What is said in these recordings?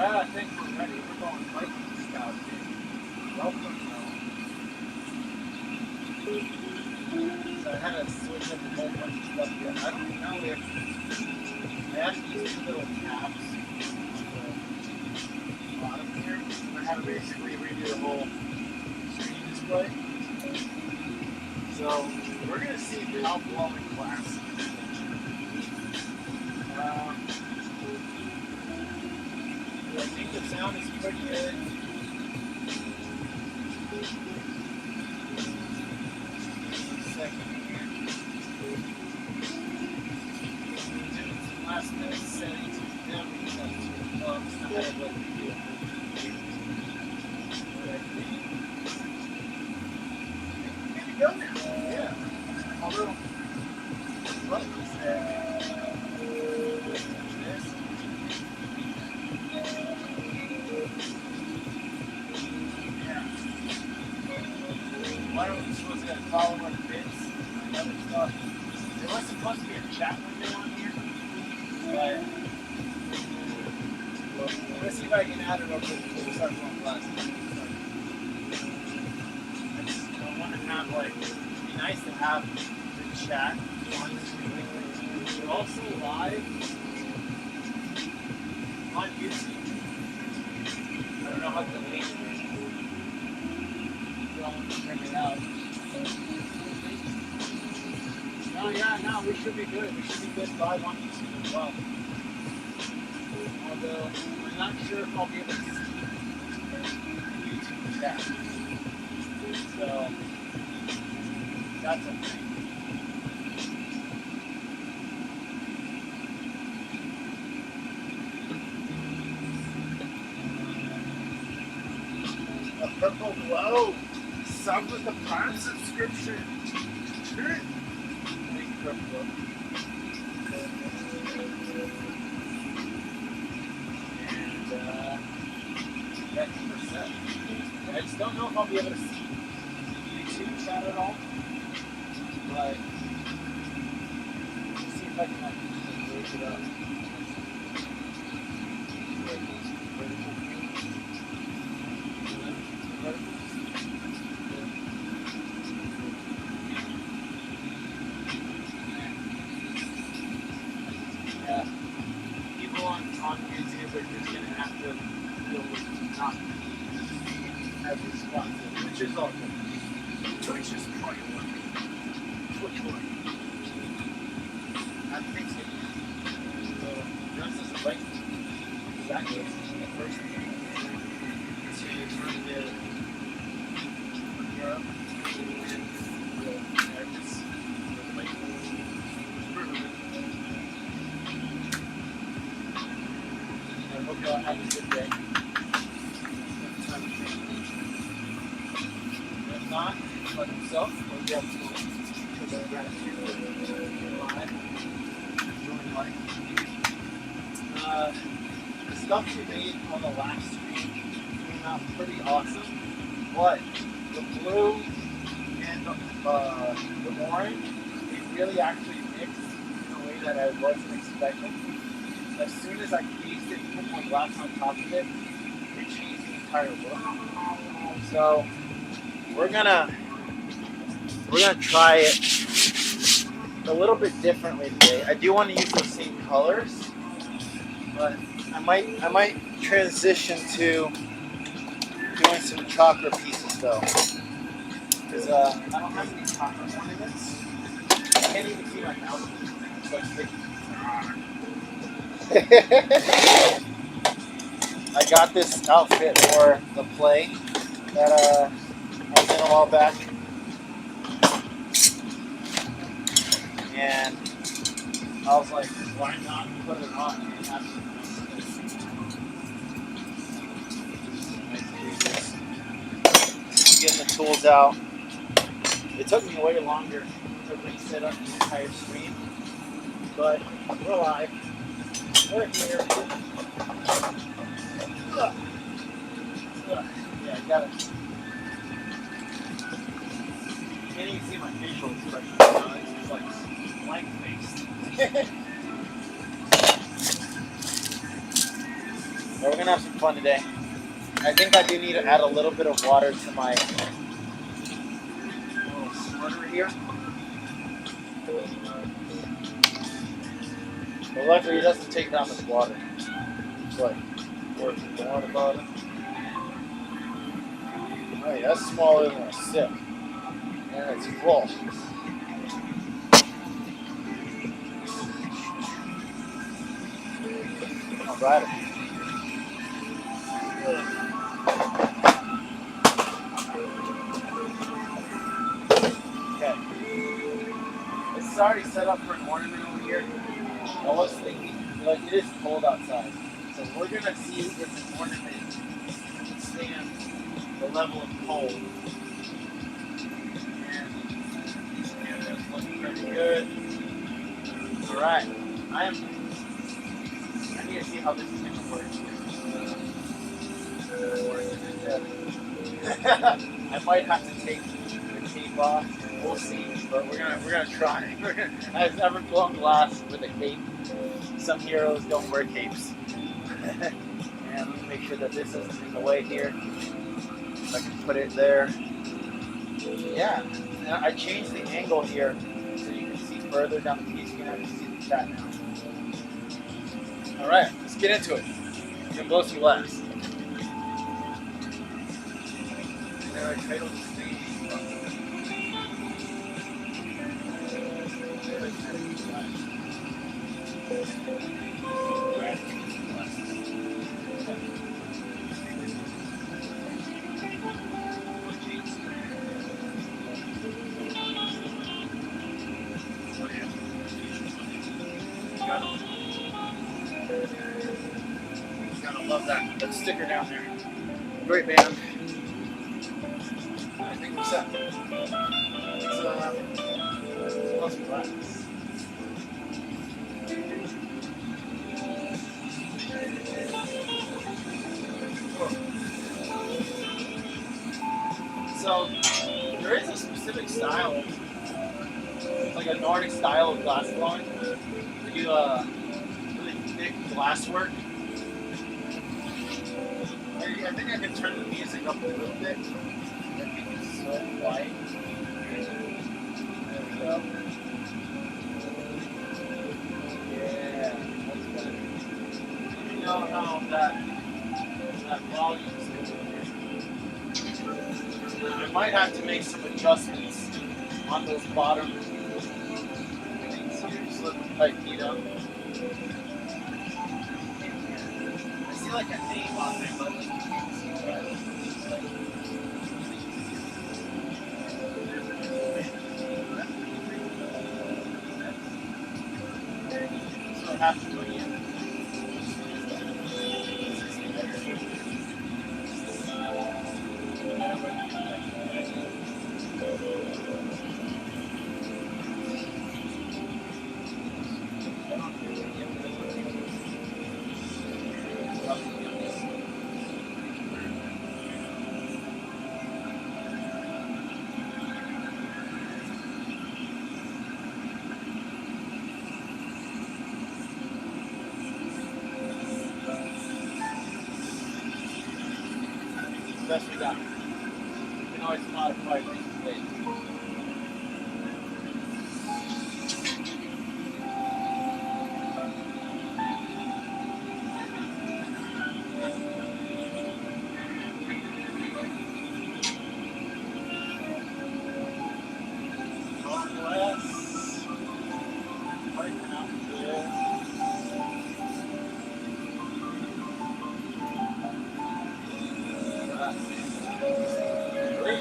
I think we're ready. We're going Viking style, dude. Welcome, So I had to switch up a whole bunch of stuff here. I don't know if I have these two little tabs on the bottom here. I had to basically redo the whole screen display. So we're going to see how blowing class. I think the sound is pretty good. Second here. Doing some last minute settings. Now we just have two clubs. I had what we do. Here we go now. Yeah. Although, what is that? Why don't we supposed to follow our bits and other stuff? There was supposed to be a chat window on here, but let's see if I can add it real quick before we start going class. I just don't want to have it'd be nice to have the chat on the screen. We're also live on YouTube. I don't know how to link it. Check it out. No, we should be good. We should be good live on YouTube as well. Although, I'm not sure if I'll be able to see YouTube chat. So, that's okay. A purple glow! Sub with the Prime subscription. Sure. Thank you, Purple. And that's percent. I just don't know if I'll be able to see YouTube chat at all. But let's see if I can break it up. On YouTube, they're just going to have to deal with not as responsive, which is all good. Twitch is probably working. Twitch working. That fix it. So, just as a right, exactly the first thing. So you turn the Europe and the Americans. I hope y'all have a good day. If not, like himself, or you have to show gratitude live. Enjoying life. The stuff she made on the last stream came out pretty awesome. But the blue and the orange, they really actually mixed in a way that I wasn't expecting. As soon as I creased it and put my glass on top of it, it changed the entire look. So we're gonna try it a little bit differently today. I do want to use those same colors, but I might transition to doing some chocolate pieces though, because I don't have any chocolate ornaments. I can't even see my mouth. It's like sticky. I got this outfit for the play that I was in a while back, and I was like, why not put it on and have some getting the tools out. It took me way longer to reset up the entire stream, but we're live. We're here. Yeah, I got it. You can't even see my facial expression. It's like blank faced. we're gonna have some fun today. I think I do need to add a little bit of water to my little squirter here. But luckily it doesn't take that much water. It's like worth the water bottle. Alright, that's smaller than a sip. And it's full. Not bad. Okay. This is already set up for an ornament over here. I was thinking, like, it is cold outside. So we're going to see if an ornament can stand the level of cold. And it's looking pretty good. Alright. I need to see how this is going to work. I might have to take the cape off. We'll see, but we're gonna try. I've never blown glass with a cape. Some heroes don't wear capes. And let me make sure that this isn't in the way here. If I can put it there. Yeah, and I changed the angle here so you can see further down the piece. You're gonna have to see the chat now. All right, let's get into it. We're gonna blow some glass. Gotta love that sticker down there. Great band. I think we're set. Let's relax. So there is a specific style, like a Nordic style of glass blowing. We do really thick glass work. I think I can turn the music up a little bit. I think it's so quiet. There we go. Yeah, that's better. Let me know how that volume is doing. I might have to make some adjustments on those bottom things here. Just let them tight heat up. I see like a name on there, but like, so I have to put in. Best we got. You can always modify things later.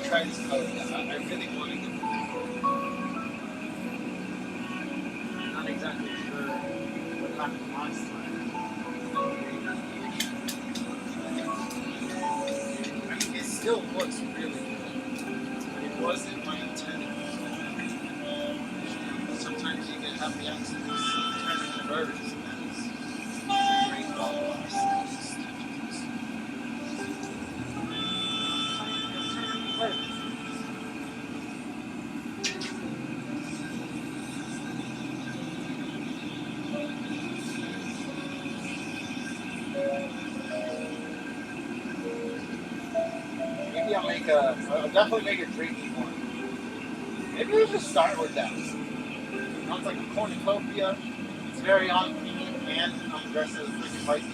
Try this color. I really want to get not exactly sure what happened last time. I mean, it still looks really good. It wasn't my intent. Sometimes you can have the accidents turning inverters, and that's great ball loss. I'll definitely make a drinking one. Maybe we'll just start with that. You know, it's like a cornucopia. It's very on theme, and I'm dressed as a freaking Viking.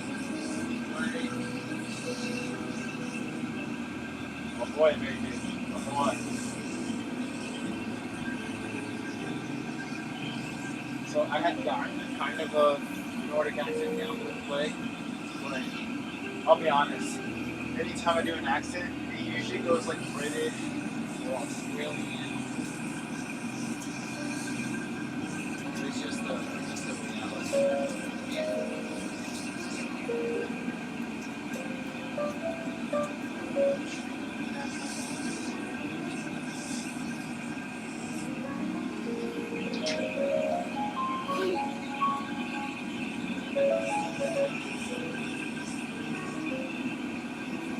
Oh boy, maybe. Come on. So I had gotten kind of a Nordic accent down to the play, but I'll be honest. Anytime I do an accent, it usually goes like British or Australian. It's just a reality.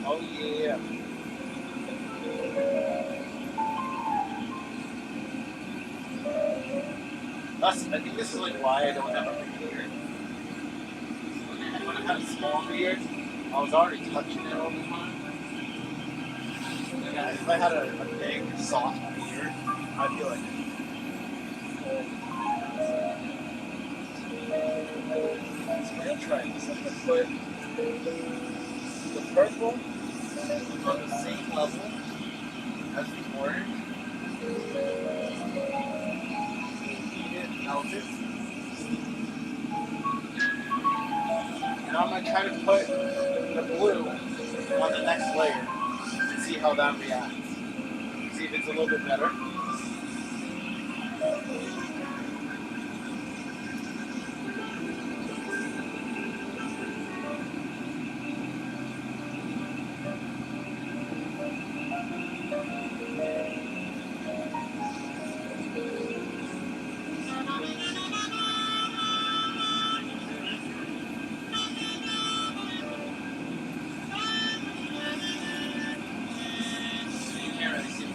Oh yeah. I think this is like why I don't have a big beard. When I had a small beard, I was already touching it all the time. Like if I had a big, soft beard, I'd be like, oh. So I'm gonna try this. I'm gonna put the purple on the same level as the orange. Melt it. Now I'm going to try to put the blue on the next layer and see how that reacts. See if it's a little bit better.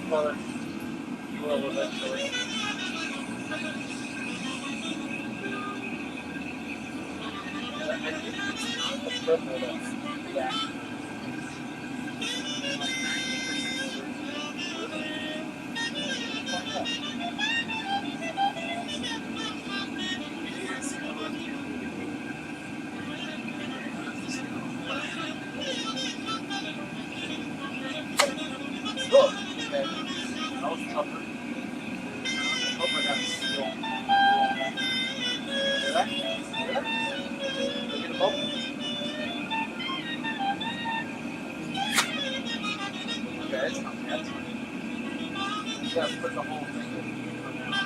Color. You will eventually. I think it's not the purple that's reacting. Like 90%. Look! Okay. That was tougher. I hope I got it still. Hear that? Hear that? Look at the bubble. Okay, it's not bad. You gotta put the whole thing in for now.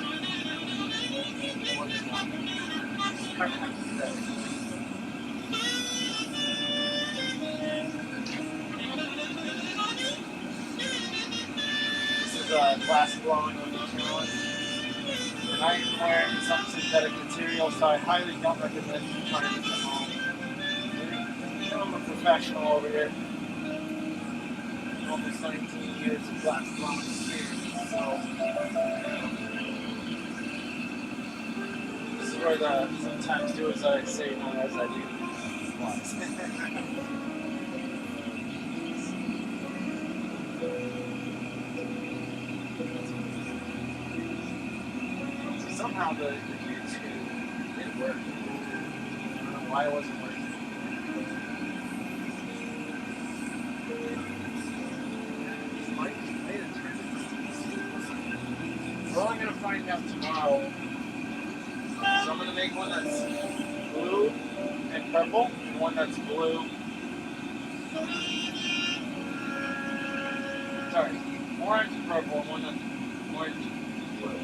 This is Glassblowing on the challenge. And I am wearing some synthetic material, so I highly don't recommend you trying this at home. I'm a professional over here. Almost 19 years of glassblowing experience, so this is where the sometimes do as I say, not as I do. Somehow the huge screen didn't work. I don't know why it wasn't working. Well, I'm going to find out tomorrow. So I'm going to make one that's blue and purple, and one that's blue. Sorry, orange and purple, and one that's orange and blue.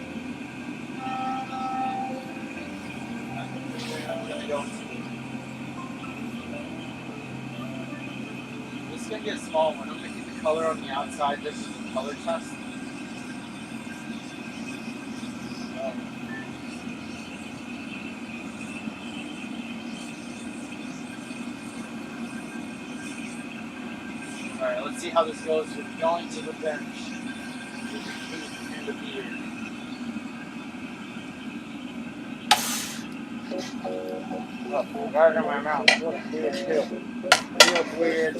This is going to be a small one. I'm going to keep the color on the outside. This is a color test. Alright, let's see how this goes with going to the bench with the boot and the beard. Oh, right in my mouth. It looks weird too. Feels weird.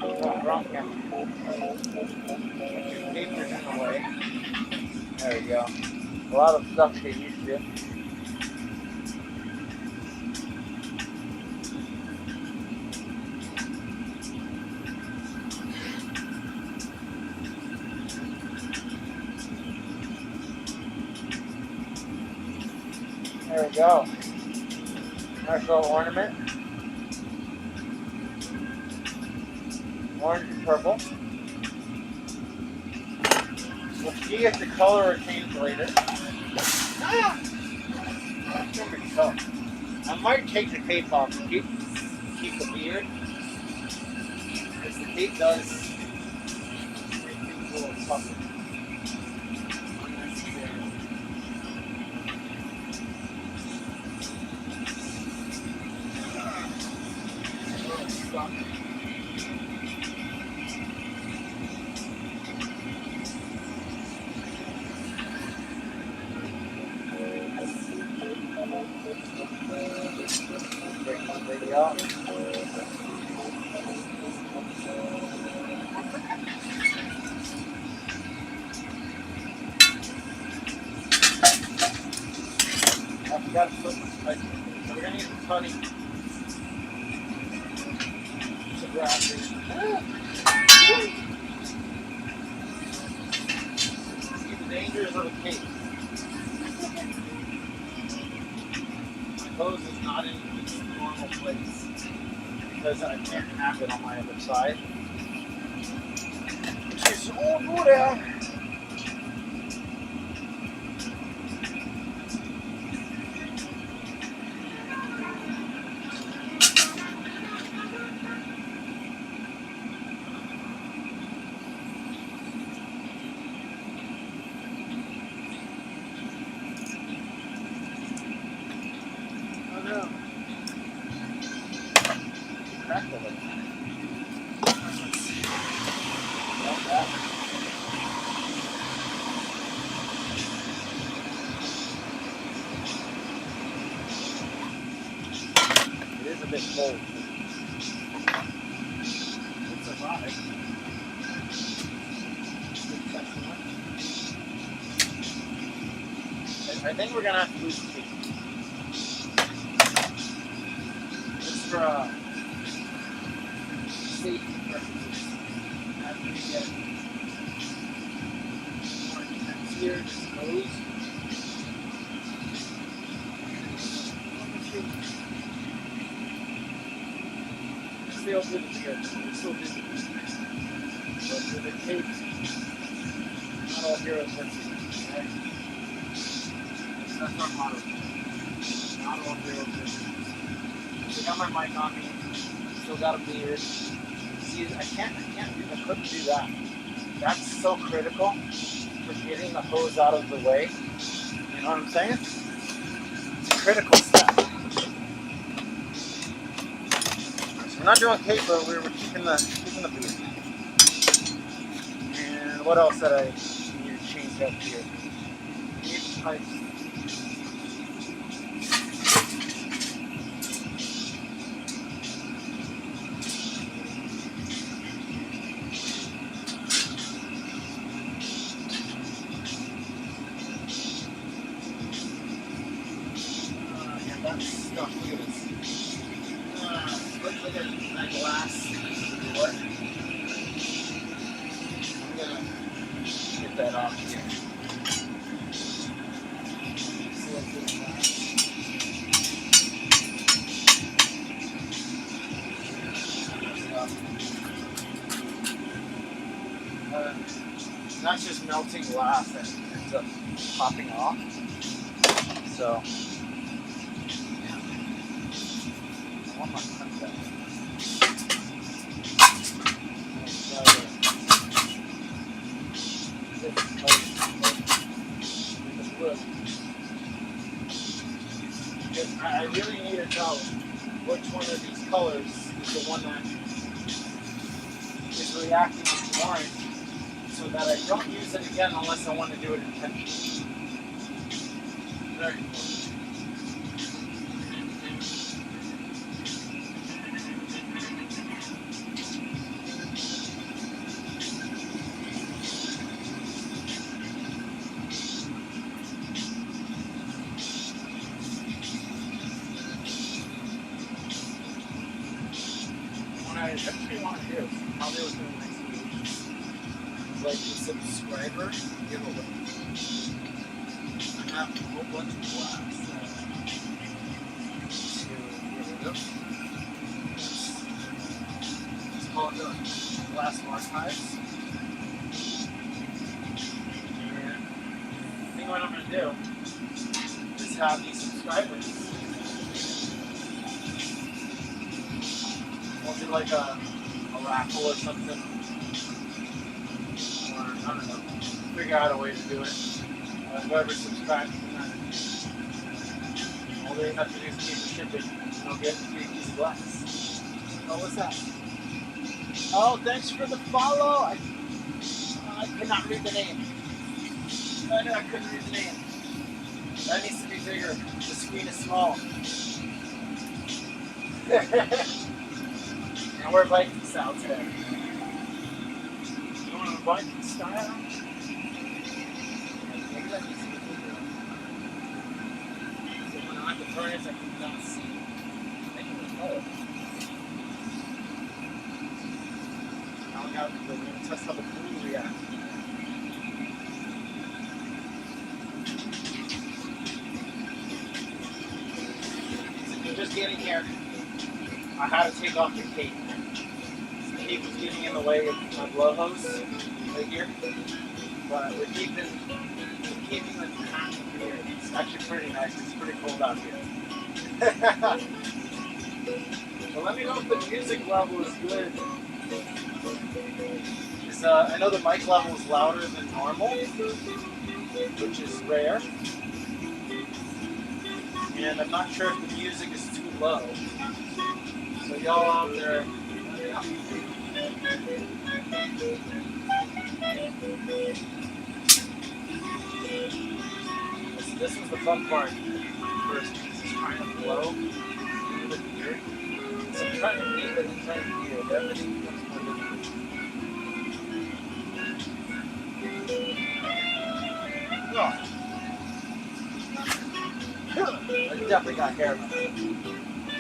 Oh, drunken. Your papers in the way. There we go. A lot of stuff to get used to. There we go. Nice little ornament. Orange and purple. We'll see if the color will change later. Ah! That's gonna be tough. I might take the tape off and keep the beard. Because the tape does make things a little tougher. Got to flip my so we're going to use the putty to grab these. See the dangers of the cape. My hose is not in its normal place because I can't have it on my other side. Which is all good. It is a bit cold. It's erotic. I think we're gonna have to lose the tape. Just for safety purposes. After we get more intense here, just nose. Still good to go. It's still busy. But with the tape, not all heroes are easy, right? That's our motto. Not all heroes are easy. I got my mic on me. Still got a beard. See, I couldn't do that. That's so critical for getting the hose out of the way. You know what I'm saying? It's a critical step. So we're not doing cape, but we're keeping the beard. And what else did I need to change up here? Need pipes. Look at my glass. What? I'm gonna get that off here. See what's in that. That's just melting glass that ends up popping off. So. I really need to know which one of these colors is the one that is reacting with orange, so that I don't use it again unless I want to do it intentionally. Very important. that's what you want to do. Probably was doing next week. Like a subscriber giveaway. I have a whole bunch of glass. It's called the Glass Archives. And I think what I'm going to do is have these subscribers. We'll do like a raffle or something. Or, I don't know, figure out a way to do it. Whoever subscribes to that, all they have to do is keep the shipping and they'll get a free piece of glass. Oh, what's that? Oh, thanks for the follow. I cannot read the name. I couldn't read the name. That needs to be bigger. The screen is small. And we're Viking style today. You want a Viking style? Maybe that needs to be bigger. So when I'm at the furnace, I cannot see. Maybe it's better. Now we're going to test how the glue reacts. So you're just getting here. I had to take off the cape. The cape was getting in the way of my blow hose right here. But we're keeping the pack here. It's actually pretty nice. It's pretty cold out here. So let me know if the music level is good. I know the mic level is louder than normal, which is rare. And I'm not sure if the music is too low. So y'all out there, let me know. This was the fun part. First, is trying to blow with the ear. So I'm trying to leave it and trying to hear it. Everything becomes more difficult. Oh. I definitely got hair in my head.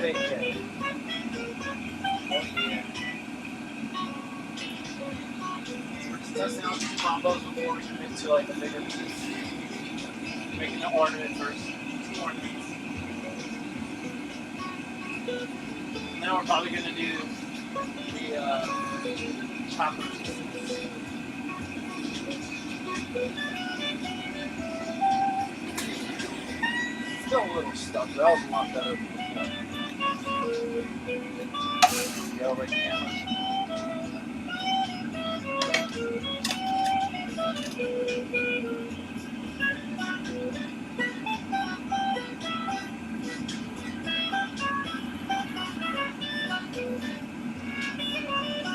Big hair. Oh yeah. We're just testing out these combos before we commit to like a bigger piece. Making the ornament first. Ornaments. Now we're probably going to do the chopper pieces. Still a little stuck, but that was a lot better than before. Go right camera.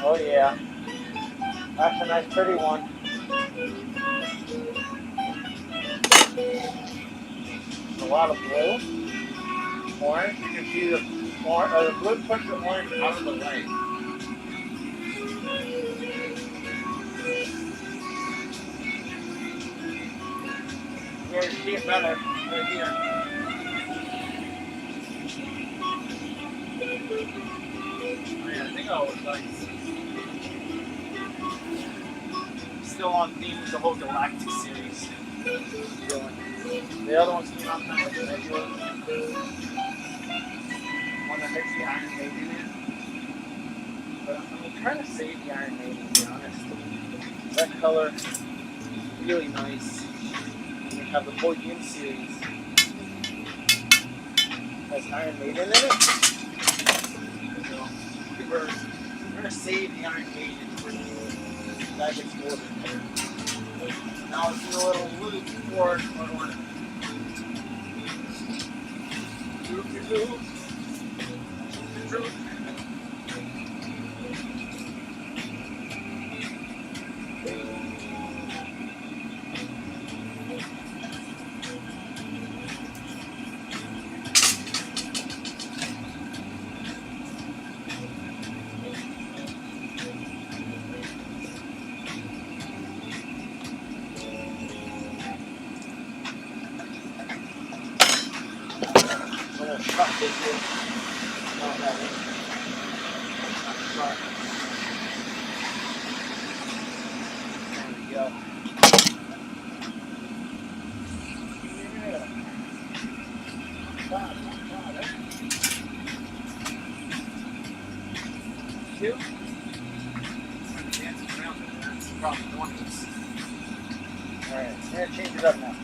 Oh yeah, that's a nice pretty one. A lot of blue, orange. You can see the blue puts the orange out of the light. You're going to see it better right here. Oh yeah, I think I was nice. Still on theme with the whole Galactic series. The other ones came out kind of like regular. One that makes the Iron Maiden in. But I'm trying to save the Iron Maiden, to be honest. That color, really nice. And we have the whole Yin series. Has Iron Maiden in it. So we're going to save the Iron Maiden for that gets ordered. Now let's do a little loop for an ornament. Loop. front. There we go. Yeah. Not bad, eh? 2. Dancing around it, that's probably one of this. Alright, we're going to change it up now.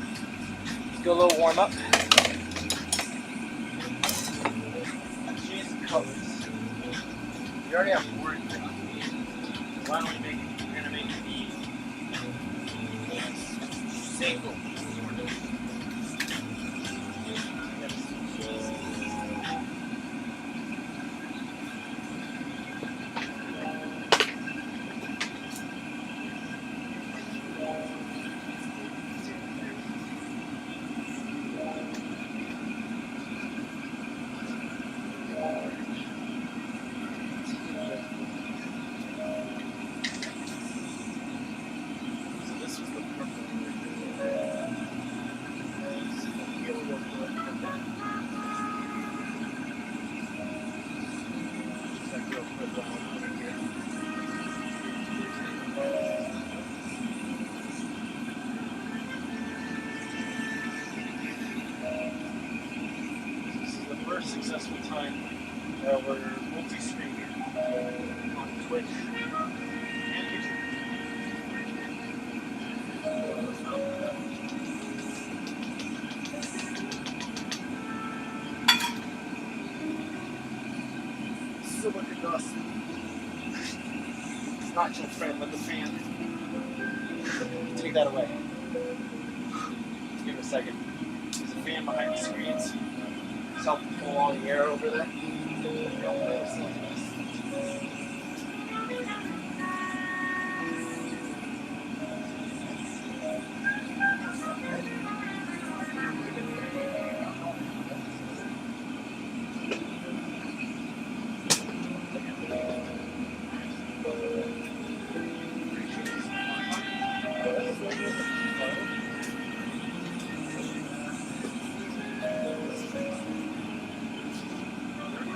Let's go a little warm up. Change the colors. We already have 4 in there. Why don't we make it? We're going to make the single. Successful time we're multi-streaming on Twitch and YouTube. So look at dust. It's not your friend, but the fan. Take that away. Give it a second. There's a fan behind the screens. Help pull all the air over there.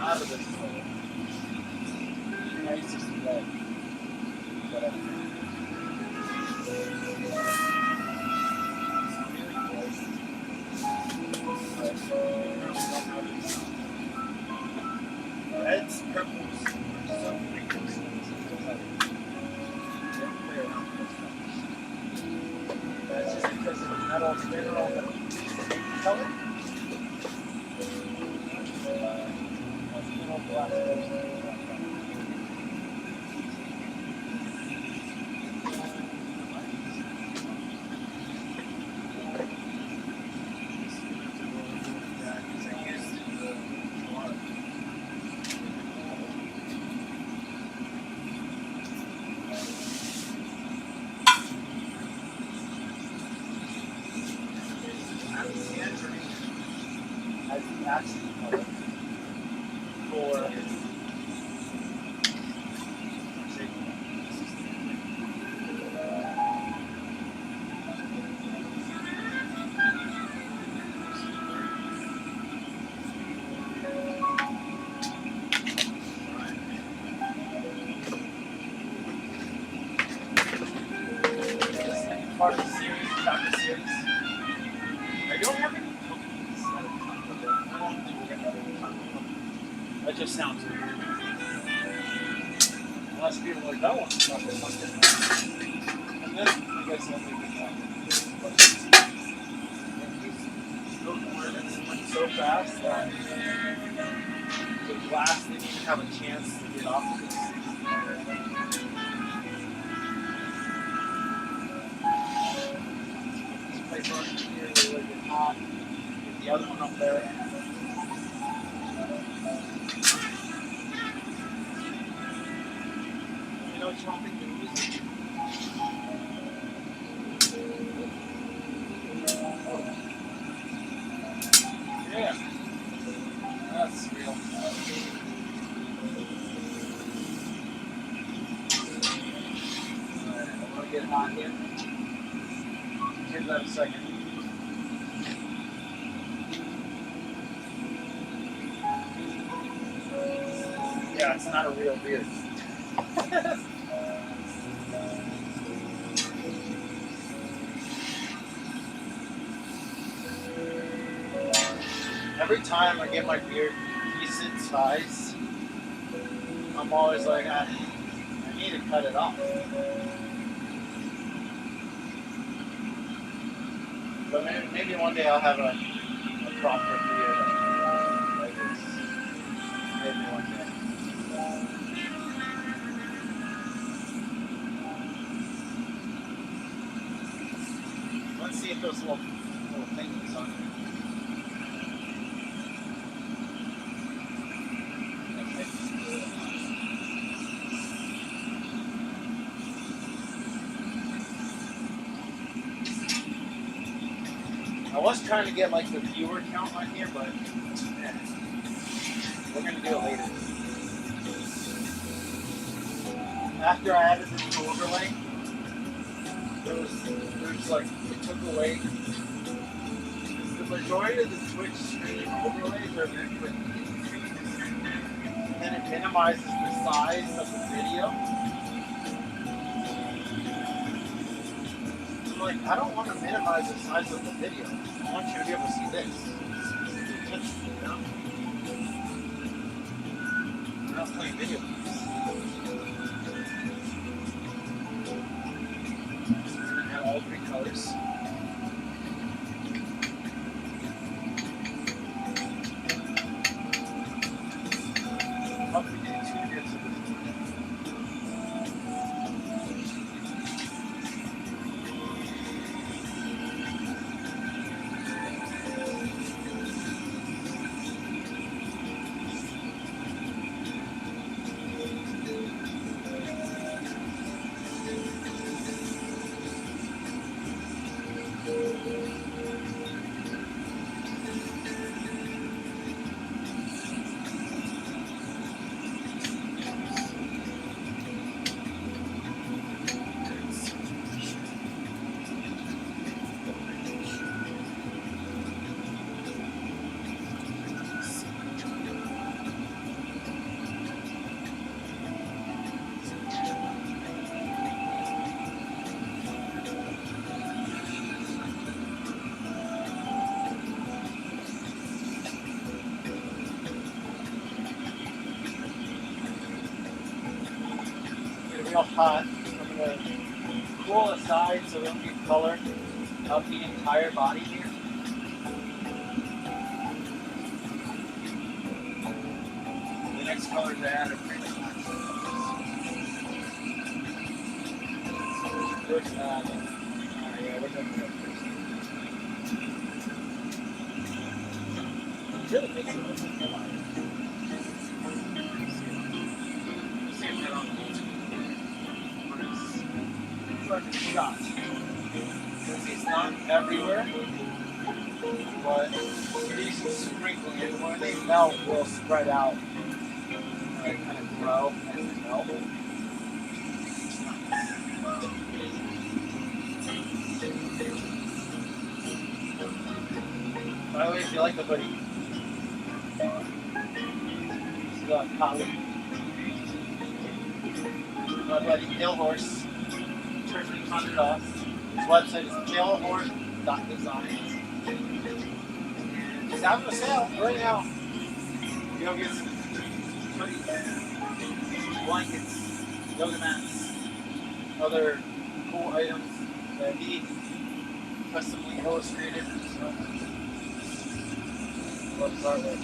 Out of this hole. Nice as leg. Whatever. Reds, purples, some wrinkles. That's just because of the metal mineral color. As the accent color for part of the series, chapter series. I don't have any companies that just sounds weird. Unless people are like, that one's not something. And then I guess I'll make it went so fast that the glass didn't even have a chance to get off of this. Place on here, really get hot. Get the other one up there. You know what you want me to do? Yeah, that's real. Alright, I want to get hot here. Give that a second. Yeah, it's not a real beer. Every time I get my beard decent size, I'm always like, I need to cut it off. But maybe one day I'll have a proper beard like this. Maybe one day. Let's see if those little things on there. I was trying to get like the viewer count on here, but yeah, we're gonna do it later. After I added this overlay, there's like it took away the majority of the Twitch stream overlays are very quick. And then it minimizes the size of the video. Like, I don't want to minimize the size of the video. I want you to be able to see this. You know? We're not playing video games. And all three colors. Probably need 2 bits of this. Real hot. I'm going to cool aside so we don't get color of the entire body here. The next colors I add are pretty much first, yeah, we're going to do it first. It really makes it look like a lot. See if they're on the shot. Since it's not everywhere, but these sprinkling it when they melt will spread out and kind of grow as they melt. By the way, if you like the hoodie, this is a copy. My buddy Hill Horse. $100. His website is tailhorse.designs. He's having a sale right now. You know, get some hoodies, blankets, yoga mats, other cool items that he customly illustrated. So, love his artwork.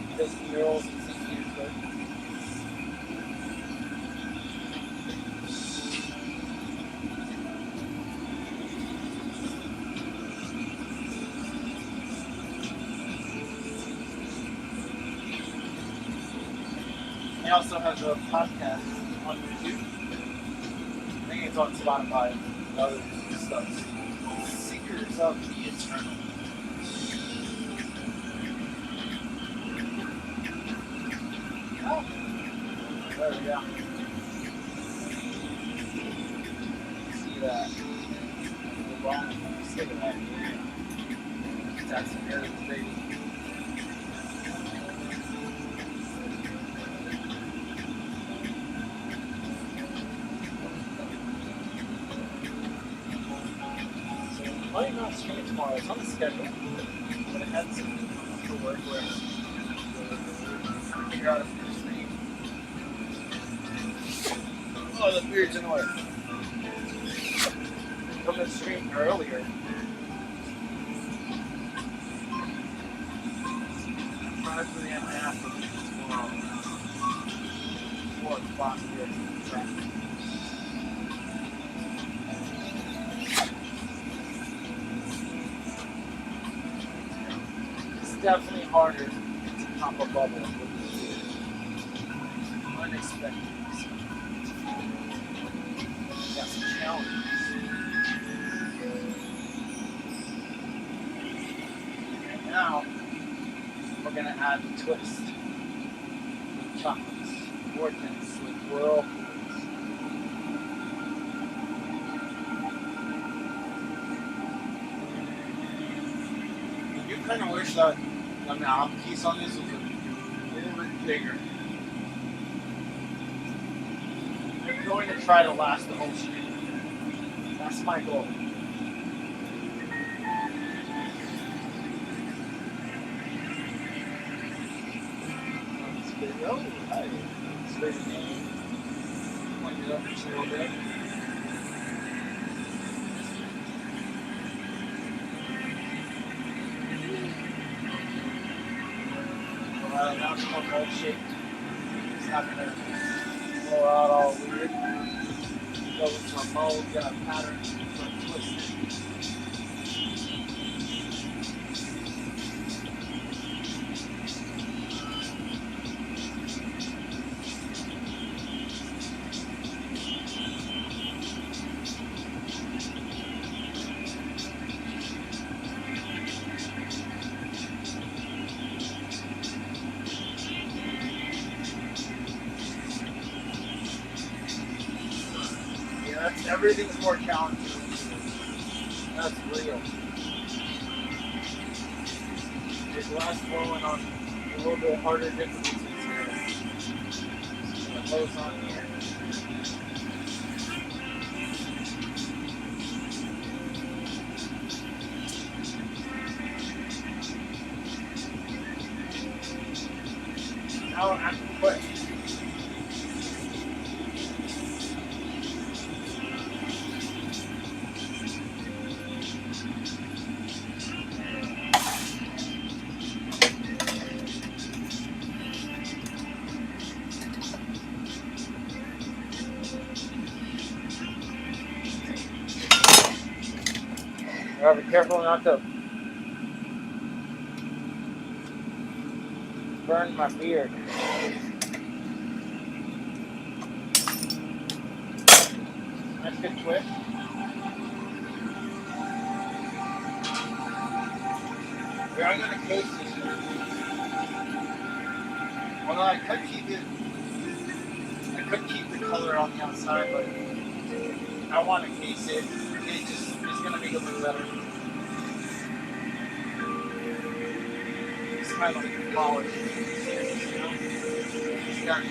He does murals and St. Petersburg. He also has a podcast on YouTube. I think it's on Spotify and other stuff. Seekers of the Eternal. Oh, there we go. See that? The wrong stick of that. That's some air with the baby. Might not stream tomorrow. It's on the schedule. But I had some to work with. Trying to figure out if we can stream. Oh, the beard's annoying. I'm going to stream earlier. Probably an after tomorrow. 4 o'clock here. It's definitely harder to pop a bubble with unexpected. Got some challenges. And now we're gonna add the twist with chocolates, vortex, with whirlpools. You kind of wish that the mouthpiece on this was a little bit bigger. I'm going to try to last the whole stream. That's my goal. Oh, hi. Straight name. Point it up just a little bit. Alright, now it's more bowl shaped. It's not going to blow out all weird. Go into a mold, get a pattern, sort of twist it. Everything's more challenging. That's real. There's Glassblowing on a little bit harder difficulties here. The hose on here. Now I have to quit. Be careful not to burn my beard. That's a good twist. We are going to case this. Although I could keep the color on the outside, but I want to case it. It's going to make it look better. It's kind of like polished. You know? It's got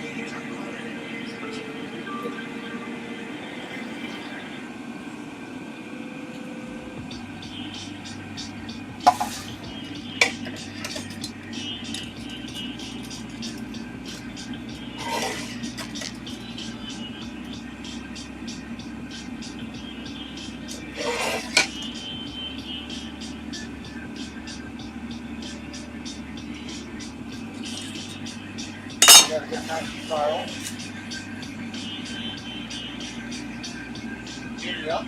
Gotta get nice and spiral. Get it up.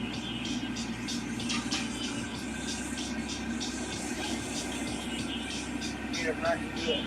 Get it back to good.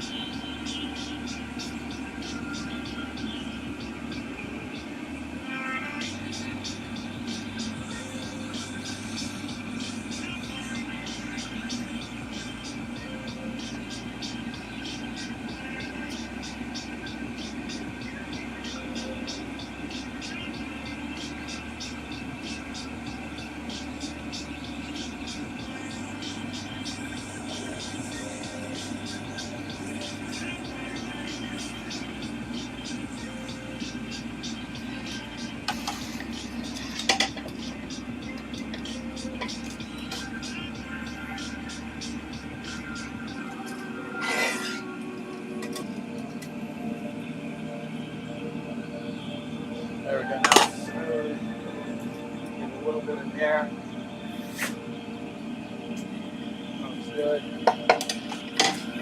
good.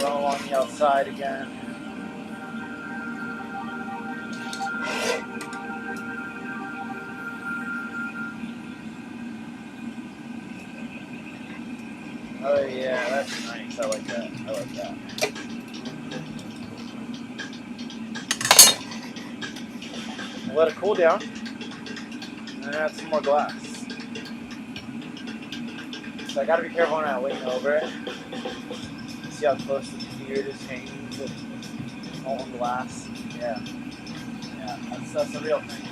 Roll on the outside again. Oh yeah, that's nice. I like that. I like that. Let it cool down. And then add some more glass. So I gotta be careful when I'm leaning over it. See how close the beard is hanging to molten glass? Yeah. Yeah, that's the real thing.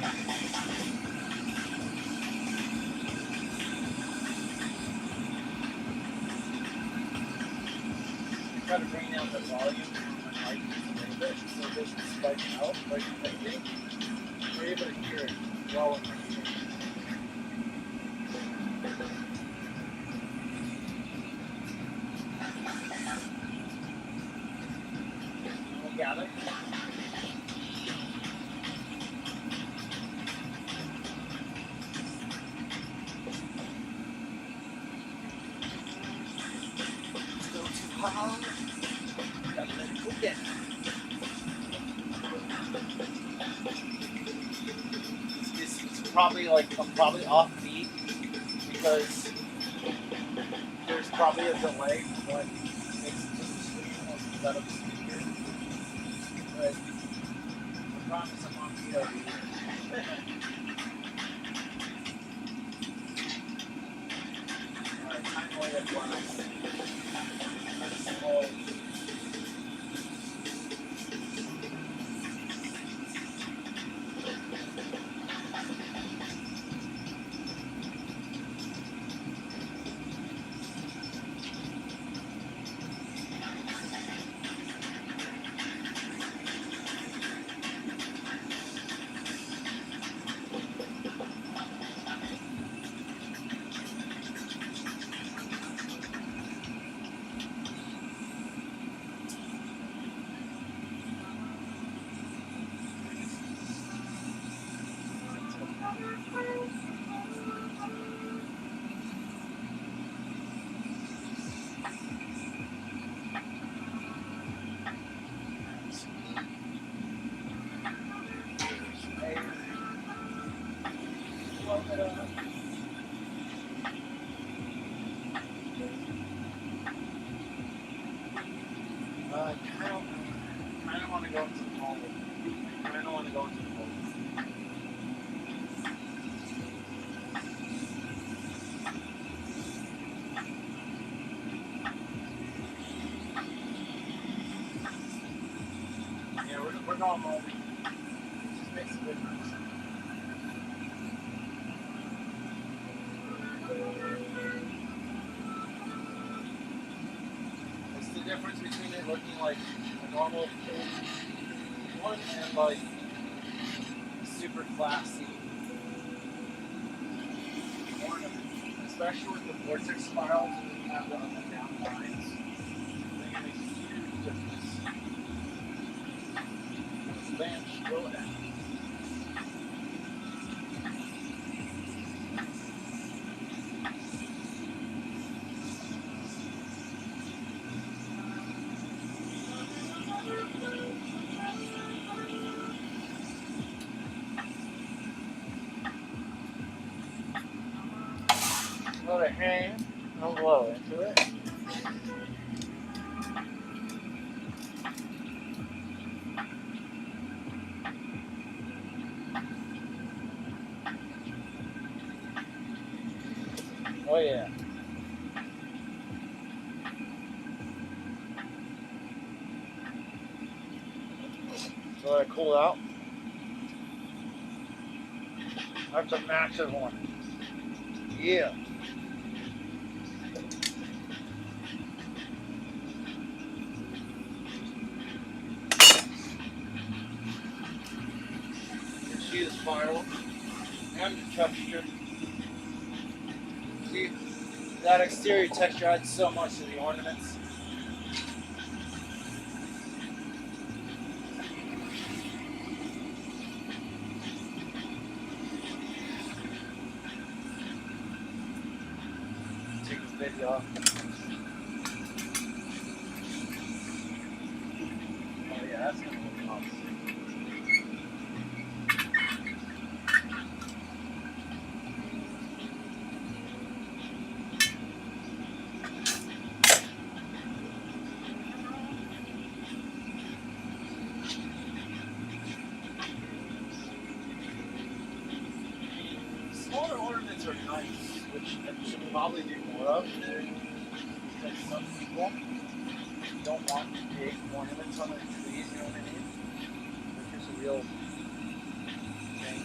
Try to bring down the volume on my mic just a little bit so it doesn't spike out like thinking. We're able to hear it well in my ear. We got it. Still too hot. Gotta let it cool down. It's probably I'm probably off beat because there's probably a delay from when it makes it to the screen once you set up the speaker. But I promise I'm on beat over here. Alright, time to lay that glass. I kind of want to go into the mold. I kind of want to go into the mold. Yeah, we're going mold. It just makes a difference. It's the difference between it looking like a normal one and like super classy ornament. Especially with the vortex spirals and you have the up and down lines. They make a huge difference. Bam, scroll it down. Let it hang and blow into it. Oh yeah. So let it cool out. That's a massive one. Yeah. You can see the spiral and the texture. See, that exterior texture adds so much to the ornaments. Take this baby off. that's gonna look awesome. Smaller ornaments are nice, which I should probably do more of. Like some people don't want big ornaments on their trees, you know what I mean? Which is a real thing.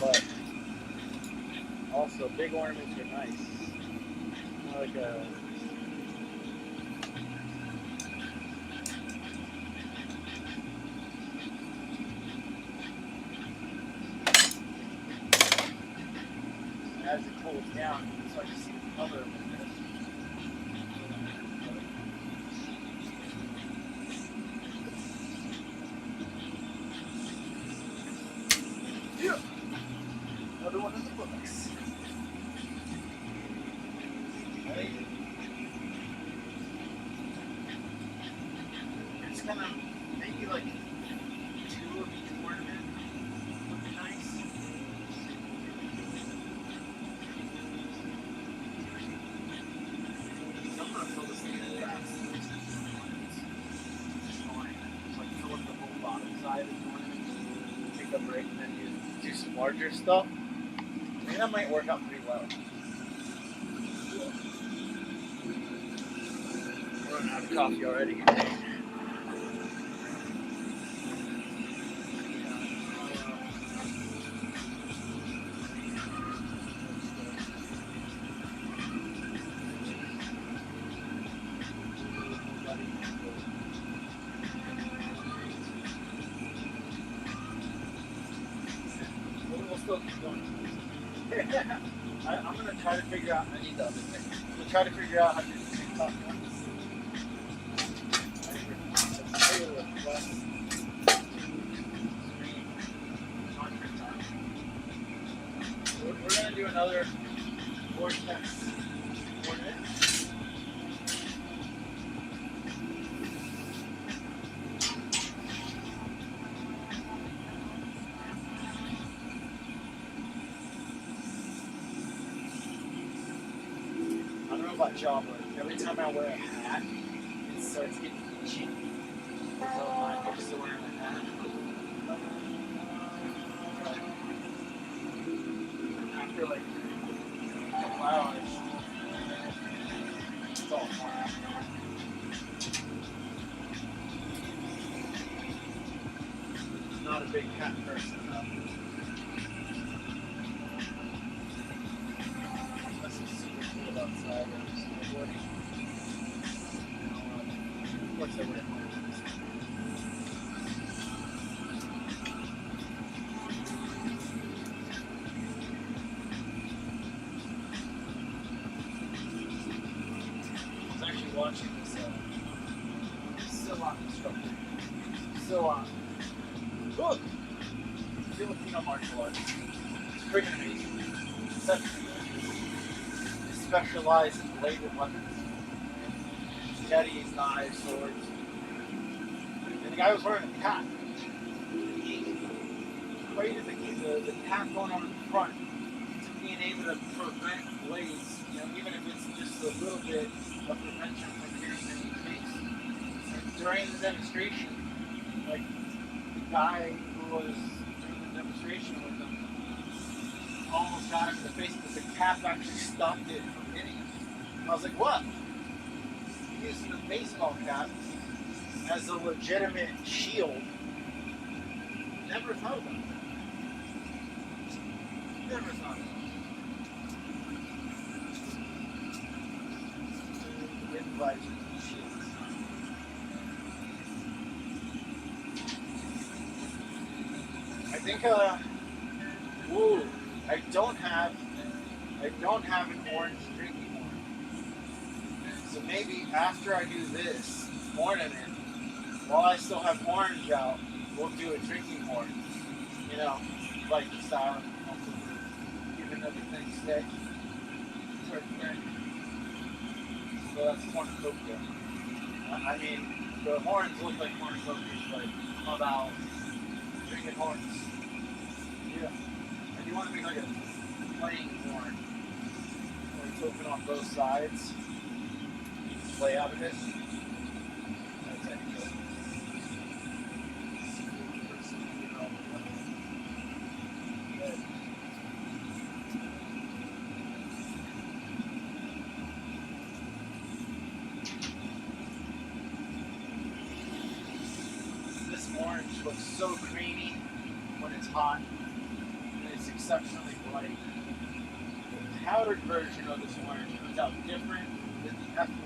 But also, big ornaments are nice. Like a as it cools down, you can start to see the color of this. Yeah. Another one of the books. Right? It's gonna maybe like 2 of each ornament would be nice. I'm gonna fill this thing in fast. Like fill up the whole bottom side of the ornament, take a break, and then you do some larger stuff. I mean, that might work out pretty well. We're running out of coffee already. We'll still keep going. I'm gonna try to figure out. I need the other thing. I'm gonna try to figure out how to do the TikTok one. We're gonna do another vortex ornament. I don't know about y'all, but every time I wear a hat, it starts getting itchy. So I'm used to wearing a hat. After like a couple hours, it's all fine. I'm not a big hat person though. Unless it's super cool outside and I'm snowboarding. Of course I wear it. Watching this Silon instructor. Silon. Look! Filipino martial arts. It's pretty amazing. They specialize in bladed weapons. Jetties, knives, swords. And the guy was wearing a cap. He equated the cap going on in the front to being able to prevent blades, you know, even if it's just a little bit of prevention from hitting any face. And during the demonstration, like the guy who was doing the demonstration with him almost got him in the face, but the cap actually stopped it from hitting him. And I was like, what? Using the baseball cap as a legitimate shield. Never thought about that. Never thought about it. Visors and shields. I think ooh, I don't have an orange drinking horn. So maybe after I do this ornament, while I still have orange out, we'll do a drinking horn. You know, like the style and also give another thing stick. So that's cornucopia. I mean, the horns look like cornucopias, but I'm about drinking horns. Yeah. And you want to make like a plain horn. Where it's open on both sides. You can play out of it. That's it. This orange looks so creamy when it's hot, and it's exceptionally bright. The powdered version of this orange comes out different than the F1.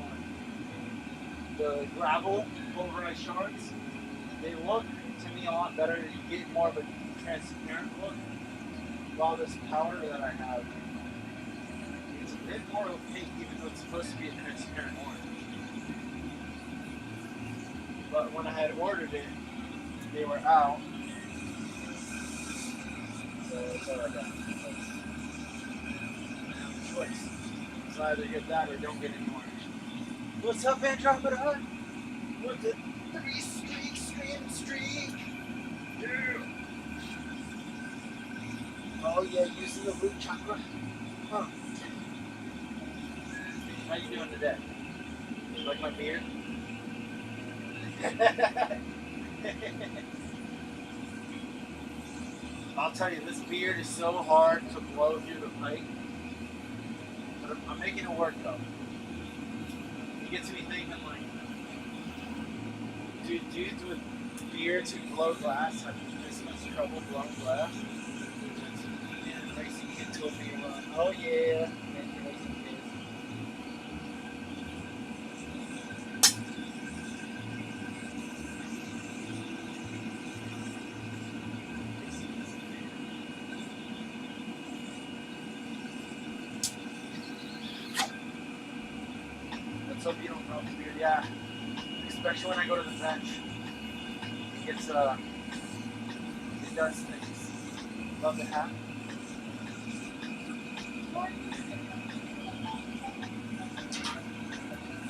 The gravel pulverized shards, they look to me a lot better. You get more of a transparent look. While this powder that I have, it's a bit more opaque, even though it's supposed to be a transparent orange. But when I had ordered it, they were out. So it's all right. I have a choice. So either get that or don't get any orange. What's up, Andromeda? What's it? 3 streak. Yeah. Oh yeah, using the root chakra. Huh. How you doing today? You like my beard? I'll tell you, this beard is so hard to blow through the pipe. But I'm making it work though. It gets me thinking like, dudes with beards who blow glass have this much trouble blowing glass. And racing kid told me, oh yeah, and racing kids. Let's hope you don't grow the beard, yeah. Especially when I go to the bench. It does things. Love the hat.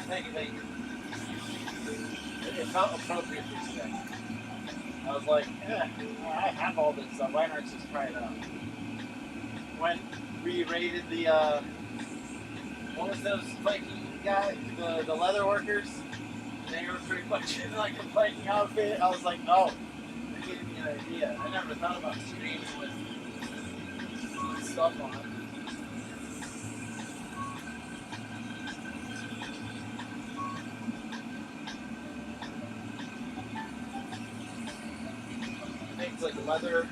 Thank you. It felt appropriate for today. I was like, I have all this stuff. Why not just try it out? When we raided the, what was those Viking guys? The leather workers? They were pretty much in like a Viking outfit. I was like, oh, that gave me an idea. I never thought about streaming with stuff on. I think it's like leather. I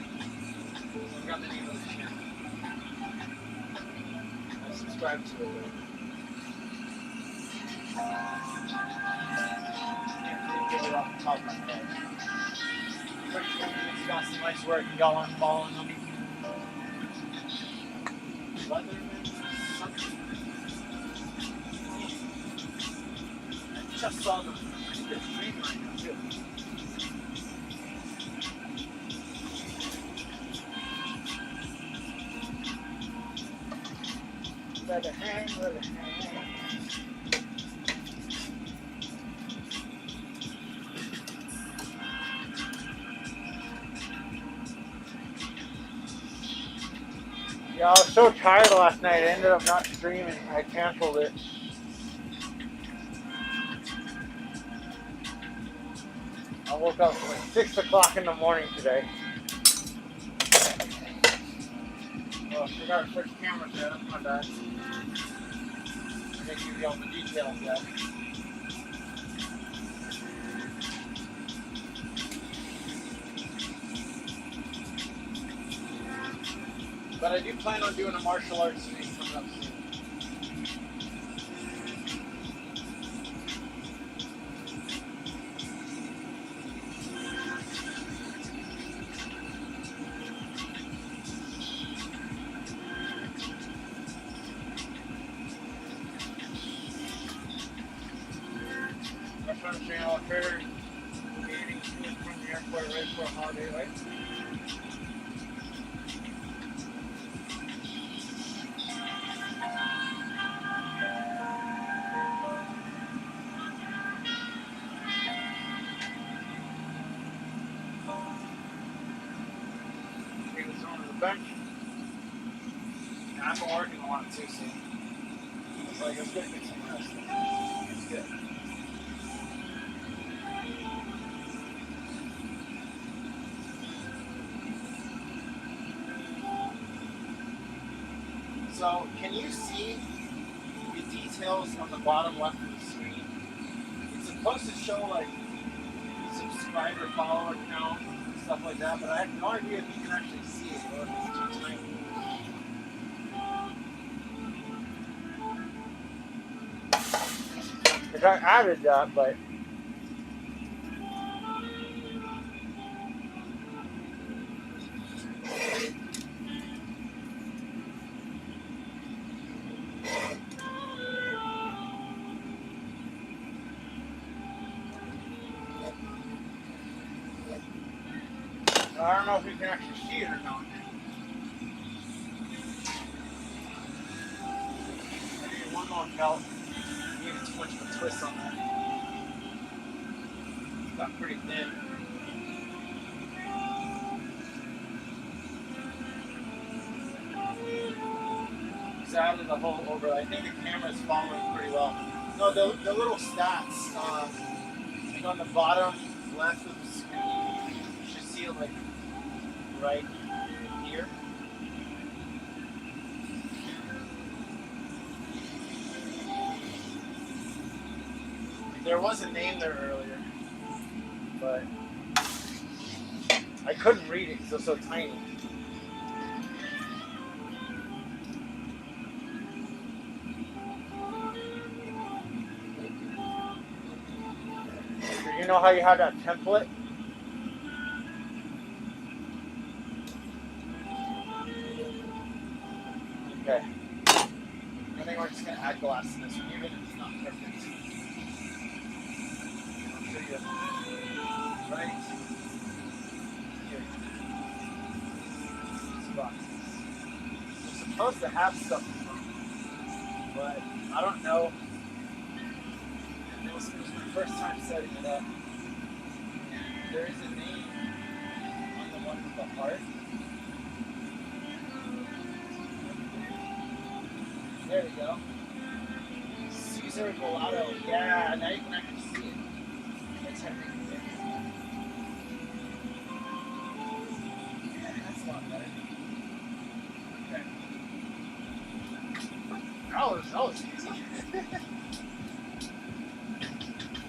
forgot the name of the channel. I subscribed to it. Get it off the top of my head. Pretty cool. He's got some nice work. Y'all aren't following him. Leatherman. I just saw them. They're streaming right now too. Let it hang. Yeah, I was so tired last night, I ended up not streaming. I canceled it. I woke up at like 6 o'clock in the morning today. Oh, I forgot to switch cameras there, that's my bad. I didn't give you all the details yet. But I do plan on doing a martial arts stream coming up soon. I'm trying to show you how Fera getting to and from the airport right for a holiday, right? bench. I've been working a lot too, so it's like it's gonna get some rest. It's good. So, can you see the details on the bottom left of the screen? It's supposed to show like subscriber, follower count, stuff like that, but I have no idea if you can actually see it or if it's too tiny. I added that, but I don't know if you can actually see it or not. I need one more belt. I need to switch the twist on that. It's got pretty thin. Just added the whole overlay. I think the camera's following pretty well. No, the little stats, like on the bottom left of the screen, you should see it like right here. There was a name there earlier, but I couldn't read it because it was so tiny. You know how you have that template? Okay. I think we're just going to add glass to this one, even if it's not perfect. I'll show you right here. These boxes. We're supposed to have stuff in them, but I don't know. It was my first time setting it up. There is a name on the one with the heart. There we go. Caesar Gelato. Yeah, now you can actually see it. That's everything there. Yeah, that's a lot better. Okay. That was easy.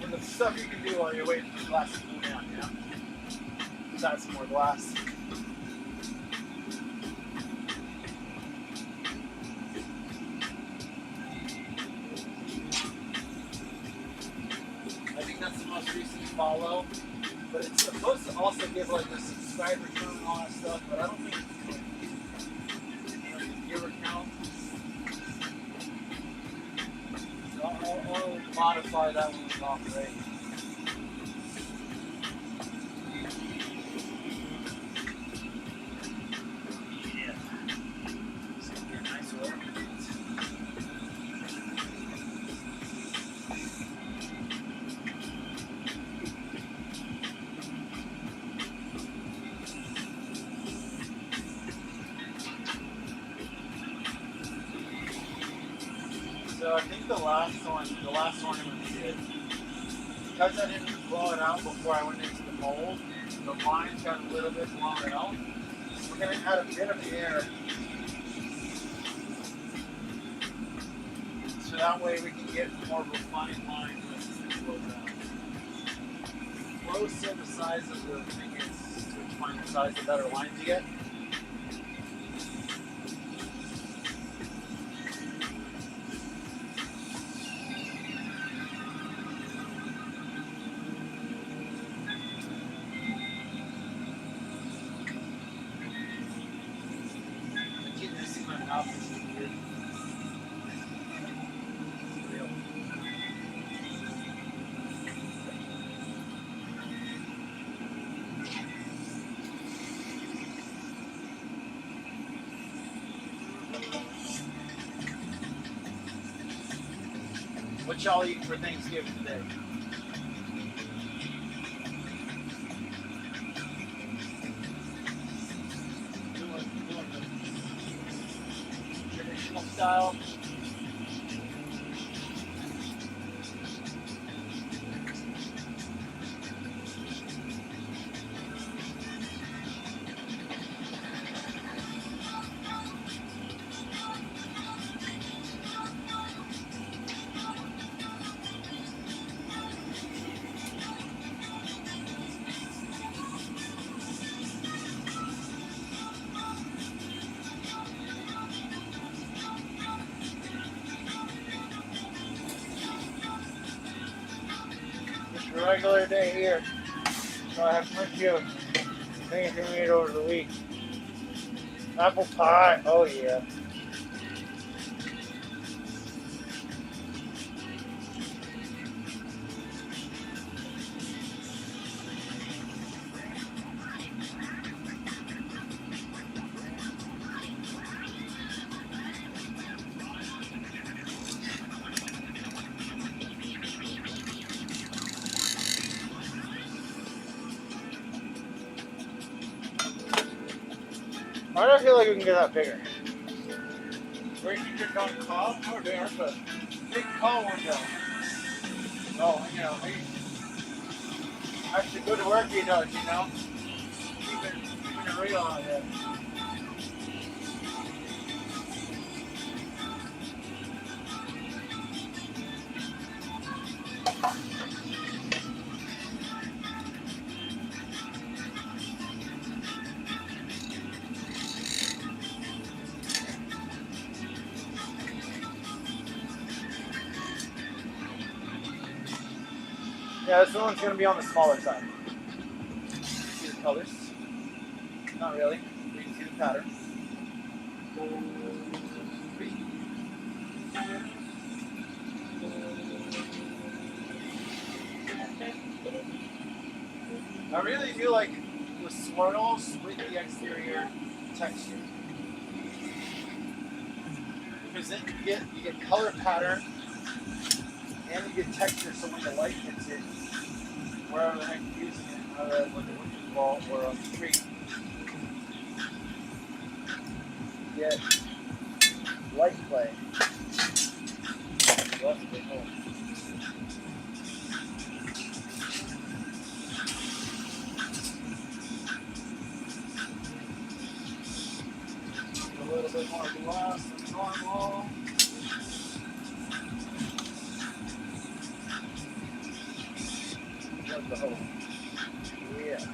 And the stuff you can do while you're waiting for glass to cool down, you know? Just add some more glass. I think that's the most recent follow, but it's supposed to also give like the subscriber count and all that stuff, but I don't think it's like the viewer count. So I'll modify that one off, right? Yeah. It's gonna be a nice order. So I think the last one we did, because I didn't blow it out before I went into the mold, the lines got a little bit blown out. So we're going to add a bit of air, so that way we can get more refined lines as this blows out. Close to the size of the thing is to find the size, the better lines you get. What y'all eating for Thanksgiving today? Doing style. Just a regular day here. So I have plenty of things to eat over the week. Apple pie, oh yeah. Why do I feel like we can get that bigger? Where you just on call? Oh, there's a big call window. Oh, you know, that's the good work he does, you know? Keeping it real on it. Yeah, this one's going to be on the smaller side. See the colors? Not really. You can see the pattern. I really do like the swirls with the exterior texture. Because then you get color pattern and you get texture, so when the light hits it, wherever the heck you're using it, whether it's with the witch's wall or on the street, you get light play. So that's a big hole. A little bit more glass than normal. The hole. Yeah.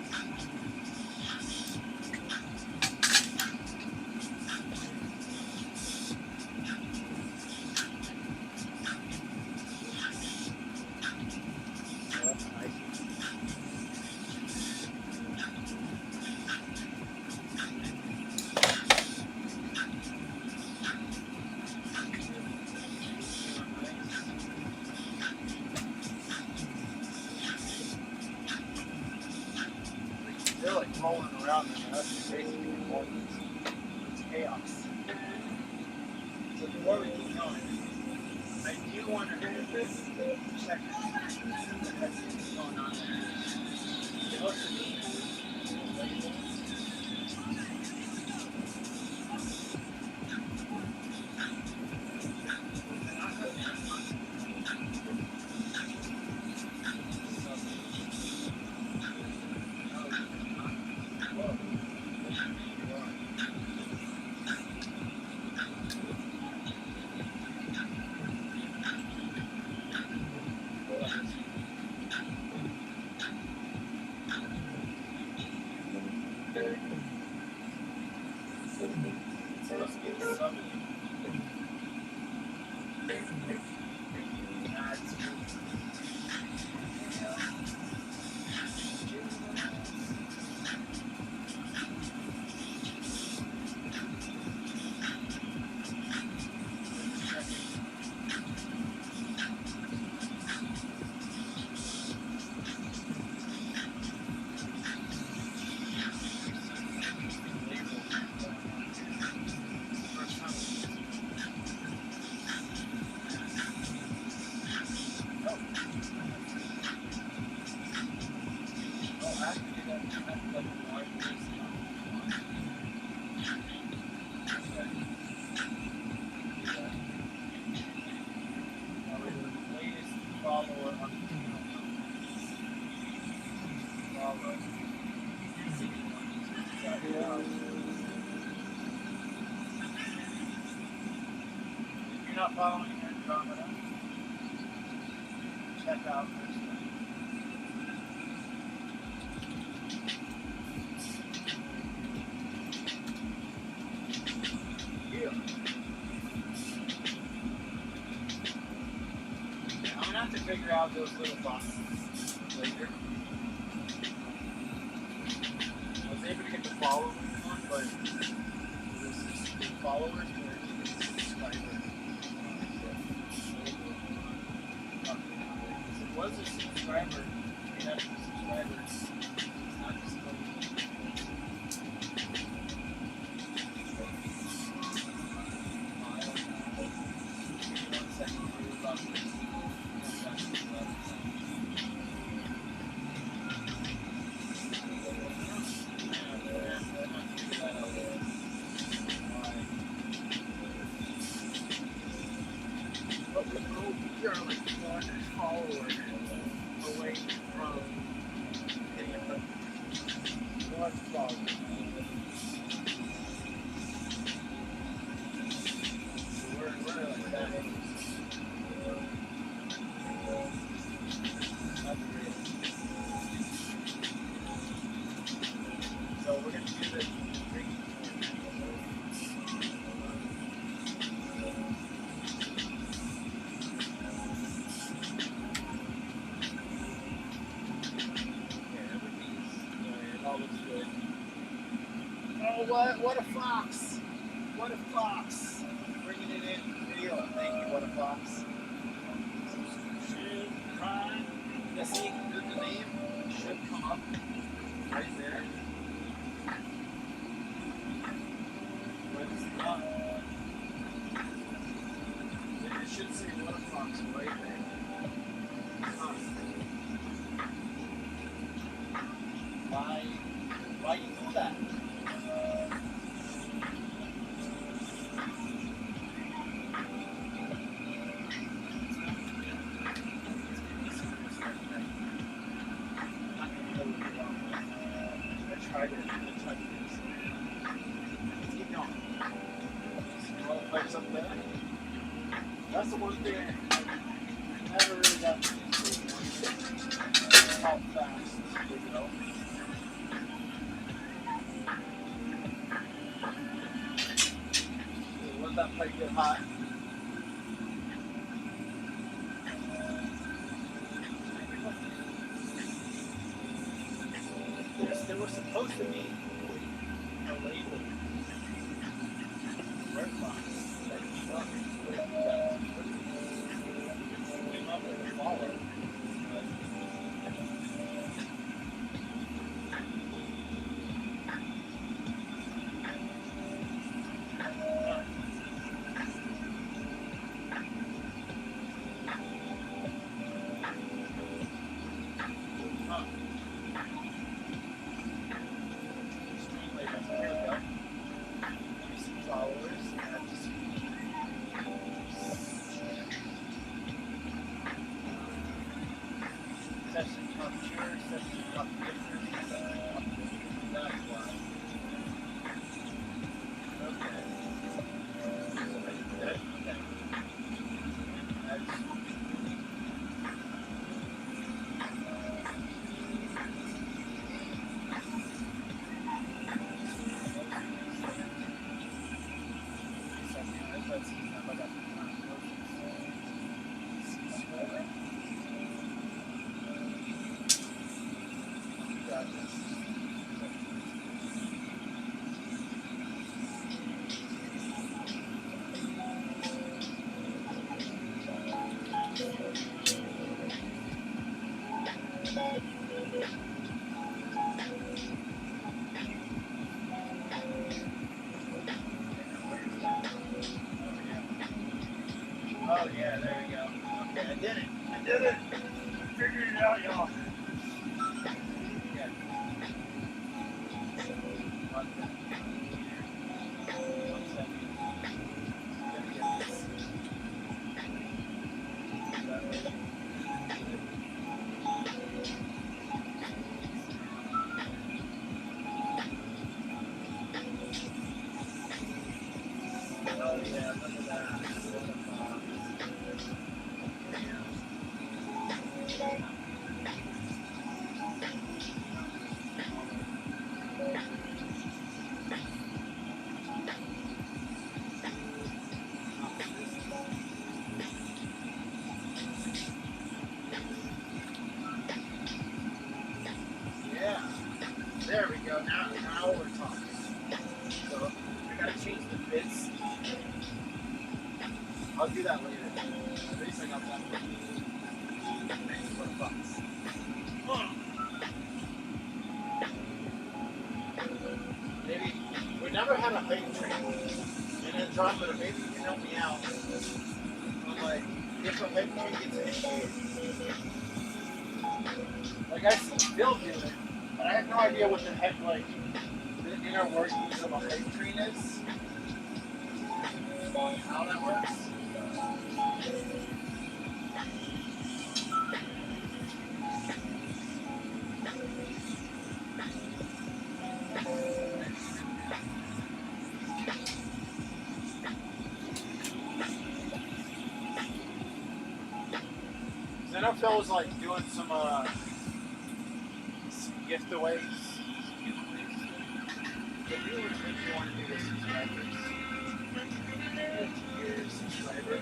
Oh, that's nice. They're like rolling around in there. That's basically what it's chaos. So before we keep going, I do want to check what's going on there. It looks you're not following Andromeda, check out this one. Yeah. I'm gonna have to figure out those little boxes later. I was able to get the following one, but it was just followers where you get subscribers. It was a subscriber. We had subscribers. It's not just so we're going to do this. What a fox! What a fox! Bringing it in video. Thank you, what a fox. Subscription, Prime. You see the name should come up right there. But it's not. It should say what a fox right there. Why you do that? That's the one thing I never really got into. How fast, you know? Let that plate get hot. There was supposed to be a label. Red box. Oh yeah, there we go. Okay, I did it. I did it. I figured it out, y'all. Yeah. Oh yeah, look at that. I'll do that later. At least I got that. Thanks for the bucks. Maybe we never had a height training. And then John, but maybe you can help me out. I'm like, if a height training gets initiated. Like I see Bill do it, but I have no idea what the heck like the inner workings of a height train is. How that works. I know Phil was like doing some giveaways. If you want to do this, subscribers. Your subscriber.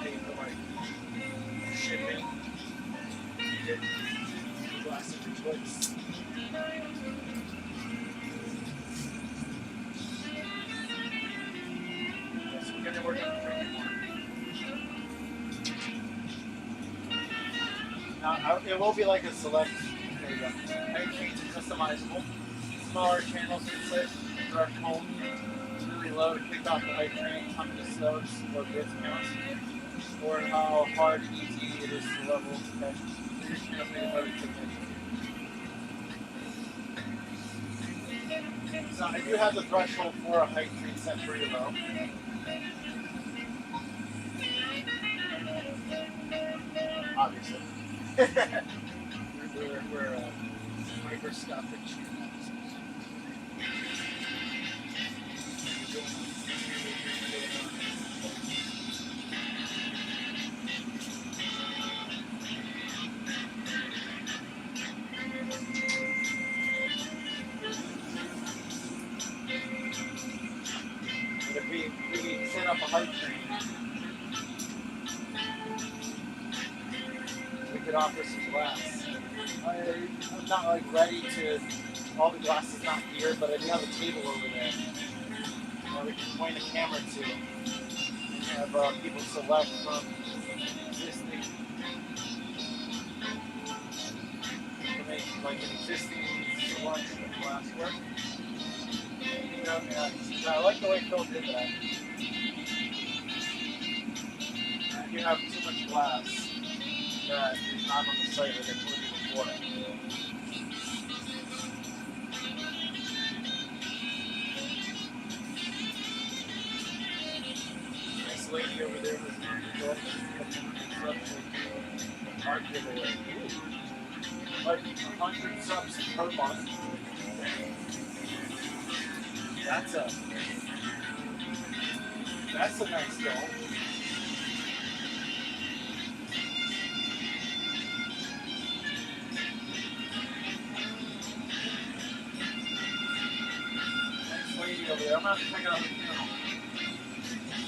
Pay for like shipping. Get glass of your choice. Yes, we're gonna work on the training more. Now, it will be like a select. There you go. Height change is customizable. Smaller channels can set direct home really low to kick off the height train, how many stones or bits counts, or how hard and easy it is to level. Okay. So your channel may have everything. So I do have the threshold for a height train set pretty low. Obviously. we're microscopic channels. But if we set up a height train, we could offer some glass. I'm not like ready to, all the glass is not here, but I do have a table over there where we can point a camera to and have people select from existing, to make like an existing selection of glass work. You know, yeah, I like the way Phil did that. And you have too much glass that is not on the site like I told you before. Nice lady over there was our giveaway. Like 100 subs per month. That's a nice goal. Nice lady over there. I'm gonna have to check out her channel.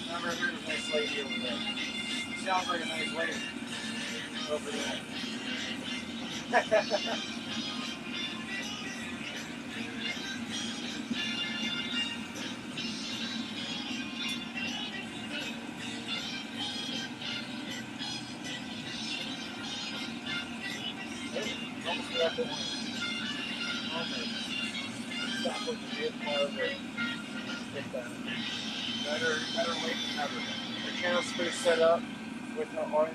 Never heard of a nice lady over there. Sounds like a nice lady over there. Almost got the one. Stop what you did, however. Take that. Better late than never. The channel space set up with her art.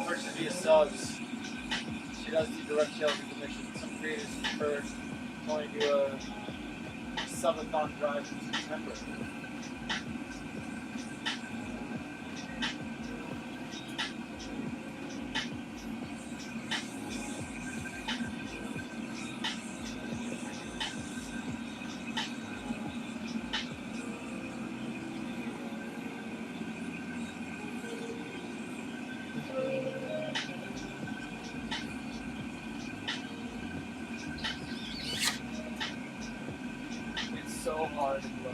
Versus via subs. She does do direct sales and commission. Some creators prefer to only do a subathon drive in September. So hard to grow.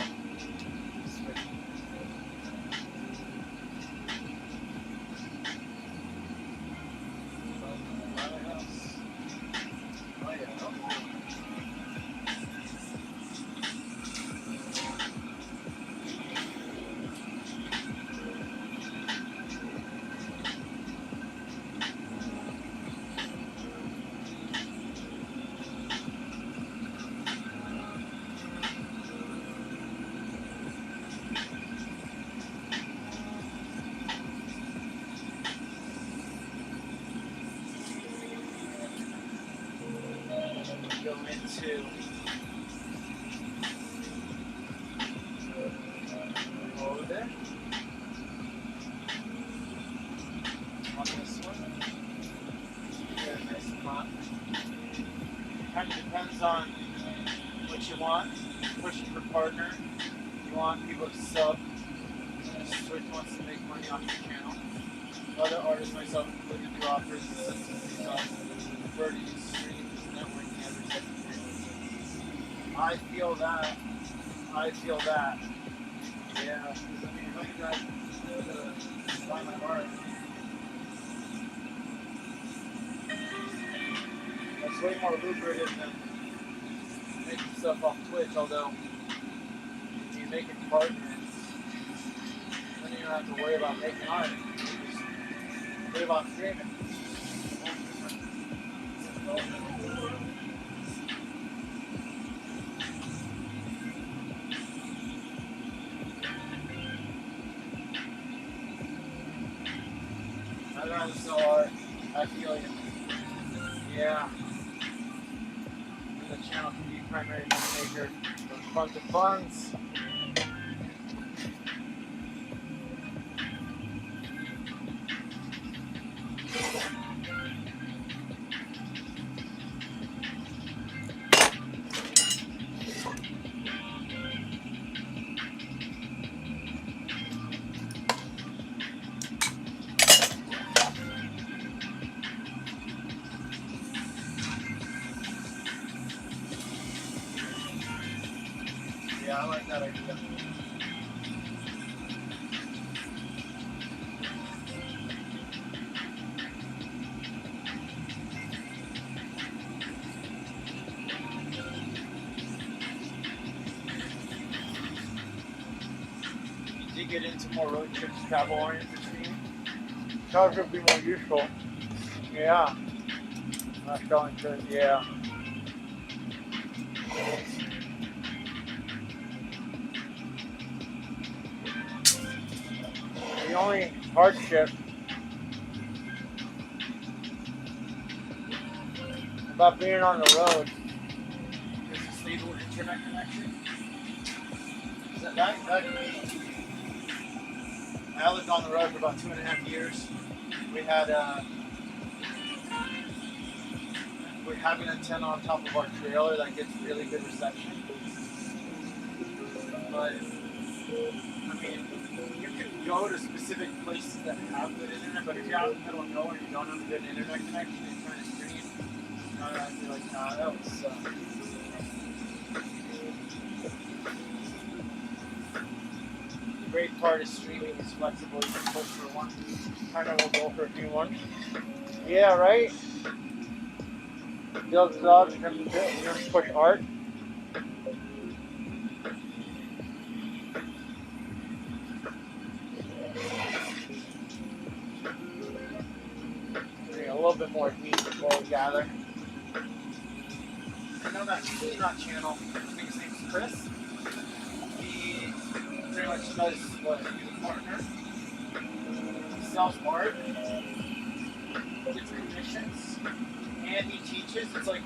into over there on this one. Get a nice front. Kind of depends on what you want. Pushing for partner. You want people to sub. Switch wants to make money off your channel. Other artists, myself included, do offers incentives on birdies, streams, networking, every type of thing. I feel that. Yeah, because I mean, if I got to buy my art, that's way more lucrative than making stuff off Twitch, although if you make it partners, then you don't have to worry about making art. You just worry about streaming. I'd rather sell art. I feel you. Yeah. And the channel can be primary money maker for fun to funds. Yeah, I like that idea. You did get into more road trips, travel oriented streaming. Cars would be more useful. Yeah. Not selling to, yeah. The only hardship about being on the road is a stable internet connection. I lived on the road for about 2.5 years. We have an antenna on top of our trailer that gets really good reception. But I mean, you can go to specific places that have good internet, but if you're out in the middle of nowhere and you don't have a good internet connection and you're trying to stream, I feel like, nah, that would suck. The great part of streaming is flexible. You can push for one. Kind of will go for a few ones. Yeah, right? Dogs, you can push art. A little bit more heat before we gather. I know that Peanut channel, I think his name's Chris. He pretty much does what? He's a partner. He sells art, gets commissions, and he teaches. It's like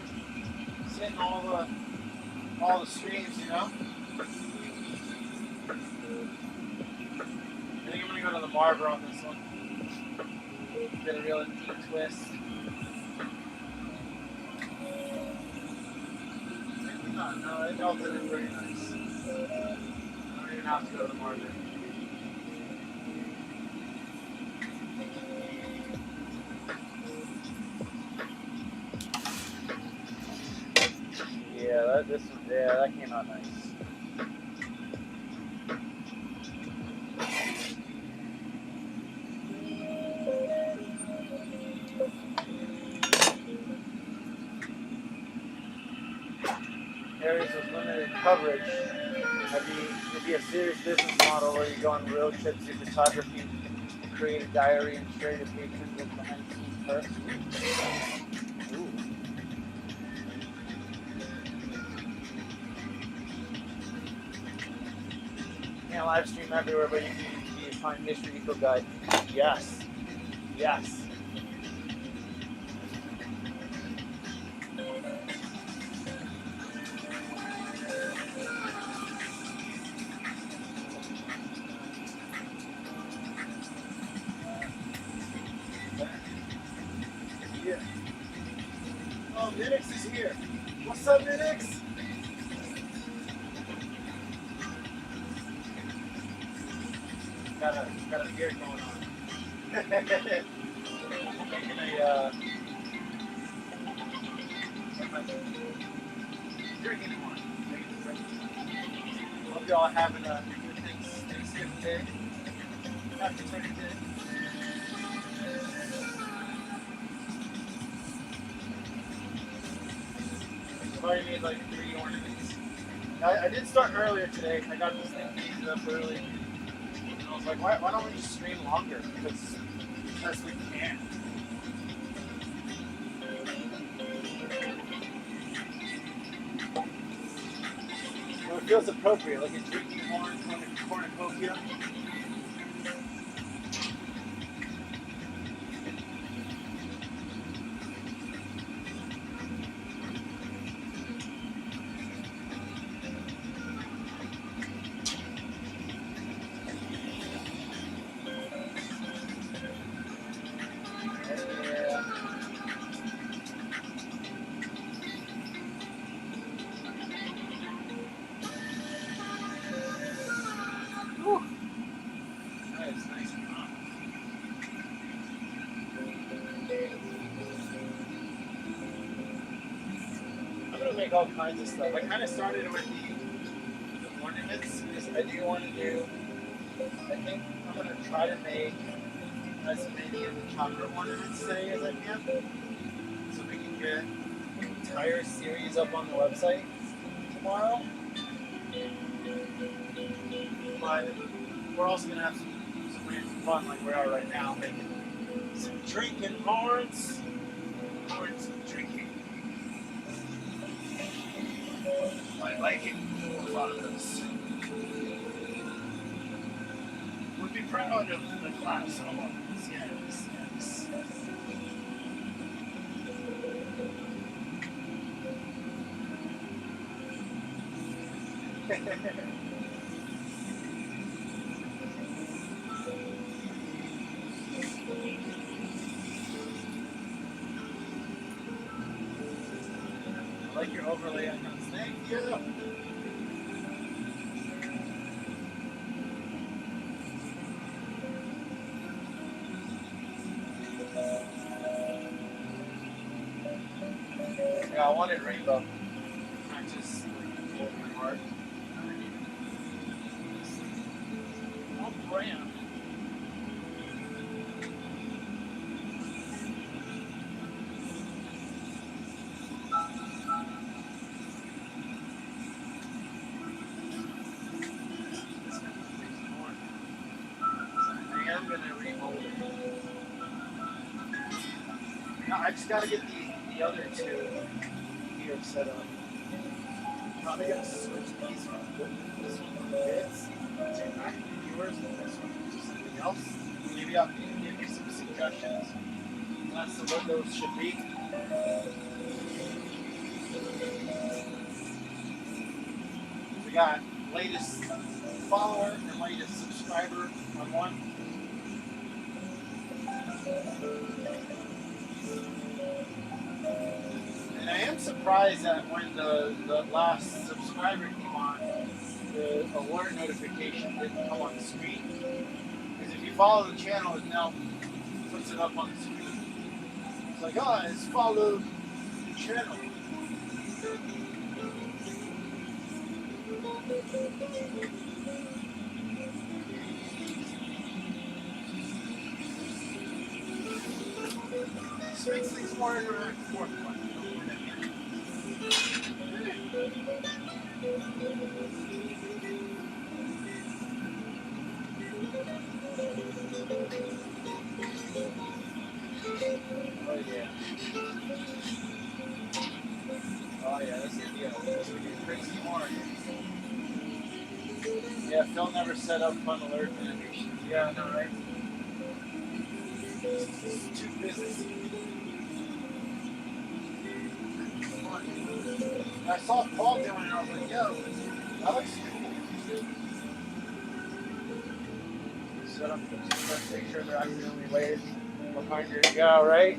he's hitting all the streams, you know? I think I'm gonna go to the Marver on this one. Get a real neat twist. Maybe not. No, it melted in very nice. I don't even have to go to the market. Yeah, that came out nice. Areas with limited coverage. It'd be a serious business model where you go on road trips, do photography, create a diary, and share your patrons with behind the scenes perks. Ooh. You can't live stream everywhere, but you can be a fine Mr. Eco Guide. Yes. Yes. here. What's up, Minix? Got a beer going on. Making a drinking one. Hope y'all are having a good Thanksgiving day. Happy Turkey Day. I've already made like 3 ornaments. I did start earlier today. I got this thing painted up early. And I was like, why don't we just stream longer? Because as we can. Well, it feels appropriate, like a drinking horn cornucopia. Make all kinds of stuff. I kind of started with the ornaments because I do want to do. I think I'm going to try to make as many of the chocolate ornaments today as I can, so we can get the entire series up on the website tomorrow. But we're also going to have some random fun like we are right now, making some drinking horns. Horns and drinking. I like it. A lot of those. Would be proud of the class. Yes, yes. I like your overlay on those. Thank you. Yeah, I want it rainbow. Not just like my heart. Oh, brand. I'm gonna remold it. I just gotta get the other two here set up. Probably gonna switch these from this one from bits to active viewers and this one to something else. Maybe y'all can give me some suggestions as to what those should be. We got latest follower and latest subscriber on one. And I am surprised that when the last subscriber came on, the alert notification didn't come on the screen. Because if you follow the channel, it now puts it up on the screen. It's like, oh, it's followed the channel. This makes things more interactive, more fun. Oh yeah. Oh yeah, that's the deal. This would be crazy more. Yeah, Phil never set up fun alert notifications. Yeah, I know, right? It's too busy. I saw Paul doing it, and I was like, yo, that looks cool. Set up, let's make sure they're accidentally laid behind your go, right?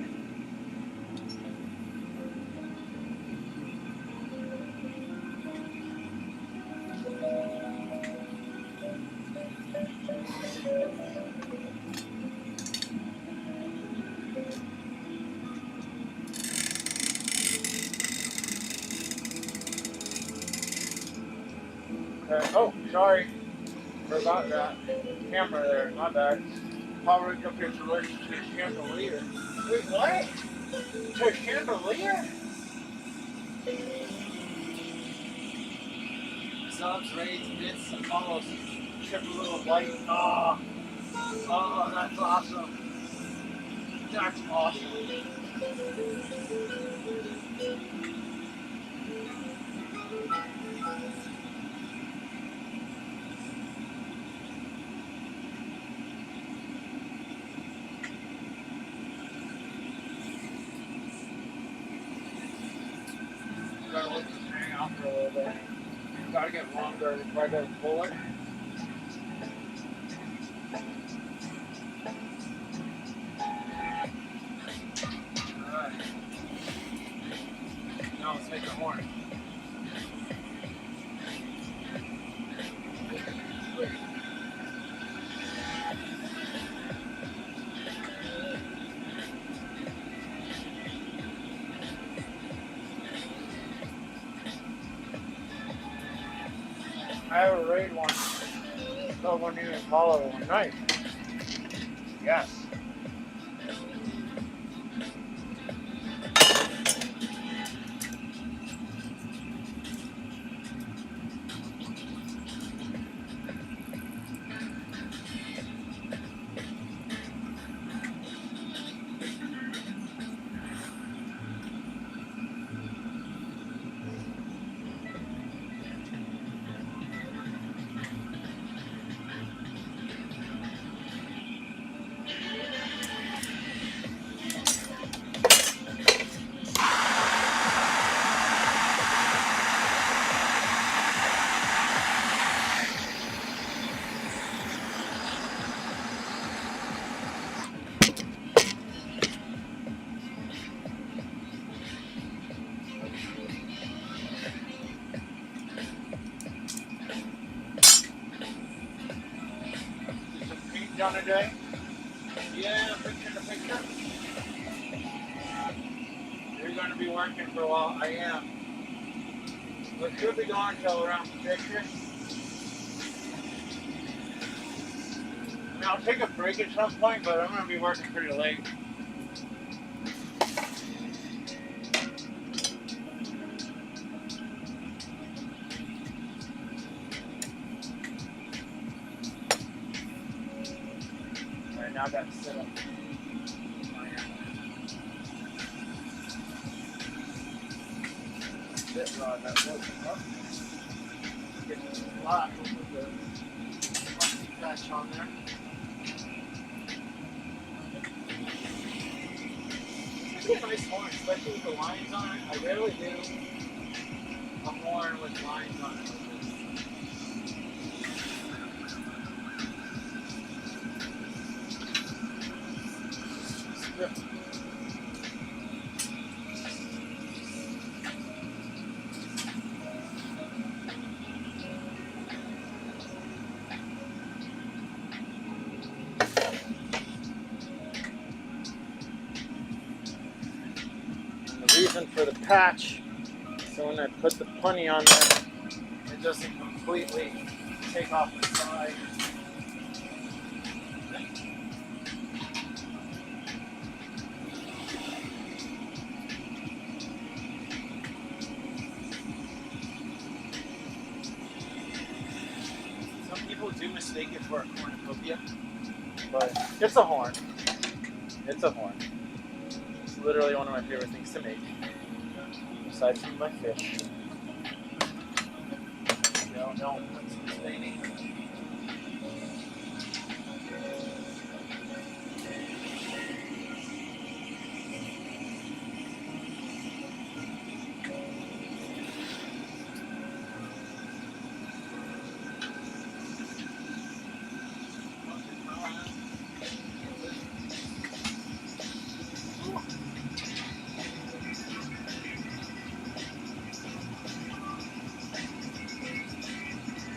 Oh, sorry. Forgot that. Camera there, my bad. Powering up your solution to a chandelier. Wait, what? To a chandelier? Subs, raids, bits, and follows. Trip a little light. Oh, that's awesome. That's awesome. Gotta let this hang out for a little bit. Gotta get longer before I go pull it. Alright. Now let's make a horn. I have a raid one. So one even follow one night. Yes. Done today? Yeah, picture in the picture. You're going to be working for a while. I am. But you'll be going until around 6. I mean, I'll take a break at some point, but I'm going to be working pretty late. Alright, now I got to sit up. Bit rod that wasn't up. Get the slot with the patch on there. It's a nice horn, especially with the lines on it. I rarely do a horn with lines on it. Reason for the patch, so when I put the punny on there, it doesn't completely take off the side. Some people do mistake it for a cornucopia, but it's a horn. It's a horn. It's literally one of my favorite things to make. Aside from my fish. No, that's staining.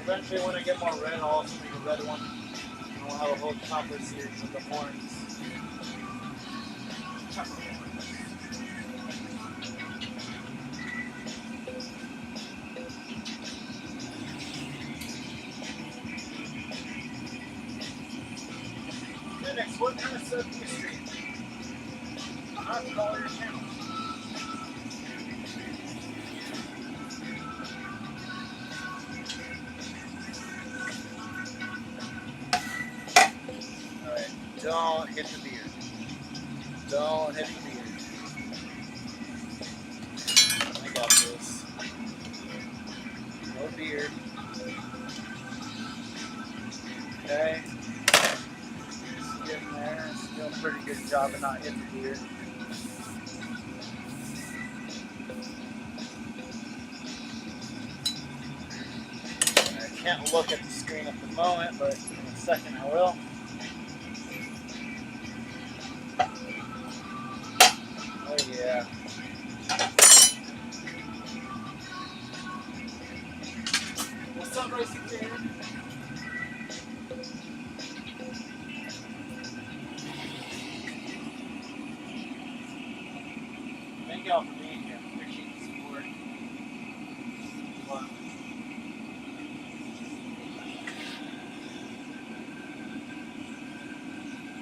Eventually, when I get more red, I'll also make a red one. And we'll have a whole copper series of the horns. Phoenix, what kind of stuff do you stream? I have to call your channel. Alright, don't hit the beard. Don't hit the beard. I got this. No beard. Okay. Just getting there. It's doing a pretty good job of not hitting the beard. I can't look at the screen at the moment, but in a second I will. Oh yeah. What's up, Racing Fan? Thank y'all for being here. Appreciate the support. Fun.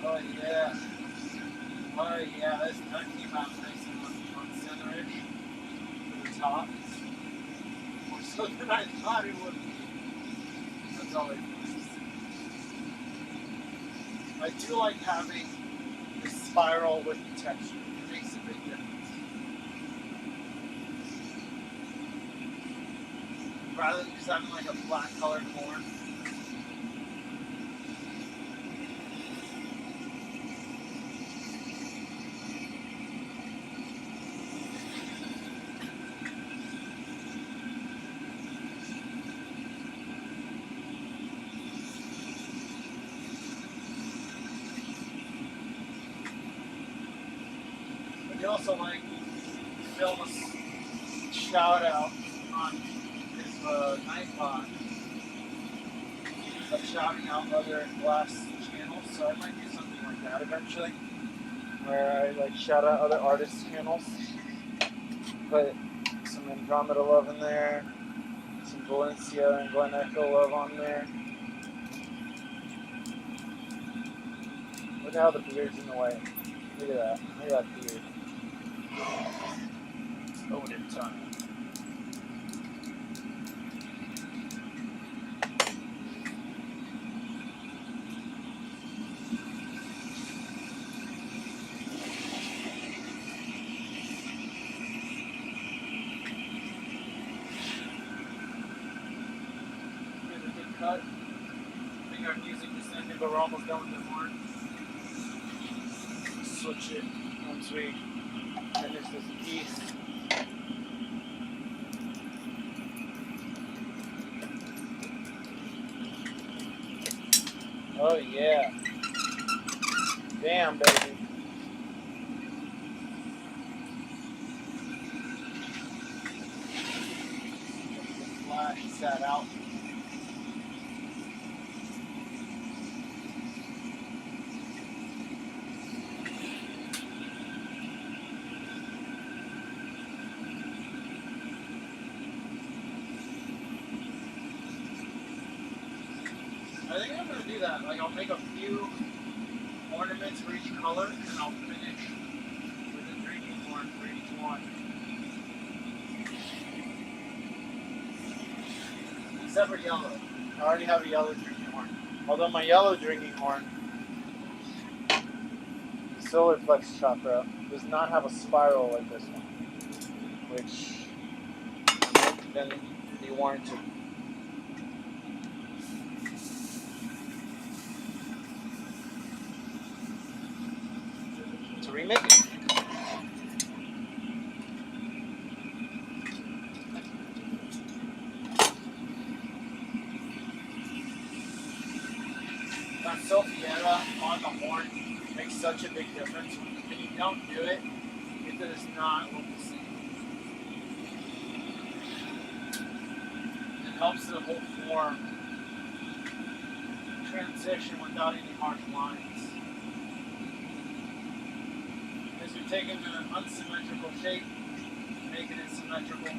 Oh yeah. Oh yeah, this nut came out nice and on center-ish to the top. More so than I thought it would be. That's always nice. I do like having the spiral with the texture. It makes a big difference. Rather than just having like a black colored horn. We also like film a shout out on his night pod of shouting out other glass channels, so I might do something like that eventually, where I like shout out other artists' channels, put some Andromeda love in there, some Valencia and Glen Echo love on there. Look how the beard's in the way. Look at that. Look at that beard. It's Odin time. Get a good cut. I think our music just ended, but we're almost done with the horn. Switch it once we finish this piece. Oh yeah. Damn, baby. Flash that out. I think I'm gonna do that. Like I'll make a few ornaments for each color, and I'll finish with a drinking horn for each one. Except for yellow. I already have a yellow drinking horn. Although my yellow drinking horn, the solar flex chakra, does not have a spiral like this one, which I'm going to be warranted. To remake it. That Sophietta on the horn makes such a big difference. When you don't do it, it does not look the same. It helps the whole form transition without any harsh lines. Because you're taking an unsymmetrical shape, making it symmetrical.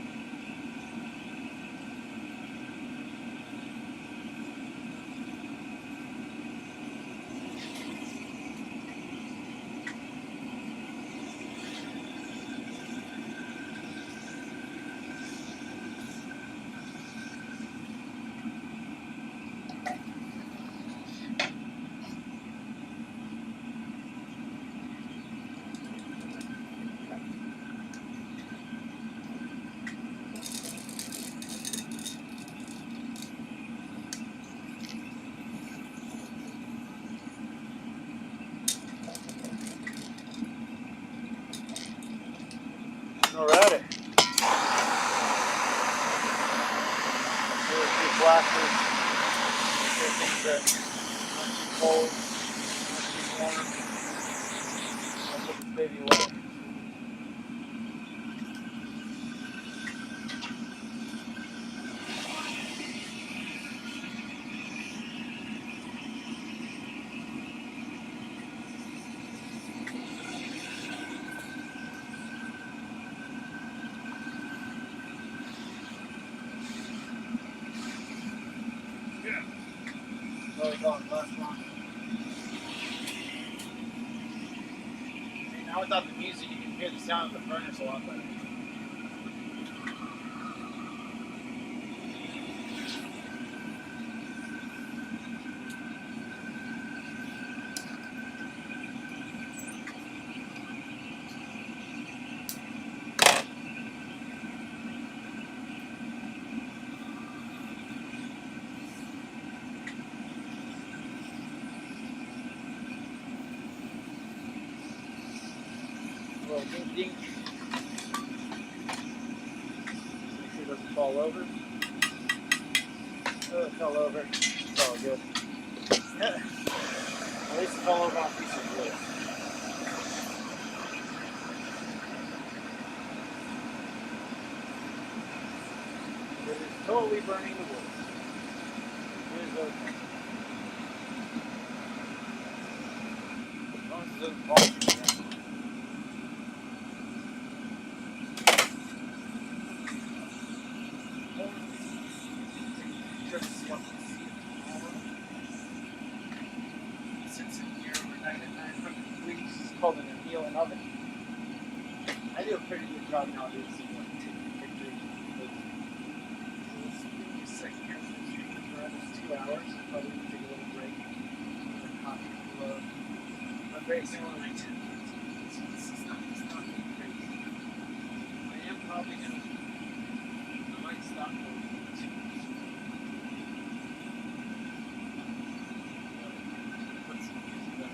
glasses. Make sure things are not too cold, not too warm. I'll put this baby away. Now without the music, you can hear the sound of the furnace a lot better. Ding ding. Make sure it doesn't fall over. Oh, it fell over. It's all good. Yeah. At least it fell over on a piece of wood. It is totally burning the wood. It is okay. As long as it doesn't fall. Called an annealing oven. I do a pretty good job nowadays of taking pictures. Give me a second here. For almost 2 hours. Probably need to take a little break. Coffee below. I'm very similar to my 10. It's not being crazy. I am probably going to. I might stop for 2 weeks. Put some music up.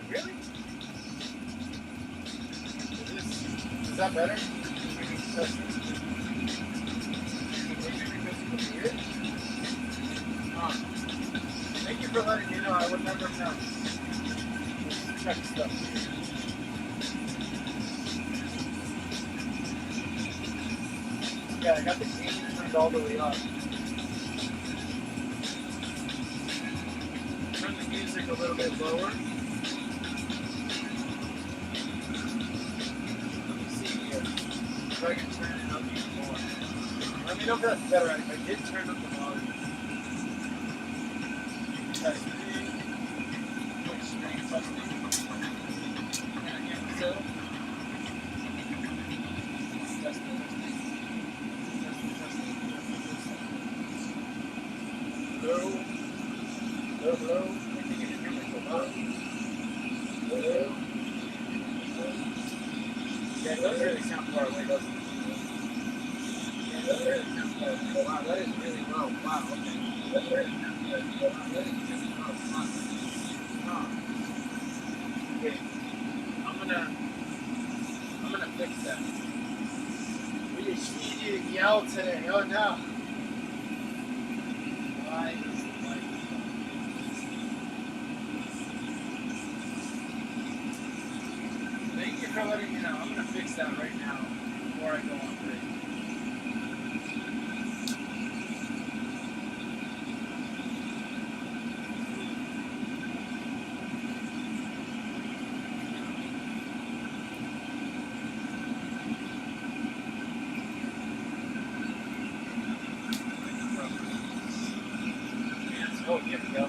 Really? Is that better? Thank you for letting me know. I would never have known. Just check stuff. Yeah, I got the gain turned all the way up. Turn the music a little bit lower. Let me see here. If I can turn it up even more. Let me know if that's better. I did turn up the volume. Testing. Quick screen testing. And again, so. Testing. Hello. Hello. I think you can hear me. Hello. Hello. Yeah, it doesn't really sound far away, does it? Yeah, it doesn't really sound far away. Wow, that is really low. Wow, okay. That's really sound good. Wow, that is really low. Wow. Okay. I'm gonna fix that. We just need you to yell today. Oh no. Why is the light on? Thank you for letting me know. I'm gonna fix that right now before I go on break. Oh, here we go.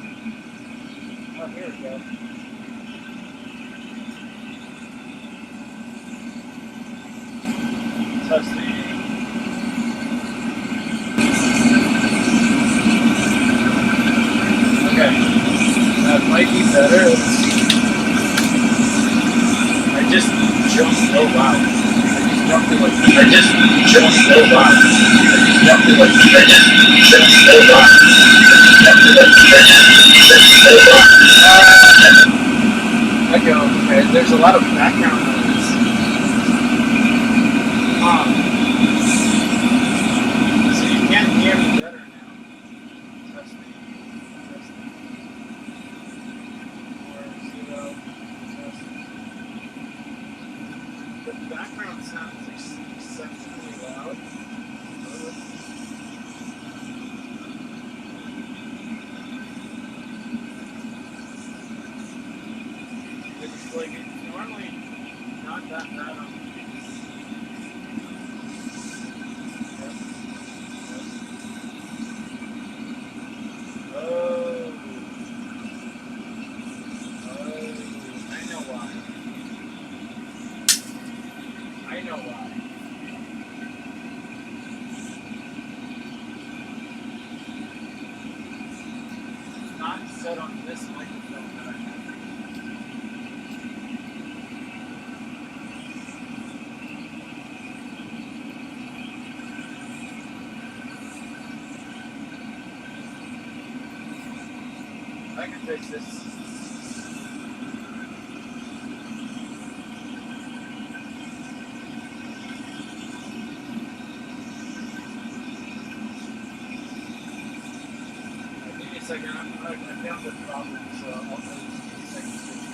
Oh, here we go. Testing. Okay. That's That might be better. Let's see. I just jumped. Oh wow. I just jumped it like. I just jumped. Oh wow. I just jumped it like. I just jumped. Oh wow. Echo. Okay. There's a lot of background noise. So you can't hear me better now. Testing. Testing. 4 0. Testing. The background sound is exceptionally loud. It's like it's normally not that bad on the Oh. Oh. I know why. I know why. It's not set on this microphone that I have. I can fix this. Give me a second. I found the problem, so I'll give me a second to fix this.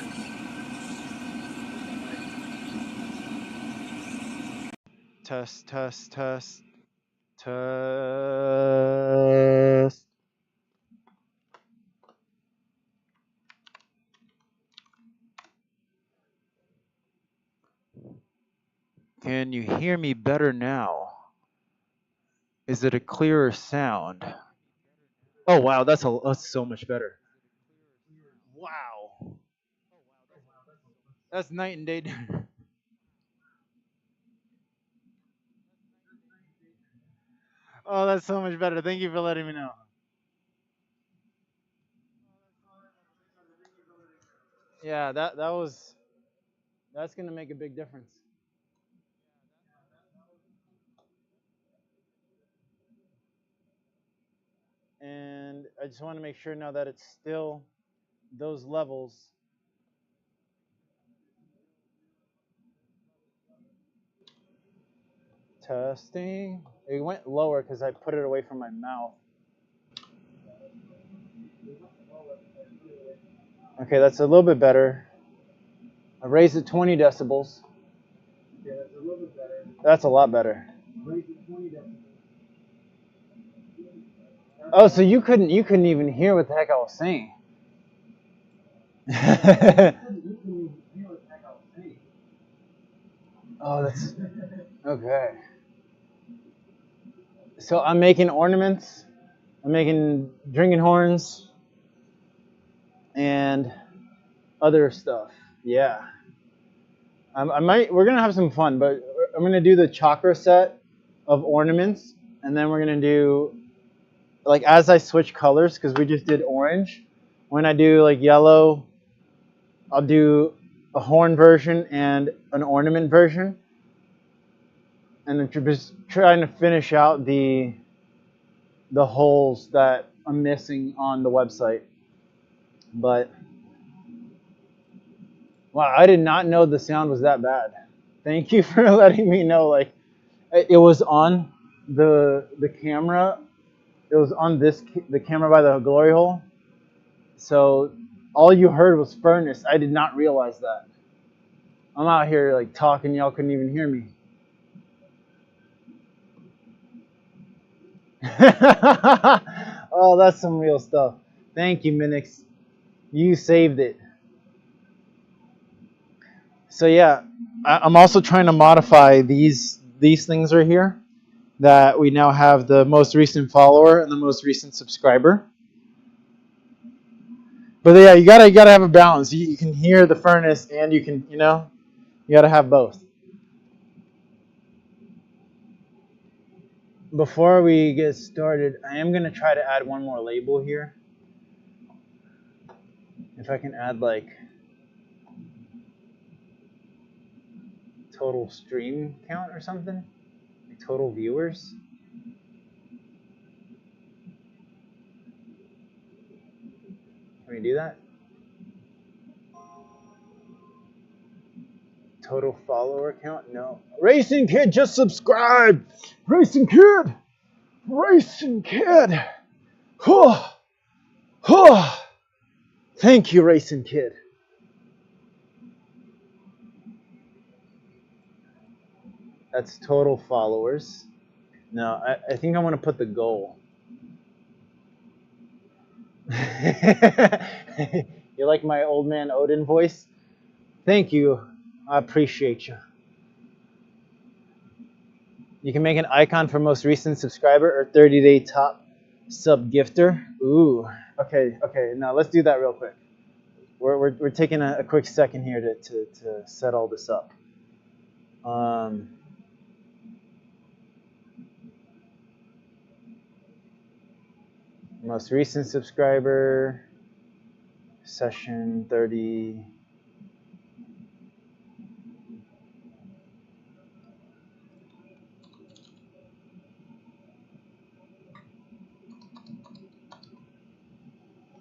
Test, test, test, test. Can you hear me better now? Is it a clearer sound? Oh wow, that's so much better. Wow, that's night and day. Oh, that's so much better. Thank you for letting me know. Yeah, that's gonna make a big difference. And I just want to make sure now that it's still those levels. Testing. It went lower because I put it away from my mouth. Okay, that's a little bit better. I raised it 20 decibels. Yeah, that's a little bit better. That's a lot better. Raised it 20 decibels. Oh, so you couldn't even hear what the heck I was saying. Oh, that's okay. So I'm making ornaments. I'm making drinking horns and other stuff. Yeah. I might. We're gonna have some fun, but I'm gonna do the chakra set of ornaments, and then we're gonna do like as I switch colors because we just did orange. When I do like yellow, I'll do a horn version and an ornament version, and then just trying to finish out the holes that I'm missing on the website. But wow, I did not know the sound was that bad. Thank you for letting me know. Like it was on the camera. It was on the camera by the glory hole. So all you heard was furnace. I did not realize that. I'm out here like talking, y'all couldn't even hear me. Oh, that's some real stuff. Thank you, Minix. You saved it. So yeah, I'm also trying to modify these things right here. That we now have the most recent follower and the most recent subscriber. But yeah, you gotta have a balance. You can hear the furnace and you can, you gotta have both. Before we get started, I am gonna try to add one more label here. If I can add like total stream count or something, like total viewers. Can we do that? Total follower count? No. Racing Kid just subscribed. Racing Kid. Racing Kid. Huh. Huh. Thank you, Racing Kid. That's total followers. No, I think I want to put the goal. You like my old man Odin voice? Thank you. I appreciate you. You can make an icon for most recent subscriber or 30-day top sub gifter. Ooh. Okay. Now let's do that real quick. We're taking a quick second here to set all this up. Most recent subscriber, session 30.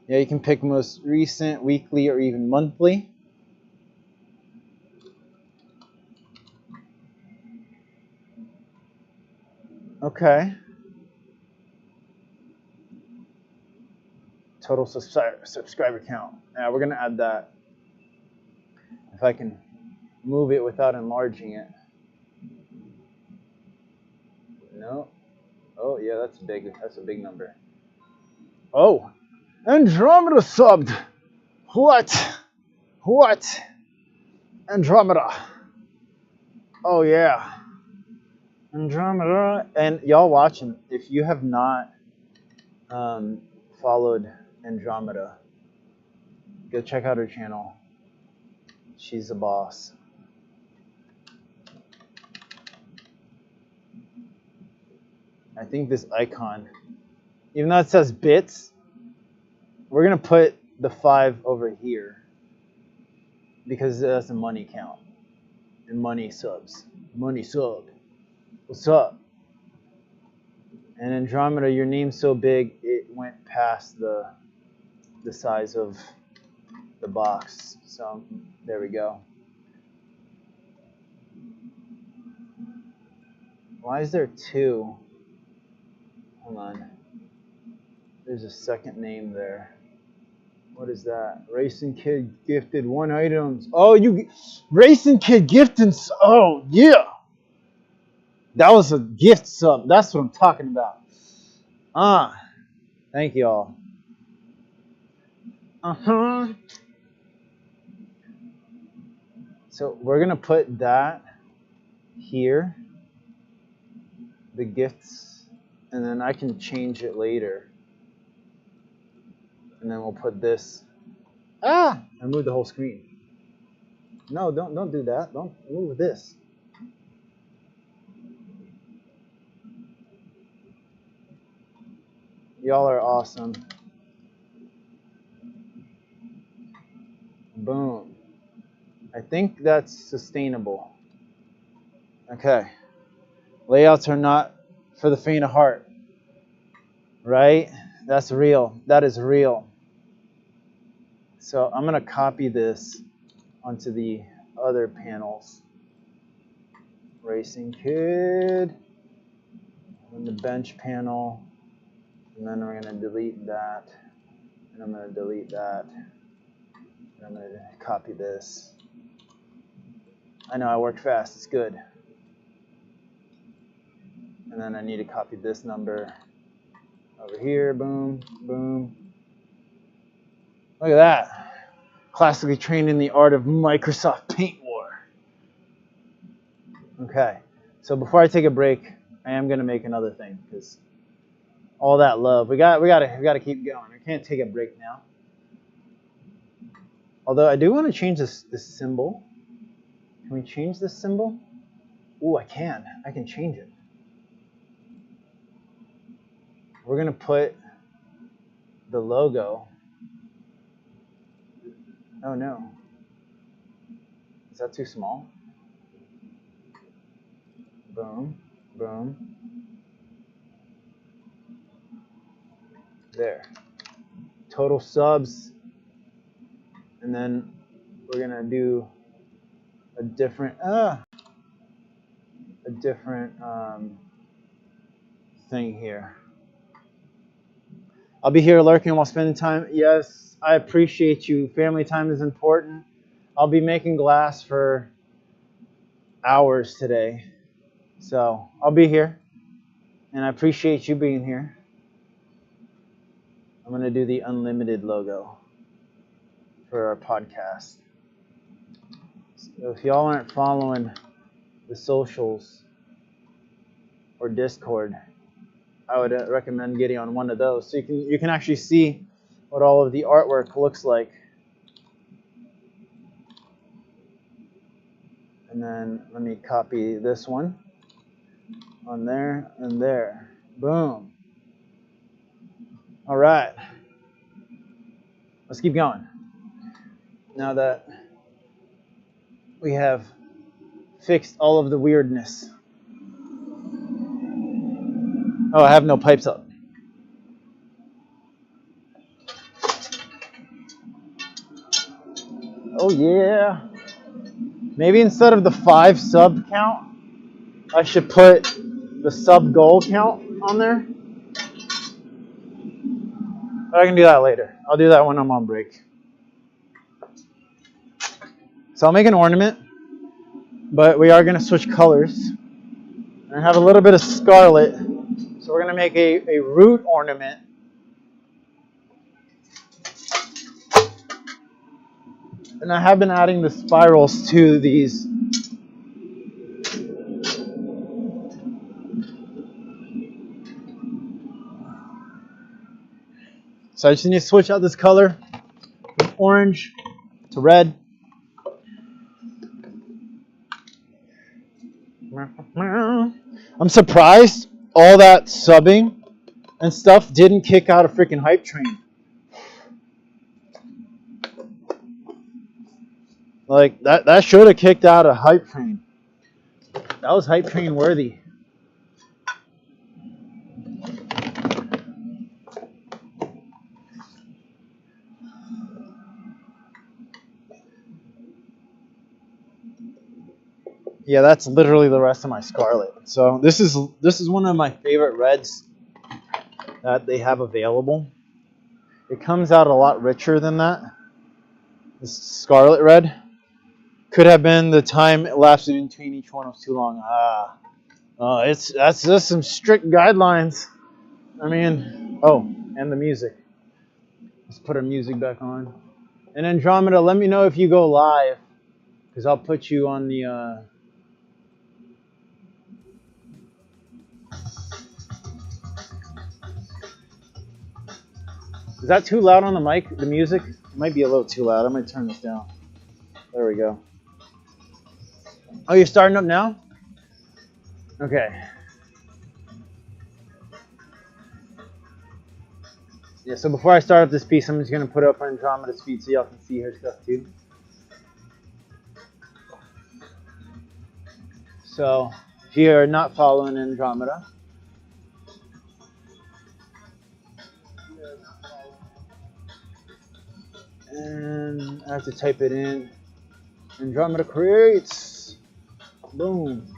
Yeah, you can pick most recent, weekly, or even monthly. Okay. Total subscriber count. Yeah, we're gonna add that. If I can move it without enlarging it. No. Oh yeah, that's big. That's a big number. Oh, Andromeda subbed. What? Andromeda. Oh yeah. Andromeda. And y'all watching, if you have not followed Andromeda, go check out her channel. She's a boss. I think this icon, even though it says bits, we're gonna put the 5 over here because that's a money count and money subs. Money sub. What's up? And Andromeda, your name's so big it went past the size of the box. So there we go. Why is there 2? Hold on. There's a second name there. What is that? Racing Kid gifted 1 items. Oh, Racing Kid gifted. Oh yeah. That was a gift sub. That's what I'm talking about. Thank you all. So we're gonna put that here, the gifts, and then I can change it later. And then we'll put this. I moved the whole screen. No, don't do that. Don't move this. Y'all are awesome. Boom. I think that's sustainable. Okay. Layouts are not for the faint of heart. Right? That's real. That is real. So I'm going to copy this onto the other panels. Racing Kid. And the bench panel. And then we're going to delete that. And I'm going to delete that. And I'm going to copy this. I know I work fast. It's good. And then I need to copy this number over here. Boom, boom. Look at that. Classically trained in the art of Microsoft Paint War. Okay. So before I take a break, I am going to make another thing because all that love. We got to keep going. I can't take a break now. Although I do want to change this symbol. Can we change this symbol? Ooh, I can. I can change it. We're going to put the logo Oh no. Is that too small? Boom, boom. There. Total subs. And then we're gonna do a different thing here. I'll be here lurking while spending time. Yes, I appreciate you. Family time is important. I'll be making glass for hours today. So I'll be here. And I appreciate you being here. I'm going to do the unlimited logo for our podcast. So if y'all aren't following the socials or Discord, I would recommend getting on one of those so you can actually see what all of the artwork looks like. And then let me copy this one on there and there. Boom. All right. Let's keep going. Now that we have fixed all of the weirdness. Oh, I have no pipes up. Oh yeah. Maybe instead of the 5 sub count, I should put the sub goal count on there. But I can do that later. I'll do that when I'm on break. So I'll make an ornament, but we are going to switch colors. And have a little bit of scarlet. So we're going to make a root ornament. And I have been adding the spirals to these. So I just need to switch out this color from orange to red. I'm surprised all that subbing and stuff didn't kick out a freaking hype train. Like, that should have kicked out a hype train. That was hype train worthy. Yeah, that's literally the rest of my scarlet. So this is one of my favorite reds that they have available. It comes out a lot richer than that. This scarlet red. Could have been the time elapsed in between each one was too long. That's just some strict guidelines. I mean, oh, and the music. Let's put our music back on. And Andromeda, let me know if you go live, because I'll put you on the. Is that too loud on the mic? The music? It might be a little too loud. I might turn this down. There we go. Oh, you're starting up now? Okay. Yeah, so before I start up this piece, I'm just going to put up Andromeda's feet so y'all can see her stuff too. So, if you are not following Andromeda, and I have to type it in. Andromeda creates. Boom.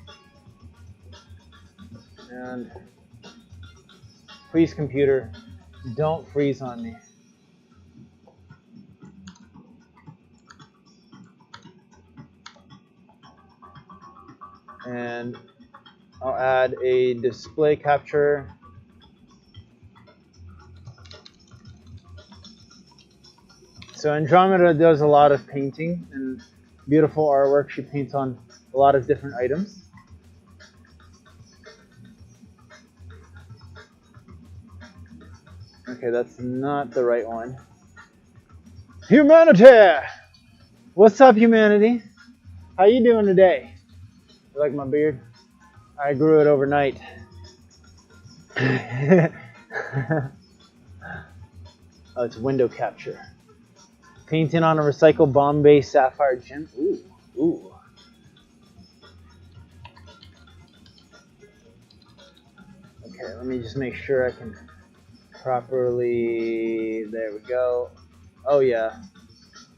And please, computer, don't freeze on me. And I'll add a display capture. So Andromeda does a lot of painting and beautiful artwork. She paints on a lot of different items. Okay, that's not the right one. Humanity! What's up, humanity? How you doing today? You like my beard? I grew it overnight. Oh, it's window capture. Painting on a recycled Bombay sapphire gem. Ooh, ooh. Okay, let me just make sure I can properly. There we go. Oh yeah.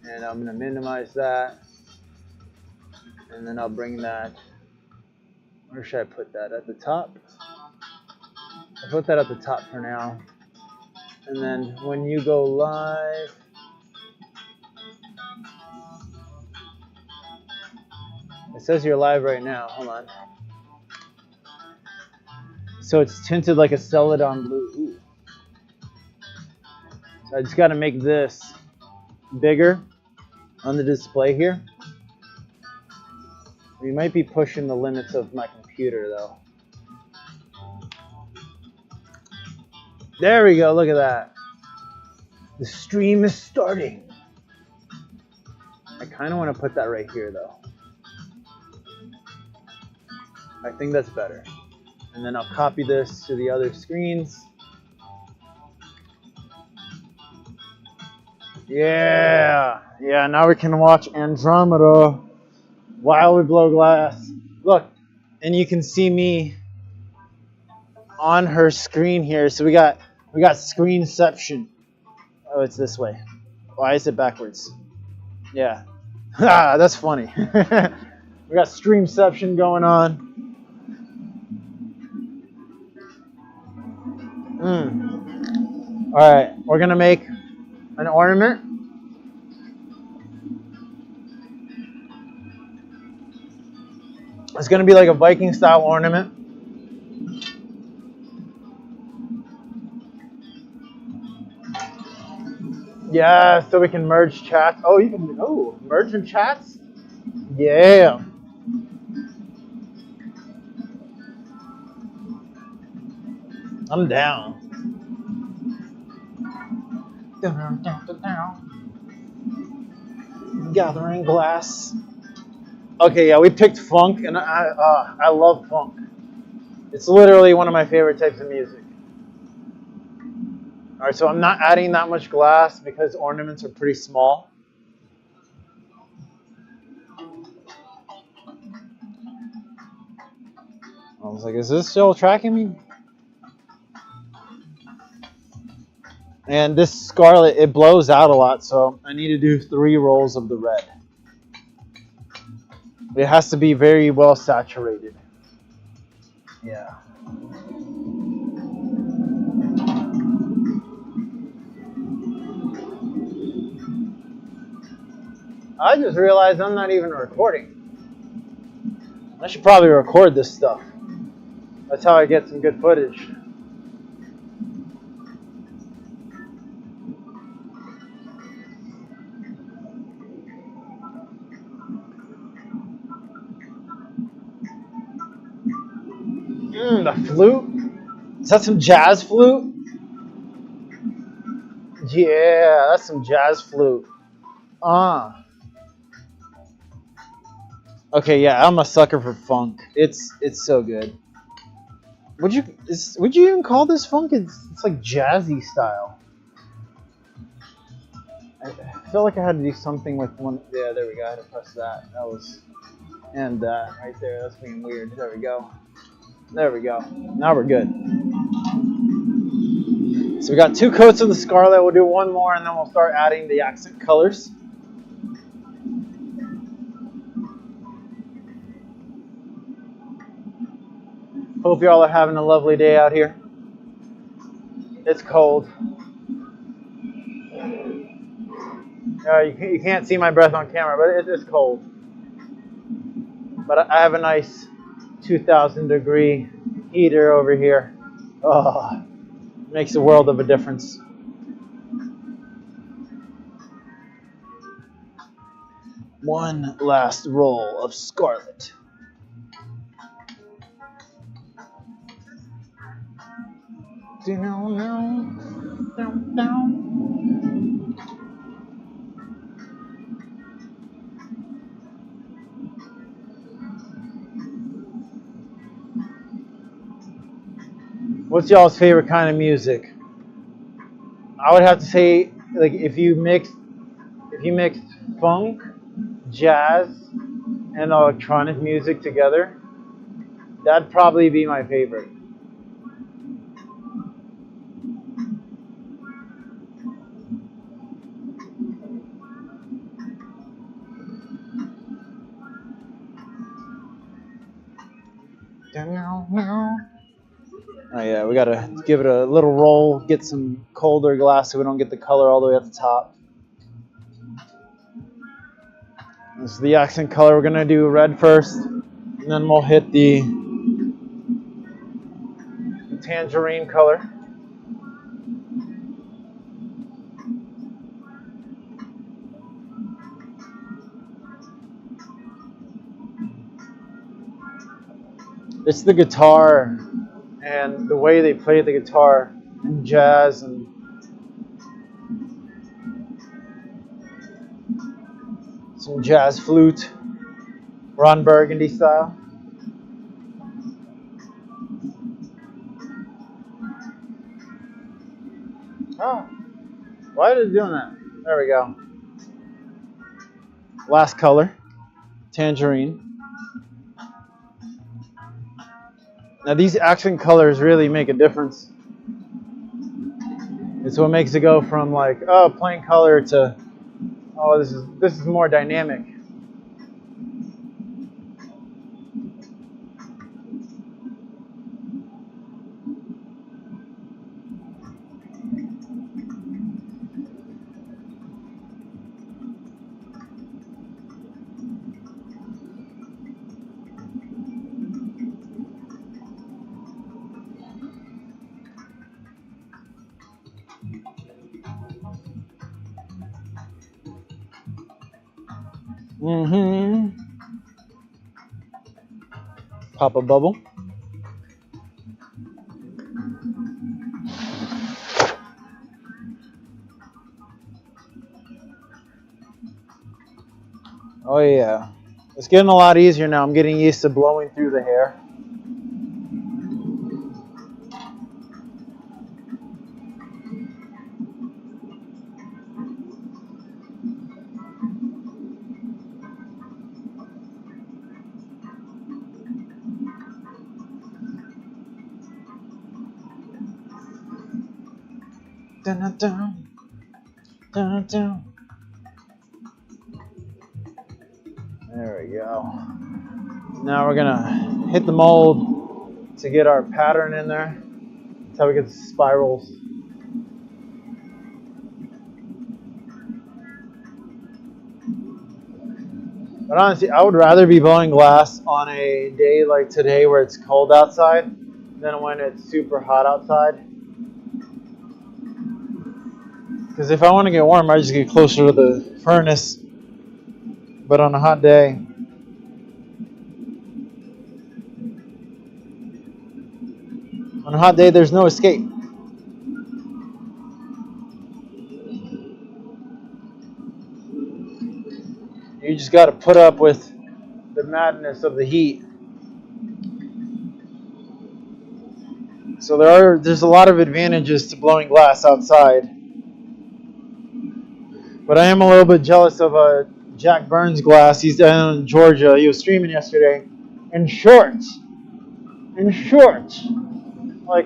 And I'm gonna minimize that. And then I'll bring that. Where should I put that? At the top? I'll put that at the top for now. And then when you go live, it says you're live right now. Hold on. So it's tinted like a Celadon blue. Ooh. So I just got to make this bigger on the display here. We might be pushing the limits of my computer though. There we go, look at that. The stream is starting. I kind of want to put that right here though. I think that's better. And then I'll copy this to the other screens. Yeah, now we can watch Andromeda while we blow glass. Look, and you can see me on her screen here. So we got screenception. Oh, it's this way. Why is it backwards? Yeah. That's funny. We got streamception going on. All right, we're gonna make an ornament. It's gonna be like a Viking style ornament. Yeah, so we can merge chats. Oh, you can merge in chats? Yeah. I'm down. Gathering glass. Okay, yeah, we picked funk, and I love funk. It's literally one of my favorite types of music. All right, so I'm not adding that much glass because ornaments are pretty small. I was like, is this still tracking me? And this scarlet, it blows out a lot, so I need to do 3 rolls of the red. It has to be very well saturated. Yeah. I just realized I'm not even recording. I should probably record this stuff. That's how I get some good footage. The flute? Is that some jazz flute? Yeah, that's some jazz flute. Okay, yeah, I'm a sucker for funk. It's so good. Would you even call this funk? It's like jazzy style. I felt like I had to do something with one. Yeah, there we go. I had to press that. And that right there. That's being weird. There we go. There we go. Now we're good. So we got 2 coats of the scarlet. We'll do 1 more, and then we'll start adding the accent colors. Hope y'all are having a lovely day out here. It's cold. You can't see my breath on camera, but it's cold. But I have a nice 2,000 degree heater over here. Oh, makes a world of a difference. One last roll of scarlet. What's y'all's favorite kind of music? I would have to say, like, if you if you mix funk, jazz, and electronic music together, that'd probably be my favorite. Oh yeah, we gotta give it a little roll, get some colder glass so we don't get the color all the way at the top. This is the accent color. We're gonna do red first, and then we'll hit the tangerine color. It's the guitar and the way they play the guitar and jazz and some jazz flute, Ron Burgundy style. Oh, why is it doing that? There we go. Last color, tangerine. Now these accent colors really make a difference. It's what makes it go from like, oh, plain color to, oh, this is more dynamic. Pop a bubble. Oh yeah. It's getting a lot easier now. I'm getting used to blowing through the hair. Dun, dun, dun. Dun, dun. There we go. Now we're gonna hit the mold to get our pattern in there. That's how we get the spirals. But honestly, I would rather be blowing glass on a day like today where it's cold outside than when it's super hot outside. Because if I want to get warm, I just get closer to the furnace. But on a hot day, there's no escape. You just got to put up with the madness of the heat. So there's a lot of advantages to blowing glass outside. But I am a little bit jealous of Jack Burns' glass. He's down in Georgia. He was streaming yesterday in shorts. Like,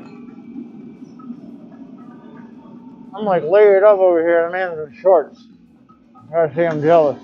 I'm like layered up over here. The man's in shorts. I gotta say I'm jealous.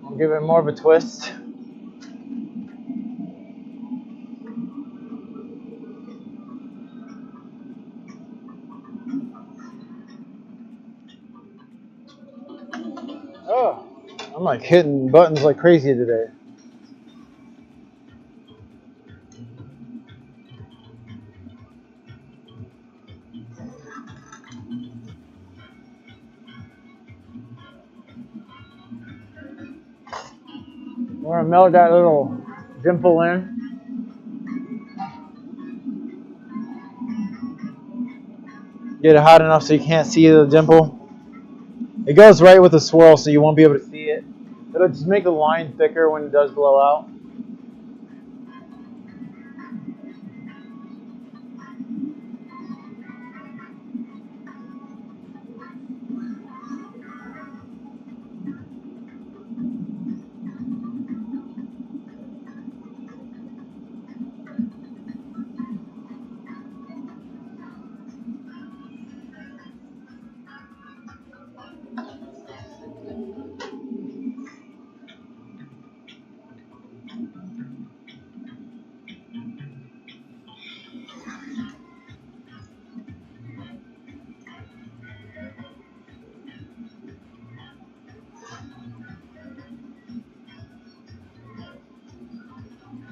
I'll give it more of a twist. Oh, I'm like hitting buttons like crazy today. We're gonna melt that little dimple in. Get it hot enough so you can't see the dimple. It goes right with the swirl, so you won't be able to see it. It'll just make the line thicker when it does blow out.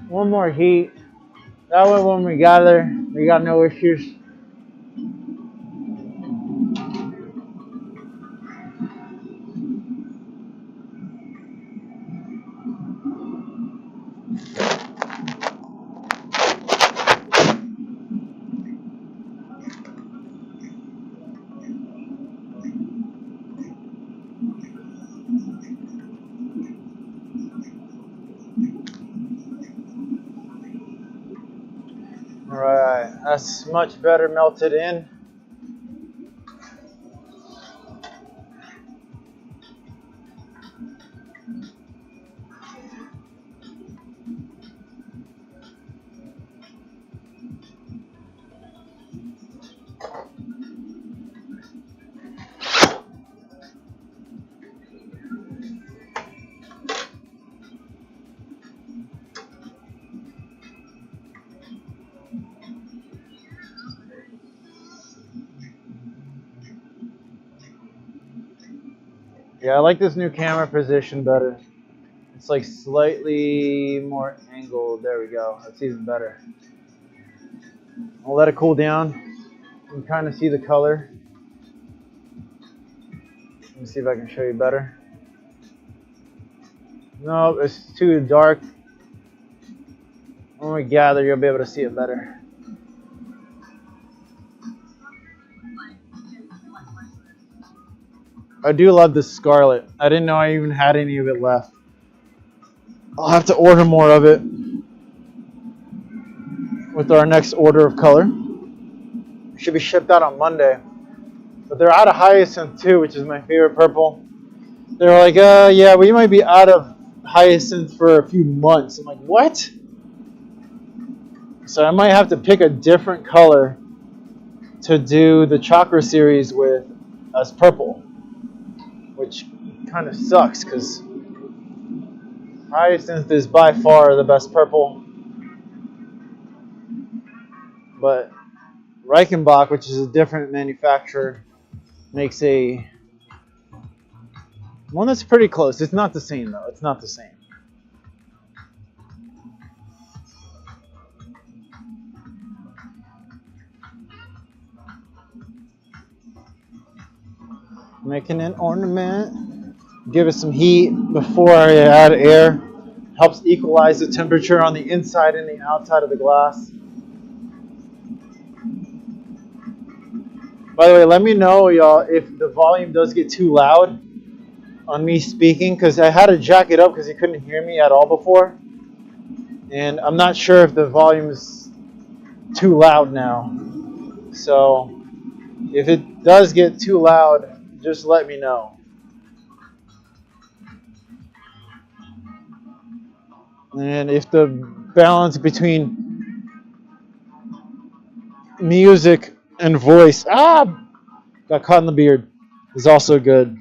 One more heat. That way when we gather, we got no issues. Alright, that's much better melted in. Yeah, I like this new camera position better. It's like slightly more angled. There we go. That's even better. I'll let it cool down. You can kind of see the color. Let me see if I can show you better. No, it's too dark. When we gather, you'll be able to see it better. I do love this scarlet. I didn't know I even had any of it left. I'll have to order more of it with our next order of color. It should be shipped out on Monday. But they're out of hyacinth too, which is my favorite purple. They're like, yeah, we might be out of hyacinth for a few months. I'm like, what? So I might have to pick a different color to do the chakra series with as purple, which kind of sucks because hyacinth is by far the best purple. But Reichenbach, which is a different manufacturer, makes a one that's pretty close. It's not the same though. It's not the same. Making an ornament. Give it some heat before I add air. Helps equalize the temperature on the inside and the outside of the glass. By the way, let me know, y'all, if the volume does get too loud on me speaking, because I had to jack it up because you couldn't hear me at all before. And I'm not sure if the volume is too loud now. So if it does get too loud, just let me know. And if the balance between music and voice, got caught in the beard, is also good.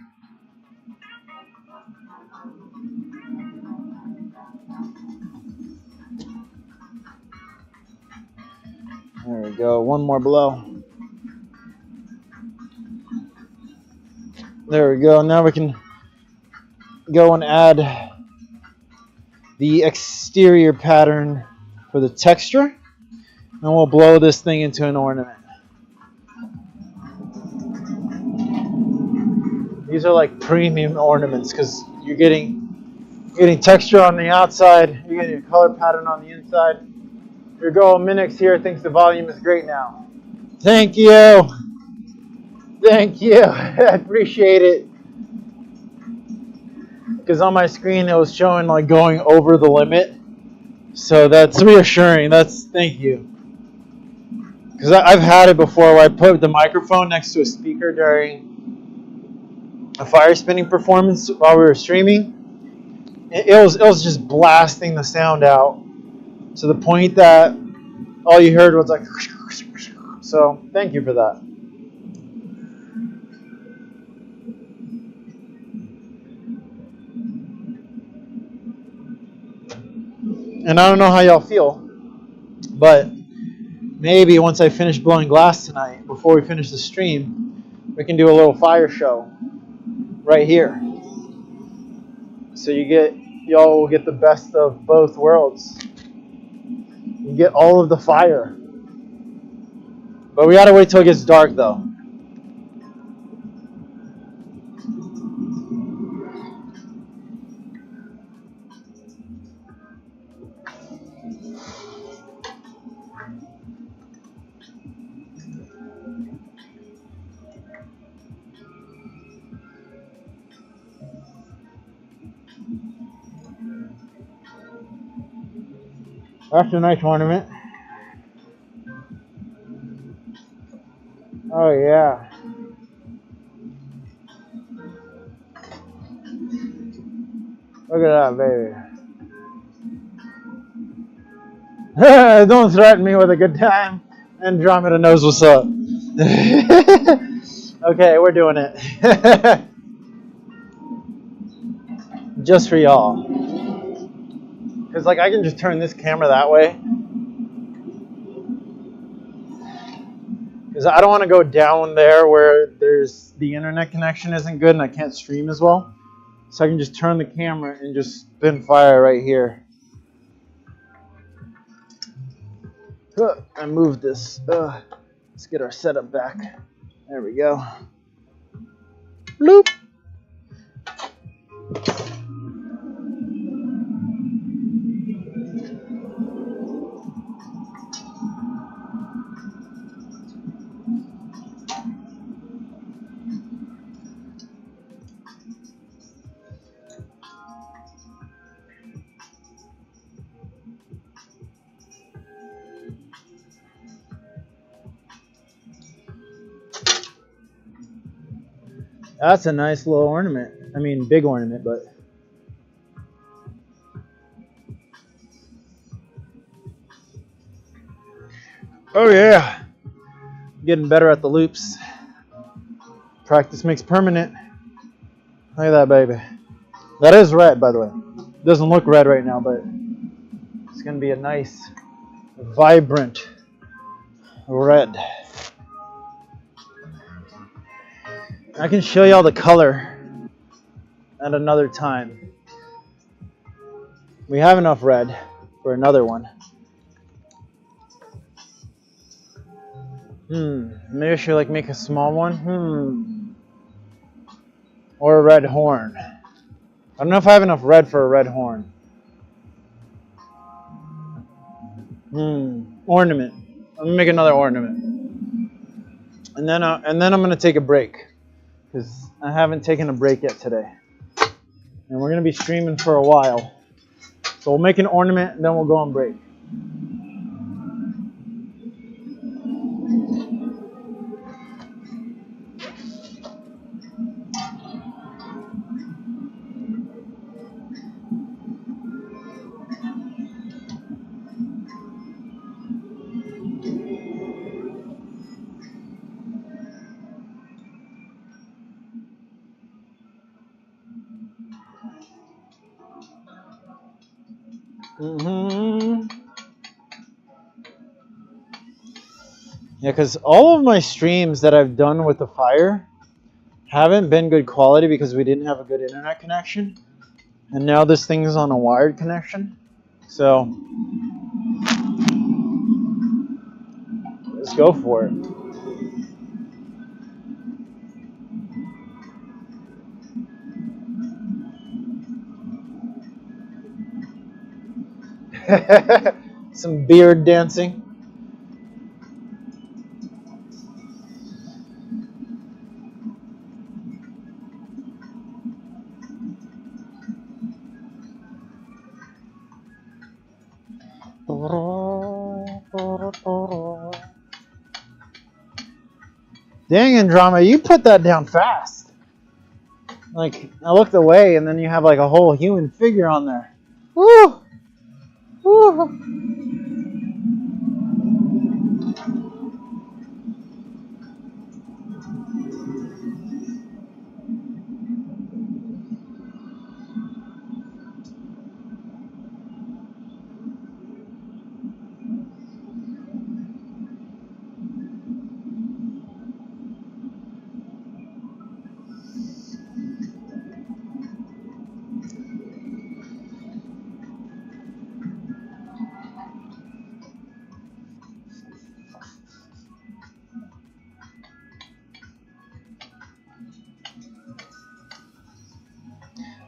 There we go, one more blow. There we go, now we can go and add the exterior pattern for the texture, and we'll blow this thing into an ornament. These are like premium ornaments because you're getting You're getting texture on the outside. You're getting a color pattern on the inside. Your girl Minix here thinks the volume is great now. Thank you. Thank you. I appreciate it. Because on my screen it was showing like going over the limit. So that's reassuring. Thank you. Because I've had it before where I put the microphone next to a speaker during a fire spinning performance while we were streaming. It was just blasting the sound out to the point that all you heard was like. So thank you for that. And I don't know how y'all feel, but maybe once I finish blowing glass tonight, before we finish the stream, we can do a little fire show right here. So y'all will get the best of both worlds. You get all of the fire. But we gotta wait till it gets dark though. That's a nice ornament. Oh yeah. Look at that, baby. Don't threaten me with a good time. Andromeda knows what's up. Okay, we're doing it. Just for y'all. Because like I can just turn this camera that way. Because I don't want to go down there where the internet connection isn't good and I can't stream as well. So I can just turn the camera and just spin fire right here. I moved this. Let's get our setup back. There we go. Bloop. That's a nice little ornament. I mean, big ornament, but. Oh yeah. Getting better at the loops. Practice makes permanent. Look at that, baby. That is red, by the way. Doesn't look red right now, but it's going to be a nice, vibrant red. I can show y'all the color at another time. We have enough red for another one. Maybe I should like make a small one. Or a red horn. I don't know if I have enough red for a red horn. Ornament. I'm gonna make another ornament. And then I'm gonna take a break. Because I haven't taken a break yet today. And we're going to be streaming for a while. So we'll make an ornament and then we'll go on break. Yeah, because all of my streams that I've done with the fire haven't been good quality because we didn't have a good internet connection. And now this thing is on a wired connection. So let's go for it. Some beard dancing. Dang, Andromeda, you put that down fast. Like, I looked away, and then you have like a whole human figure on there. Woo! Woo!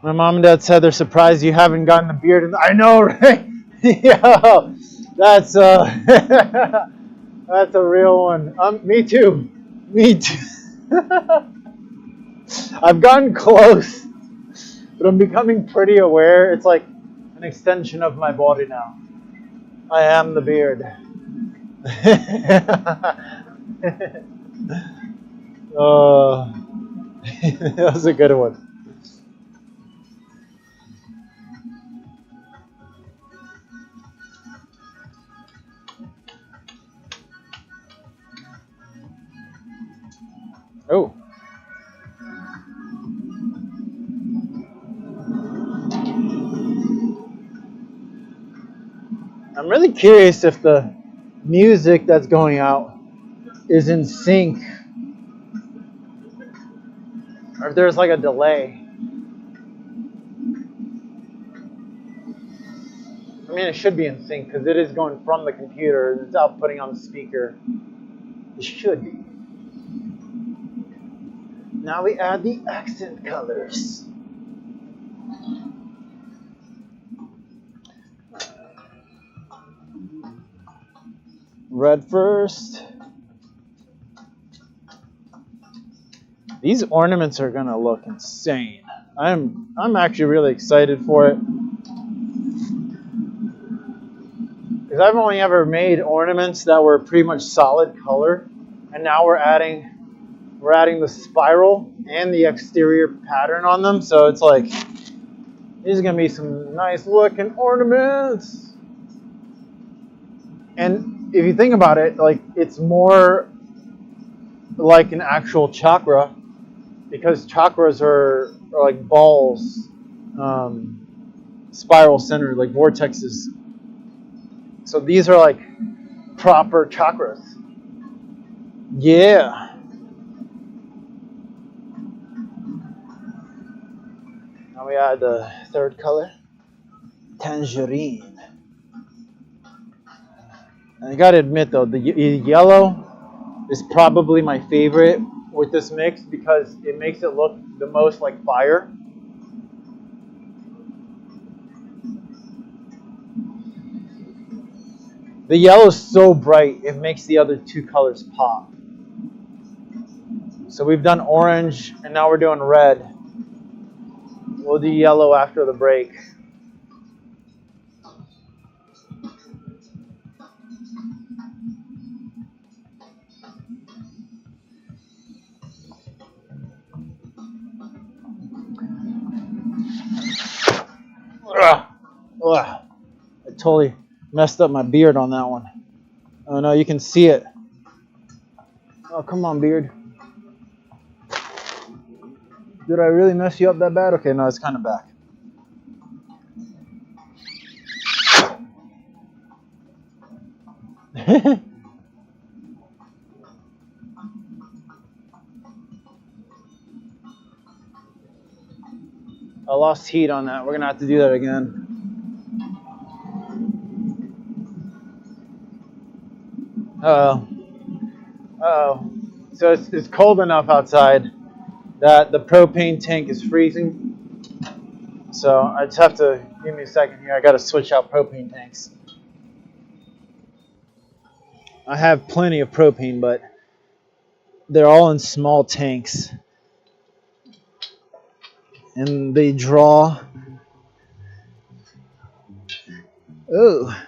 My mom and dad said they're surprised you haven't gotten the beard. I know, right? Yo, that's that's a real one. Me too. Me too. I've gotten close, but I'm becoming pretty aware. It's like an extension of my body now. I am the beard. That was a good one. Oh. I'm really curious if the music that's going out is in sync or if there's like a delay. I mean, it should be in sync because it is going from the computer and it's outputting on the speaker. It should be. Now we add the accent colors. Red first. These ornaments are gonna look insane. I'm actually really excited for it. Because I've only ever made ornaments that were pretty much solid color, and now we're adding the spiral and the exterior pattern on them. So it's like these are gonna be some nice looking ornaments. And if you think about it, like it's more like an actual chakra, because chakras are like balls, spiral centered, like vortexes. So these are like proper chakras. Yeah. Now we add the third color, tangerine. And I gotta admit though, the yellow is probably my favorite with this mix because it makes it look the most like fire. The yellow is so bright, it makes the other two colors pop. So we've done orange, and now we're doing red. We'll do yellow after the break. Ugh. I totally messed up my beard on that one. Oh no, you can see it. Oh, come on, beard. Did I really mess you up that bad? Okay, no, it's kind of back. I lost heat on that. We're going to have to do that again. Uh-oh. Uh-oh. So it's cold enough outside that the propane tank is freezing. So I just have to, give me a second here. I got to switch out propane tanks. I have plenty of propane, but they're all in small tanks. And they draw... Oh!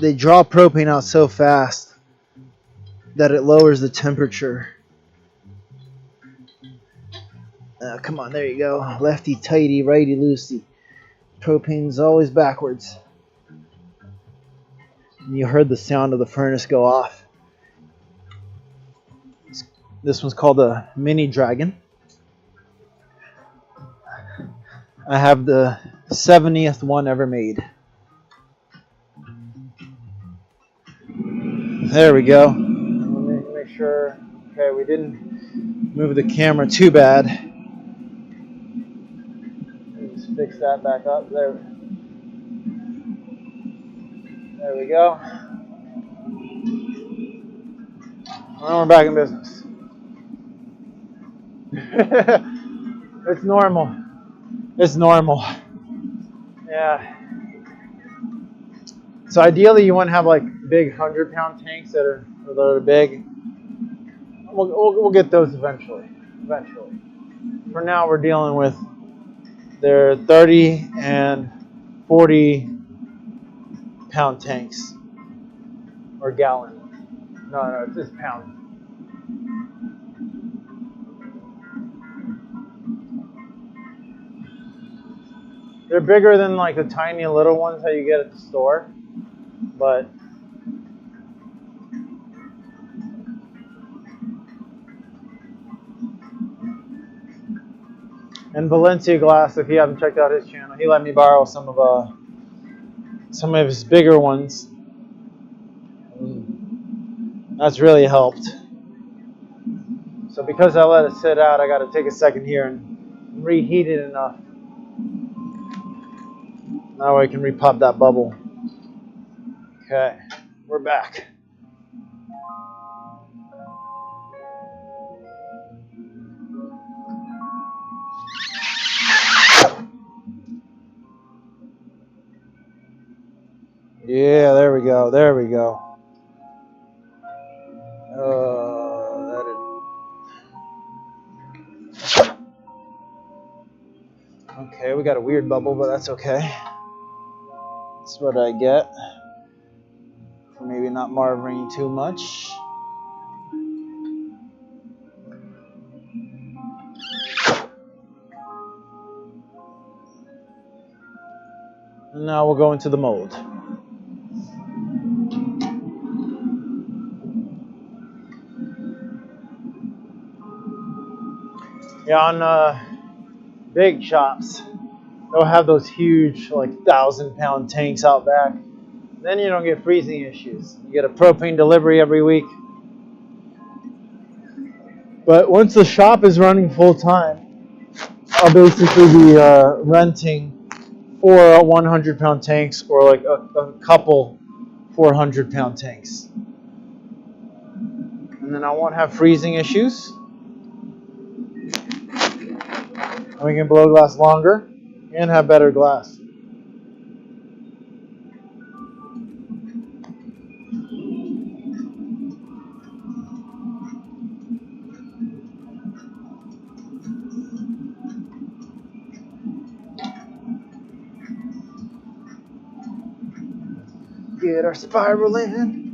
They draw propane out so fast that it lowers the temperature. Come on, there you go. Lefty tighty, righty loosey. Propane's always backwards. And you heard the sound of the furnace go off. This one's called a Mini Dragon. I have the 70th one ever made. There we go. Let me make sure. Okay, we didn't move the camera too bad. Let's fix that back up. There we go. Now we're back in business. It's normal. It's normal. Yeah. So ideally you want to have like big 100-pound tanks that are big. We'll get those eventually. For now we're dealing with their 30 and 40-pound tanks. Or gallon. No, it's just pounds. They're bigger than like the tiny little ones that you get at the store, but and Valencia Glass, if you haven't checked out his channel, he let me borrow some of his bigger ones. That's really helped. So because I let it sit out, I got to take a second here and reheat it enough. That way I can repop that bubble. Okay, we're back. Yeah, there we go. Okay, we got a weird bubble, but that's okay. That's what I get for maybe not marveling too much. And now we'll go into the mold. Yeah, on big shops, they'll have those huge, like 1,000-pound tanks out back. Then you don't get freezing issues. You get a propane delivery every week. But once the shop is running full time, I'll basically be renting 4 100-pound tanks or like a couple 400-pound tanks. And then I won't have freezing issues. And we can blow glass longer and have better glass. Get our spiral in.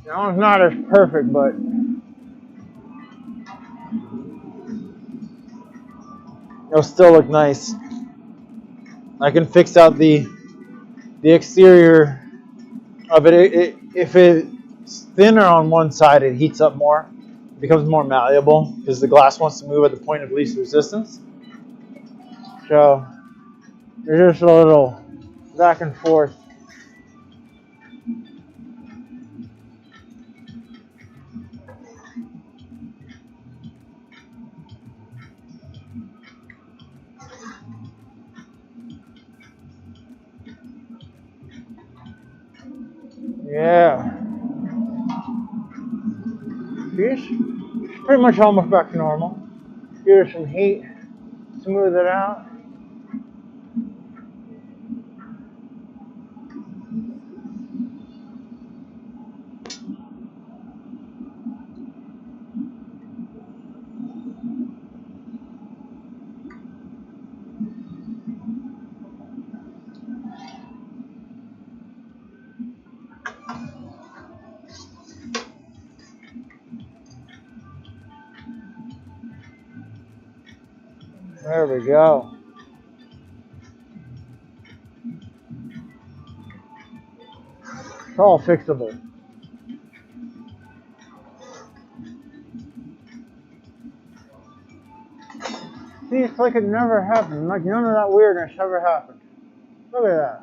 Now it's not as perfect, but it'll still look nice. I can fix out the exterior of it. If it's thinner on one side, it heats up more. It becomes more malleable because the glass wants to move at the point of least resistance. So there's just a little back and forth. Yeah. She's pretty much almost back to normal. Give her some heat, smooth it out. There we go. It's all fixable. See, it's like it never happened. Like none of that weirdness ever happened. Look at that.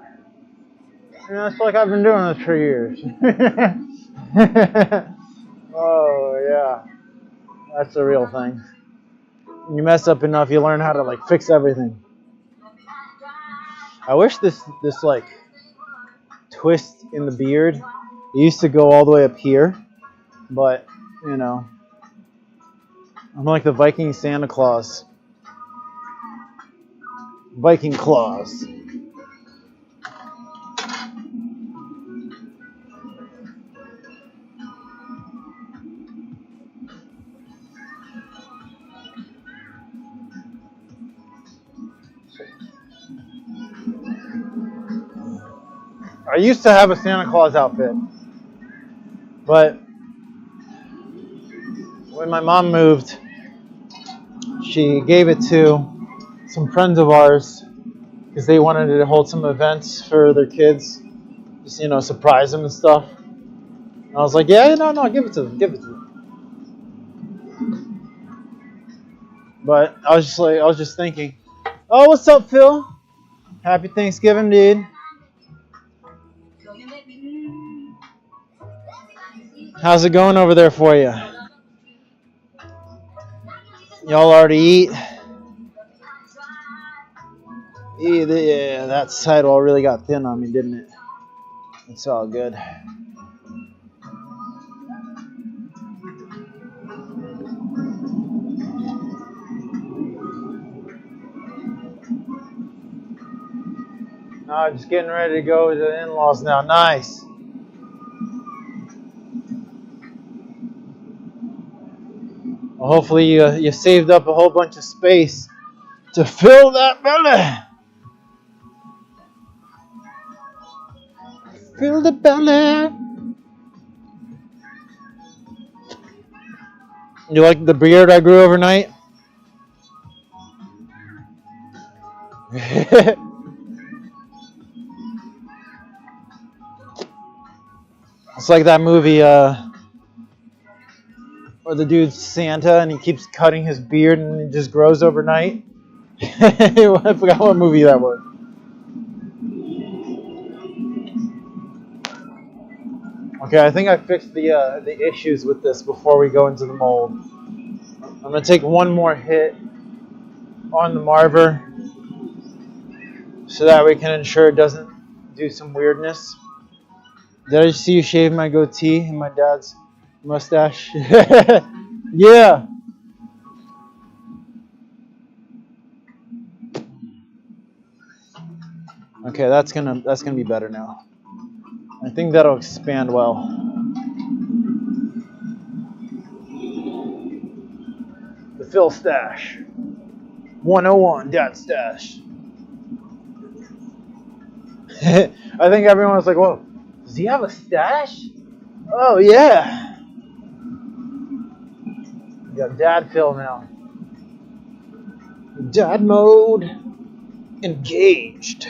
You know, it's like I've been doing this for years. Oh, yeah. That's the real thing. When you mess up enough, you learn how to, like, fix everything. I wish this like, twist in the beard, it used to go all the way up here. But, you know, I'm like the Viking Santa Claus. Viking claws. I used to have a Santa Claus outfit, but when my mom moved, she gave it to some friends of ours because they wanted to hold some events for their kids, just, you know, surprise them and stuff. And I was like, yeah, no, give it to them, give it to them. But I was just thinking, oh, what's up, Phil? Happy Thanksgiving, dude. How's it going over there for you? Y'all already eat? Yeah, that sidewall really got thin on me, didn't it? It's all good. Just getting ready to go to the in-laws now. Nice. Well, hopefully you saved up a whole bunch of space to fill that belly. Fill the belly. You like the beard I grew overnight? It's like that movie where the dude's Santa and he keeps cutting his beard and it just grows overnight. I forgot what movie that was. Okay, I think I fixed the issues with this before we go into the mold. I'm gonna take one more hit on the marver so that we can ensure it doesn't do some weirdness. Did I see you shave my goatee and my dad's mustache? Yeah. Okay, that's gonna be better now. I think that'll expand well. The Phil stash. 101 dad stash. I think everyone was like, whoa, does he have a stash? Oh yeah. We got dad Phil now. Dad mode engaged.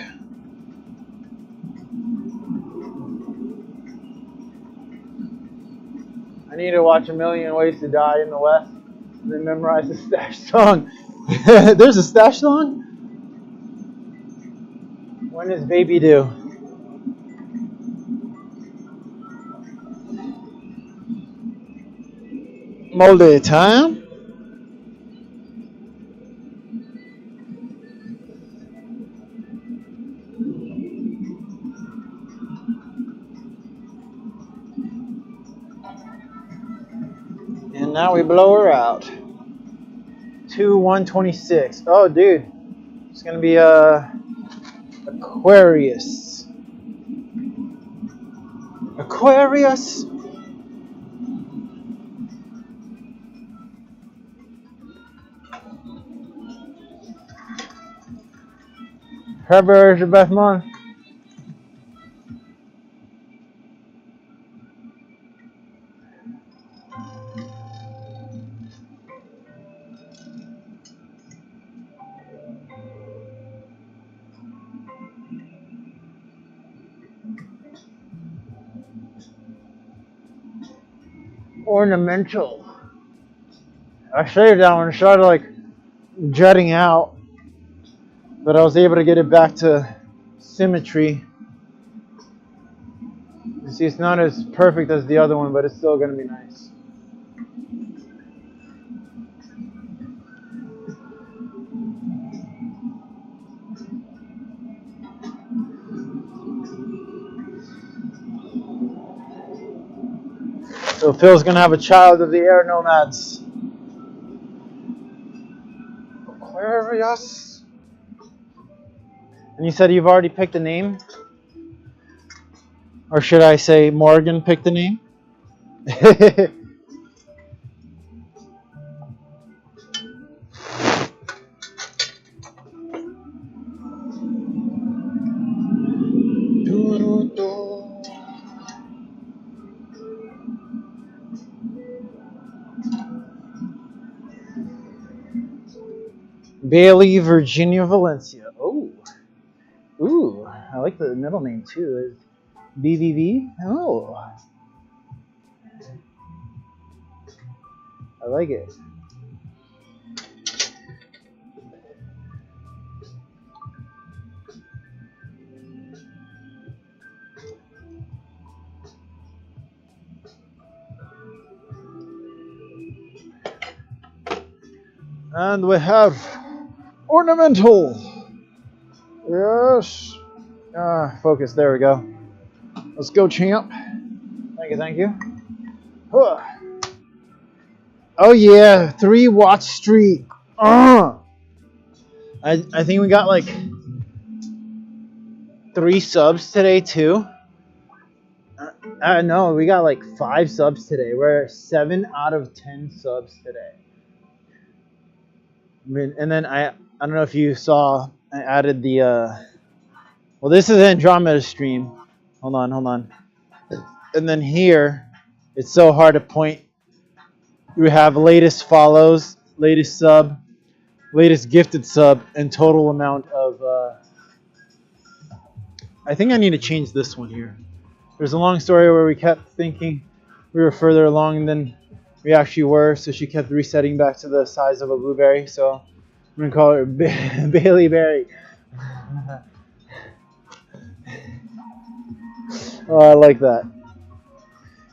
I need to watch A Million Ways to Die in the West and then memorize the stash song. There's a stash song? When does baby due? Moldy time. And now we blow her out. 2/126. Oh, dude, it's gonna be Aquarius. Aquarius. February is your best month. Ornamental. I shaved that one. It started like jutting out, but I was able to get it back to symmetry. You see, it's not as perfect as the other one, but it's still gonna be nice. So Phil's gonna have a child of the air nomads. Aquarius. And you said you've already picked a name? Or should I say Morgan picked the name? Bailey Virginia Valencia. Oh. Ooh, I like the middle name too. BVV? Oh. I like it. And we have ornamental. Yes. Focus. There we go. Let's go, champ. Thank you. Thank you. Huh. Oh yeah, 3-watch streak. I think we got like 3 subs today too. No, we got like 5 subs today. We're 7 out of 10 subs today. And then I don't know if you saw, I added the well, this is Andromeda stream. Hold on. And then here, it's so hard to point. We have latest follows, latest sub, latest gifted sub, and total amount of. I think I need to change this one here. There's a long story where we kept thinking we were further along than we actually were, so she kept resetting back to the size of a blueberry. So I'm gonna call her Bailey Berry. Oh, I like that.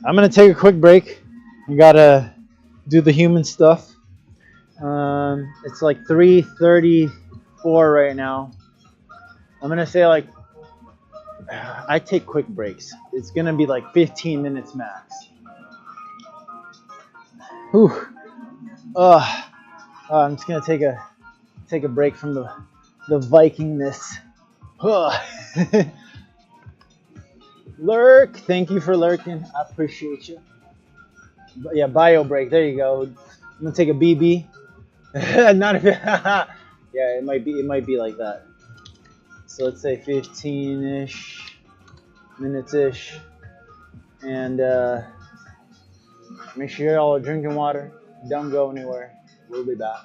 I'm gonna take a quick break. We gotta do the human stuff. It's like 3:34 right now. I'm gonna say like I take quick breaks. It's gonna be like 15 minutes max. Whew. I'm just gonna take a break from the Vikingness. Lurk, thank you for lurking. I appreciate you. But yeah, bio break. There you go. I'm gonna take a BB. Not if yeah, it might be like that. So let's say 15-ish minutes-ish, and make sure y'all are drinking water. Don't go anywhere. We'll be back.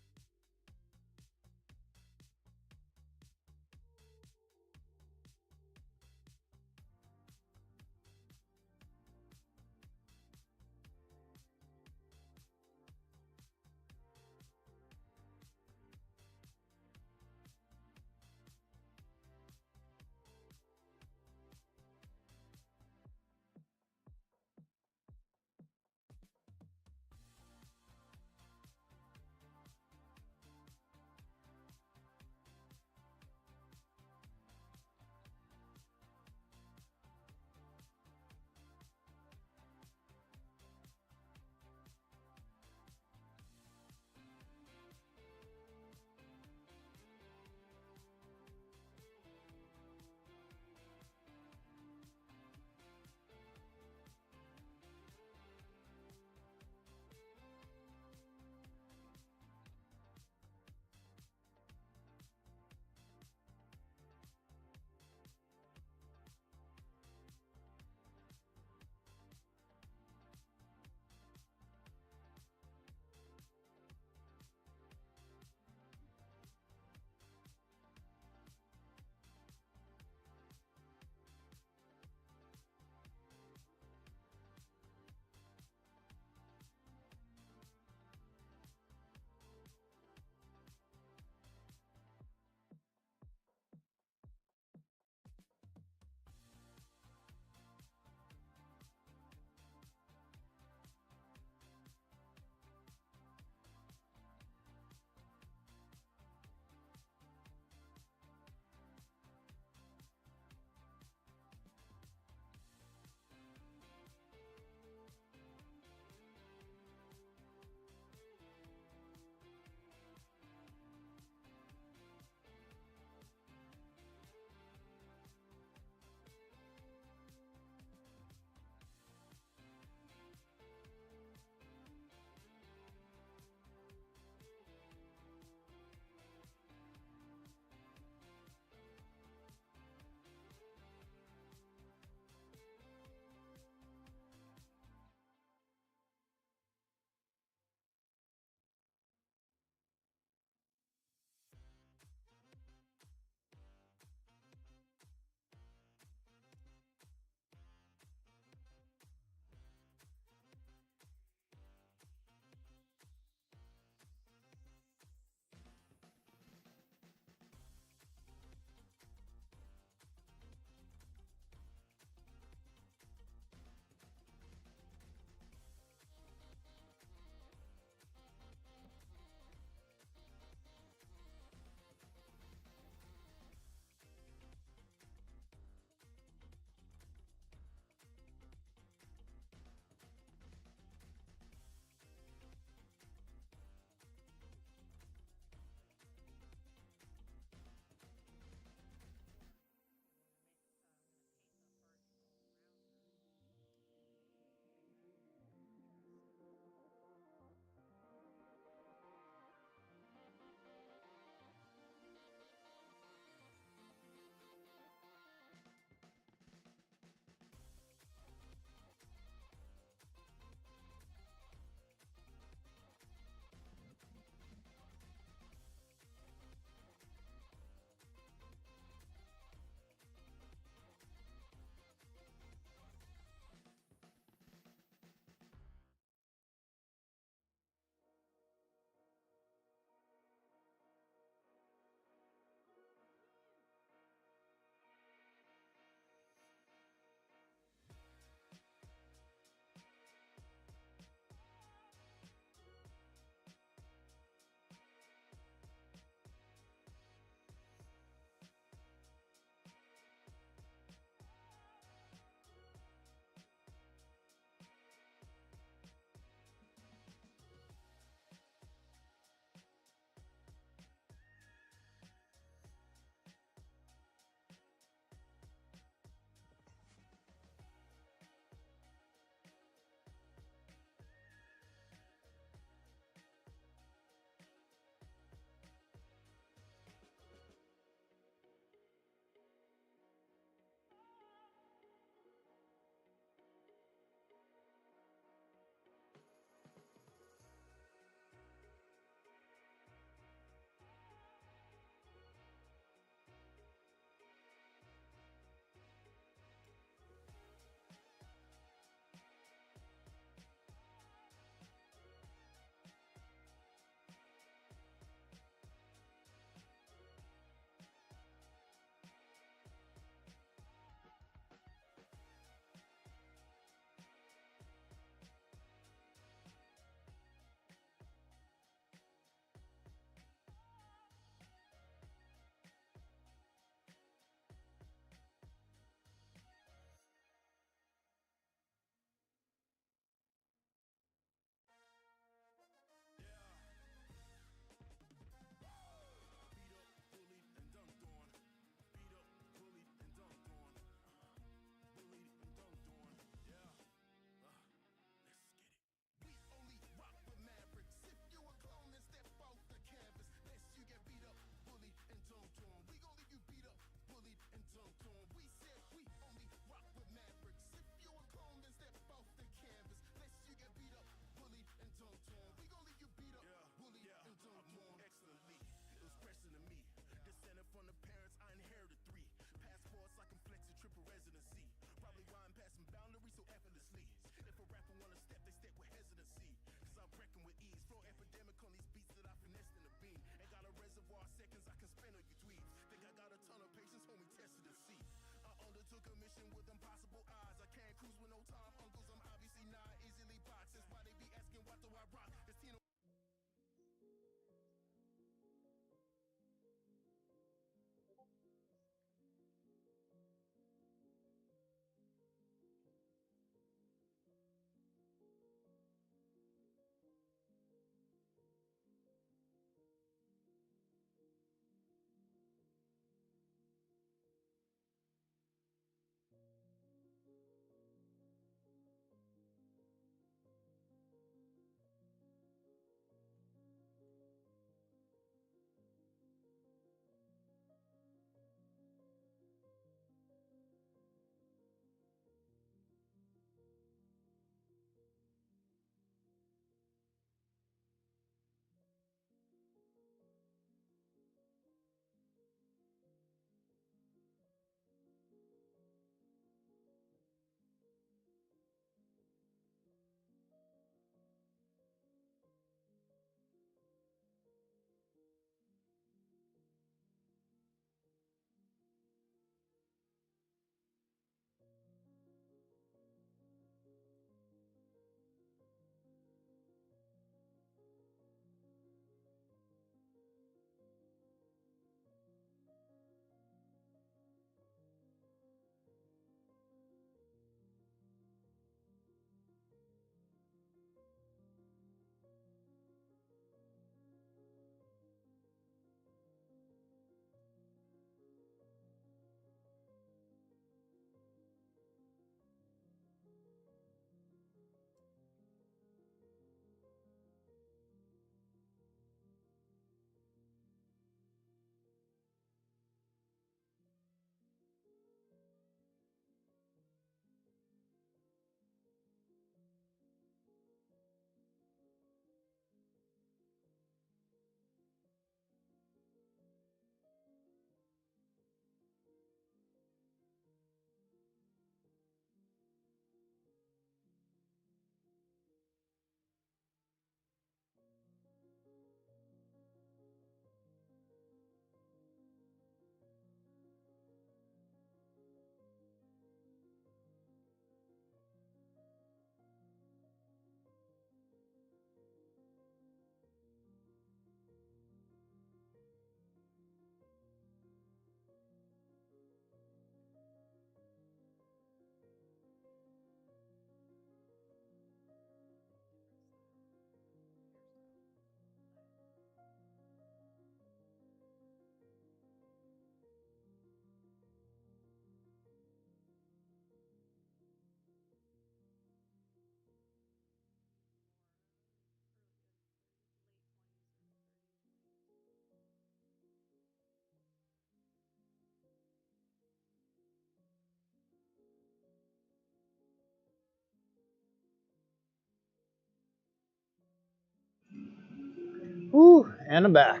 Woo, and I'm back.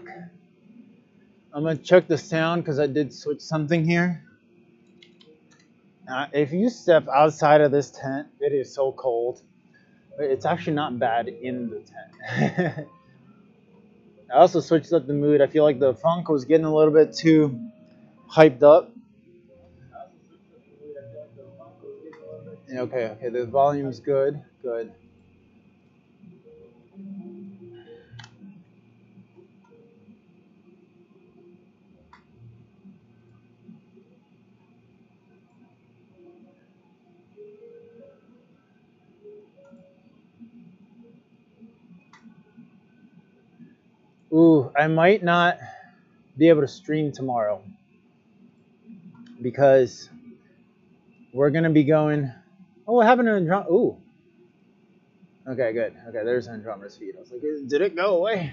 I'm gonna check the sound because I did switch something here. If you step outside of this tent, it is so cold. But it's actually not bad in the tent. I also switched up the mood. I feel like the funk was getting a little bit too hyped up. Okay, the volume's good. Good. Ooh, I might not be able to stream tomorrow because we're gonna be going. Oh, what happened to Andromeda? Ooh. Okay, good. Okay, there's Andromeda's feed. I was like, did it go away?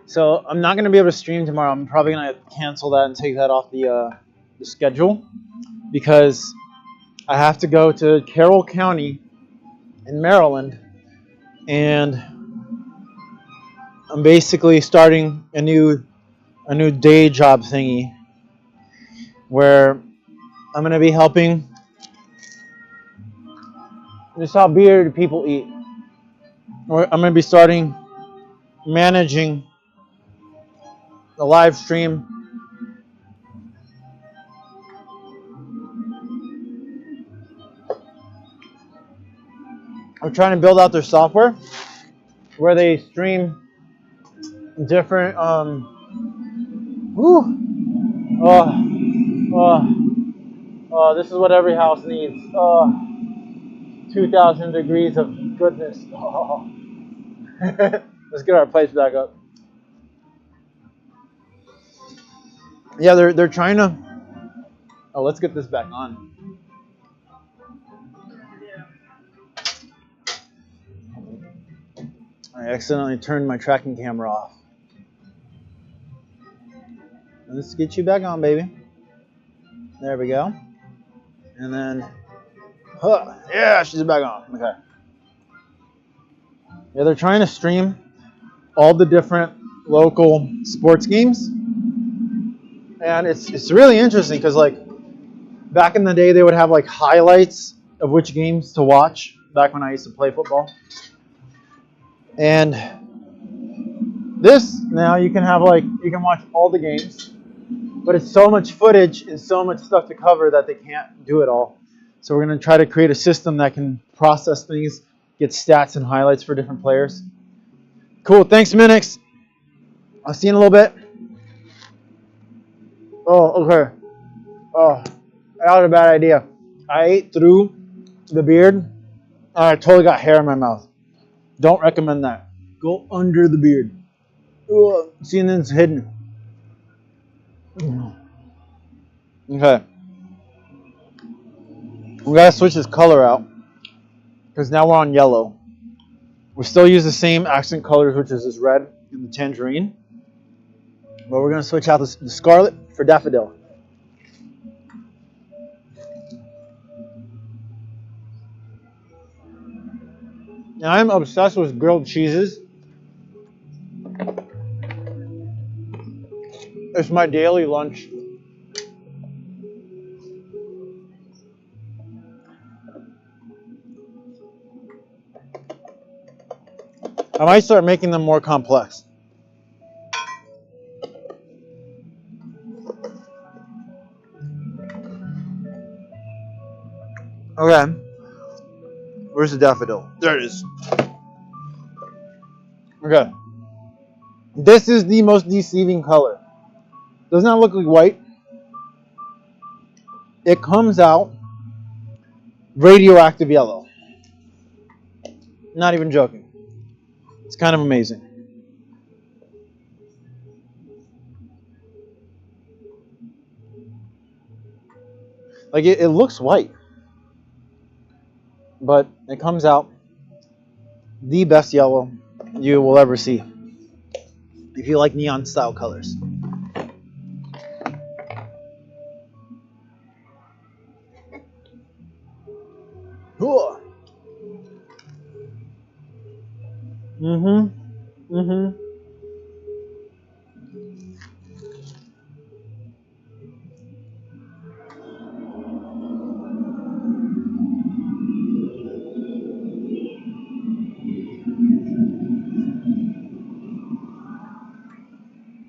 So I'm not gonna be able to stream tomorrow. I'm probably gonna cancel that and take that off the schedule because I have to go to Carroll County in Maryland, and I'm basically starting a new day job thingy where I'm gonna be helping. This is how bearded people eat. I'm gonna be starting managing the live stream. I'm trying to build out their software where they stream different this is what every house needs. 2,000 degrees of goodness. Oh. Let's get our plates back up. Yeah, they're trying to. Oh, let's get this back on. I accidentally turned my tracking camera off. Let's get you back on, baby. There we go. And then, yeah, she's back on. Okay. Yeah, they're trying to stream all the different local sports games, and it's really interesting because like back in the day they would have like highlights of which games to watch. Back when I used to play football, and this now you can have like you can watch all the games, but it's so much footage and so much stuff to cover that they can't do it all. So we're going to try to create a system that can process things, get stats and highlights for different players. Cool. Thanks, Minix. I'll see you in a little bit. Oh, okay. Oh, that was a bad idea. I ate through the beard, and I totally got hair in my mouth. Don't recommend that. Go under the beard. See, and then it's hidden. Okay. We gotta switch this color out because now we're on yellow. We still use the same accent colors, which is this red and the tangerine, but we're gonna switch out the scarlet for daffodil. Now I'm obsessed with grilled cheeses. It's my daily lunch. I might start making them more complex. Okay. Where's the daffodil? There it is. Okay. This is the most deceiving color. Does not look like white. It comes out radioactive yellow. Not even joking. It's kind of amazing. Like it looks white, but it comes out the best yellow you will ever see if you like neon style colors. Mm-hmm. Mm-hmm.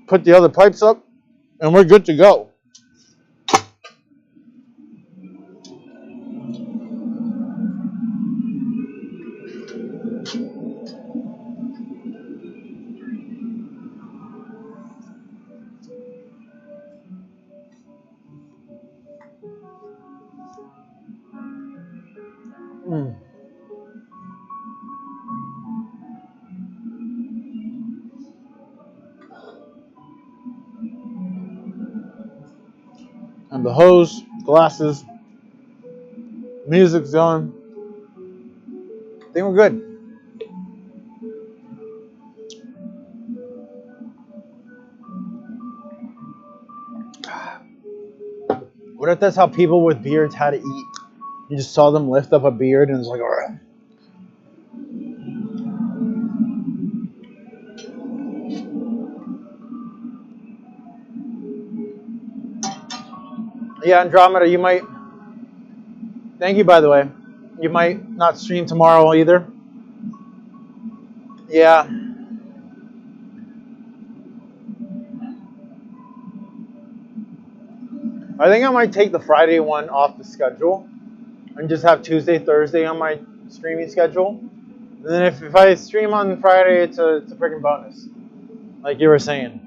Put the other pipes up, and we're good to go. Mm. And the hose, glasses, music's going. I think we're good. What if that's how people with beards had to eat? You just saw them lift up a beard and it's like, all right. Yeah, Andromeda, you might. Thank you, by the way. You might not stream tomorrow either. Yeah. I think I might take the Friday one off the schedule and just have Tuesday, Thursday on my streaming schedule. And then if I stream on Friday, it's a freaking bonus, like you were saying.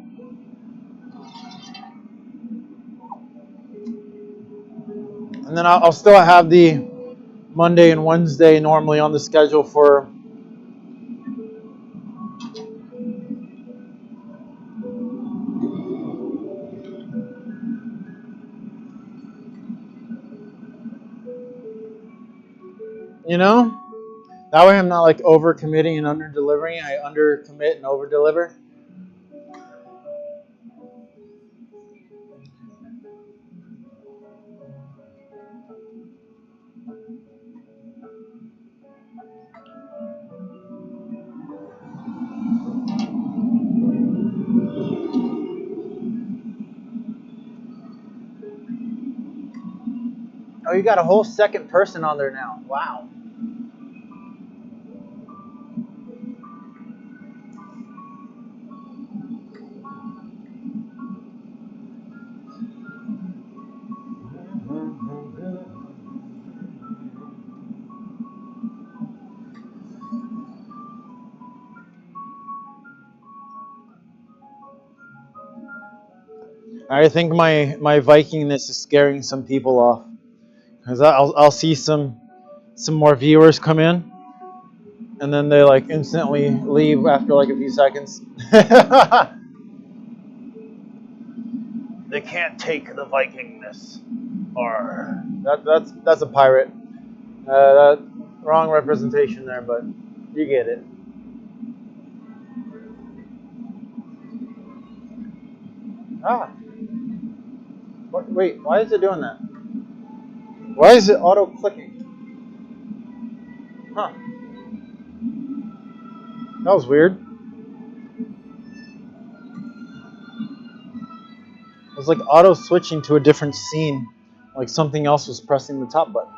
And then I'll still have the Monday and Wednesday normally on the schedule for. You know, that way I'm not like over committing and under delivering. I under commit and over deliver. Oh, you got a whole second person on there now. Wow. I think my Vikingness is scaring some people off, because I'll see some more viewers come in, and then they like instantly leave after like a few seconds. They can't take the Vikingness. Or that's a pirate. That wrong representation there, but you get it. Ah, wait, why is it doing that? Why is it auto clicking? Huh? That was weird. It was like auto switching to a different scene, like something else was pressing the top button.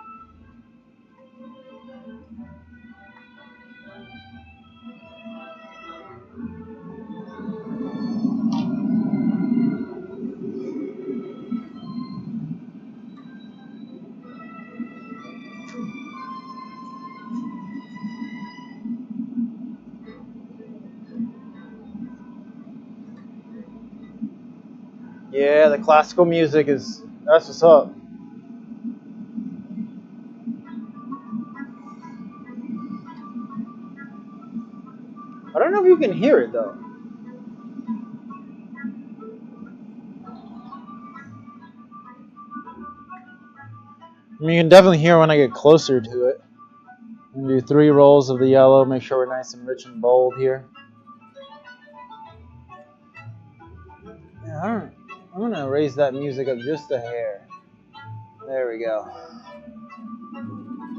Yeah, the classical music that's what's up. I don't know if you can hear it though. I mean, you can definitely hear when I get closer to it. I'm gonna do 3 rolls of the yellow, make sure we're nice and rich and bold here. Yeah, I'm gonna raise that music up just a hair. There we go.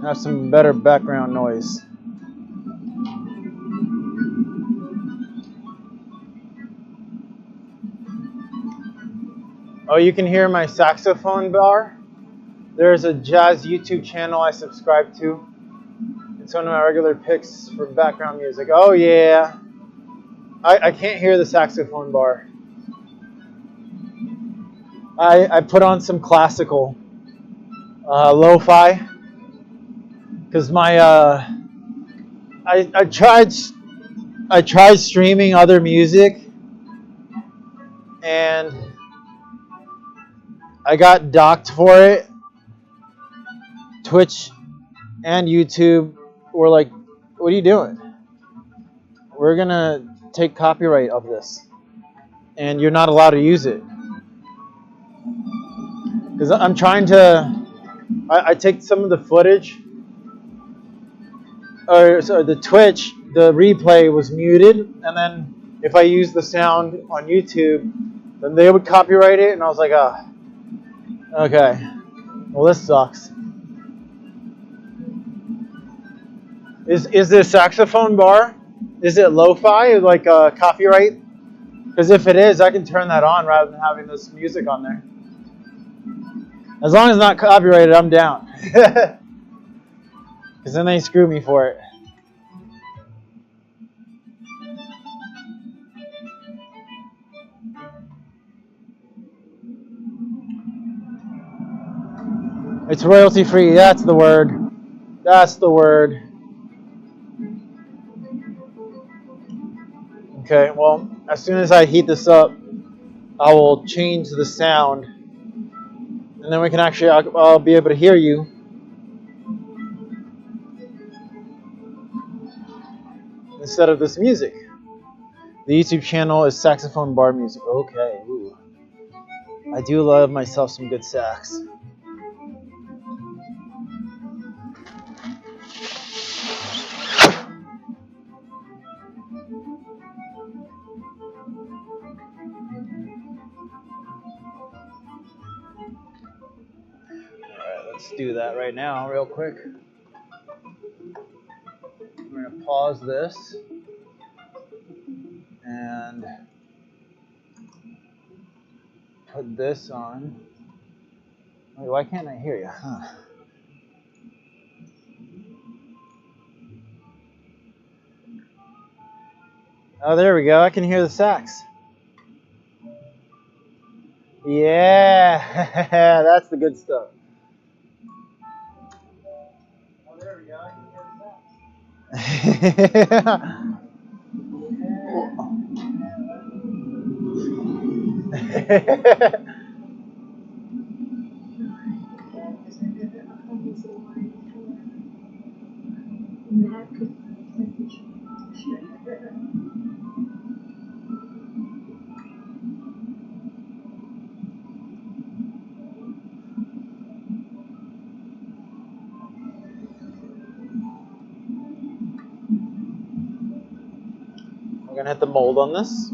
Have some better background noise. Oh, you can hear my saxophone bar? There's a jazz YouTube channel I subscribe to. It's one of my regular picks for background music. Oh, yeah. I can't hear the saxophone bar. I put on some classical lo-fi because my I tried streaming other music and I got docked for it. Twitch and YouTube were like, "What are you doing? We're gonna take copyright of this, and you're not allowed to use it." Because I'm trying to, I take some of the footage, or sorry, the Twitch, the replay was muted, and then if I use the sound on YouTube, then they would copyright it, and I was like, ah, oh, okay, well this sucks. Is this saxophone bar? Is it lo-fi, like copyright? Because if it is, I can turn that on rather than having this music on there. As long as it's not copyrighted, I'm down. Because then they screw me for it. It's royalty free. That's the word. That's the word. Okay, well, as soon as I heat this up, I will change the sound. And then we can actually, I'll be able to hear you. Instead of this music. The YouTube channel is Saxophone Bar Music. Okay, ooh. I do love myself some good sax. Alright, let's do that right now, real quick. We're going to pause this. And put this on. Wait, why can't I hear you? Huh. Oh, there we go. I can hear the sax. Yeah, that's the good stuff. Oh, there we go. I can hear the sax. We're going to hit the mold on this.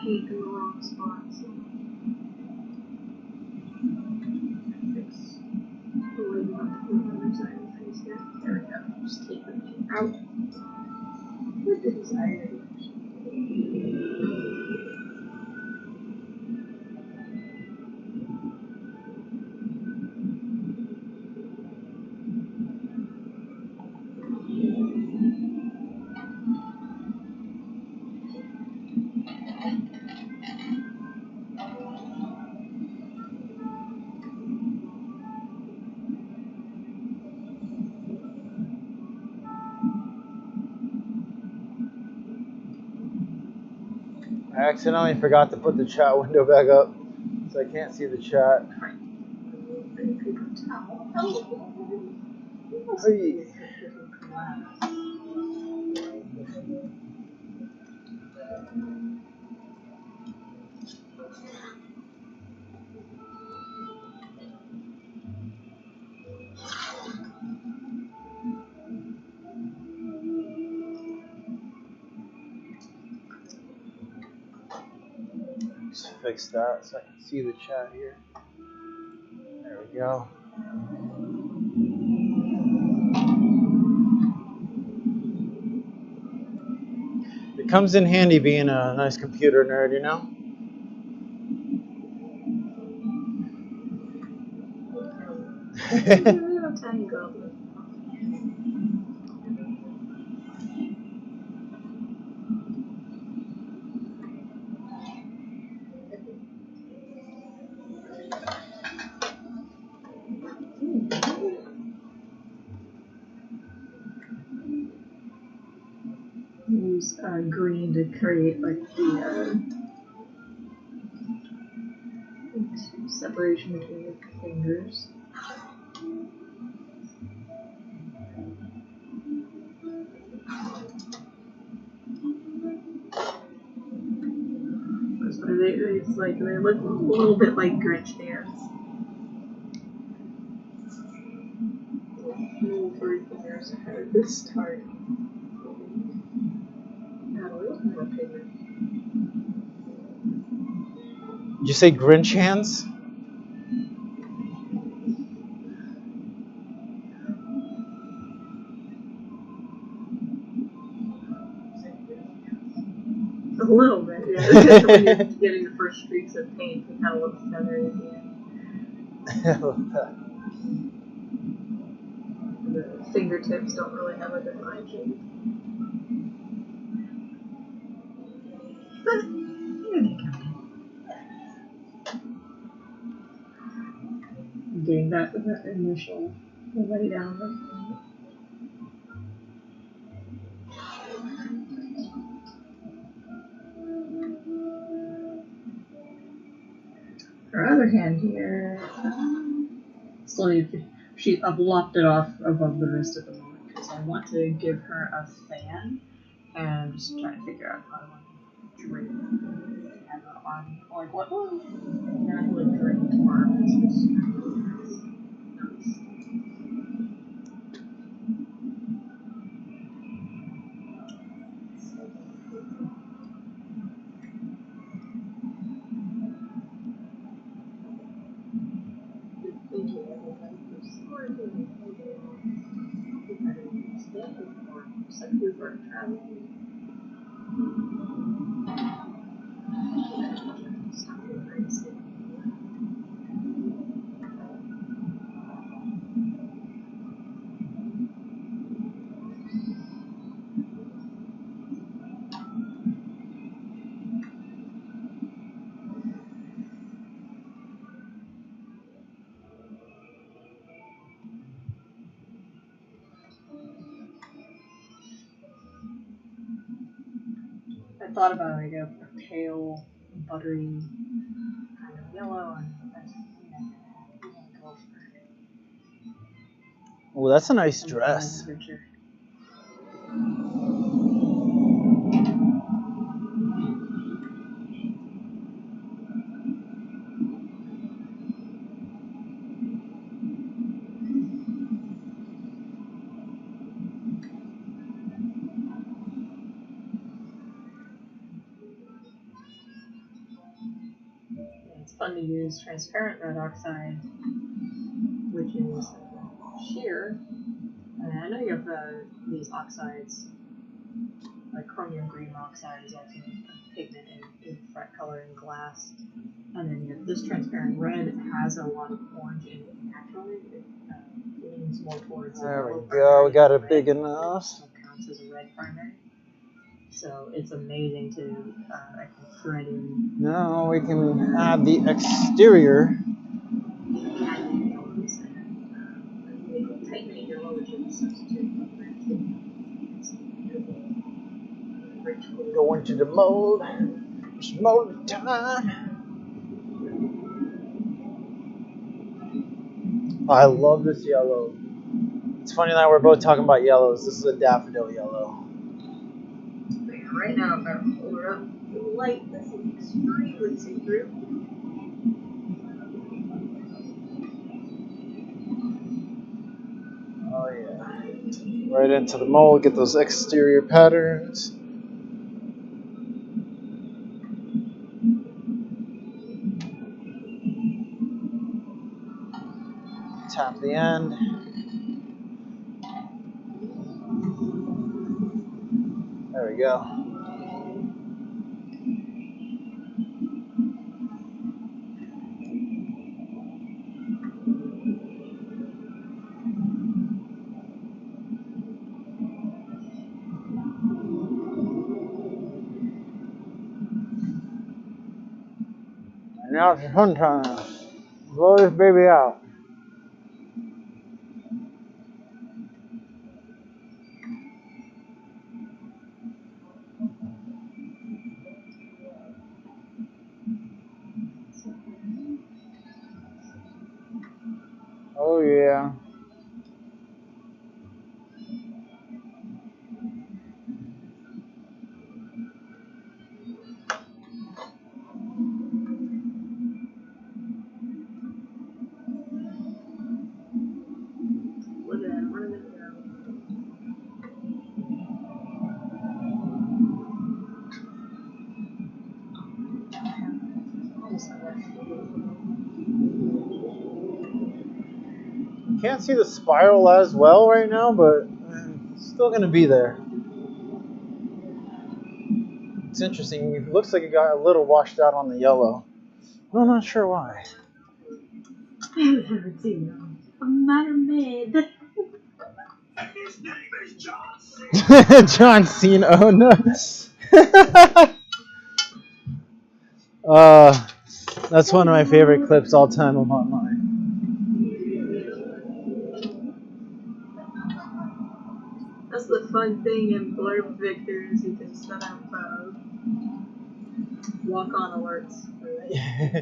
Peak in the wrong spots. Fix the way you want the other side of the face there. There we go. Just take them out with the desired. I accidentally forgot to put the chat window back up, so I can't see the chat. Hey. fix that so I can see the chat here. There we go. It comes in handy being a nice computer nerd, you know? Use green to create like the separation between the fingers. It's like they look a little bit like Grinch hands. Little three fingers ahead of the start. More pigment. Did you say Grinch hands? A little bit, yeah. When you're getting the first streaks of paint, it kind of looks feathery at the end. I love that. The fingertips don't really have a defined shape. But here they come. Getting that initial lay down of paint. Her other hand here, still need to, I've lopped it off above the wrist at the moment because I want to give her a fan and just trying to figure out how I want to drape it. Have her arm, like what? Not really draped arm, it's just nice. Thank you everybody for supporting me. Hope you had a nice day or some people are traveling. Stop being very sick. I thought about like a pale, buttery kind of yellow, and that's go for it. Oh, that's a nice dress. It's fun to use transparent red oxide, which is sheer. And I know you have these oxides, like chromium green oxide is also a pigment in fret color and glass. And then you have this transparent red. It has a lot of orange in it naturally. It leans more towards there we go. We got it big enough. So it counts as a red primary. So it's amazing to I can thread in. Now we can add the exterior. Tightening yellow, which is a substitute for red. Go into the mold. It's mold time. I love this yellow. It's funny that we're both talking about yellows. This is a daffodil yellow. Right now, if I hold her up, the light, this is extremely see-through. Oh yeah. Right into the mold, get those exterior patterns. the end. There we go. And now it's fun time. Blow this baby out. Oh yeah. Look at that, where did it go? Almost like that. Can't see the spiral as well right now, but it's still gonna be there. It's interesting. It looks like it got a little washed out on the yellow. I'm not sure why. I've never seen them. A mermaid. His name is John Cena. John Cena. Oh no. That's one of my favorite clips all time of online. That's the fun thing in blurb victors. You can set up walk-on alerts.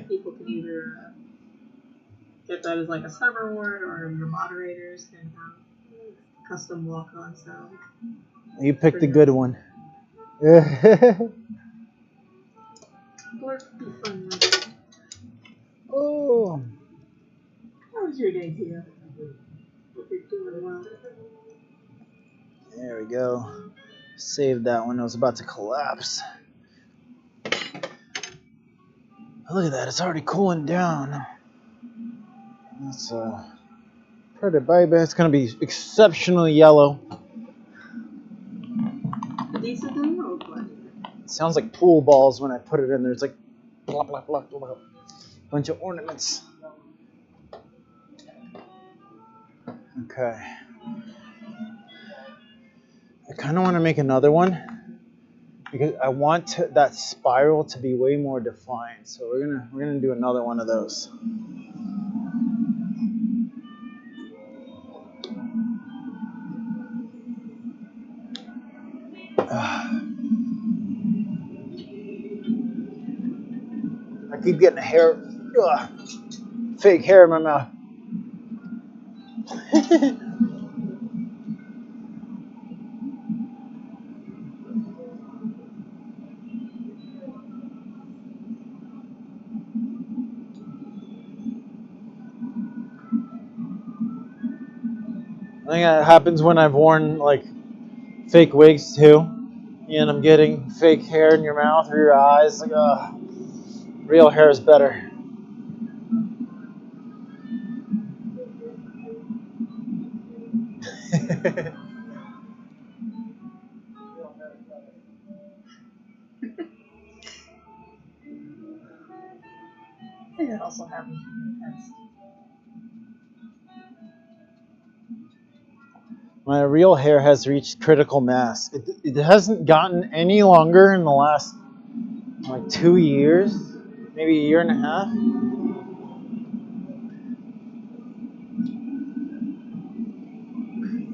People can either get that as like a summer word, or your moderators can have custom walk-on sound. You picked the good one. Blurb would be fun. Oh. How was your day, Tia? Hope you're doing well. There we go. Saved that one. It was about to collapse. Look at that. It's already cooling down. That's pretty baby. It's gonna be exceptionally yellow. Decent day or what? It sounds like pool balls when I put it in there. It's like blah blah blah blah. Bunch of ornaments. Okay. I kind of want to make another one because I want that spiral to be way more defined. So we're gonna do another one of those. I keep getting a hair, fake hair in my mouth. I think that happens when I've worn like fake wigs too, and I'm getting fake hair in your mouth or your eyes. Like, real hair is better. I think that also happens in the past. My real hair has reached critical mass. It hasn't gotten any longer in the last like 2 years, maybe a year and a half.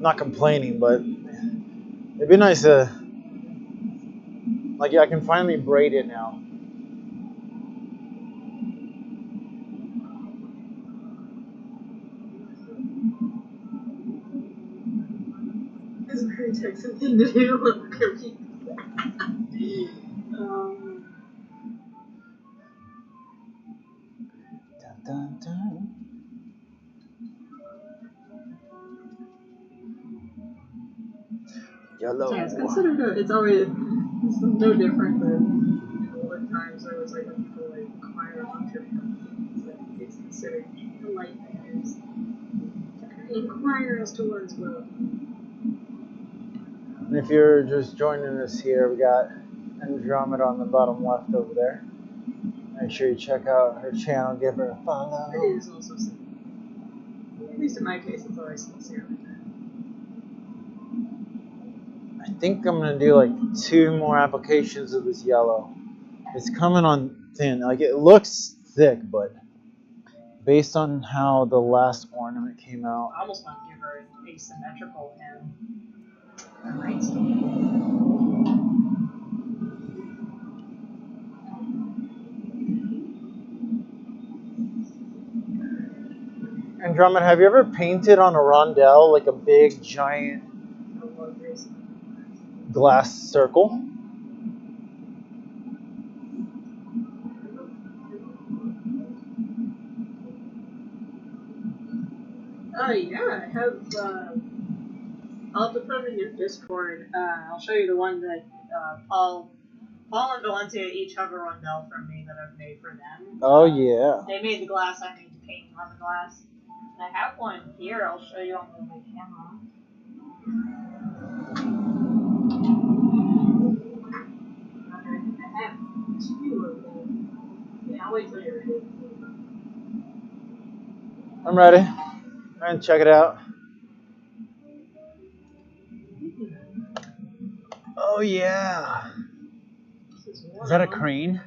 I'm not complaining, but it'd be nice to, like, I can finally braid it now. It's a very Texan thing to do. Dun, dun, dun. Yellow. Yeah, it's considered it's no different than older times there was like when people like acquire a bunch of things, like it's considered a light thing is to Inquire as to one's will. And if you're just joining us here, we got Andromeda on the bottom left over there. Make sure you check out her channel, give her a follow. It is also sincere. At least in my case, it's always sincere. I think I'm gonna do like 2 more applications of this yellow. It's coming on thin. Like it looks thick, but based on how the last ornament came out, I almost want to give her an asymmetrical and rhinestone. Andromeda, have you ever painted on a rondelle like a big giant glass circle? Yeah, I have. I'll have to put them in your Discord. I'll show you the one that Paul and Valencia each have a rondelle from me that I've made for them. Oh yeah. They made the glass. I made the painting on the glass. And I have one here. I'll show you on my camera. Okay, I have 2 of them. Yeah, I'll wait till you're ready. I'm ready. And check it out. Oh yeah. Is that a crane?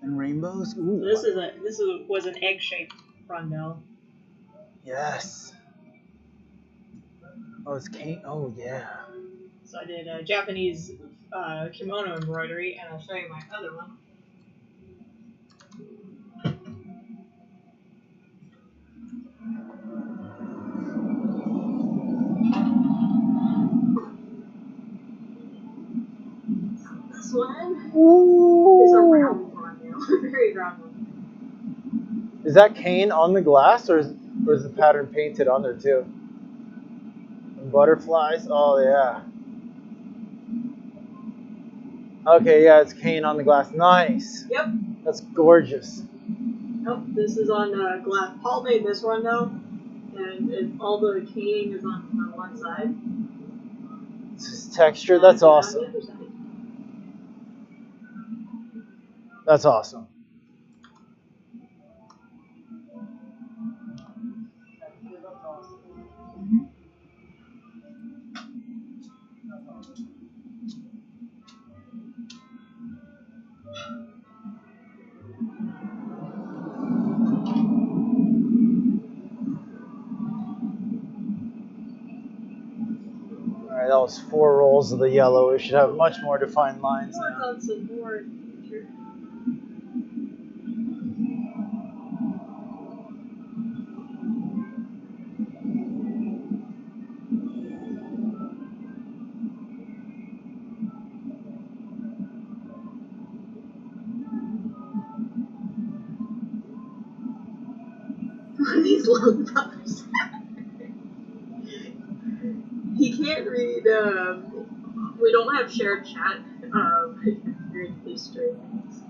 And rainbows? Ooh. This was an egg-shaped rondelle. Yes. Oh, it's cane. Oh yeah. So I did a Japanese kimono embroidery, and I'll show you my other one. This one is a round rondelle, a very round one. Is that cane on the glass, or is the pattern painted on there too? And butterflies. Oh yeah. Okay, yeah, it's cane on the glass. Nice. Yep. That's gorgeous. Nope, this is on glass. Paul made this one though, and all the caning is on one side. This is texture. That's awesome. On the other side. That's awesome. Alright, that was 4 rolls of the yellow. We should have much more defined lines now. Work on some more. These little brothers. He can't read. We don't have shared chat. I can't read these straight things.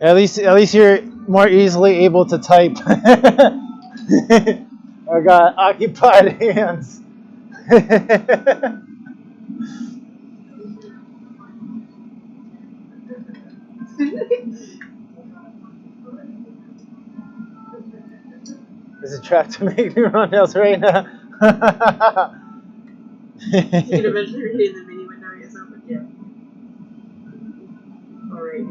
At least you're more easily able to type. I got occupied hands. Is it track to make new rondelles right now? You can eventually read in the mini window yourself, but yeah. Alright.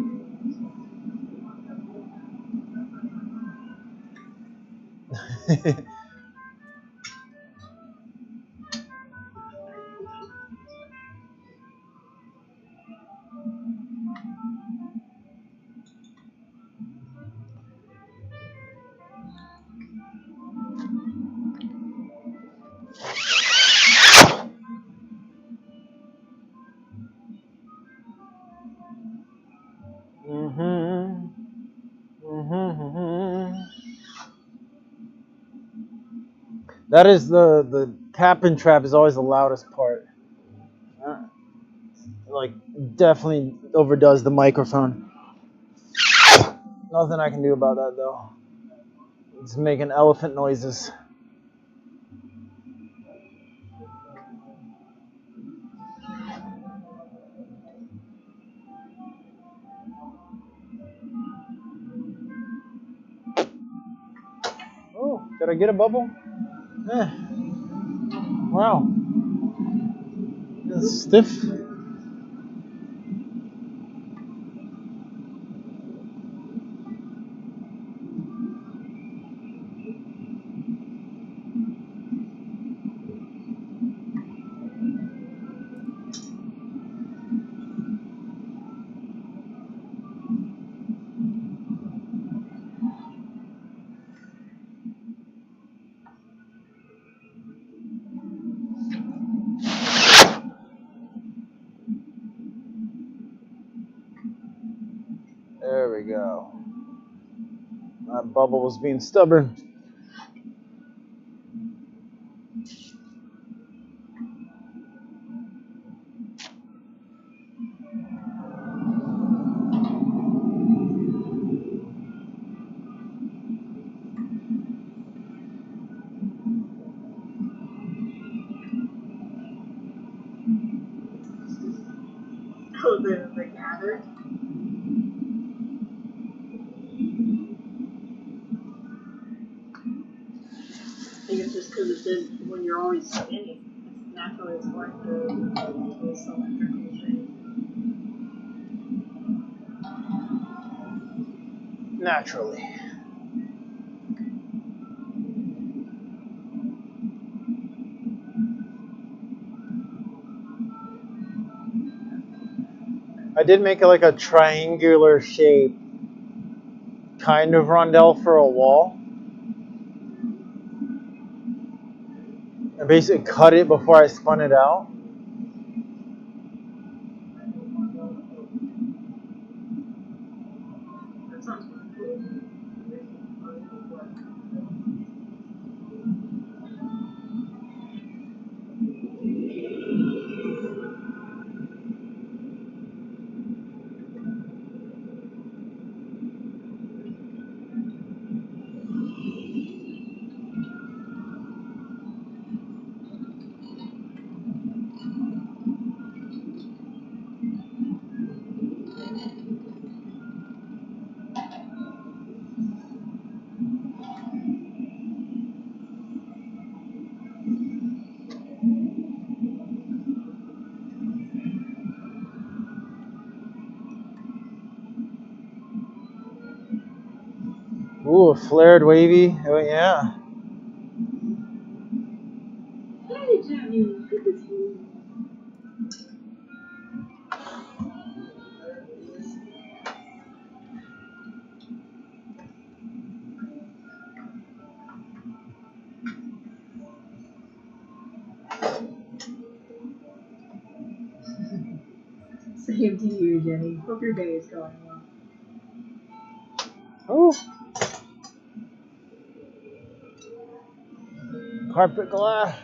That is the cap and trap is always the loudest part. Like definitely overdoes the microphone. Nothing I can do about that though. It's making elephant noises. Oh, did I get a bubble? Eh. Wow. It's stiff. There we go. That bubble was being stubborn. Oh, the gather. I think it's just because it's in, when you're always spinning, it's naturally it's going to do this electrical shape. Naturally. I did make it like a triangular shape, kind of rondelle for a wall. I basically cut it before I spun it out. That sounds really cool. Ooh, flared wavy. Oh yeah. Hey, Jenny, good to see you. Same to you, Jenny. Hope your day is going well. Ooh. Carpet glass.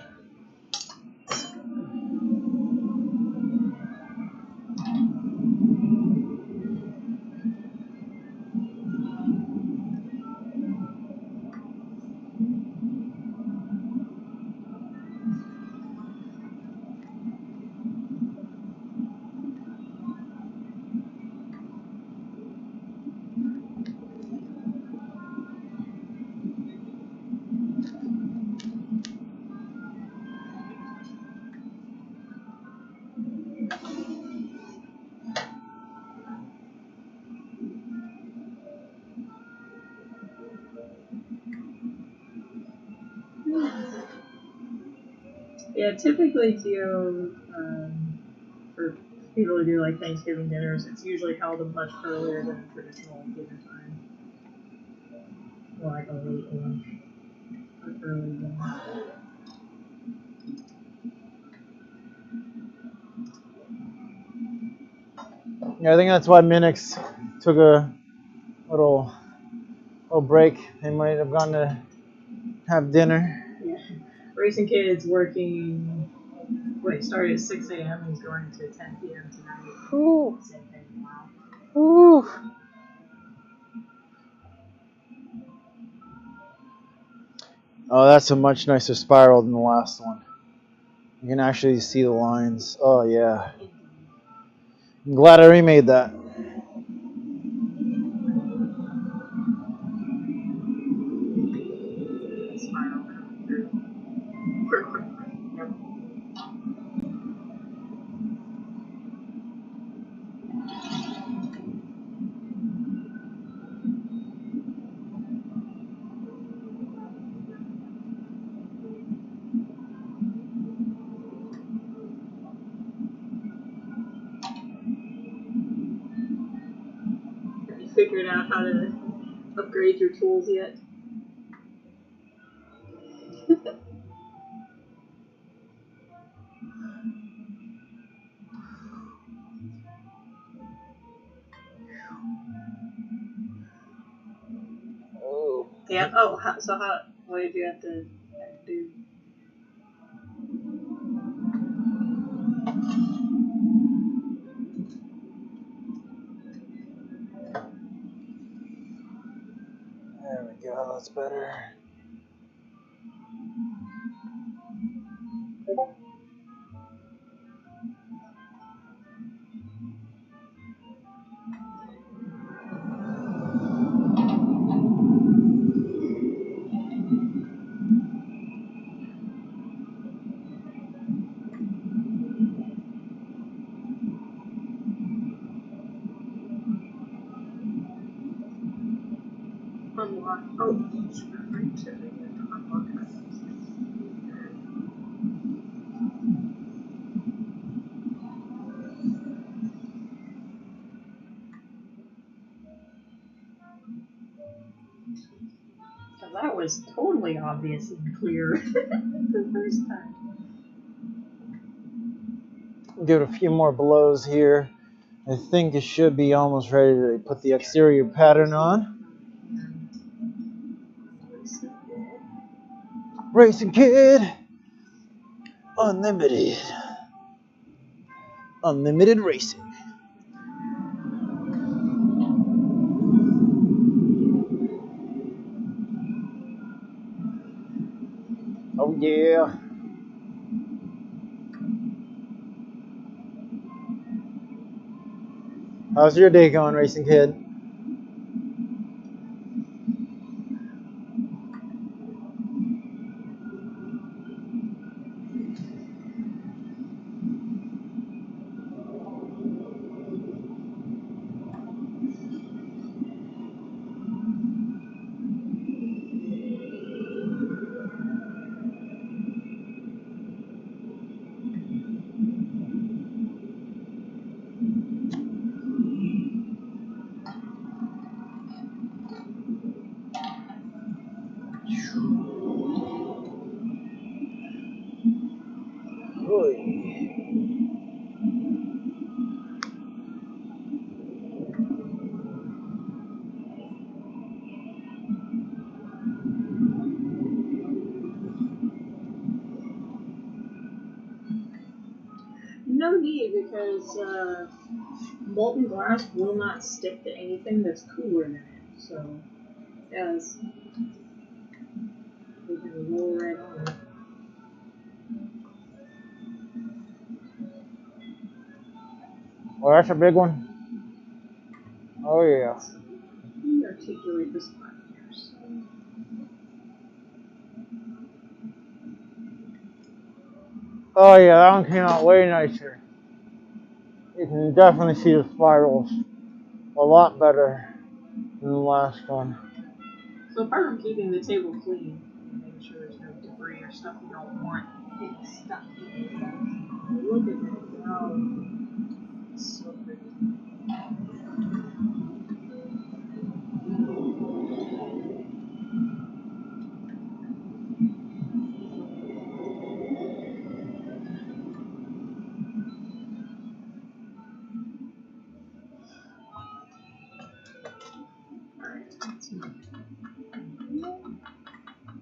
Yeah, typically too, for people who do like Thanksgiving dinners, it's usually held much earlier than a traditional dinner time. Or like a late lunch or early dinner. Yeah, I think that's why Minix took a little break. They might have gone to have dinner. Yeah. Racing kids, working, Wait, started at 6 a.m. He's going to 10 p.m. tonight. Ooh. Same thing tomorrow. Ooh. Oh, that's a much nicer spiral than the last one. You can actually see the lines. Oh, yeah. I'm glad I remade that. Spiral coming through. Yep. Have you figured out how to upgrade your tools yet? Oh. Yeah. Oh, so what did you have to do? There we go. That's better. Unlock. Oh, right. So we have to unlock items. So that was totally obvious and clear the first time. Give it a few more blows here. I think it should be almost ready to put the exterior pattern on. Racing Kid! Unlimited. Unlimited racing. Oh yeah. How's your day going, Racing Kid? No need, because molten glass will not stick to anything that's cooler than it. So, as we can roll right on. Well, that's a big one. Oh yeah. Let me articulate this part here. So. Oh yeah, that one came out way nicer. You can definitely see the spirals a lot better than the last one. So apart from keeping the table clean and making sure there's no debris or stuff you don't want stuck in it. Look at that. Wow. It's so pretty. Alright, let's move here.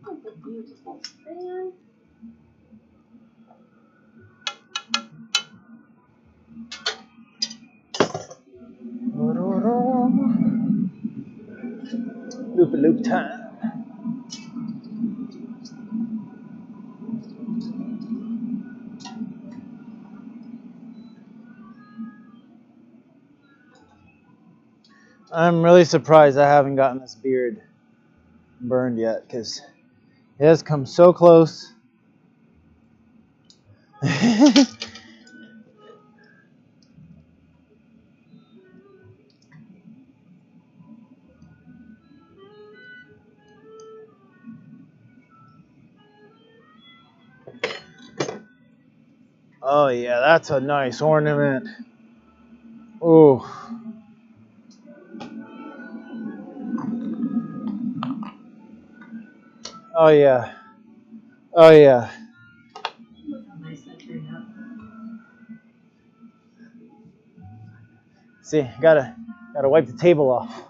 Oh, the beautiful fan. Loop time. I'm really surprised I haven't gotten this beard burned yet, because it has come so close. Oh yeah, that's a nice ornament. Ooh. Oh yeah. Oh yeah. Look how nice that turned out. See, gotta wipe the table off.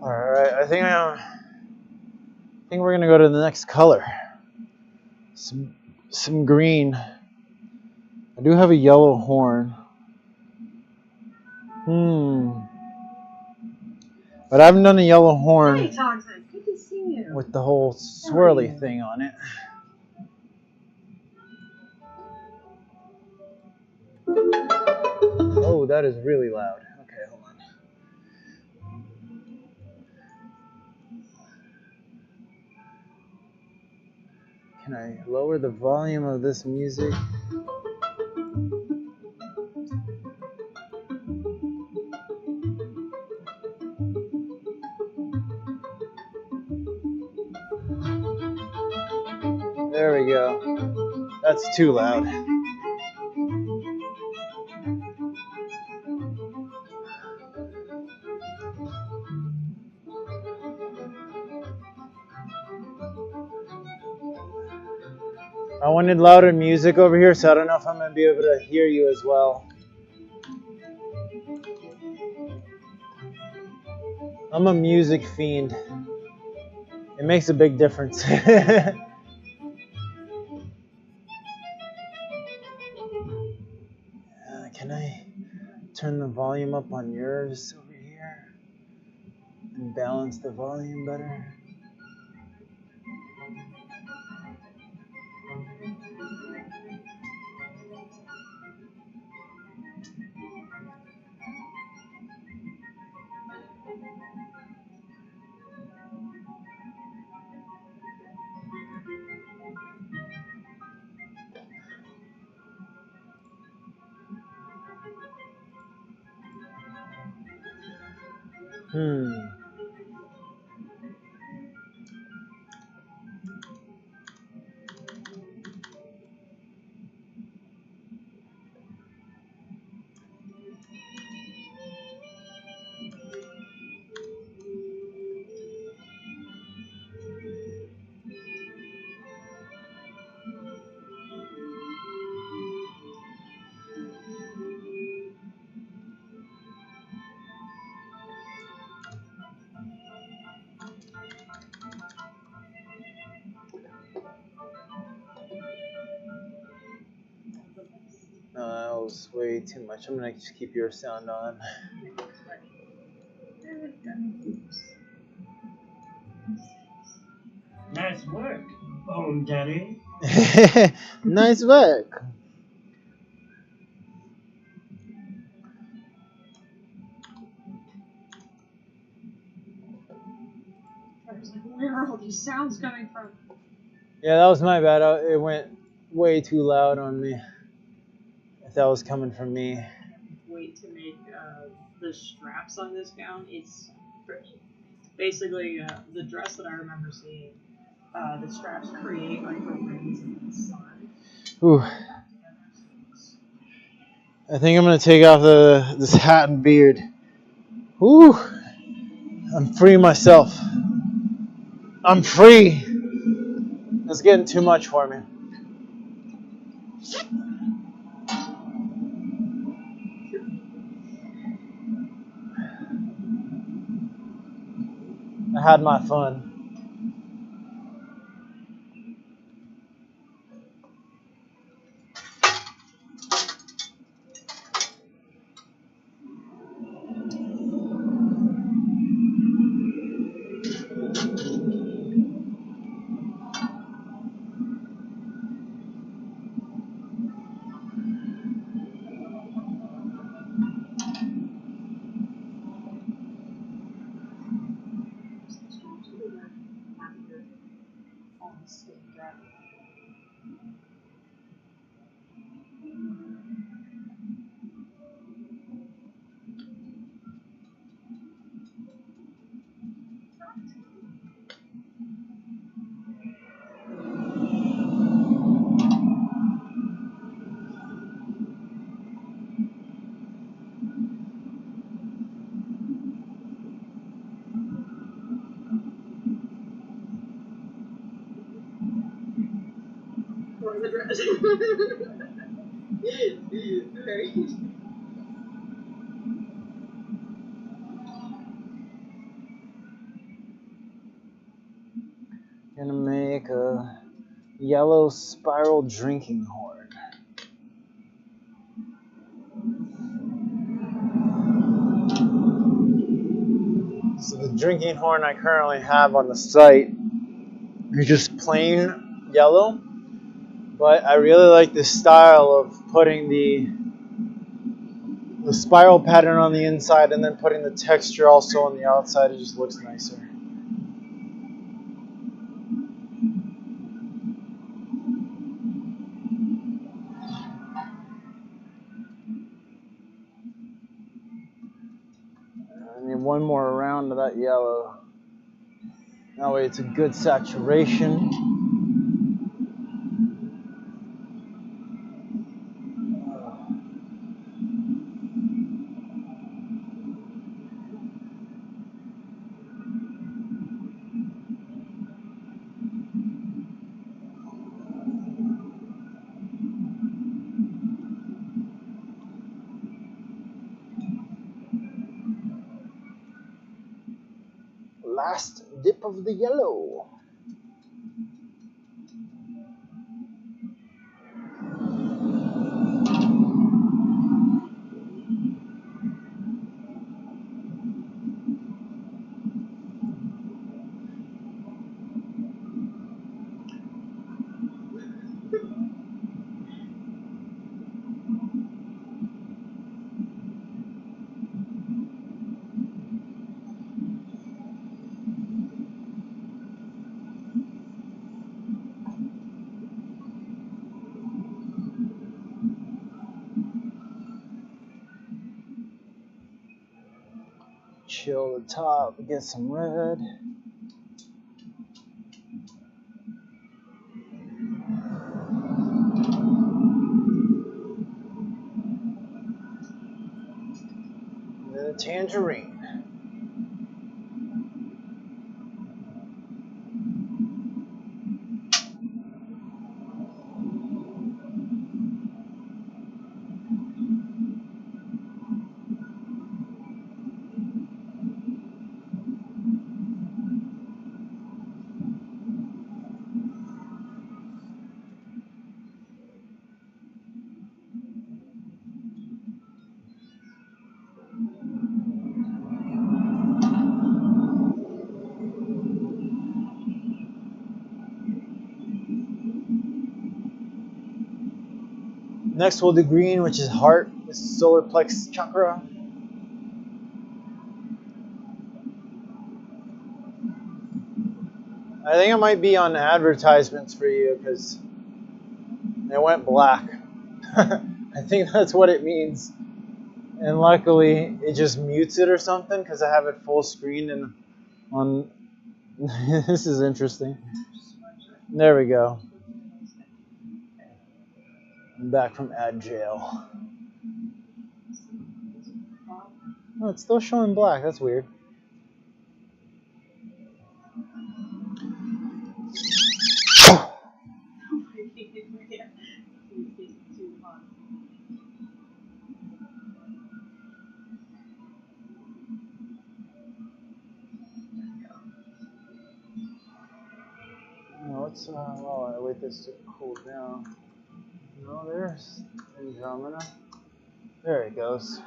All right, I think we're gonna go to the next color. Some green. I do have a yellow horn. But I haven't done a yellow horn. Hey, Toxic. Good to see you. With the whole swirly thing on it. Oh, that is really loud. Okay, hold on. Can I lower the volume of this music? There we go. That's too loud. I wanted louder music over here, so I don't know if I'm going to be able to hear you as well. I'm a music fiend. It makes a big difference. Can I turn the volume up on yours over here and balance the volume better? No, that was way too much. I'm going to just keep your sound on. Nice work, Bone Daddy. Nice work. Where are all these sounds coming from? Yeah, that was my bad. It went way too loud on me. If that was coming from me. Wait to make the straps on this gown. It's basically the dress that I remember seeing. The straps create like the rings of the sun. Ooh. I think I'm gonna take off this hat and beard. Whew! I'm free myself. I'm free. It's getting too much for me. I had my fun. Gonna make a yellow spiral drinking horn. So the drinking horn I currently have on the site is just plain yellow, but I really like this style of putting the spiral pattern on the inside and then putting the texture also on the outside. It just looks nicer. I need one more round of that yellow. That way it's a good saturation. Last dip of the yellow. Chill the top, get some red. And then a tangerine. Next we'll do green, which is heart. This is solar plexus chakra. I think it might be on advertisements for you because it went black. I think that's what it means. And luckily it just mutes it or something because I have it full screen and on. This is interesting. There we go. I'm back from ad jail. No, it's still showing black. That's weird. Yeah. It's too hot. No, it's well, I wait this to cool down. No, there's Andromeda. There it goes.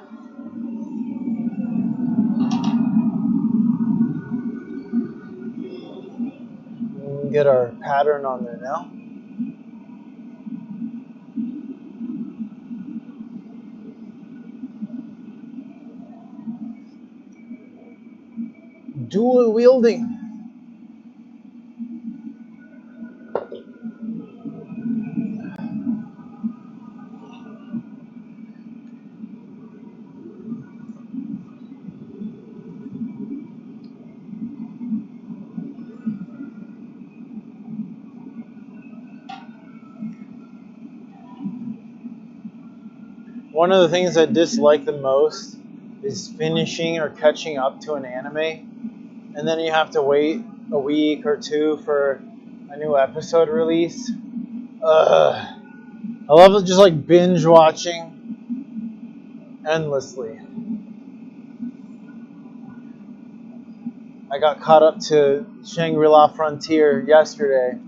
We can get our pattern on there now. Dual wielding. One of the things I dislike the most is finishing or catching up to an anime, and then you have to wait a week or two for a new episode release. Ugh. I love just like binge watching endlessly. I got caught up to Shangri-La Frontier yesterday.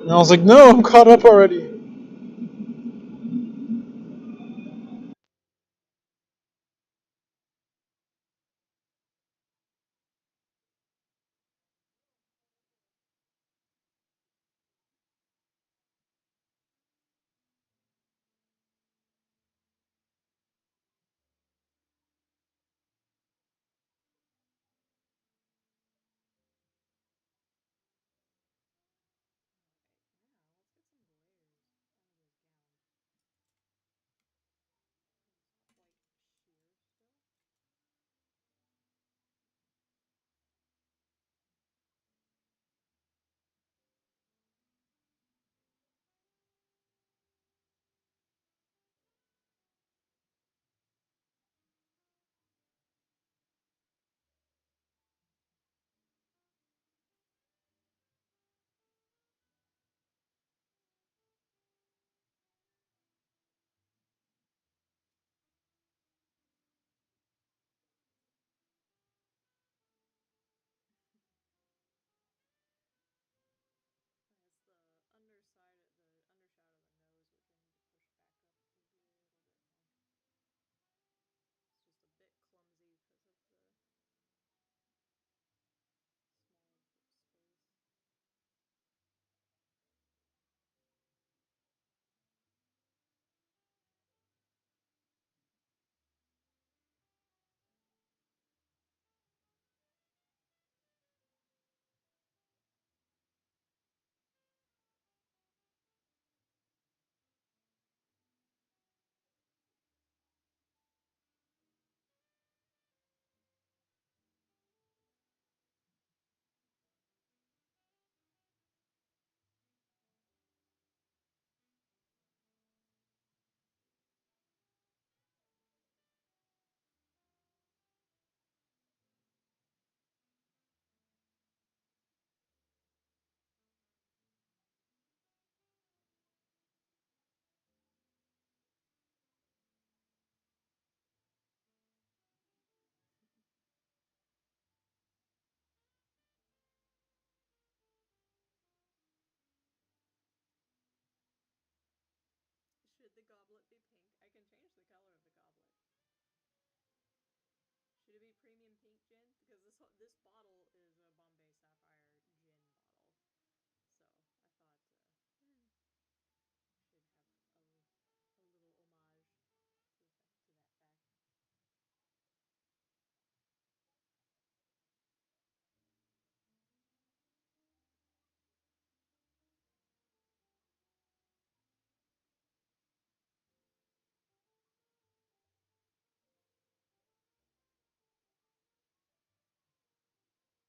And I was like, no, I'm caught up already. Should the goblet be pink? I can change the color of the goblet. Should it be premium pink gin? Because this bottle is a Bombay Sapphire gin bottle. So I thought should have a little homage to that fact.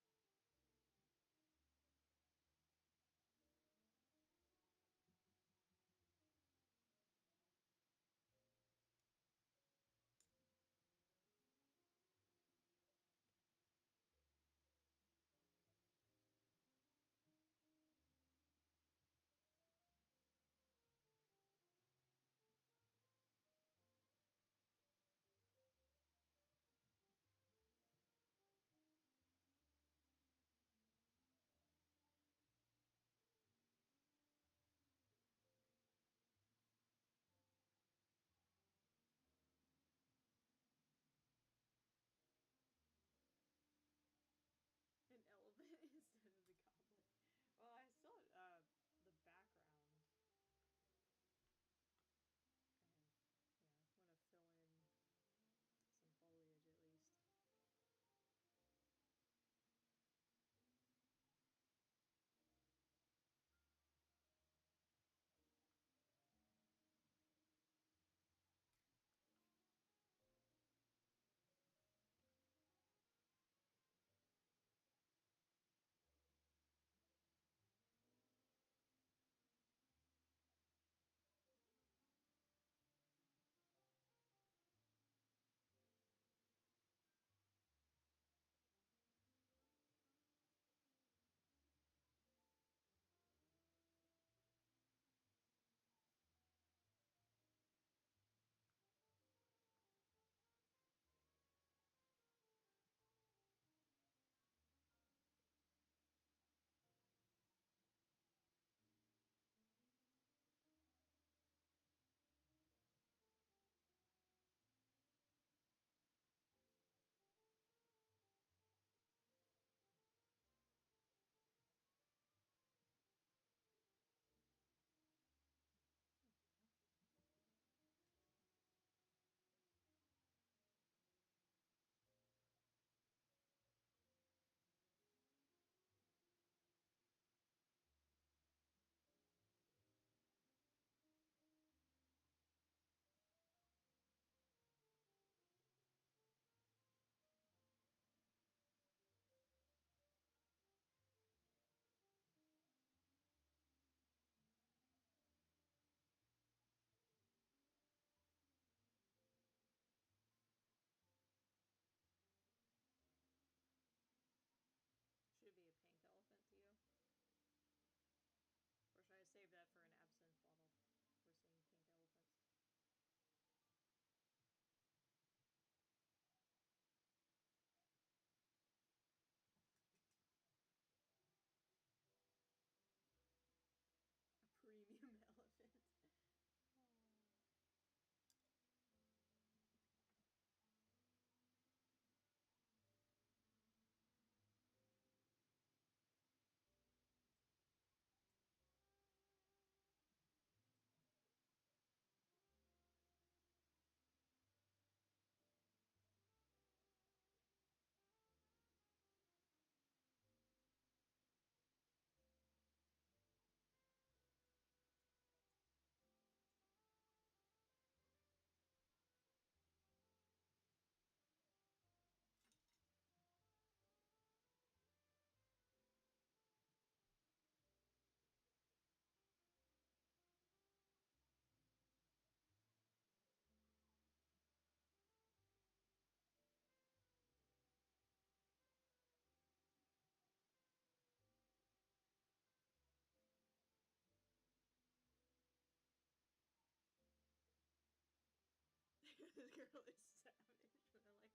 This girl is savage, but I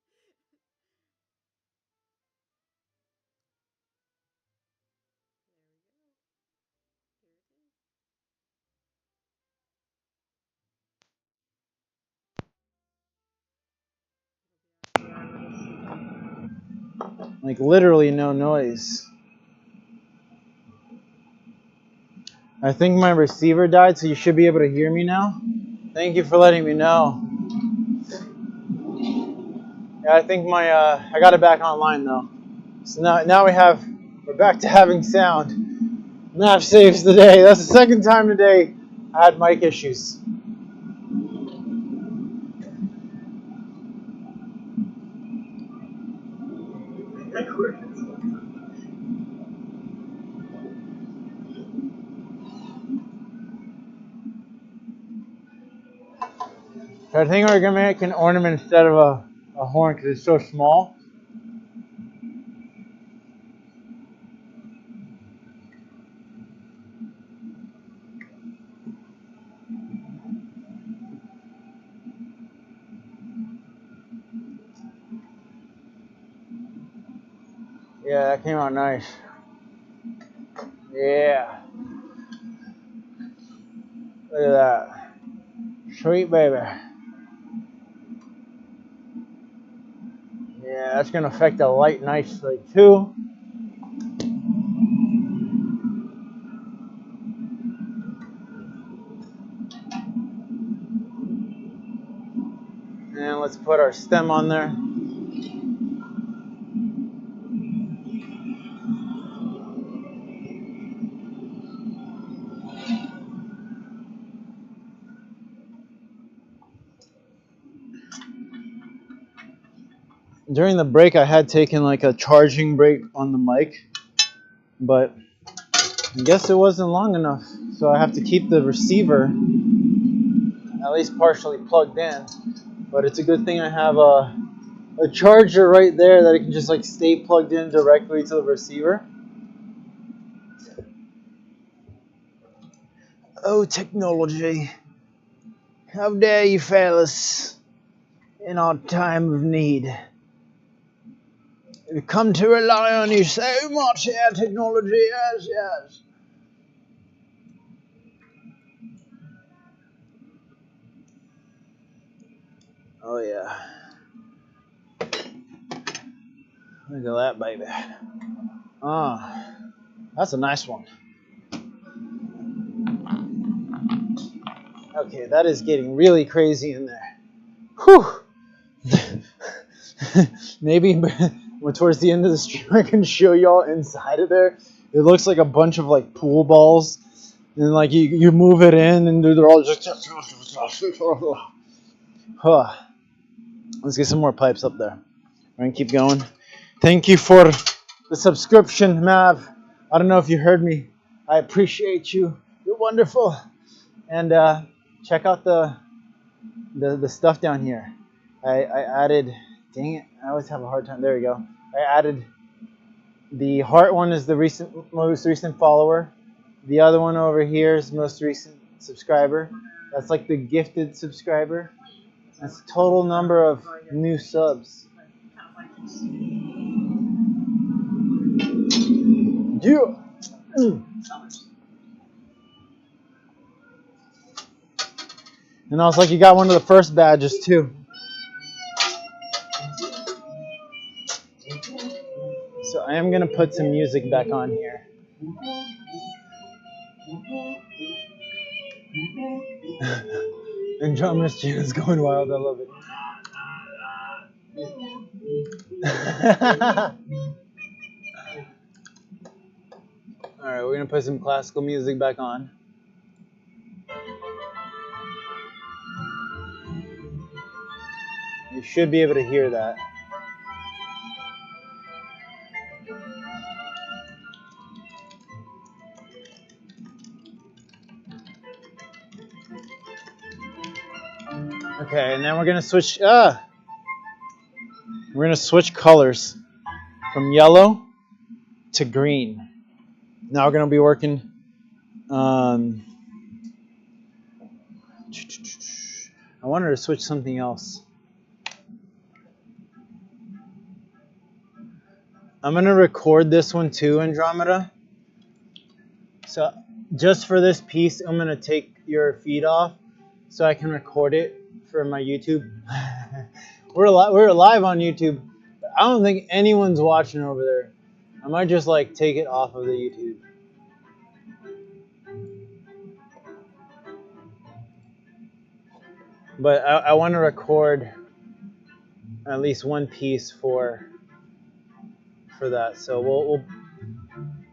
like the idea. There we go. Here it is. Like literally no noise. I think my receiver died, so you should be able to hear me now. Thank you for letting me know. Yeah, I think my I got it back online though. So now we're back to having sound. Nav saves the day. That's the second time today I had mic issues. So I think we're gonna make an ornament instead of a horn because it's so small. Yeah, that came out nice. Yeah. Look at that. Sweet baby. Yeah, that's gonna affect the light nicely too. And let's put our stem on there. During the break, I had taken like a charging break on the mic, but I guess it wasn't long enough. So I have to keep the receiver at least partially plugged in. But it's a good thing I have a charger right there that it can just like stay plugged in directly to the receiver. Oh, technology. How dare you fail us in our time of need. We've come to rely on you so much here, technology, yes, yes. Oh yeah. Look at that, baby. Ah, that's a nice one. Okay, that is getting really crazy in there. Whew. Maybe towards the end of the stream I can show y'all inside of there. It looks like a bunch of like pool balls. And like you move it in and they're all just huh. Let's get some more pipes up there. We're gonna keep going. Thank you for the subscription, Mav. I don't know if you heard me. I appreciate you. You're wonderful. And check out the stuff down here. I added. Dang it! I always have a hard time. There we go. I added the heart one is the most recent follower. The other one over here is most recent subscriber. That's like the gifted subscriber. That's the total number of new subs. Yeah. And I was like, you got one of the first badges too. So I am gonna put some music back on here. And John Mischief is going wild. I love it. All right, we're gonna put some classical music back on. You should be able to hear that. Okay, and then we're gonna switch. We're gonna switch colors from yellow to green. Now we're gonna be working. I I wanted to switch something else. I'm going to record this one too, Andromeda. So just for this piece, I'm going to take your feed off so I can record it for my YouTube. We're live on YouTube. But I don't think anyone's watching over there. I might just like take it off of the YouTube. But I want to record at least one piece for that. So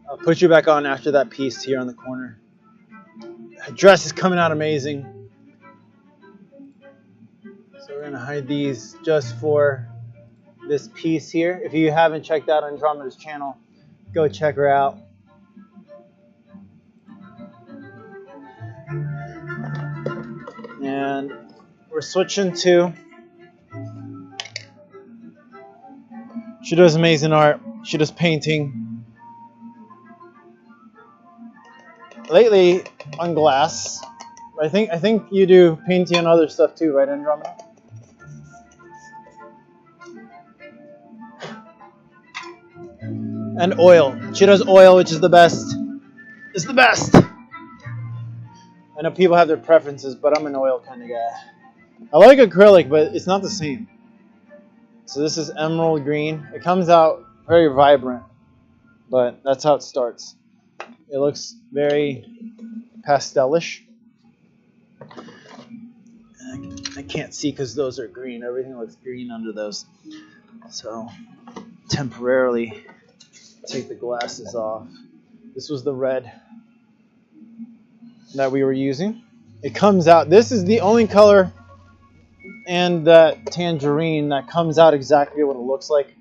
I'll put you back on after that piece here on the corner. The dress is coming out amazing. So we're going to hide these just for this piece here. If you haven't checked out Andromeda's channel, go check her out. And we're switching to, she does amazing art. She does painting. Lately on glass. I think you do painting and other stuff too, right, Andromeda? And oil. She does oil, which is the best. It's the best. I know people have their preferences, but I'm an oil kind of guy. I like acrylic, but it's not the same. So this is emerald green. It comes out very vibrant, but that's how it starts. It looks very pastelish. I can't see because those are green. Everything looks green under those. So temporarily take the glasses off. This was the red that we were using. It comes out. This is the only color and that tangerine that comes out exactly what it looks like.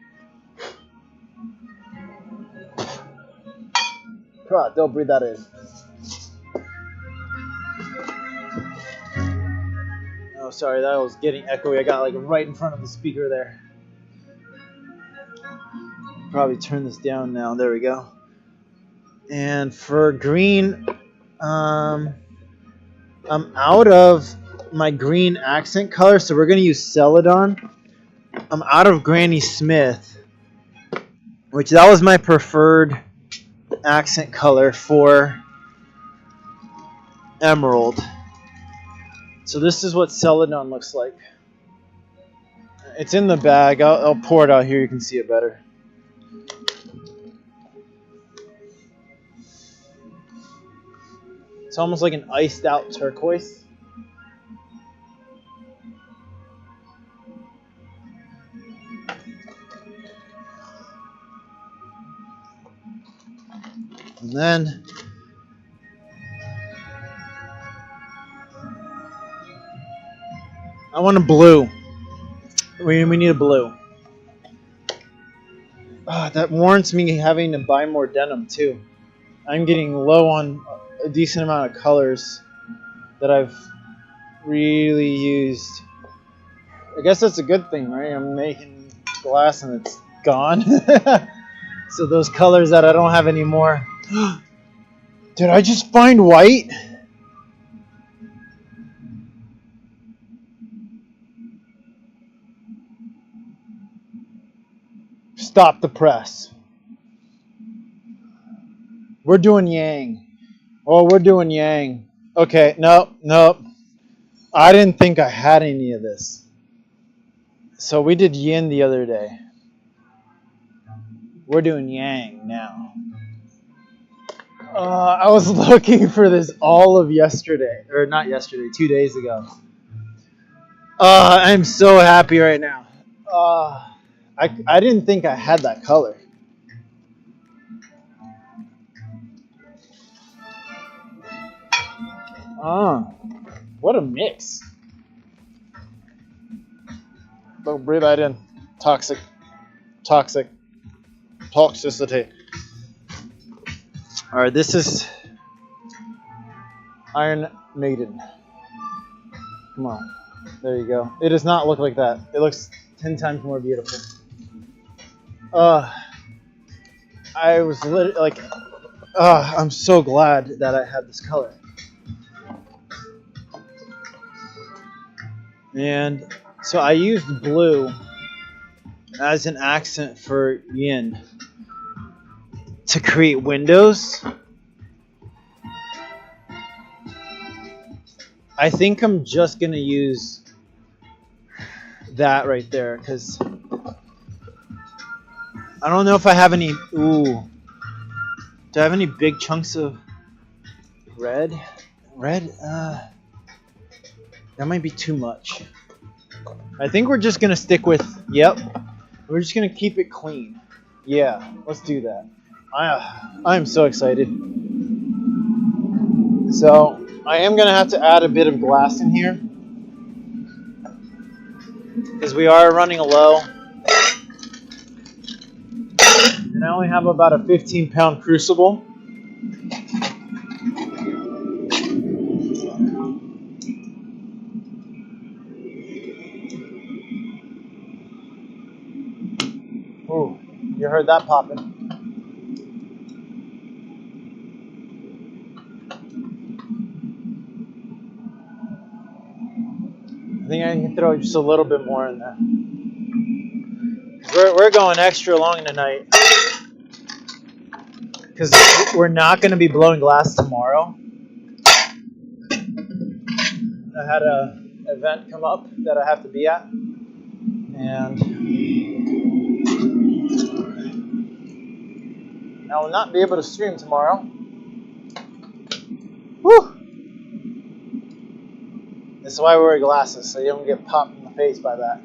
God, don't breathe that in. Oh, sorry, that was getting echoey. I got like right in front of the speaker there. Probably turn this down now. There we go. And for green, I'm out of my green accent color, so we're going to use Celadon. I'm out of Granny Smith, which that was my preferred accent color for emerald. So this is what Celadon looks like. It's in the bag. I'll pour it out here. You can see it better. It's almost like an iced out turquoise. And then I want a blue. We need a blue. That warrants me having to buy more denim too. I'm getting low on a decent amount of colors that I've really used. I guess that's a good thing, right? I'm making glass and it's gone. So those colors that I don't have anymore. Did I just find white? Stop the press. We're doing yang. Oh, we're doing yang. Okay, nope. I didn't think I had any of this. So we did yin the other day. We're doing yang now. I was looking for this all of yesterday. Or not yesterday, 2 days ago. I'm so happy right now. I didn't think I had that color. What a mix. Don't breathe that in. Toxicity. Alright, this is Iron Maiden. Come on. There you go. It does not look like that. It looks 10 times more beautiful. I was literally like, I'm so glad that I had this color. And so I used blue as an accent for yin to create windows. I think I'm just gonna use that right there because I don't know if I have any. Ooh, do I have any big chunks of red? Red? That might be too much. I think we're just gonna stick with. Yep, we're just gonna keep it clean. Yeah, let's do that. I am so excited. So I am gonna have to add a bit of glass in here because we are running low, and I only have about a 15-pound crucible. Ooh, you heard that popping. I think I can throw just a little bit more in there. We're going extra long tonight because we're not going to be blowing glass tomorrow. I had an event come up that I have to be at, and I will not be able to stream tomorrow. Whew! This is why we wear glasses, so you don't get popped in the face by that.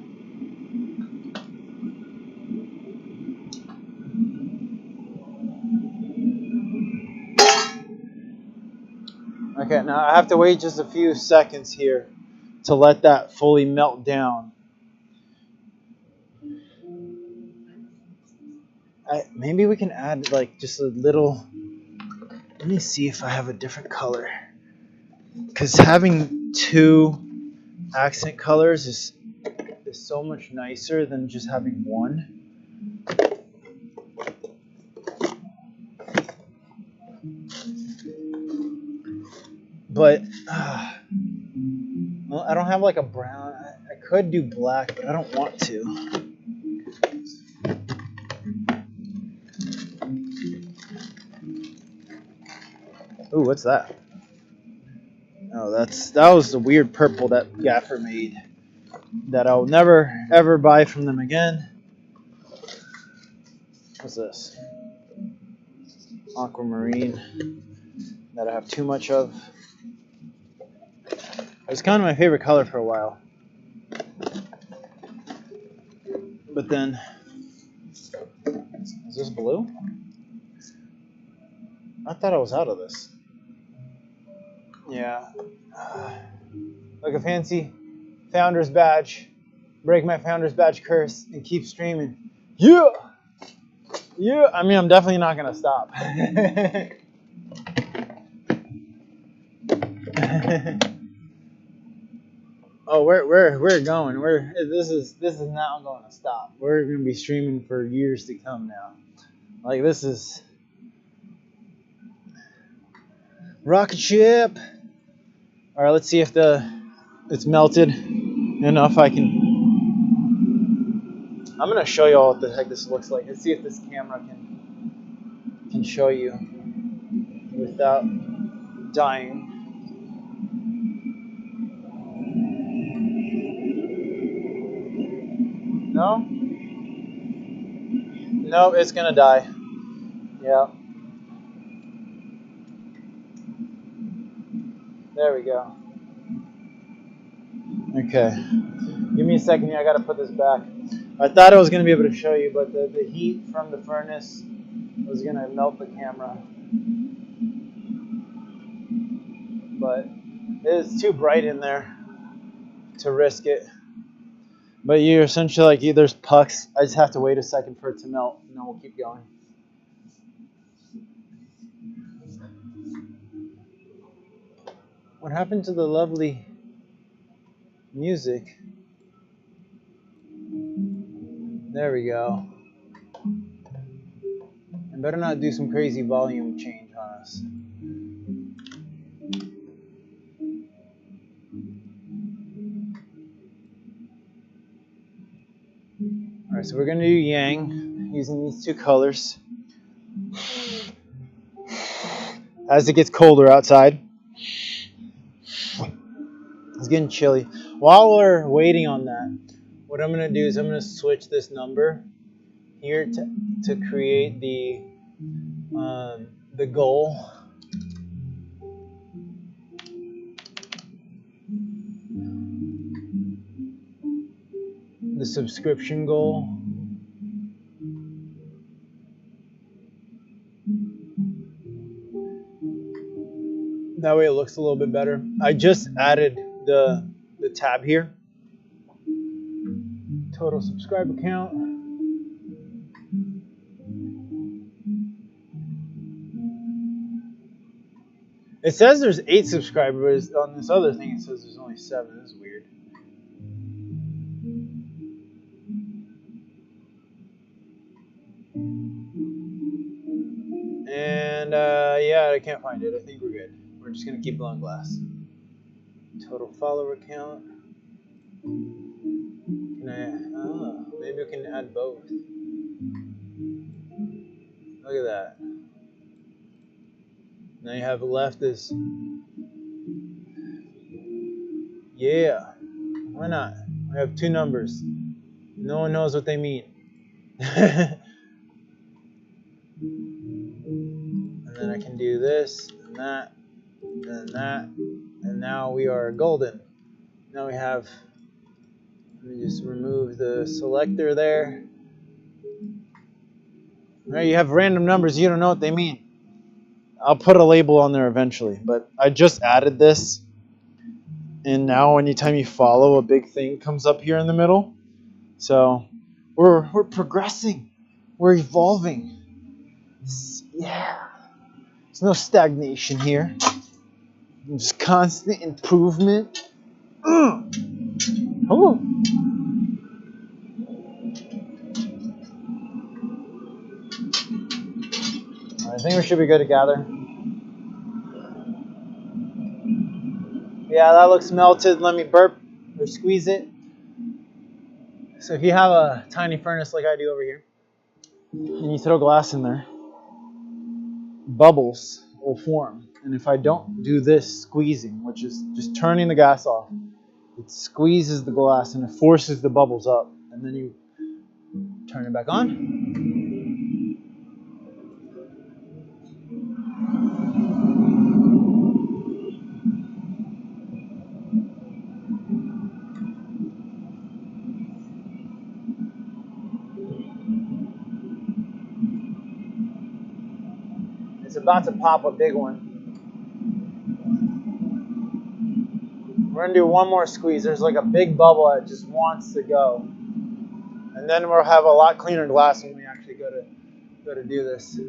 Okay, now I have to wait just a few seconds here to let that fully melt down. Maybe we can add like just a little. Let me see if I have a different color. Because having two accent colors is so much nicer than just having one. But well, I don't have like a brown. I could do black, but I don't want to. Ooh, what's that? Oh, that was the weird purple that Gaffer made that I'll never ever buy from them again. What's this? Aquamarine that I have too much of. It was kind of my favorite color for a while. But then, is this blue? I thought I was out of this. Yeah. Like a fancy founder's badge. Break my founder's badge curse and keep streaming. Yeah! Yeah! I mean, I'm definitely not going to stop. Oh, we're going. This is not going to stop. We're going to be streaming for years to come now. Like this is rocket ship. All right, let's see if it's melted enough. I'm gonna show you all what the heck this looks like. Let's see if this camera can show you without dying. No? No, it's gonna die. Yeah. There we go. Okay. Give me a second here. I gotta put this back. I thought I was gonna be able to show you, but the heat from the furnace was gonna melt the camera. But it is too bright in there to risk it. But you're essentially like, there's pucks. I just have to wait a second for it to melt, and then we'll keep going. What happened to the lovely music? There we go. I better not do some crazy volume change on us. Alright, so we're going to do yang using these two colors. As it gets colder outside. It's getting chilly. While we're waiting on that, what I'm going to do is I'm going to switch this number here to create the goal. The subscription goal. That way it looks a little bit better. I just added the tab here. Total subscriber count. It says there's 8 subscribers. On this other thing it says there's only 7. This is weird. And yeah, I can't find it. I think we're good. We're just gonna keep blowing glass. Total follower count. Can I? Maybe we can add both. Look at that. Now you have left is. Yeah. Why not? I have 2 numbers. No one knows what they mean. And then I can do this and that and that. And now we are golden. Now we have. Let me just remove the selector there. Now you have random numbers, you don't know what they mean. I'll put a label on there eventually, but I just added this. And now anytime you follow, a big thing comes up here in the middle. So we're progressing. We're evolving. Yeah. There's no stagnation here. There's constant improvement. Oh. I think we should be good to gather. Yeah, that looks melted. Let me burp or squeeze it. So if you have a tiny furnace like I do over here, and you throw glass in there, bubbles will form. And if I don't do this squeezing, which is just turning the gas off, it squeezes the glass and it forces the bubbles up. And then you turn it back on. It's about to pop a big one. We're going to do one more squeeze. There's like a big bubble that just wants to go. And then we'll have a lot cleaner glass when we actually go to do this.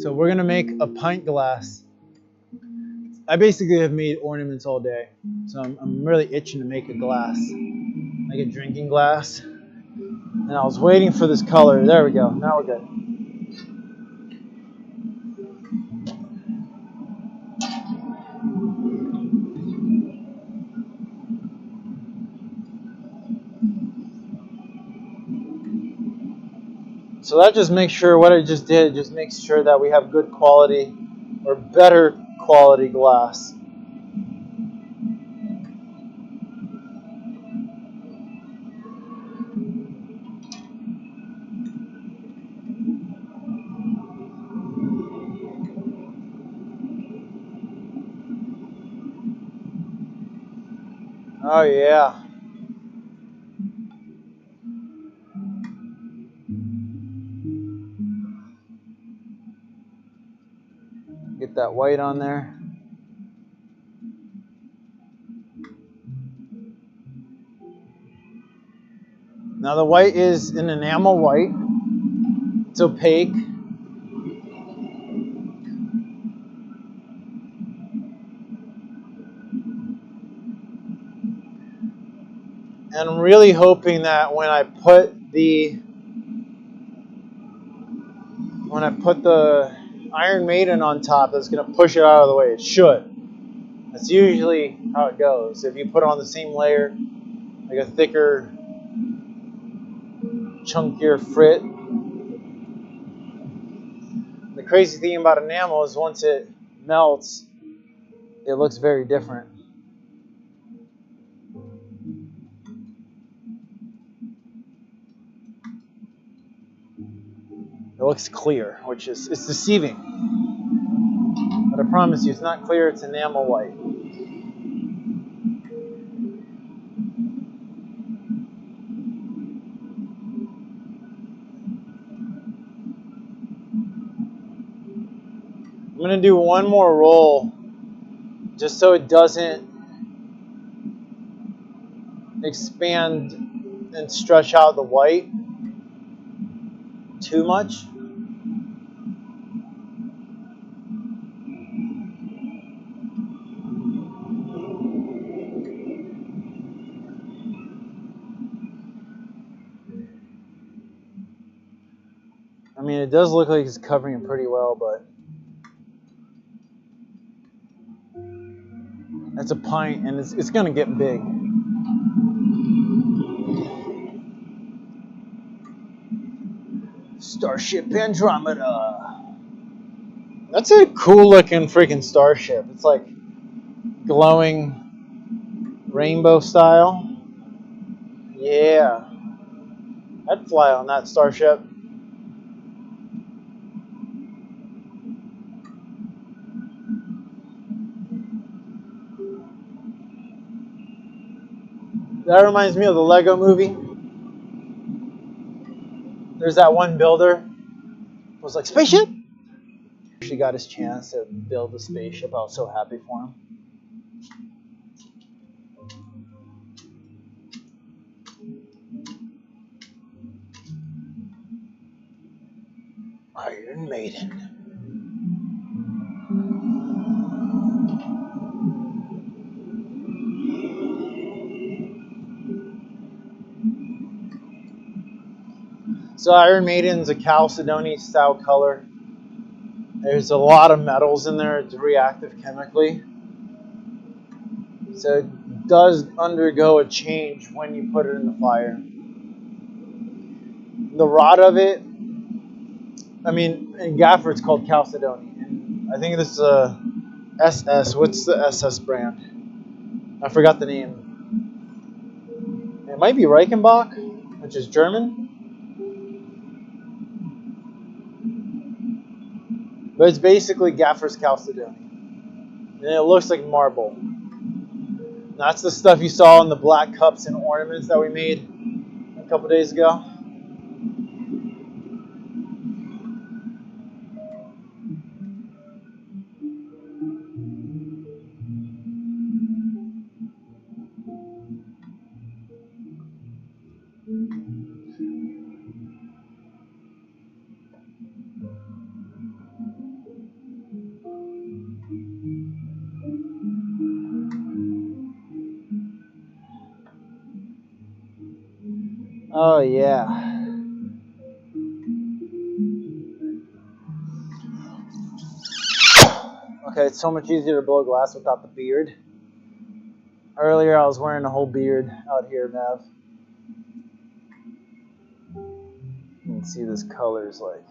So we're going to make a pint glass. I basically have made ornaments all day. So I'm really itching to make a glass. Like a drinking glass. And I was waiting for this color. There we go. Now we're good. So that just makes sure, what I just did, just makes sure that we have good quality or better quality glass. Oh yeah. Get that white on there. Now the white is an enamel white. It's opaque. And I'm really hoping that when I put the Iron Maiden on top, that's going to push it out of the way. It should. That's usually how it goes. If you put on the same layer, like a thicker chunkier frit. The crazy thing about enamel is once it melts, it looks very different. It looks clear, which is it's deceiving. But I promise you, it's not clear, it's enamel white. I'm going to do one more roll just so it doesn't expand and stretch out the white too much. I mean, it does look like it's covering it pretty well, but that's a pint, and it's going to get big. Starship Andromeda. That's a cool looking freaking starship. It's like glowing rainbow style. Yeah. I'd fly on that starship. That reminds me of the Lego movie. There's that one builder who was like, spaceship? She got his chance to build a spaceship. I was so happy for him. Iron Maiden. So Iron Maiden's a Chalcedony style color. There's a lot of metals in there. It's reactive chemically. So it does undergo a change when you put it in the fire. The rod of it, I mean, in Gaffer it's called Chalcedony. And I think this is a SS. What's the SS brand? I forgot the name. It might be Reichenbach, which is German. But it's basically Gaffer's Chalcedony. And it looks like marble. That's the stuff you saw in the black cups and ornaments that we made a couple days ago. Oh, yeah. Okay, it's so much easier to blow glass without the beard. Earlier, I was wearing a whole beard out here, Mav. You can see this color's like...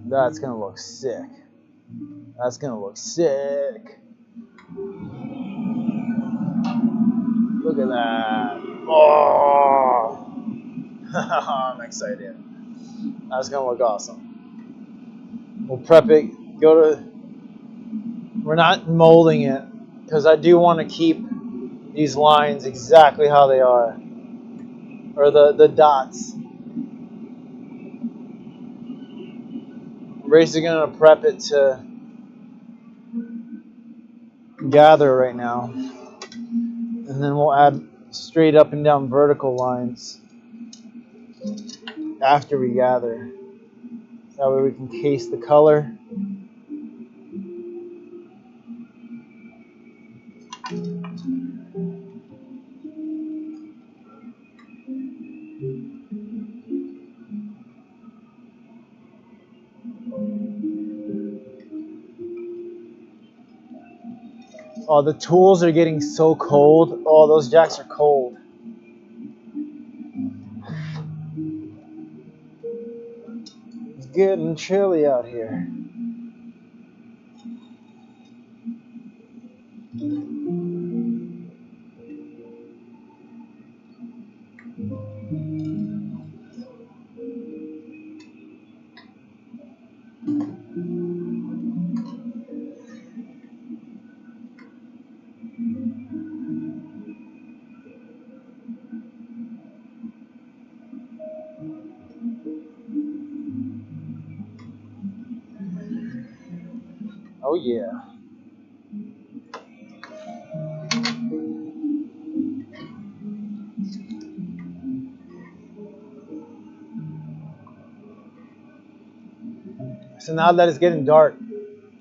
That's gonna look sick. That's gonna look sick. Look at that. Oh! I'm excited. That's gonna look awesome. We'll prep it. We're not molding it because I do want to keep these lines exactly how they are, or the dots. I'm basically gonna prep it to gather right now, and then we'll add straight up and down vertical lines after we gather. That way we can case the color. Oh, the tools are getting so cold. Oh, those jacks are cold. getting chilly out here. Oh yeah. So now that it's getting dark,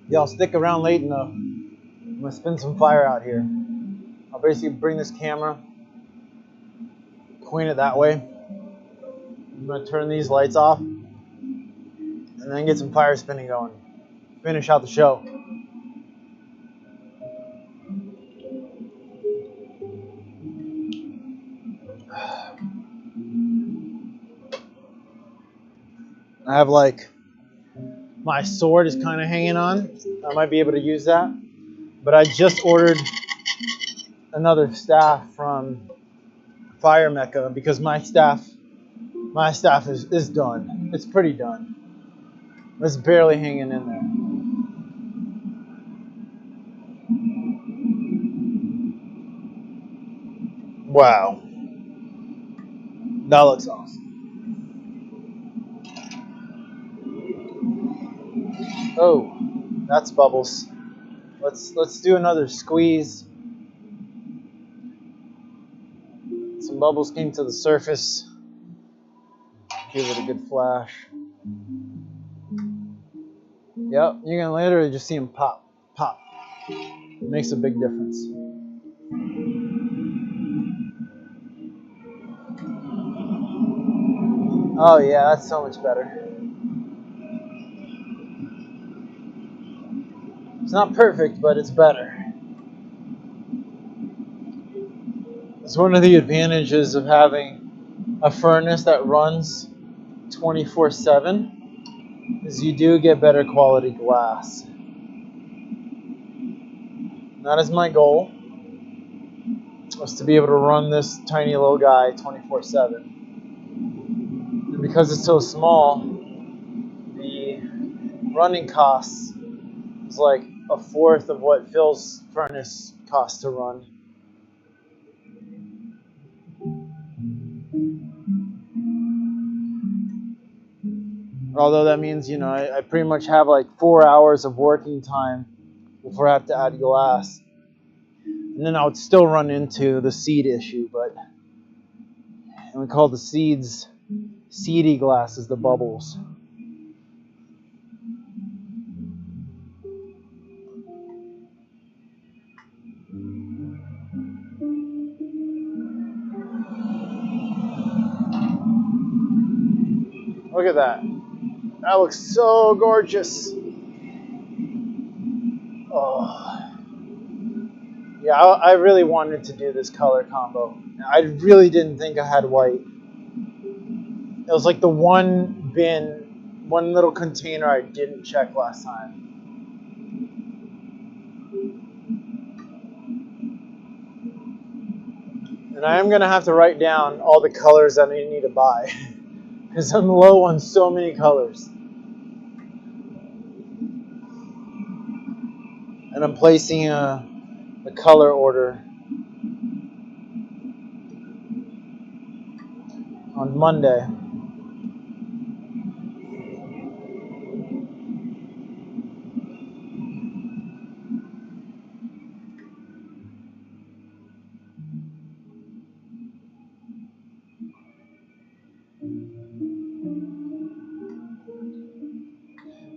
y'all stick around late enough. I'm gonna spin some fire out here. I'll basically bring this camera, point it that way. I'm gonna turn these lights off, and then get some fire spinning going. Finish out the show. I have like, my sword is kind of hanging on. I might be able to use that. But I just ordered another staff from Fire Mecca because my staff is done. It's pretty done. It's barely hanging in there. Wow. That looks awesome. Oh, that's bubbles. Let's do another squeeze. Some bubbles came to the surface. Give it a good flash. Yep, you're gonna literally just see them pop, pop. It makes a big difference. Oh yeah, that's so much better. It's not perfect, but it's better. It's one of the advantages of having a furnace that runs 24/7 is you do get better quality glass. That is my goal, was to be able to run this tiny little guy 24/7. And because it's so small, the running costs is like a fourth of what Phil's furnace costs to run. Although that means, I pretty much have like 4 hours of working time before I have to add glass. And then I would still run into the seed issue, and we call the seeds seedy glasses, the bubbles. Look at that. That looks so gorgeous. Oh. Yeah, I really wanted to do this color combo. I really didn't think I had white. It was like the one little container I didn't check last time. And I am going to have to write down all the colors that I need to buy. Because I'm low on so many colors. And I'm placing a color order on Monday.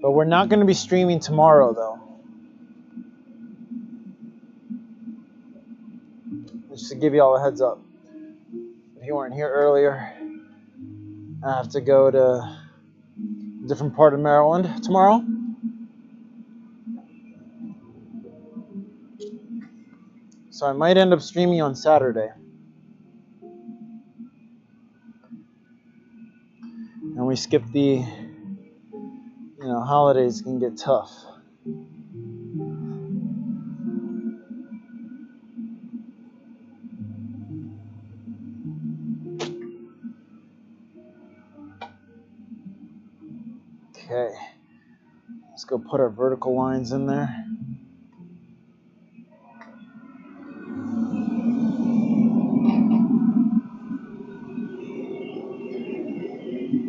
But we're not going to be streaming tomorrow, though. Just to give you all a heads up. If you weren't here earlier, I have to go to a different part of Maryland tomorrow. So I might end up streaming on Saturday. And we skip the holidays can get tough. Okay, let's go put our vertical lines in there.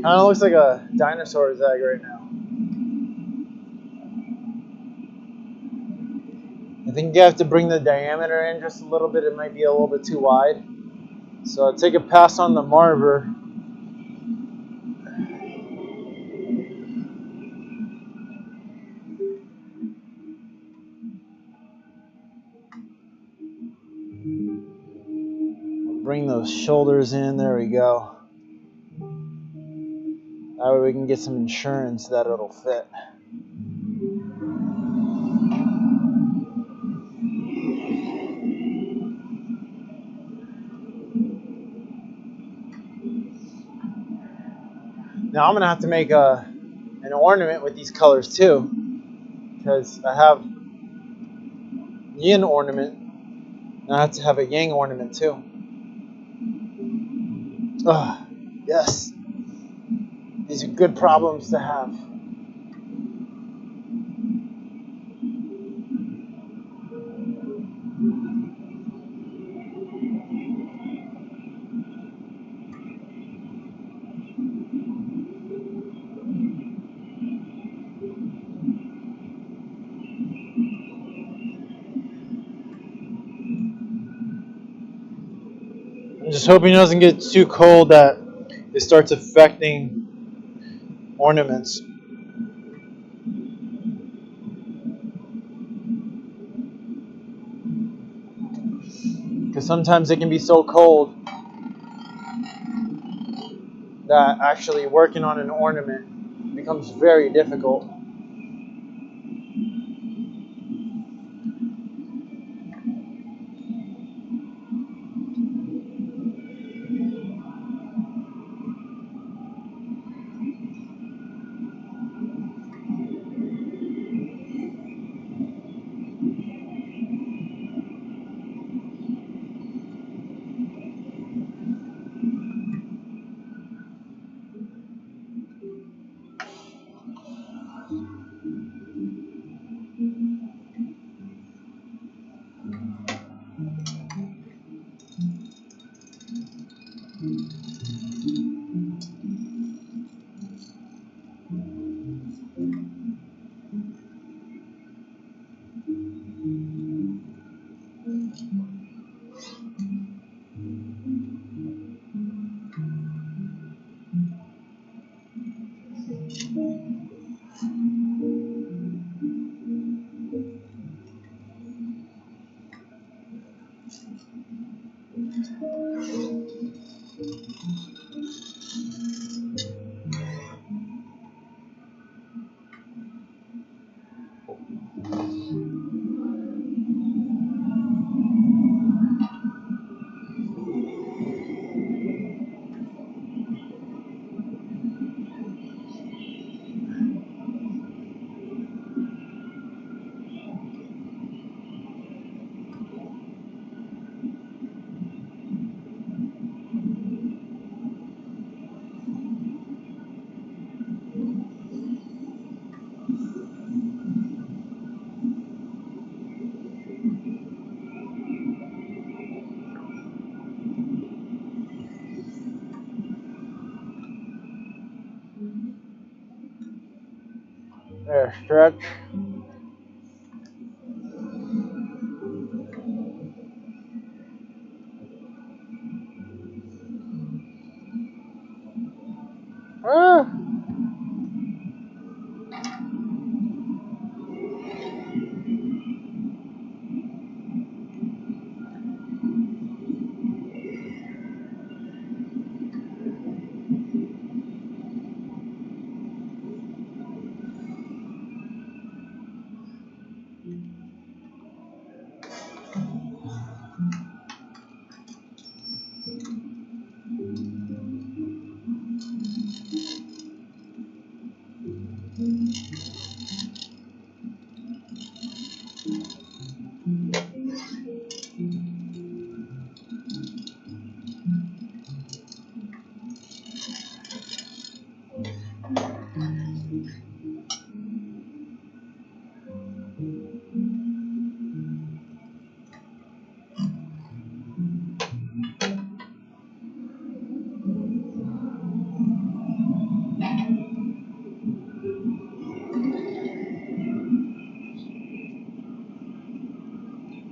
Kind of looks like a dinosaur's egg right now. I think you have to bring the diameter in just a little bit. It might be a little bit too wide. So I'll take a pass on the marver. Bring those shoulders in. There we go. That way we can get some insurance that it'll fit. Now I'm gonna have to make an ornament with these colors too, because I have yin ornament, and I have to have a yang ornament too. Ah, yes. These are good problems to have. I'm just hoping it doesn't get too cold that it starts affecting ornaments. Because sometimes it can be so cold that actually working on an ornament becomes very difficult. There, stretch. Ah.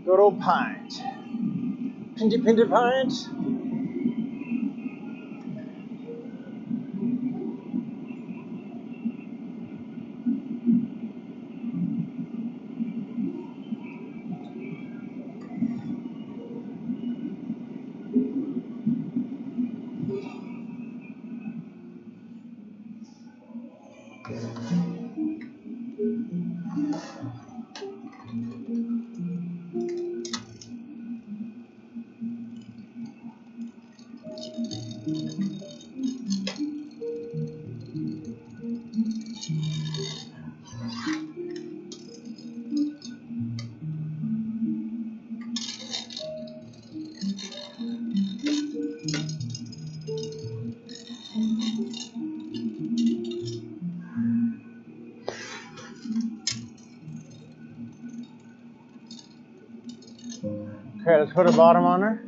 Good old pint. Pinty pint. Okay, let's put a bottom on her.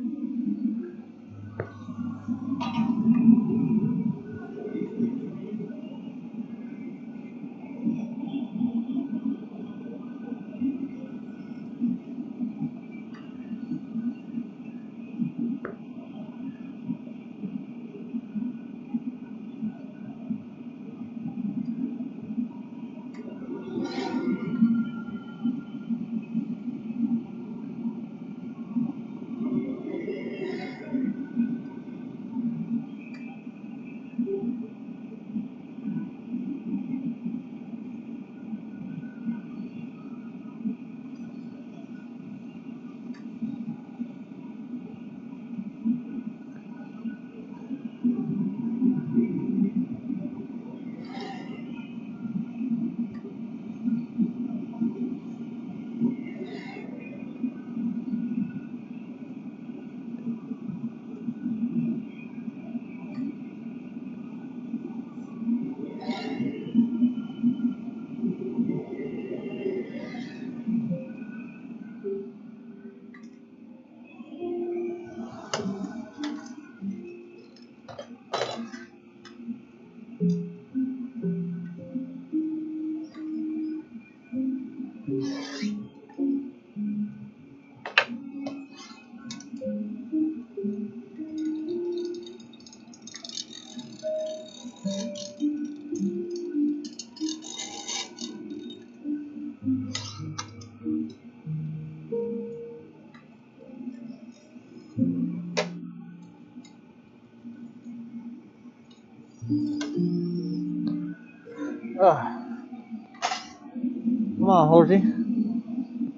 Come on, Horsey.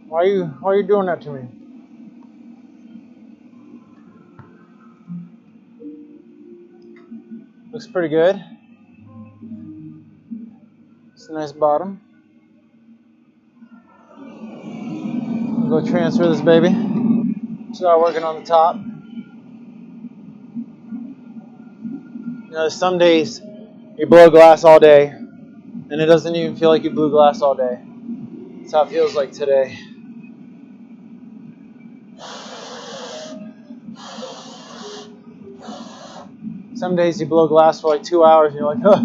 Why are you doing that to me? Looks pretty good. It's a nice bottom. Go transfer this baby. Start working on the top. You know, some days you blow glass all day, and it doesn't even feel like you blew glass all day. That's how it feels like today. Some days you blow glass for like 2 hours, and you're like, huh.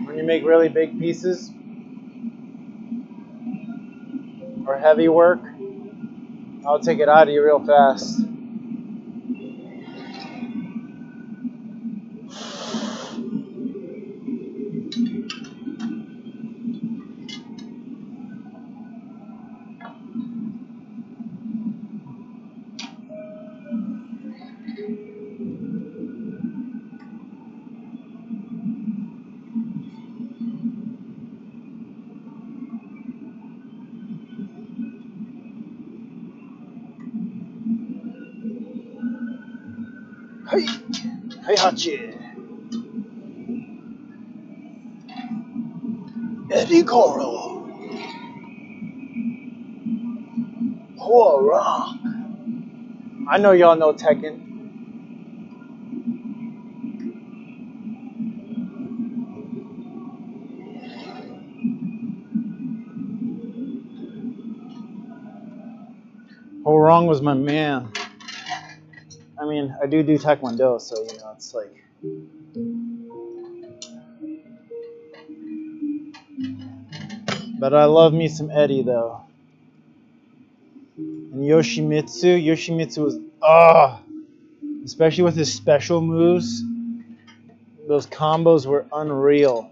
When you make really big pieces or heavy work, I'll take it out of you real fast. Hey, hey, hachi. Eddie Goro. Hurrah. I know y'all know Tekken. Haedong was my man. I mean, I do Taekwondo, so, you know, it's like... But I love me some Eddie, though. And Yoshimitsu was, especially with his special moves, those combos were unreal.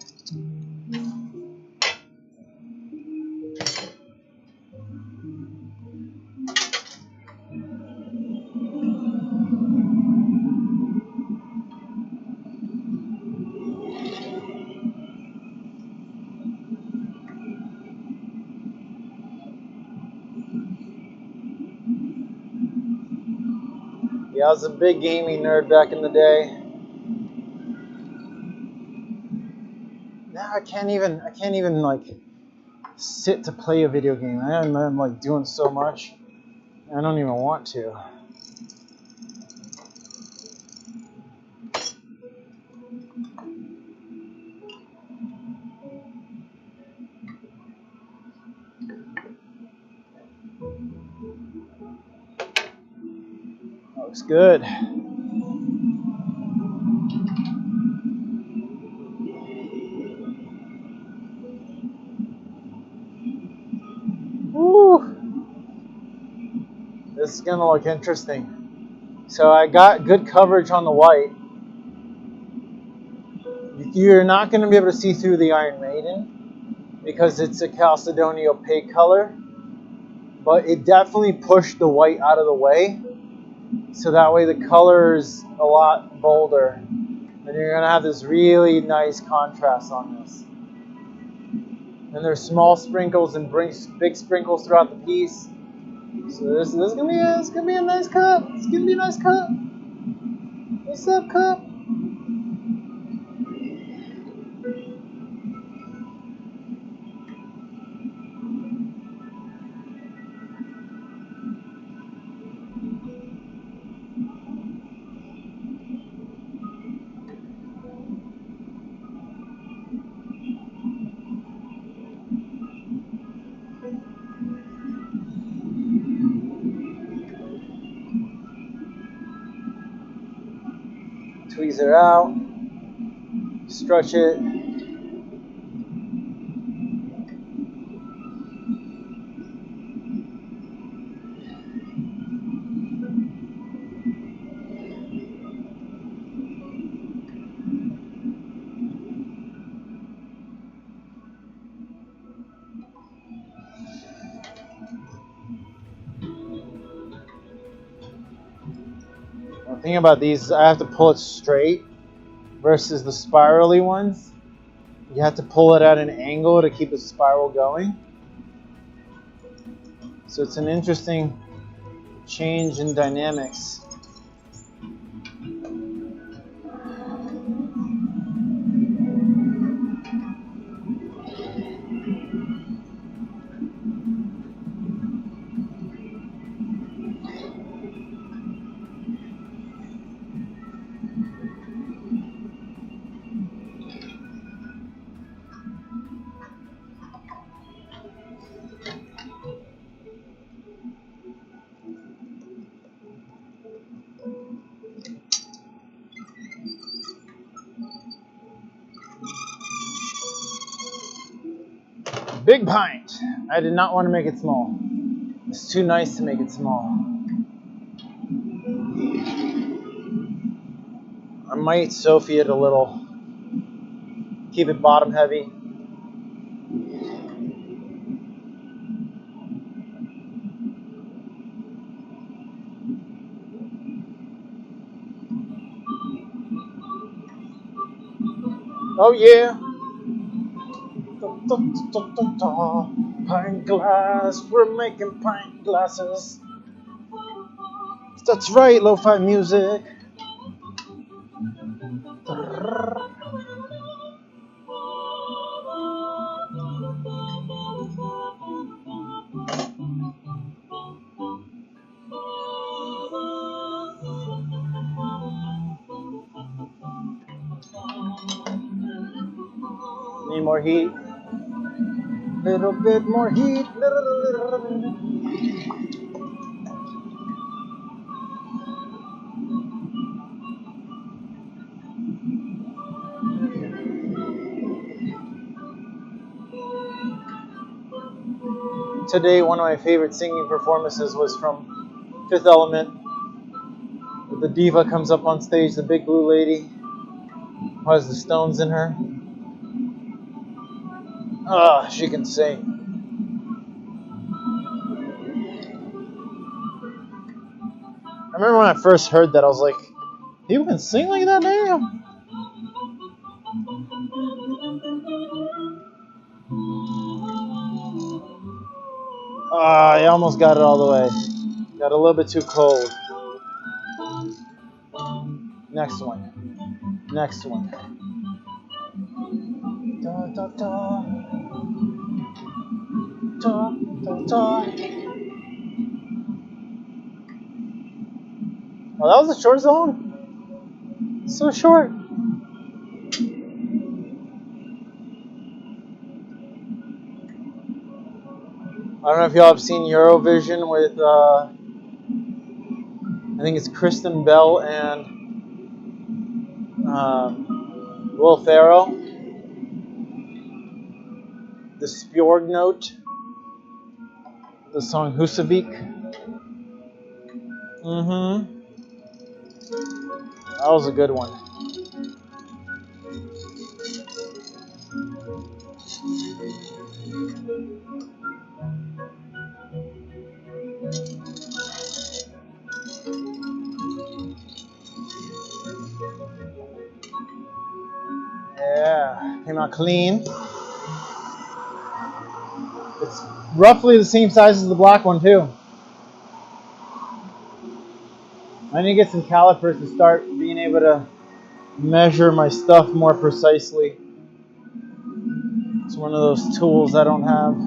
Yeah, I was a big gaming nerd back in the day. Now I can't even like sit to play a video game. I'm like doing so much. I don't even want to. That looks good. Woo! This is gonna look interesting. So I got good coverage on the white. You're not gonna be able to see through the Iron Maiden because it's a Chalcedony opaque color, but it definitely pushed the white out of the way. So that way the color is a lot bolder. And you're gonna have this really nice contrast on this. And there's small sprinkles and big sprinkles throughout the piece. So this is gonna be a nice cut. It's gonna be a nice cut. What's up, cup? Tweeze it out. Stretch it. The thing about these, I have to pull it straight versus the spirally ones. You have to pull it at an angle to keep the spiral going. So it's an interesting change in dynamics. Big pint. I did not want to make it small. It's too nice to make it small. I might Sophie it a little. Keep it bottom heavy. Oh yeah. Pint glass. We're making pint glasses. That's right, lo-fi music. Need more heat. Little bit more heat. Little. today one of my favorite singing performances was from Fifth Element. The diva comes up on stage, the big blue lady who has the stones in her. Ah, she can sing. I remember when I first heard that, I was like, "You can sing like that, damn!" Ah, I almost got it all the way. Got a little bit too cold. Next one. Next one. Da, da, da. Da, da, da. Oh, that was a short song? So short. I don't know if y'all have seen Eurovision with, I think it's Kristen Bell and Will Ferrell. The Spjorg Note. The song Husavik. Mm-hmm. That was a good one. Yeah, came out clean. It's roughly the same size as the black one too. I need to get some calipers to start being able to measure my stuff more precisely. It's one of those tools I don't have.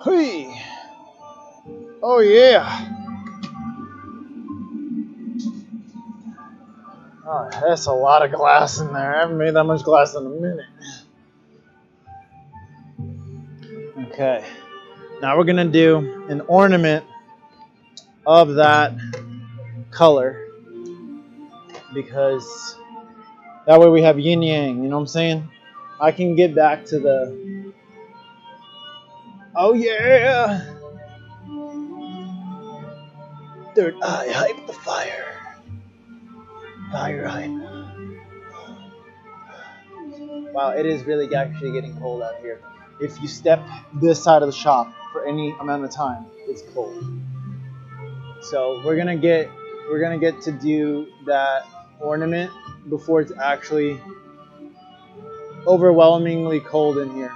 Hey! Oh yeah! Oh, that's a lot of glass in there. I haven't made that much glass in a minute. Okay. Now we're gonna do an ornament of that color because that way we have yin yang, you know what I'm saying? I can get back to the, oh yeah! Third eye hype the fire. Fire hype. Wow, it is really actually getting cold out here. If you step this side of the shop for any amount of time, it's cold. So we're gonna get to do that ornament before it's actually overwhelmingly cold in here.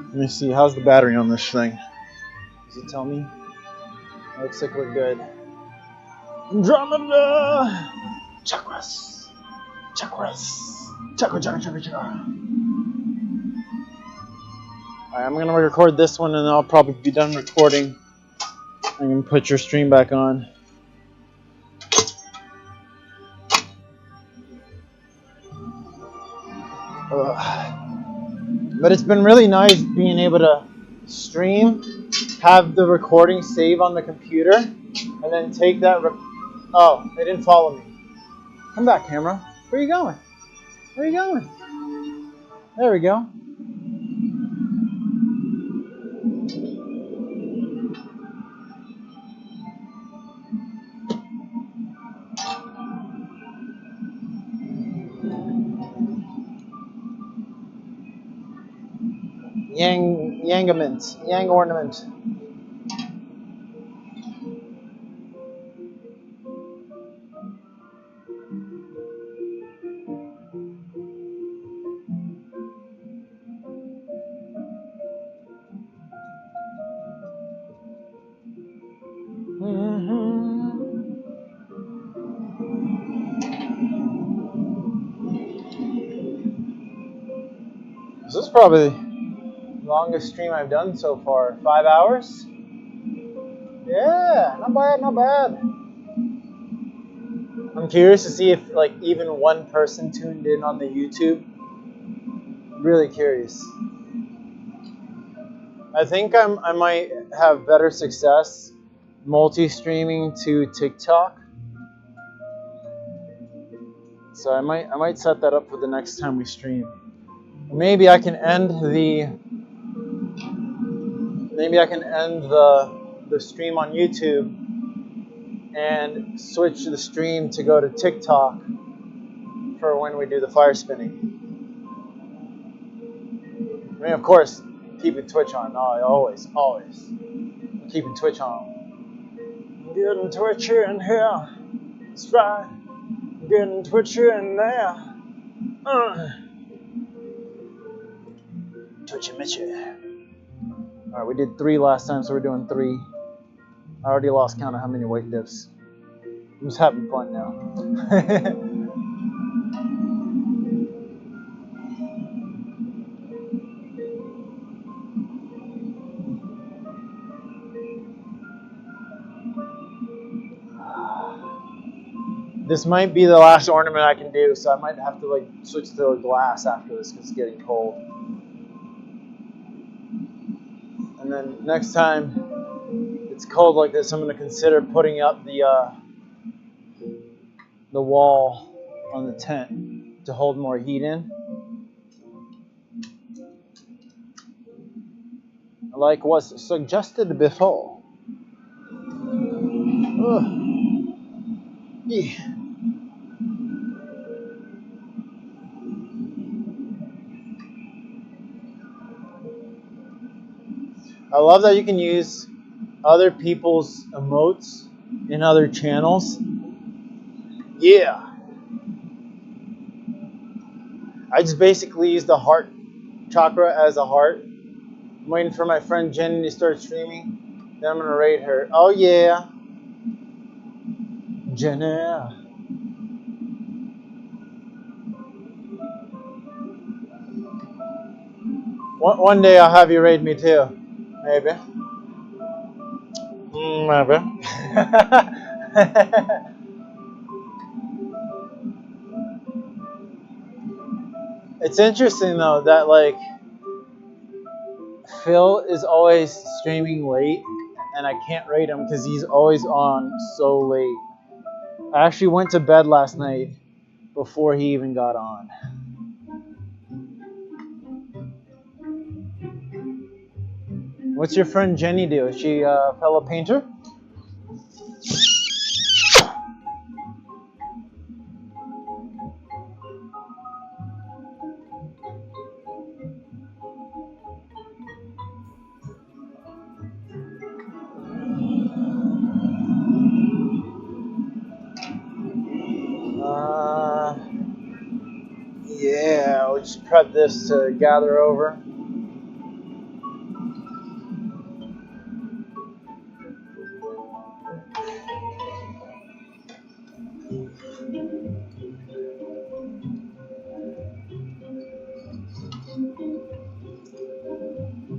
Let me see, how's the battery on this thing? Does it tell me? Looks like we're good. Andromeda! Chakras! Chakras! Chakra, chakra, chakra, chakra. Alright, I'm gonna record this one and then I'll probably be done recording. I'm gonna put your stream back on. Ugh. But it's been really nice being able to stream, have the recording save on the computer, and then take that. Oh, they didn't follow me. Come back, camera. Where are you going? Where are you going? There we go. Yang ornament. This is probably the longest stream I've done so far. 5 hours? Yeah, not bad, not bad. I'm curious to see if like even one person tuned in on the YouTube. Really curious. I think I might have better success multi-streaming to TikTok. So I might set that up for the next time we stream. Maybe I can end the stream on YouTube and switch the stream to go to TikTok for when we do the fire spinning. I mean, of course, keeping Twitch on. Always. Keeping Twitch on. Getting Twitchy in here. That's right. Getting Twitchy in there. Twitchy Mitchy. Alright, we did 3 last time, so we're doing 3. I already lost count of how many weight dips. I'm just having fun now. This might be the last ornament I can do, so I might have to like switch to a glass after this because it's getting cold. And then next time it's cold like this, I'm going to consider putting up the wall on the tent to hold more heat in. Like was suggested before. Ugh. Yeah. I love that you can use other people's emotes in other channels. Yeah. I just basically use the heart chakra as a heart. I'm waiting for my friend Jenny to start streaming. Then I'm going to raid her. Oh, yeah. Jenny. One day I'll have you raid me too. Maybe. Maybe. It's interesting though that like Phil is always streaming late and I can't raid him because he's always on so late. I actually went to bed last night before he even got on. What's your friend Jenny do? Is she a fellow painter? Yeah, we'll just prep this to gather over.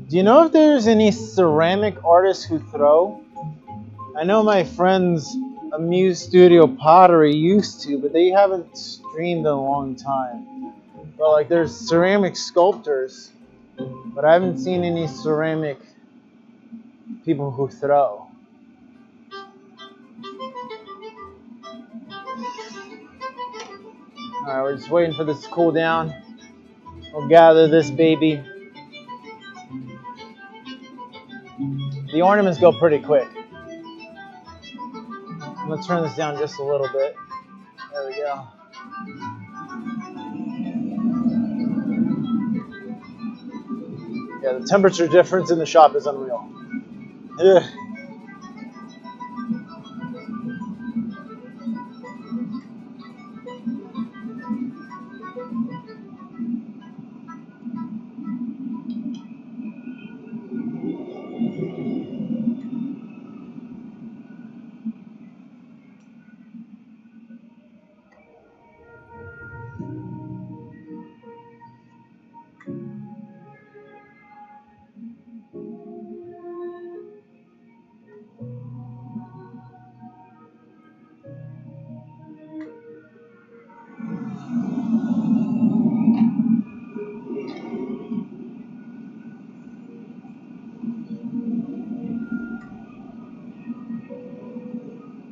Do you know if there's any ceramic artists who throw? I know my friends Amuse Studio Pottery used to, but they haven't streamed in a long time. But like there's ceramic sculptors, but I haven't seen any ceramic people who throw. Alright, we're just waiting for this to cool down. We'll gather this baby. The ornaments go pretty quick. I'm going to turn this down just a little bit. There we go. Yeah, the temperature difference in the shop is unreal. Yeah.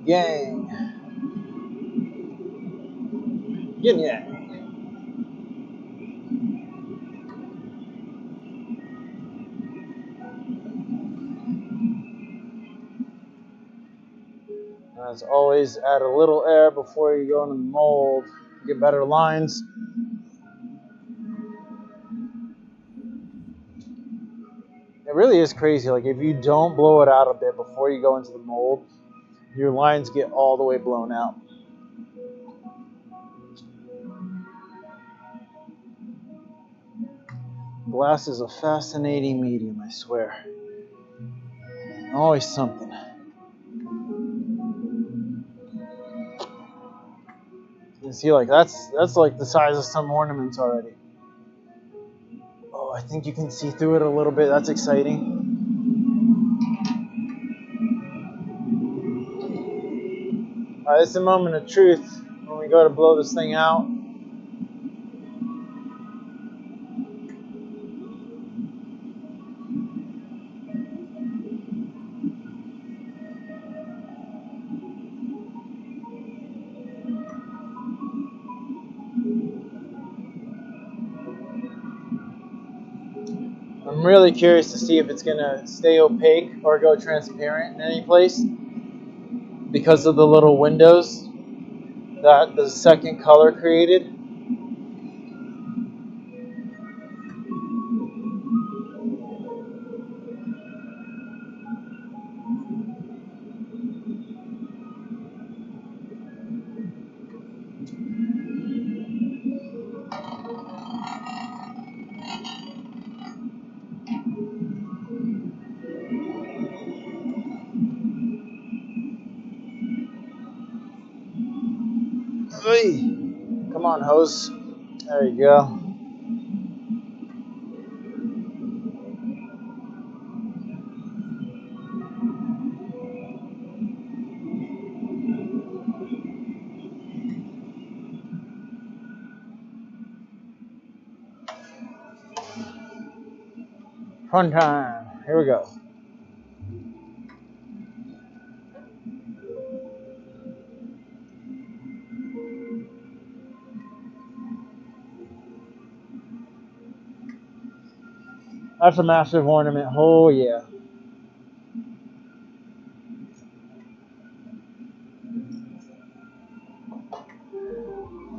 Yang. Yin yang. As always, add a little air before you go into the mold. Get better lines. It really is crazy. Like if you don't blow it out a bit before you go into the mold, your lines get all the way blown out. Glass is a fascinating medium, I swear. Always something. You see, like that's like the size of some ornaments already. Oh, I think you can see through it a little bit. That's exciting. All right, it's a moment of truth when we go to blow this thing out. I'm really curious to see if it's gonna stay opaque or go transparent in any place because of the little windows that the second color created. Hey, come on, hose. There you go. Fun time. Here we go. That's a massive ornament. Oh, yeah.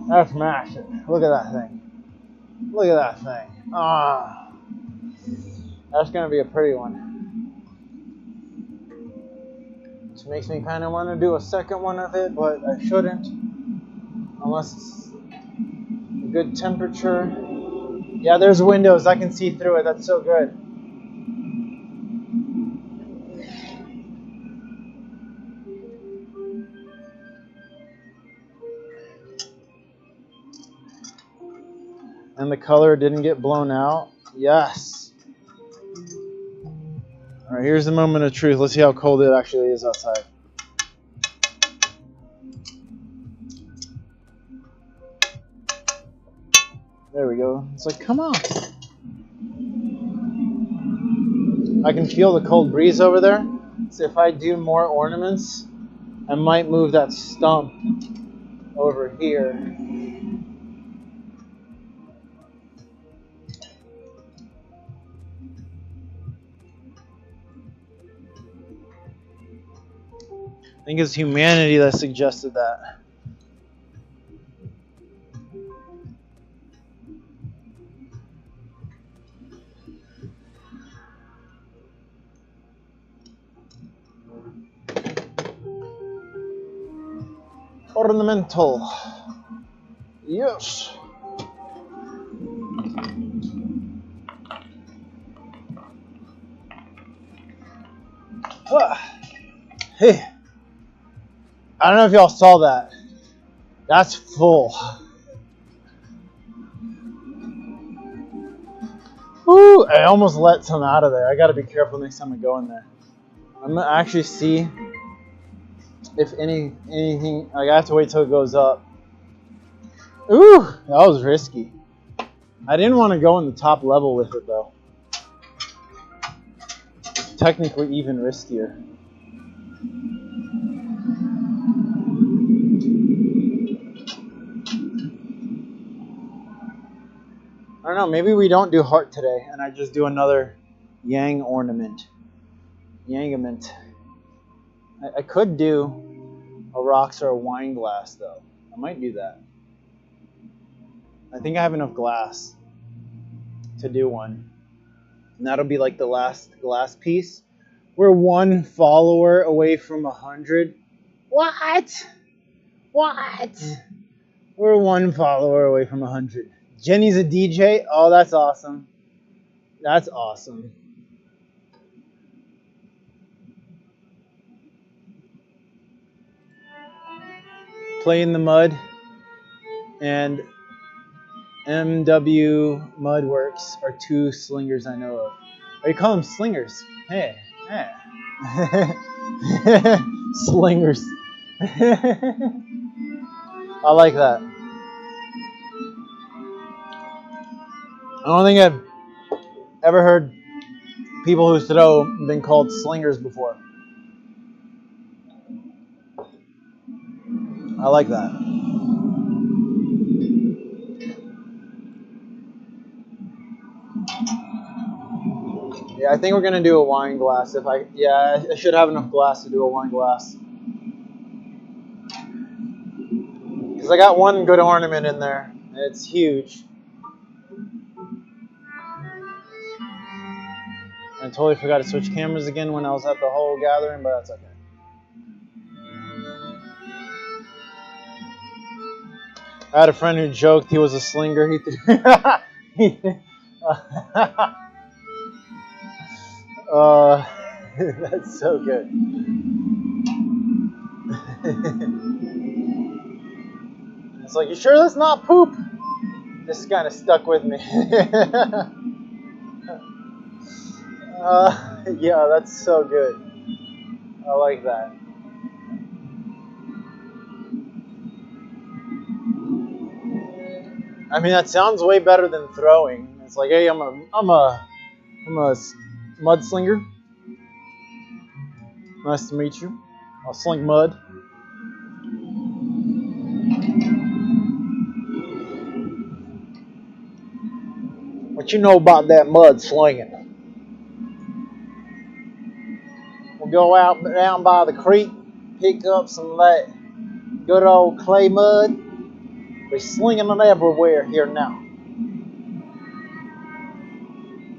That's massive. Look at that thing. Look at that thing. Ah, that's going to be a pretty one. Which makes me kind of want to do a second one of it, but I shouldn't. Unless it's a good temperature. Yeah, there's windows. I can see through it. That's so good. And the color didn't get blown out. Yes. All right, here's the moment of truth. Let's see how cold it actually is outside. There we go. It's like, come on. I can feel the cold breeze over there. So if I do more ornaments, I might move that stump over here. I think it's humanity that suggested that. ornamental. Yes. Hey, I don't know if y'all saw that. That's full. Woo, I almost let some out of there. I gotta be careful next time I go in there. I'm gonna actually see if anything, like I have to wait till it goes up. Ooh, that was risky. I didn't want to go in the top level with it though. It's technically even riskier. I don't know, maybe we don't do heart today and I just do another yang ornament. Yangament. I could do a rocks or a wine glass though. I might do that. I think I have enough glass to do one. And that'll be like the last glass piece. We're one follower away from 100. What? What? We're one follower away from 100. Jenny's a DJ. Oh, that's awesome. That's awesome. Play in the Mud and MW Mudworks are two slingers I know of. Or you call them slingers. Hey, hey. Slingers. I like that. I don't think I've ever heard people who throw been called slingers before. I like that. Yeah, I think we're gonna do a wine glass. I should have enough glass to do a wine glass. Because I got one good ornament in there. And it's huge. I totally forgot to switch cameras again when I was at the whole gathering, but that's okay. I had a friend who joked he was a slinger. That's so good. It's like, you sure that's not poop? This kind of stuck with me. Yeah, that's so good. I like that. I mean, that sounds way better than throwing. It's like, hey, I'm a mudslinger. Nice to meet you. I'll sling mud. What you know about that mud slinging? We'll go out down by the creek, pick up some of that good old clay mud. We're slinging it everywhere here now.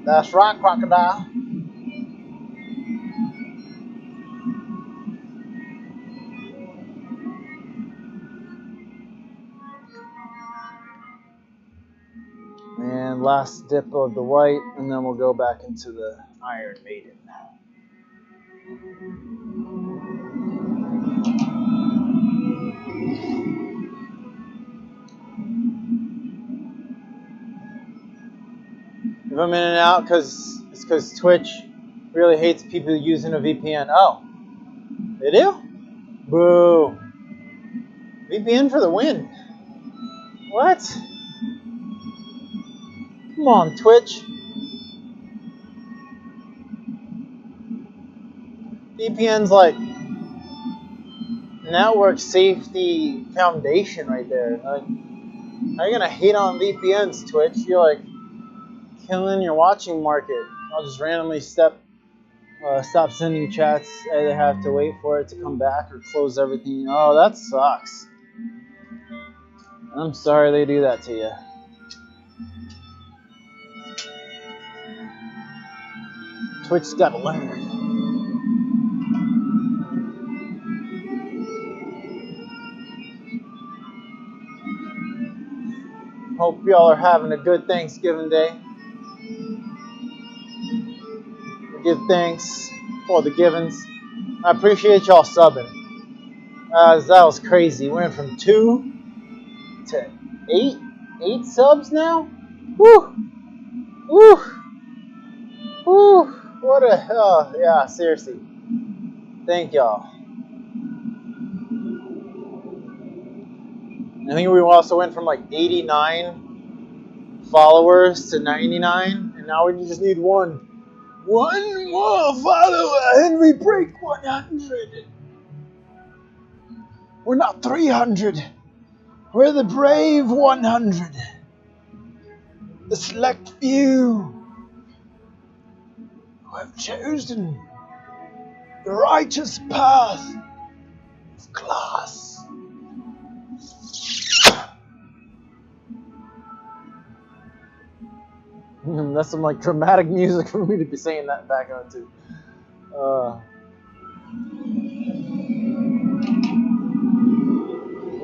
That's right, crocodile. And last dip of the white, and then we'll go back into the Iron Maiden. If I'm in and out, it's because Twitch really hates people using a VPN. Oh, they do? Boo. VPN for the win. What? Come on, Twitch. VPN's like network safety foundation right there. Like, how are you gonna hate on VPNs, Twitch? You're like killing your watching market. I'll just randomly stop sending chats. I either have to wait for it to come back or close everything. Oh, that sucks. I'm sorry they do that to you. Twitch's gotta learn. Hope y'all are having a good Thanksgiving Day. We give thanks for the givens. I appreciate y'all subbing. That was crazy. We went from 2 to 8. 8 subs now? Woo! Woo! Woo! What a hell. Yeah, seriously. Thank y'all. I think we also went from like 89 followers to 99, and now we just need one more follower, and we break 100. We're not 300. We're the brave 100. The select few who have chosen the righteous path of class. That's some like dramatic music for me to be saying that back on too.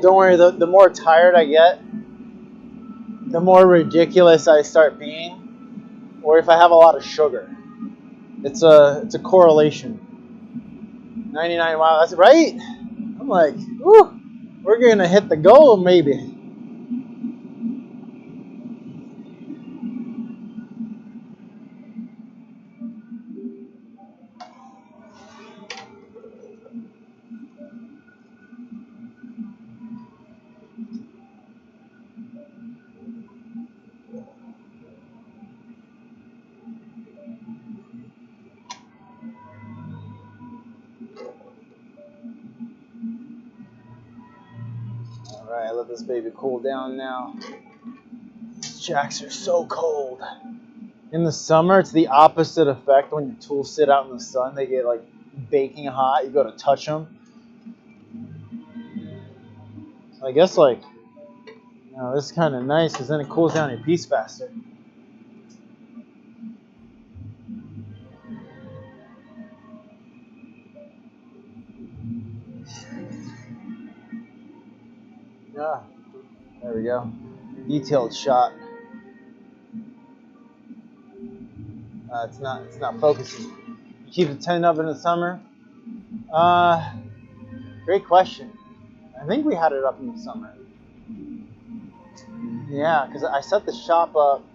Don't worry, the more tired I get, the more ridiculous I start being, or if I have a lot of sugar. It's a correlation. 99, wow, that's right. I'm like, ooh, we're gonna hit the goal maybe. Alright, let this baby cool down now. These jacks are so cold. In the summer, it's the opposite effect. When your tools sit out in the sun, they get like baking hot. You go to touch them. I guess like, this is kind of nice because then it cools down your piece faster. Yeah, there we go. Detailed shot. It's not focusing. You keep it 10 up in the summer. Great question. I think we had it up in the summer. Yeah, because I set the shop up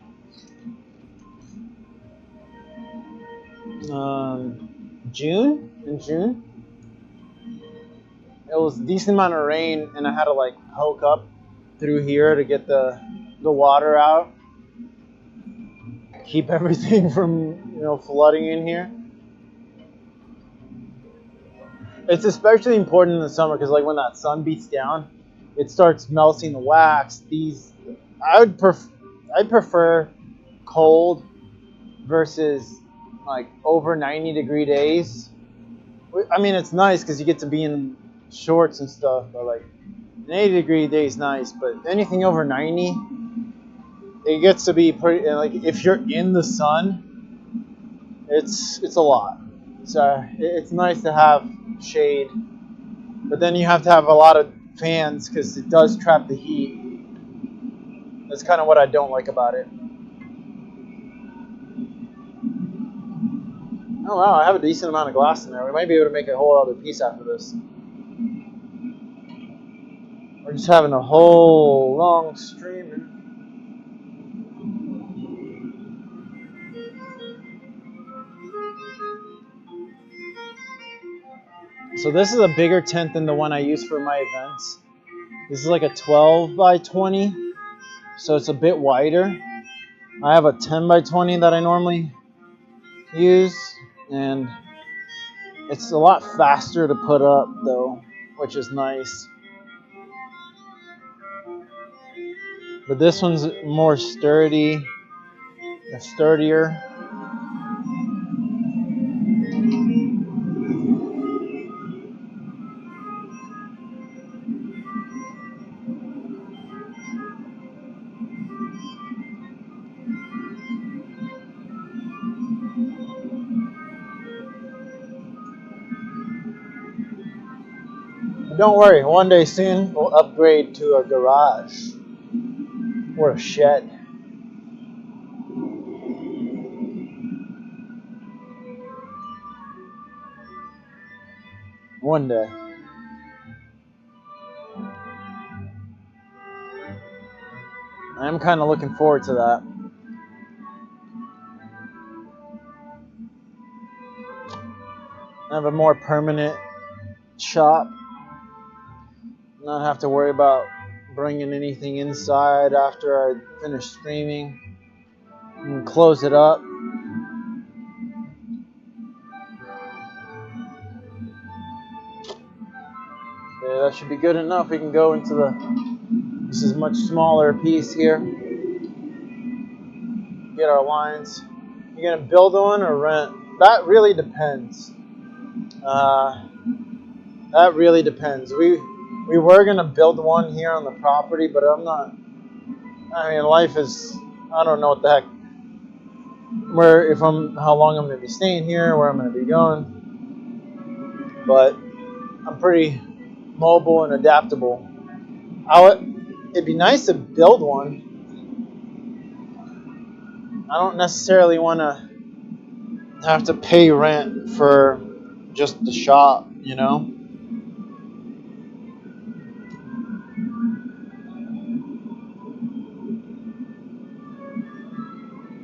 in June. It was a decent amount of rain, and I had to like poke up through here to get the water out, keep everything from flooding in here. It's especially important in the summer because like when that sun beats down, it starts melting the wax. I'd prefer cold versus like over 90-degree days. I mean, it's nice because you get to be in shorts and stuff, but like an 80-degree day is nice, but anything over 90, it gets to be pretty. Like if you're in the sun, it's a lot. So it's nice to have shade, but then you have to have a lot of fans because it does trap the heat. That's kind of what I don't like about it. Oh wow, I have a decent amount of glass in there. We might be able to make a whole other piece after this. We're just having a whole long stream. So this is a bigger tent than the one I use for my events. This is like a 12 by 20, so it's a bit wider. I have a 10 by 20 that I normally use, and it's a lot faster to put up though, which is nice. But this one's more sturdier. Don't worry, one day soon we'll upgrade to a garage. or a shed. One day. I'm kind of looking forward to that. Have a more permanent shop. Not have to worry about bringing anything inside after I finish streaming. And close it up. Yeah, that should be good enough. We can go into this is a much smaller piece here. Get our lines. You gonna build one or rent? That really depends. That really depends. We were gonna build one here on the property, but I'm not. I mean, life is. I don't know what the heck. How long I'm gonna be staying here, where I'm gonna be going. But I'm pretty mobile and adaptable. It'd be nice to build one. I don't necessarily want to have to pay rent for just the shop, you know?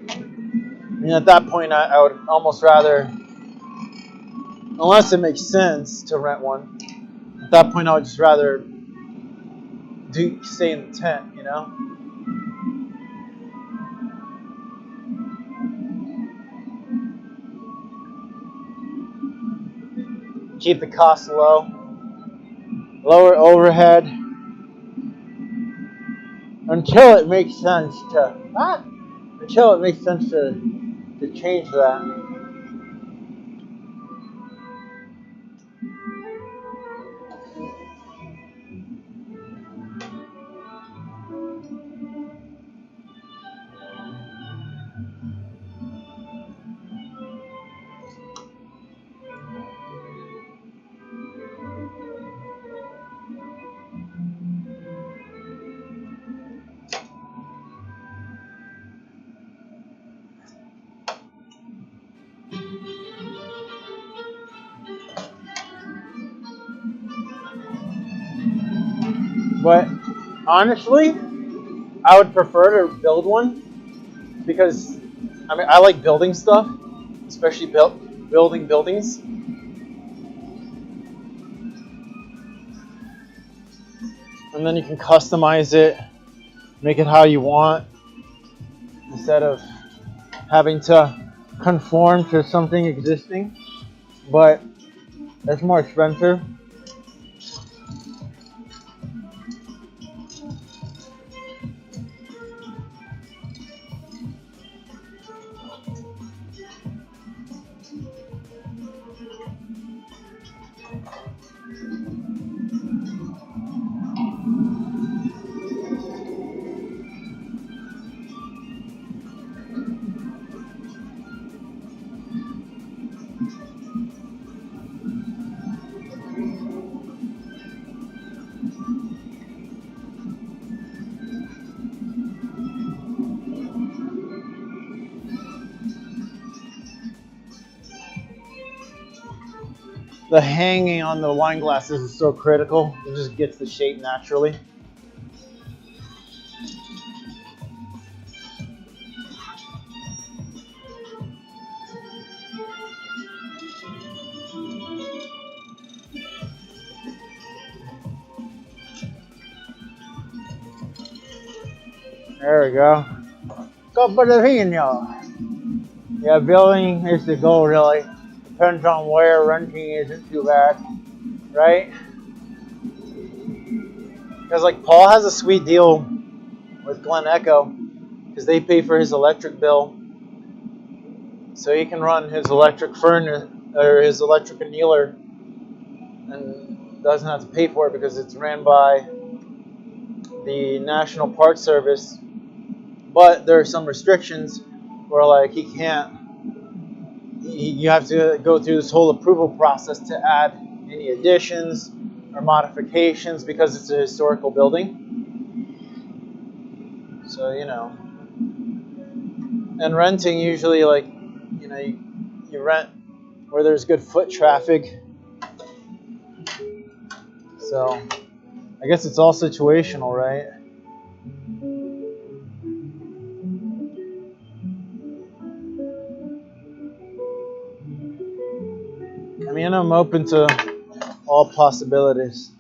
I mean, at that point, I would almost rather, unless it makes sense to rent one, at that point, I would just rather stay in the tent, you know? Keep the costs low, lower overhead, until it makes sense to change that. But honestly, I would prefer to build one because I mean I like building stuff, especially building buildings. And then you can customize it, make it how you want, instead of having to conform to something existing. But that's more expensive. The hanging on the wine glasses is so critical. It just gets the shape naturally. There we go. Yeah, building is the goal, really. Depends on where. Renting isn't too bad, right? Because like Paul has a sweet deal with Glen Echo because they pay for his electric bill, so he can run his electric furnace or his electric annealer and doesn't have to pay for it because it's ran by the National Park Service. But there are some restrictions where like he can't. You have to go through this whole approval process to add any additions or modifications because it's a historical building. So So, and renting usually, like, you rent where there's good foot traffic. So I guess it's all situational, right? I mean, I'm open to all possibilities.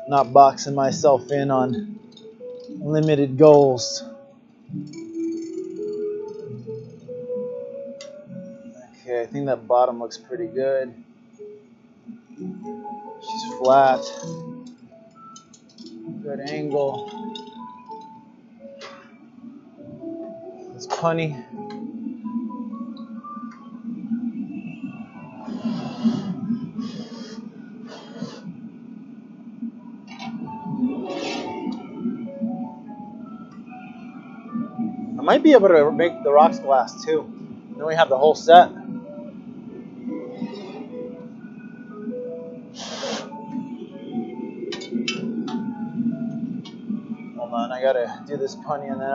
Not boxing myself in on limited goals. Okay, I think that bottom looks pretty good. She's flat. Good angle. It's punny. I might be able to make the rocks glass too. Then we have the whole set. Hold on, I gotta do this punny and then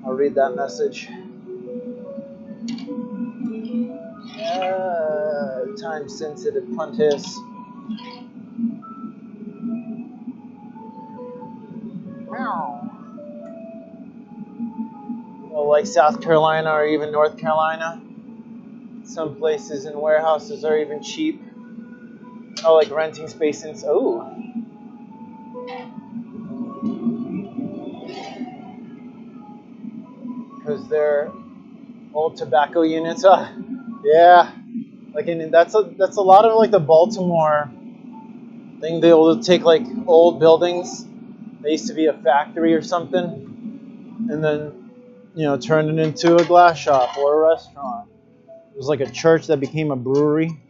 I'll read that message. Time sensitive puntis. Well, like South Carolina or even North Carolina. Some places and warehouses are even cheap. Oh, like renting space in. Oh. Because they're old tobacco units. Yeah. Like that's a lot of like the Baltimore thing. They'll take like old buildings. They used to be a factory or something, and then turn it into a glass shop or a restaurant. It was like a church that became a brewery.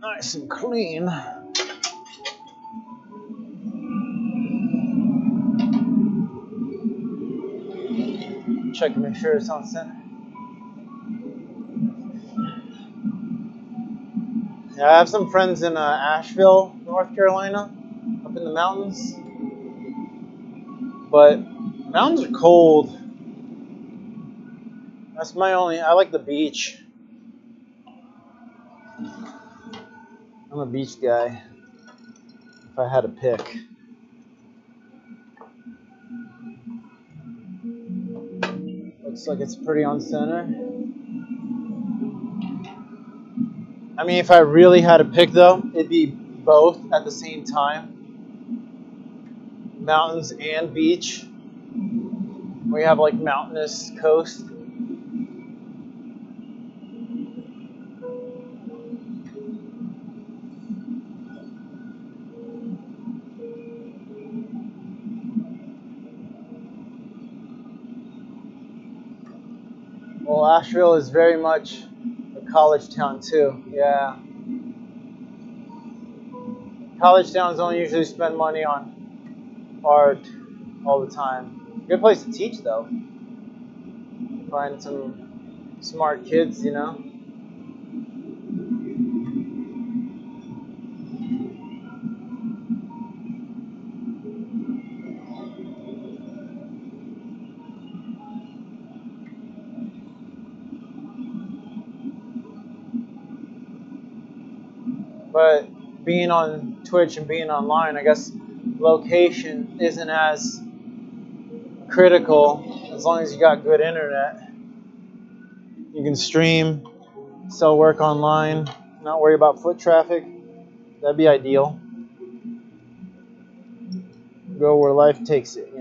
Nice and clean. Check to make sure it's on center. Yeah, I have some friends in Asheville, North Carolina, up in the mountains. But mountains are cold. That's I like the beach. I'm a beach guy, if I had to pick. Looks like it's pretty on center. I mean, if I really had to pick though, it'd be both at the same time. Mountains and beach. We have like mountainous coast. Well, Asheville is very much a college town too. Yeah. College towns don't usually spend money on art all the time. Good place to teach though. Find some smart kids, But being on Twitch and being online, I guess location isn't as critical as long as you got good internet. You can stream, sell work online, not worry about foot traffic. That'd be ideal. Go where life takes it,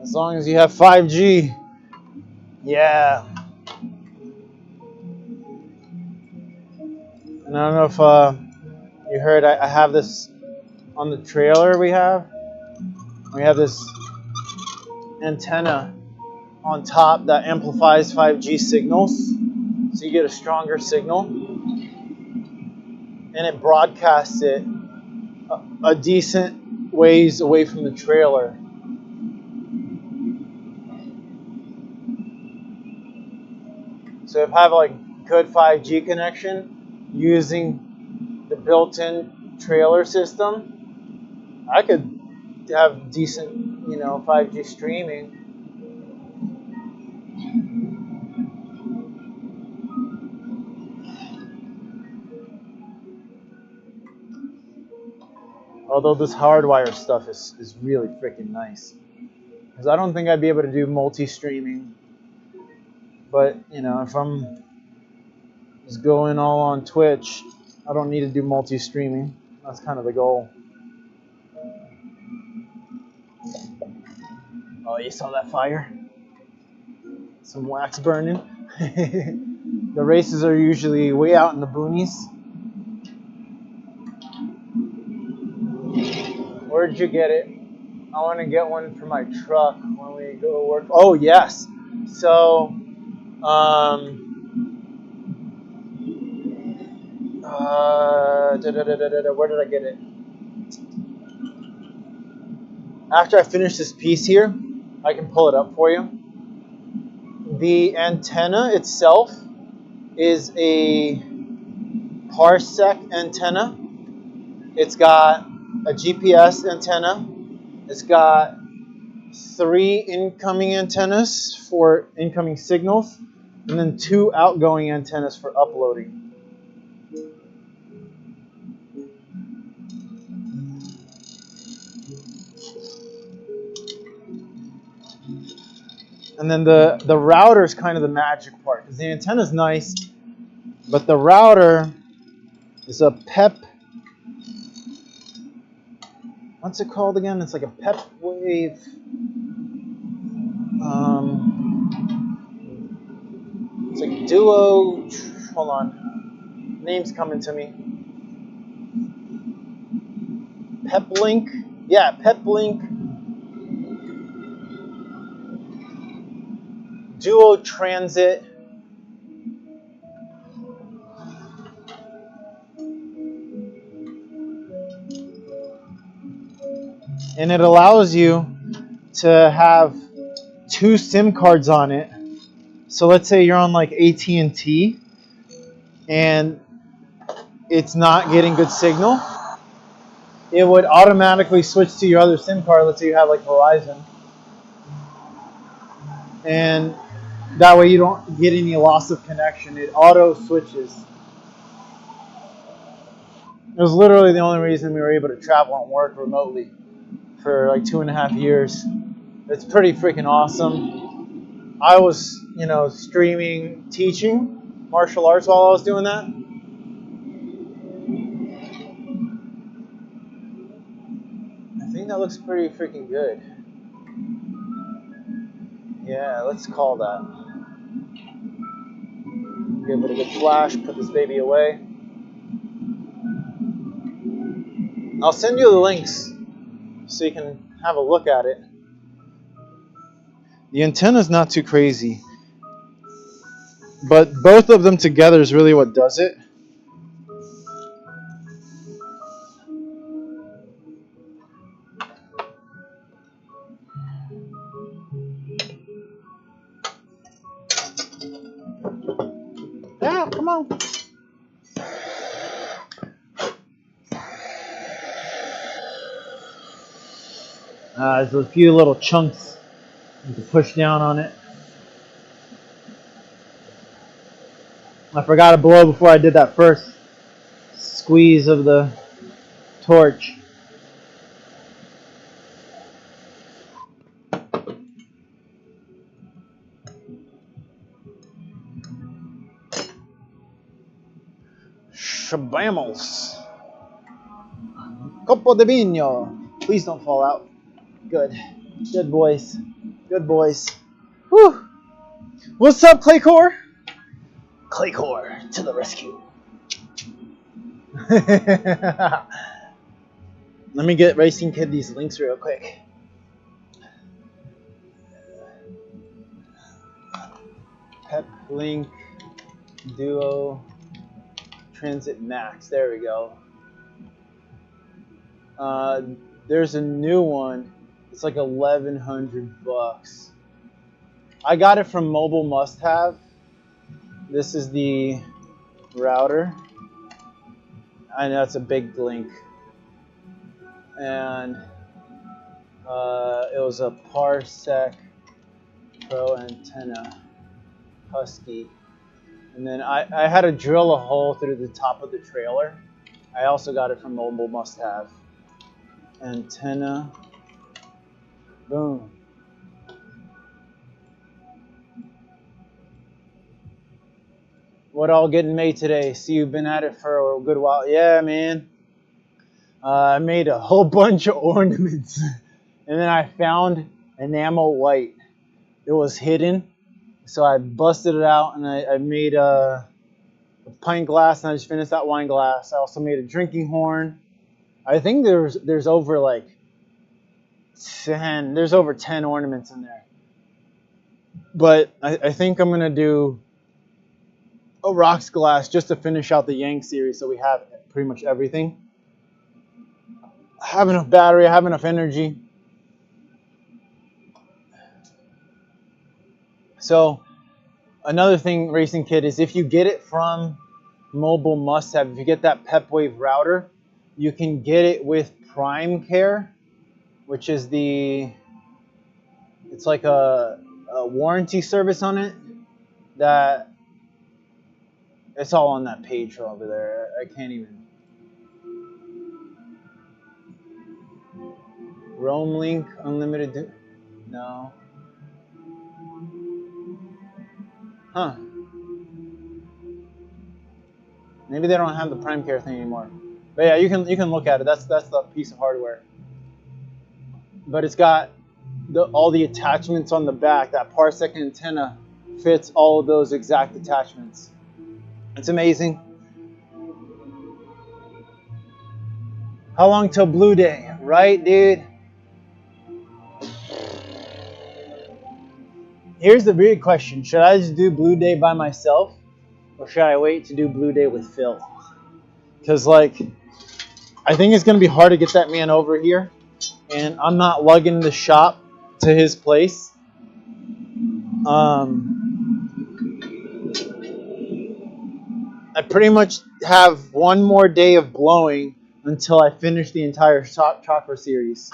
As long as you have 5G. Yeah. And I don't know if you heard, I have this on the trailer we have. We have this antenna on top that amplifies 5G signals. So you get a stronger signal. And it broadcasts it a decent ways away from the trailer. So if I have like good 5G connection using the built-in trailer system, I could have decent, 5G streaming. Although this hardwire stuff is really freaking nice. Because I don't think I'd be able to do multi-streaming. But, if I'm just going all on Twitch, I don't need to do multi-streaming. That's kind of the goal. Oh, you saw that fire? Some wax burning. The races are usually way out in the boonies. Where'd you get it? I want to get one for my truck when we go to work. Oh, yes. So, where did I get it? After I finish this piece here, I can pull it up for you. The antenna itself is a parsec antenna. It's got a GPS antenna. It's got 3 incoming antennas for incoming signals, and then 2 outgoing antennas for uploading. And then the router is kind of the magic part, because the antenna is nice, but the router is a PEP. What's it called again? It's like a PEP wave. It's like duo. Hold on, name's coming to me. PepLink. Yeah, PepLink. Duo Transit. And it allows you to have 2 SIM cards on it. So let's say you're on like AT&T and it's not getting good signal. It would automatically switch to your other SIM card. Let's say you have like Verizon. And that way you don't get any loss of connection. It auto switches. It was literally the only reason we were able to travel and work remotely for like 2.5 years. It's pretty freaking awesome. I was, streaming, teaching martial arts while I was doing that. I think that looks pretty freaking good. Yeah, let's call that. Give it a good flash, put this baby away. I'll send you the links so you can have a look at it. The antenna's not too crazy, but both of them together is really what does it. Yeah, come on. There's a few little chunks you can push down on it. I forgot to blow before I did that first squeeze of the torch. Shabamos. Copo de vino. Please don't fall out. Good. Good boys. Good boys. Whew. What's up, Claycore? Claycore to the rescue. Let me get Racing Kid these links real quick. Pep Link Duo Transit Max. There we go. There's a new one. It's like $1,100. I got it from Mobile Must Have. This is the router. I know it's a big link. And it was a Parsec Pro antenna, Husky. And then I had to drill a hole through the top of the trailer. I also got it from Mobile Must Have. Antenna. Boom. What all getting made today? See, you've been at it for a good while. Yeah, man. I made a whole bunch of ornaments. And then I found enamel white. It was hidden. So I busted it out and I made a pint glass, and I just finished that wine glass. I also made a drinking horn. I think there's over like 10. There's over 10 ornaments in there. But I think I'm gonna do a rocks glass just to finish out the Yang series, so we have pretty much everything. I have enough battery. I have enough energy. So another thing, Racing Kid, is if you get it from Mobile Must Have, if you get that PepWave router, you can get it with Prime Care, which is it's like a warranty service on it that it's all on that page over there. I can't even. Roam Link Unlimited. No. Huh. Maybe they don't have the Prime Care thing anymore. But yeah, you can look at it. That's the piece of hardware. But it's got all the attachments on the back. That Parsec antenna fits all of those exact attachments. It's amazing. How long till Blue Day? Right, dude? Here's the big question. Should I just do Blue Day by myself? Or should I wait to do Blue Day with Phil? Because, like, I think it's going to be hard to get that man over here. And I'm not lugging the shop to his place. I pretty much have one more day of blowing until I finish the entire chakra series.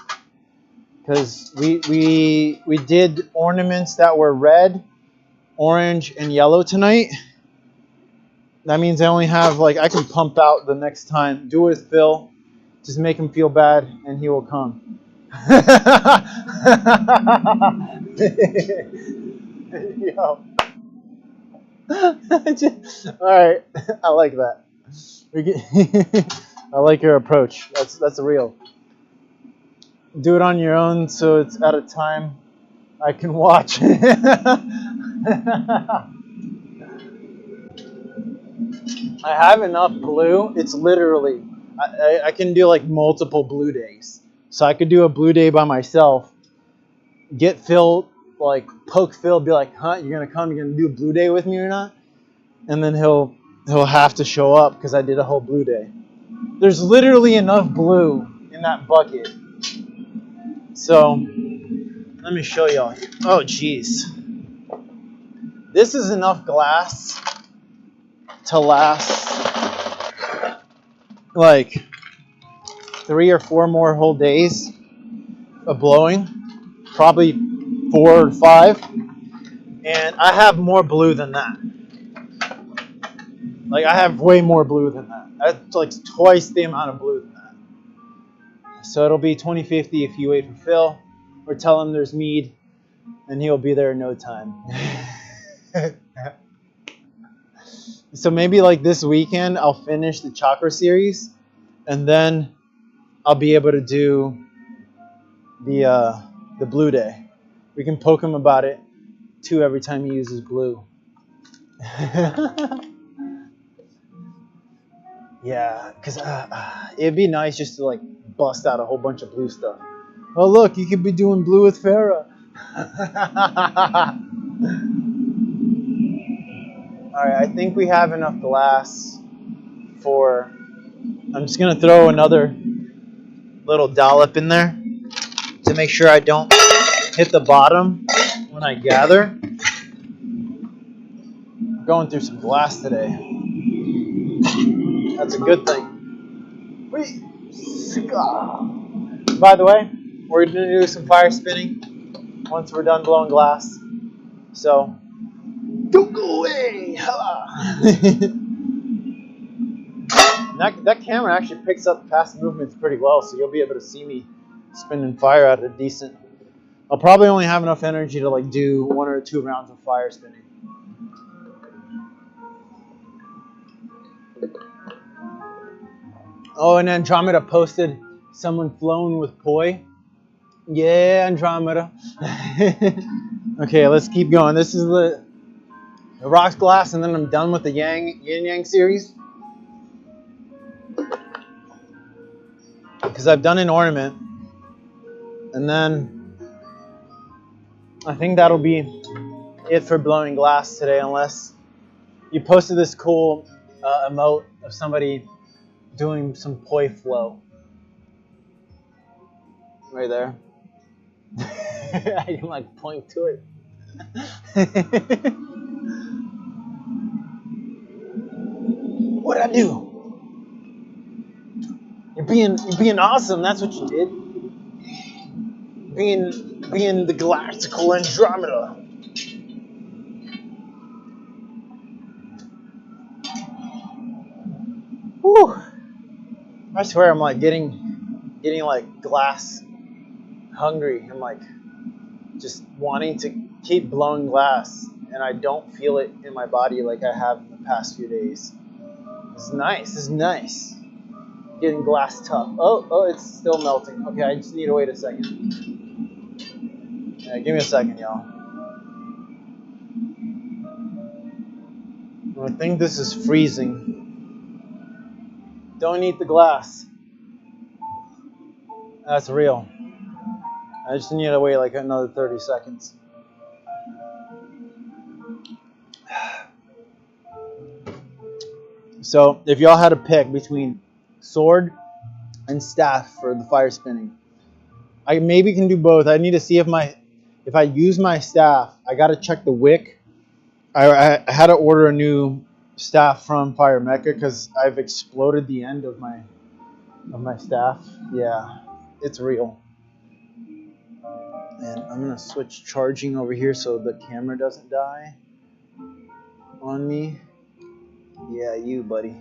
Because we did ornaments that were red, orange, and yellow tonight. That means I only have, like, I can pump out the next time. Do it with Phil. Just make him feel bad, and he will come. Yo. Alright. I like that. I like your approach. That's real. Do it on your own so it's at a time I can watch. I have enough blue. It's literally, I can do like multiple blue days. So I could do a blue day by myself, get Phil, like poke Phil, be like, huh, you're going to come, you're going to do a blue day with me or not? And then he'll have to show up because I did a whole blue day. There's literally enough blue in that bucket. So let me show y'all. Oh, jeez. This is enough glass to last like 3 or 4 more whole days of blowing, probably 4 or 5, and I have more blue than that. Like, I have way more blue than that. That's like twice the amount of blue than that. So it'll be 2050 if you wait for Phil, or tell him there's mead, and he'll be there in no time. So maybe like this weekend I'll finish the chakra series, and then I'll be able to do the blue day. We can poke him about it 2 every time he uses blue. Yeah, because it'd be nice just to like bust out a whole bunch of blue stuff. Oh look, you could be doing blue with Fera. Alright, I think we have enough glass for... I'm just going to throw another little dollop in there to make sure I don't hit the bottom when I gather. I'm going through some glass today. That's a good thing. By the way, we're going to do some fire spinning once we're done blowing glass. So, don't go away! That camera actually picks up fast movements pretty well, so you'll be able to see me spinning fire at a decent... I'll probably only have enough energy to like do 1 or 2 rounds of fire spinning. Oh, and Andromeda posted someone flown with poi. Yeah, Andromeda. Okay, let's keep going. This is the rocks glass, and then I'm done with the yin yang series. Because I've done an ornament, and then I think that'll be it for blowing glass today, unless you posted this cool emote of somebody doing some poi flow. Right there. I can like point to it. What'd I do? You're being awesome. That's what you did. Being the galactical Andromeda. Whew. I swear I'm like getting like glass hungry. I'm like just wanting to keep blowing glass, and I don't feel it in my body like I have in the past few days. It's nice. It's nice. Getting glass tough. Oh, it's still melting. Okay, I just need to wait a second. Yeah, give me a second, y'all. I think this is freezing. Don't eat the glass. That's real. I just need to wait like another 30 seconds. So, if y'all had to pick between sword and staff for the fire spinning, I maybe can do both. I need to see if I use my staff, I got to check the wick. I had to order a new staff from Fire Mecca because I've exploded the end of my staff. Yeah, it's real. And I'm gonna switch charging over here so the camera doesn't die on me. Yeah, you buddy.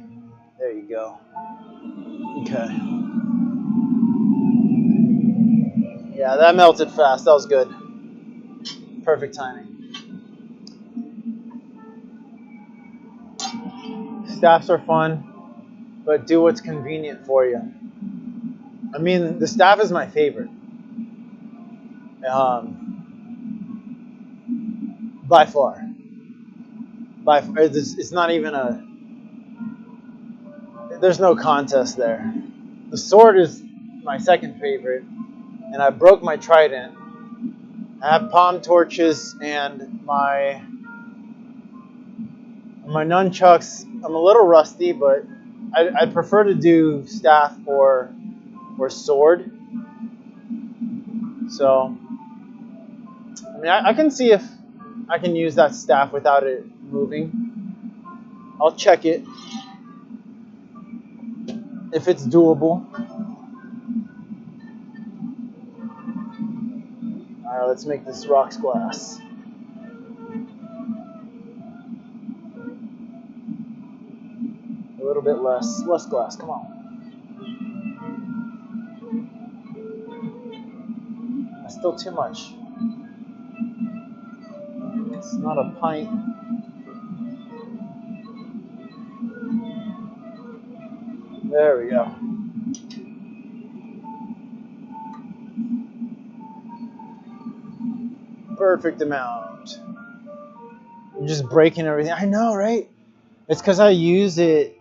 There you go. Okay. Yeah, that melted fast. That was good. Perfect timing. Staffs are fun, but do what's convenient for you. I mean, the staff is my favorite. By far. It's not even there's no contest there. The sword is my second favorite, and I broke my trident. I have palm torches and my nunchucks. I'm a little rusty, but I prefer to do staff or sword. So, I mean, I can see if I can use that staff without it moving. I'll check it if it's doable. All right, let's make this rocks glass. A little bit less glass. Come on. That's still too much. It's not a pint. There we go. perfect amount. I'm just breaking everything. I know, right? It's because I use it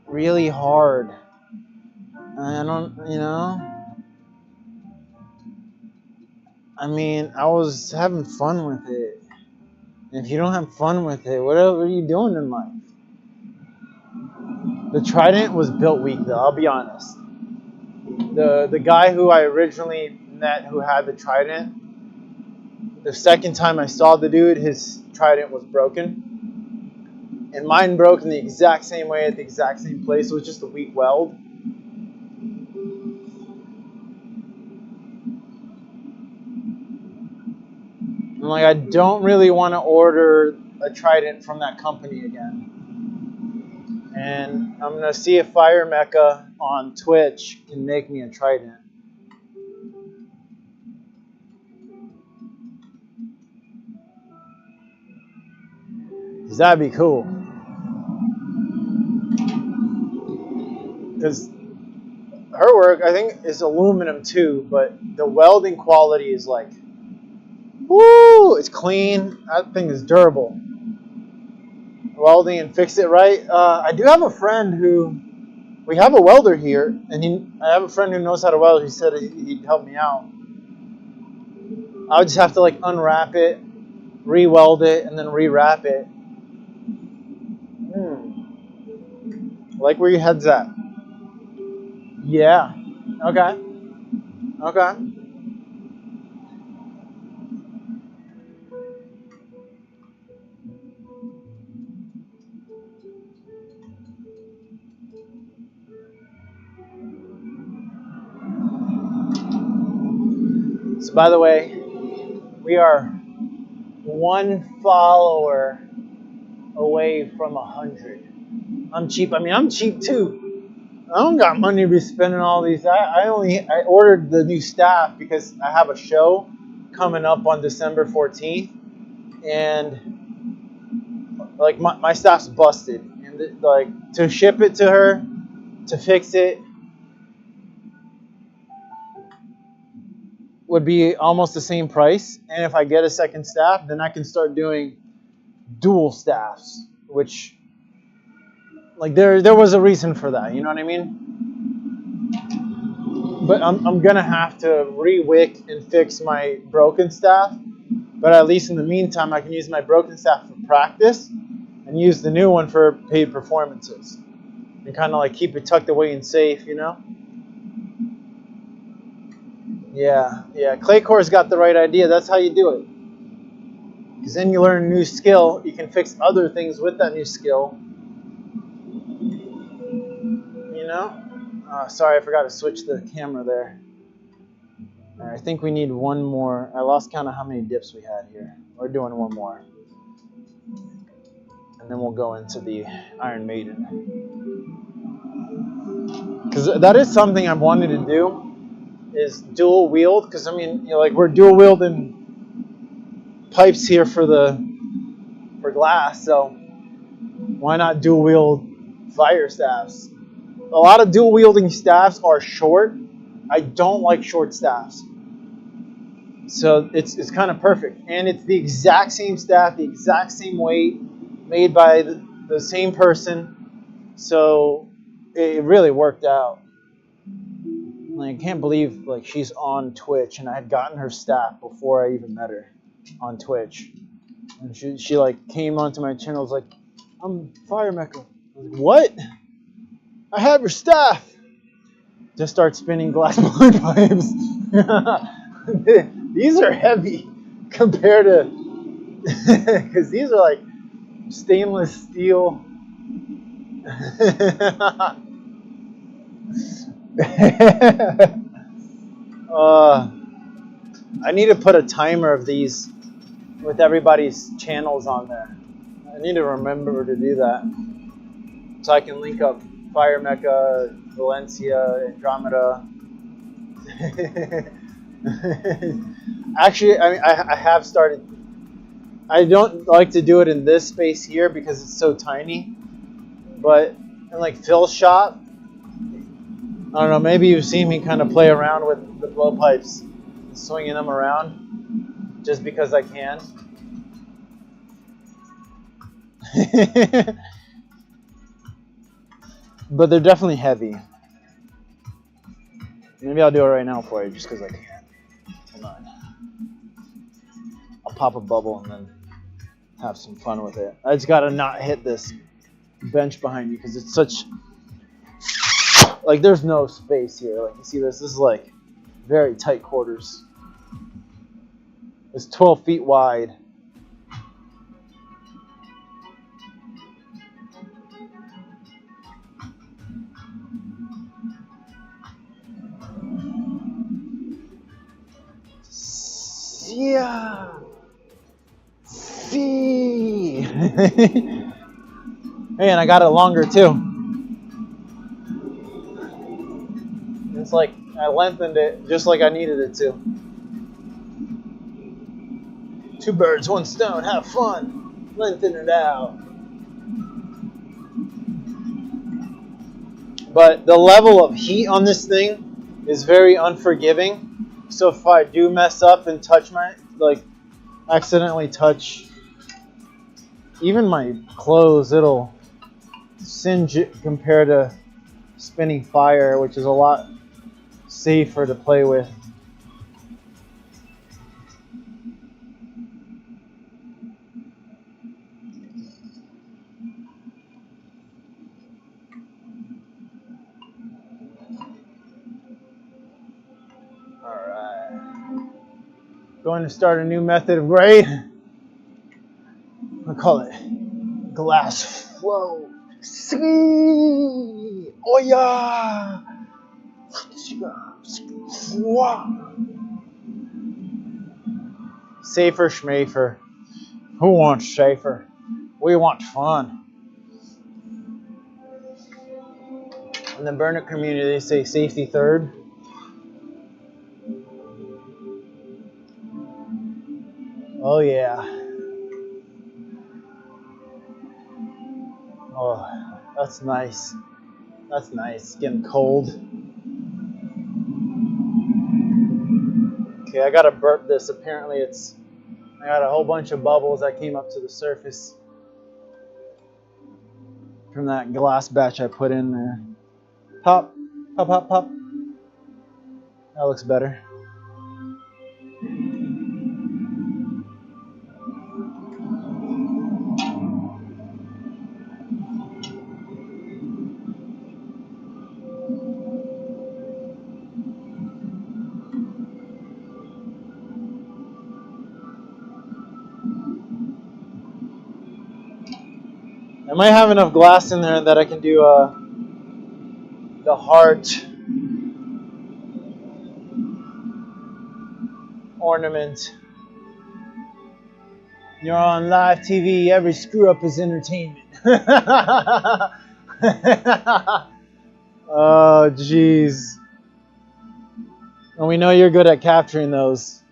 really hard. I don't, you know. I mean, I was having fun with it. And if you don't have fun with it, what else are you doing in life? The Trident was built weak, though. I'll be honest. The guy who I originally met who had the Trident, the second time I saw the dude, his Trident was broken. And mine broke in the exact same way at the exact same place. It was just a weak weld. And like, I don't really want to order a Trident from that company again. And I'm going to see if Fire Mecha on Twitch can make me a Trident. Because that'd be cool. Because her work, I think, is aluminum too, but the welding quality is like, woo, it's clean. That thing is durable. Welding and fix it right. I do have a friend who, we have a welder here, and I have a friend who knows how to weld. He said he'd help me out. I would just have to like unwrap it, re-weld it, and then re-wrap it. Like where your head's at. Yeah. Okay. Okay. So by the way, we are one follower away from 100. I'm cheap. I mean, I'm cheap too. I don't got money to be spending all these. I ordered the new staff because I have a show coming up on December 14th, and like my staff's busted, and like to ship it to her, to fix it, would be almost the same price. And if I get a second staff, then I can start doing dual staffs, which like there was a reason for that, you know what I mean? But I'm gonna have to re-wick and fix my broken staff. But at least in the meantime, I can use my broken staff for practice and use the new one for paid performances, and kind of like keep it tucked away and safe, you know? Yeah. Claycore's got the right idea. That's how you do it. Because then you learn a new skill. You can fix other things with that new skill. You know? Sorry, I forgot to switch the camera there. All right, I think we need one more. I lost count of how many dips we had here. We're doing one more. And then we'll go into the Iron Maiden. Because that is something I've wanted to do, is dual wield. Because, I mean, you know, like we're dual wielding pipes here for glass, so why not dual wield fire staffs? A lot of dual wielding staffs are short. I don't like short staffs, so it's kind of perfect, and it's the exact same staff, the exact same weight, made by the same person, so it really worked out. Like, I can't believe like she's on Twitch, and I had gotten her staff before I even met her on Twitch. And she like came onto my channel, was like, I'm Fire Mecha. I was like, what? I have your staff. Just start spinning glassblowing pipes. These are heavy compared to, because these are like stainless steel. I need to put a timer of these with everybody's channels on there. I need to remember to do that, so I can link up Fire Mecha, Valencia, Andromeda. Actually, I mean, I have started. I don't like to do it in this space here because it's so tiny. But in like Phil's shop, I don't know, maybe you've seen me kind of play around with the blowpipes, swinging them around. just because I can. But they're definitely heavy. Maybe I'll do it right now for you just because I can. Hold on. I'll pop a bubble and then have some fun with it. I just gotta not hit this bench behind me because it's such, like, there's no space here. Like, you see this? This is like very tight quarters. It's 12 feet wide. Yeah. See. Hey, and I got it longer too. It's like I lengthened it just like I needed it to. Two birds, one stone. Have fun. Lengthen it out. But the level of heat on this thing is very unforgiving. So if I do mess up and touch my, like, accidentally touch even my clothes, it'll singe it compared to spinning fire, which is a lot safer to play with. Alright. Going to start a new method of grade. I'll call it glass flow. Oh yeah. Safer schmafer. Who wants safer? We want fun. In the burner community, they say safety third. Oh yeah. Oh, that's nice. That's nice. It's getting cold. Okay, I gotta burp this. Apparently I got a whole bunch of bubbles that came up to the surface from that glass batch I put in there. Pop, pop, pop, pop. That looks better. I might have enough glass in there that I can do the heart ornament. You're on live TV. Every screw up is entertainment. Oh, jeez. And we know you're good at capturing those.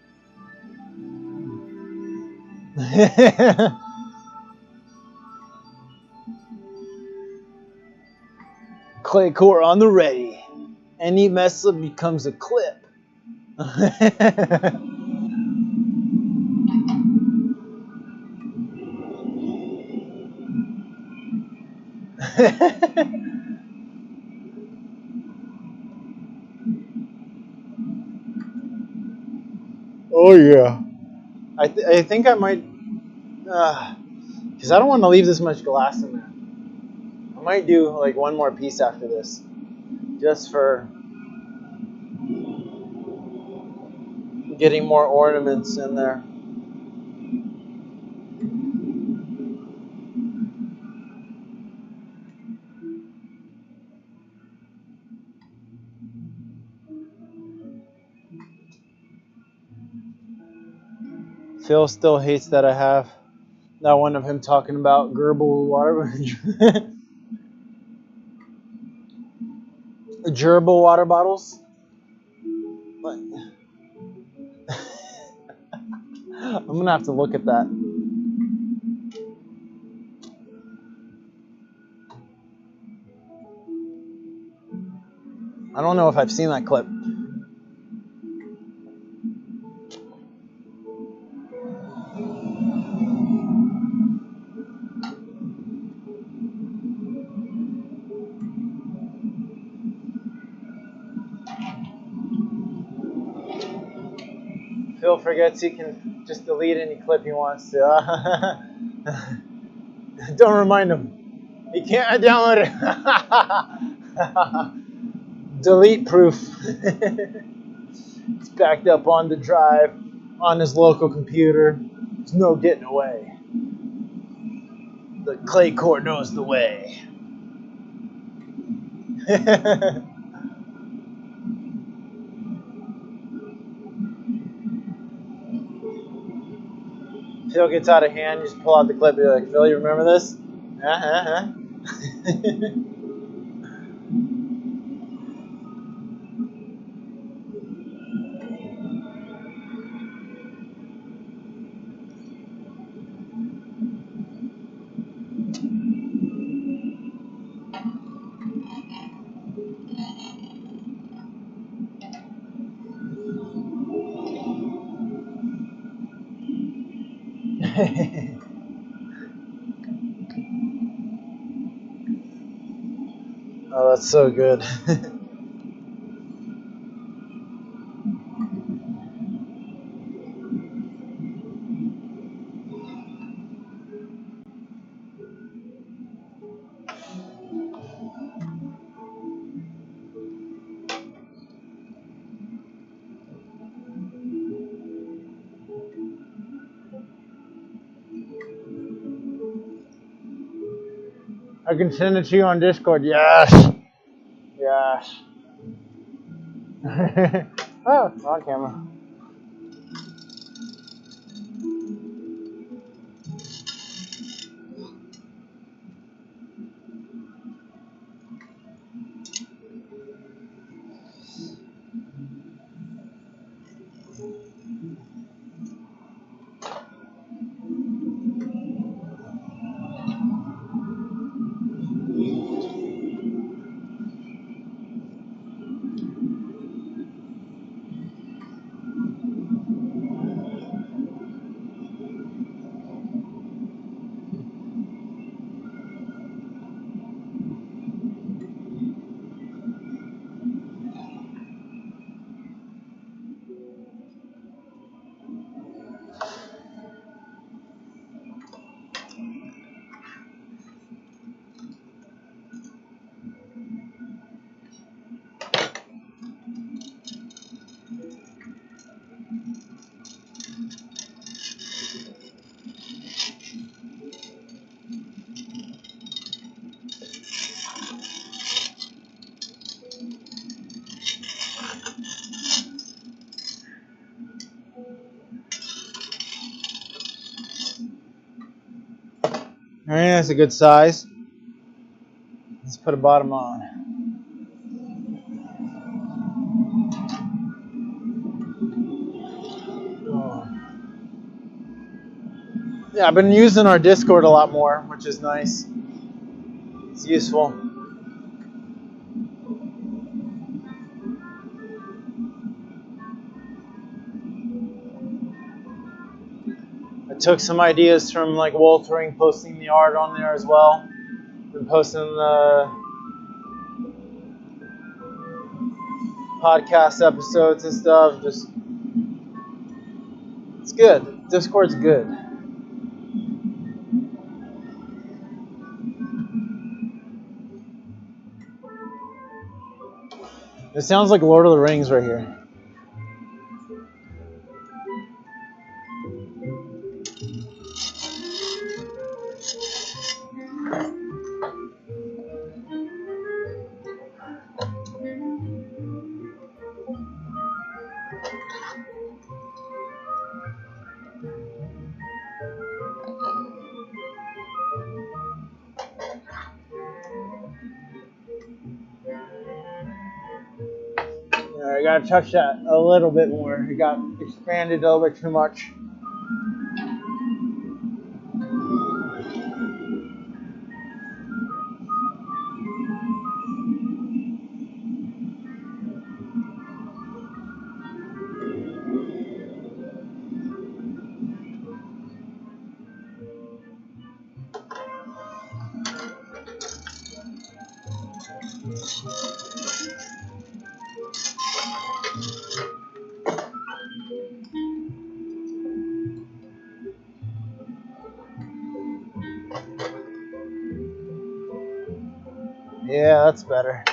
Clay core on the ready. Any mess up becomes a clip. Oh yeah. I think I might, because I don't want to leave this much glass in there. I might do like one more piece after this, just for getting more ornaments in there. Phil still hates that I have that one of him talking about gerbil water, gerbil water bottles. But I'm gonna have to look at that. I don't know if I've seen that clip. Phil forgets he can just delete any clip he wants to. Don't remind him. He can't download it. Delete proof. It's backed up on the drive on his local computer. There's no getting away. The clay court knows the way. Phil gets out of hand, you just pull out the clip and be like, Phil, you remember this? Oh, that's so good. I can send it to you on Discord. Yes. Yes. Oh, on camera. Alright, that's a good size. Let's put a bottom on. Oh. Yeah, I've been using our Discord a lot more, which is nice. It's useful. I took some ideas from like Woltering, posting the art on there as well. Been posting the podcast episodes and stuff. Just it's good. Discord's good. It sounds like Lord of the Rings right here. I gotta touch that a little bit more. It got expanded a little bit too much. Yeah, that's better.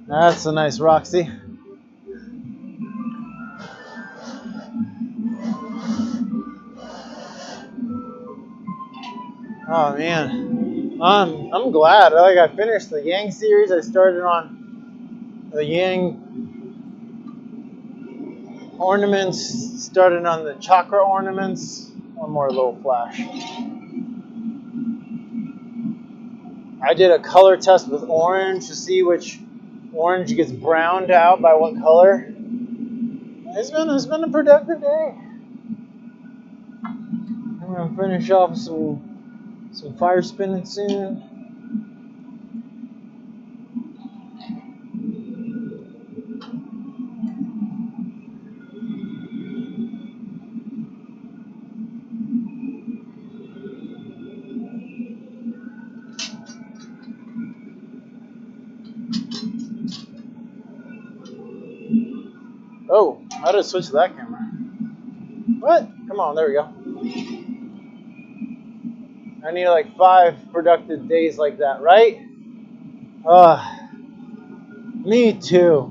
That's a nice Roxy. Oh man, I'm glad. Like I finished the Yang series. I started on the Yang ornaments. Started on the chakra ornaments. One more little flash. I did a color test with orange to see which orange gets browned out by what color. It's been a productive day. I'm gonna finish off some fire spinning soon. Oh, how did I switch to that camera? What? Come on, there we go. I need like 5 productive days like that, right? Me too.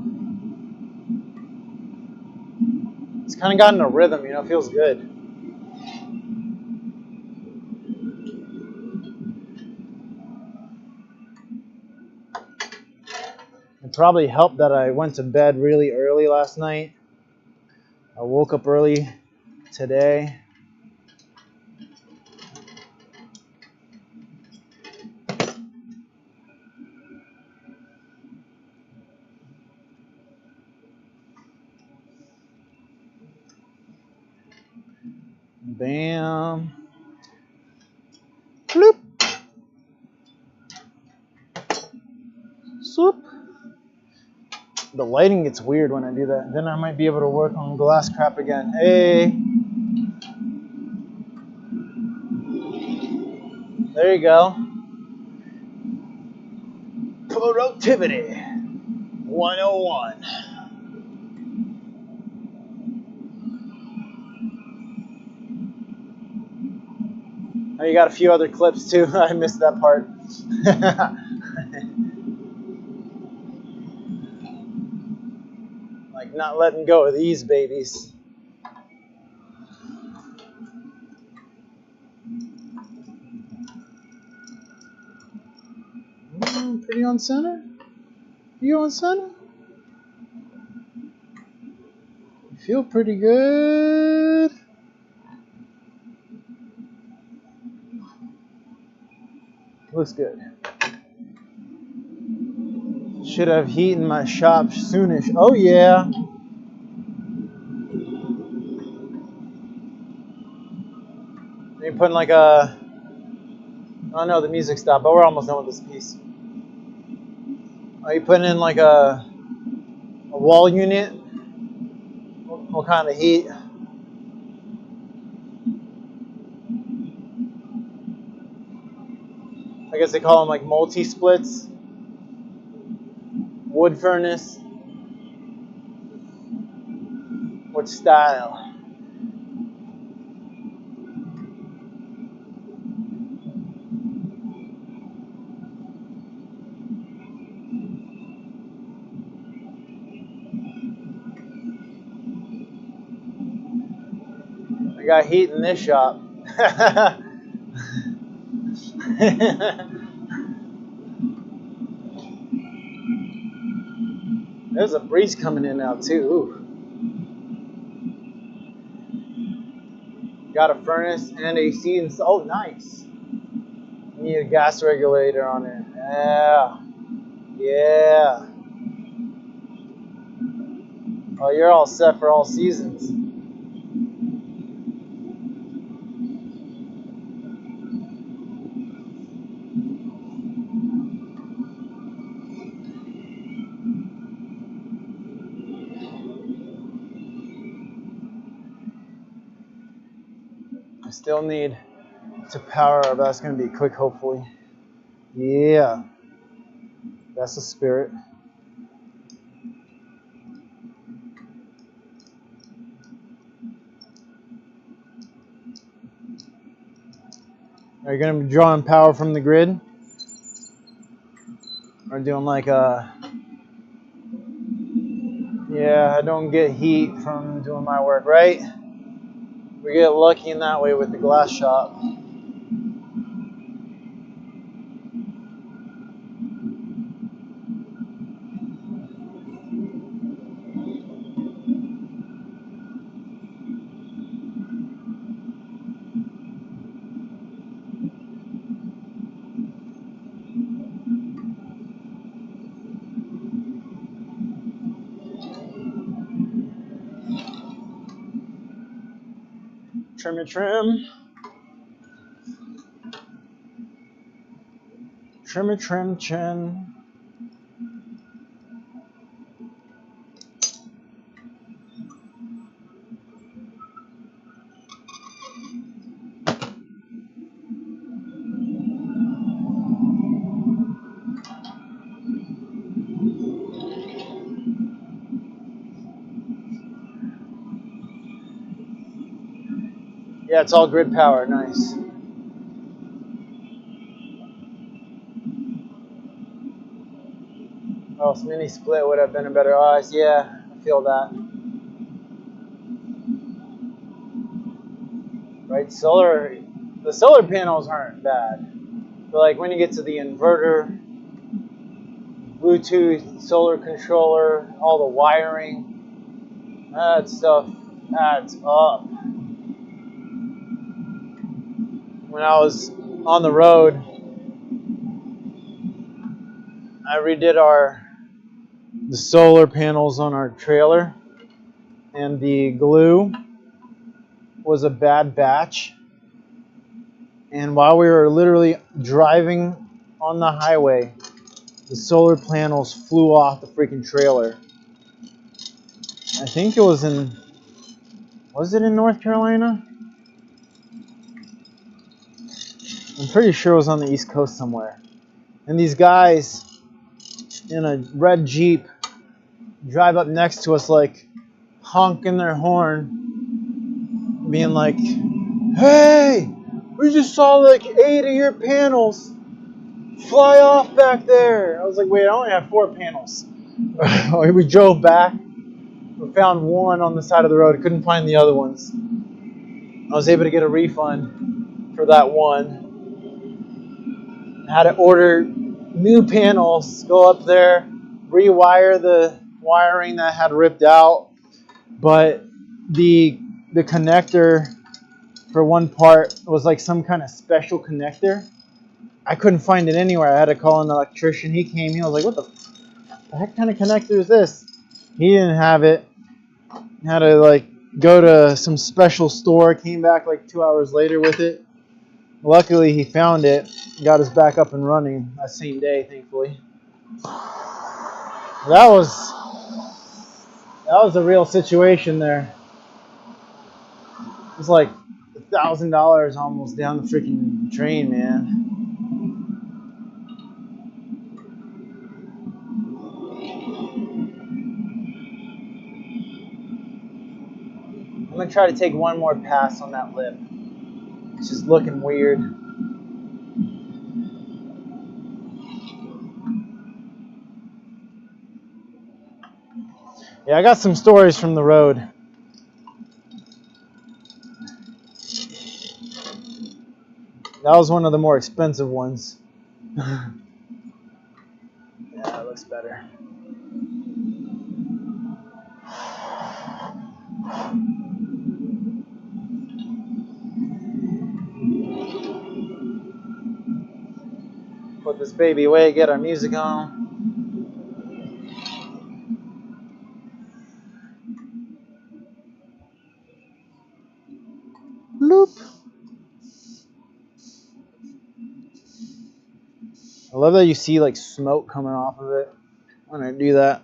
It's kind of gotten a rhythm, you know, feels good. It probably helped that I went to bed really early last night. I woke up early today. Bam. Bloop. Swoop. The lighting gets weird when I do that. Then I might be able to work on glass crap again. Hey. There you go. Productivity 101. Oh, you got a few other clips too. I missed that part. Like not letting go of these babies. Pretty on center? You on center? You feel pretty good. Looks good. Should have heat in my shop soonish. Oh yeah. You're putting like a, oh no, the music stopped, but we're almost done with this piece. Are you putting in like a wall unit? What kind of heat? I guess they call them like multi-splits. Wood furnace. What style? I got heat in this shop. There's a breeze coming in now too. Ooh. Got a furnace and AC and oh nice. Need a gas regulator on it. Yeah. Yeah. Oh, you're all set for all seasons. I still need to power up. That's going to be quick, hopefully. Yeah. That's the spirit. Are you gonna be drawing power from the grid? Or doing like a... Yeah, I don't get heat from doing my work, right? We get lucky in that way with the glass shop. Trim it, trim. Trim it, trim, chin. Yeah, it's all grid power. Nice. Oh, this mini split would have been a better eyes. Yeah, I feel that. Right, the solar panels aren't bad. But like when you get to the inverter, Bluetooth, solar controller, all the wiring, that stuff adds up. When I was on the road, I redid the solar panels on our trailer, and the glue was a bad batch. And while we were literally driving on the highway, the solar panels flew off the freaking trailer. I think it was it in North Carolina? I'm pretty sure it was on the East Coast somewhere. And these guys in a red Jeep drive up next to us like honking their horn, being like, "Hey, we just saw like 8 of your panels fly off back there." I was like, "Wait, I only have 4 panels." We drove back. We found one on the side of the road. Couldn't find the other ones. I was able to get a refund for that one. I had to order new panels, go up there, rewire the wiring that had ripped out. But the connector for one part was like some kind of special connector. I couldn't find it anywhere. I had to call an electrician. He came. He was like, "What the heck kind of connector is this?" He didn't have it. Had to like go to some special store. Came back like 2 hours later with it. Luckily, he found it. Got us back up and running that same day, thankfully. That was a real situation there. It was like $1,000 almost down the freaking drain, man. I'm gonna try to take one more pass on that lip. It's just looking weird. Yeah, I got some stories from the road. That was one of the more expensive ones. Yeah, it looks better. Put this baby away, get our music on. Bloop. I love that you see like smoke coming off of it. I'm gonna do that.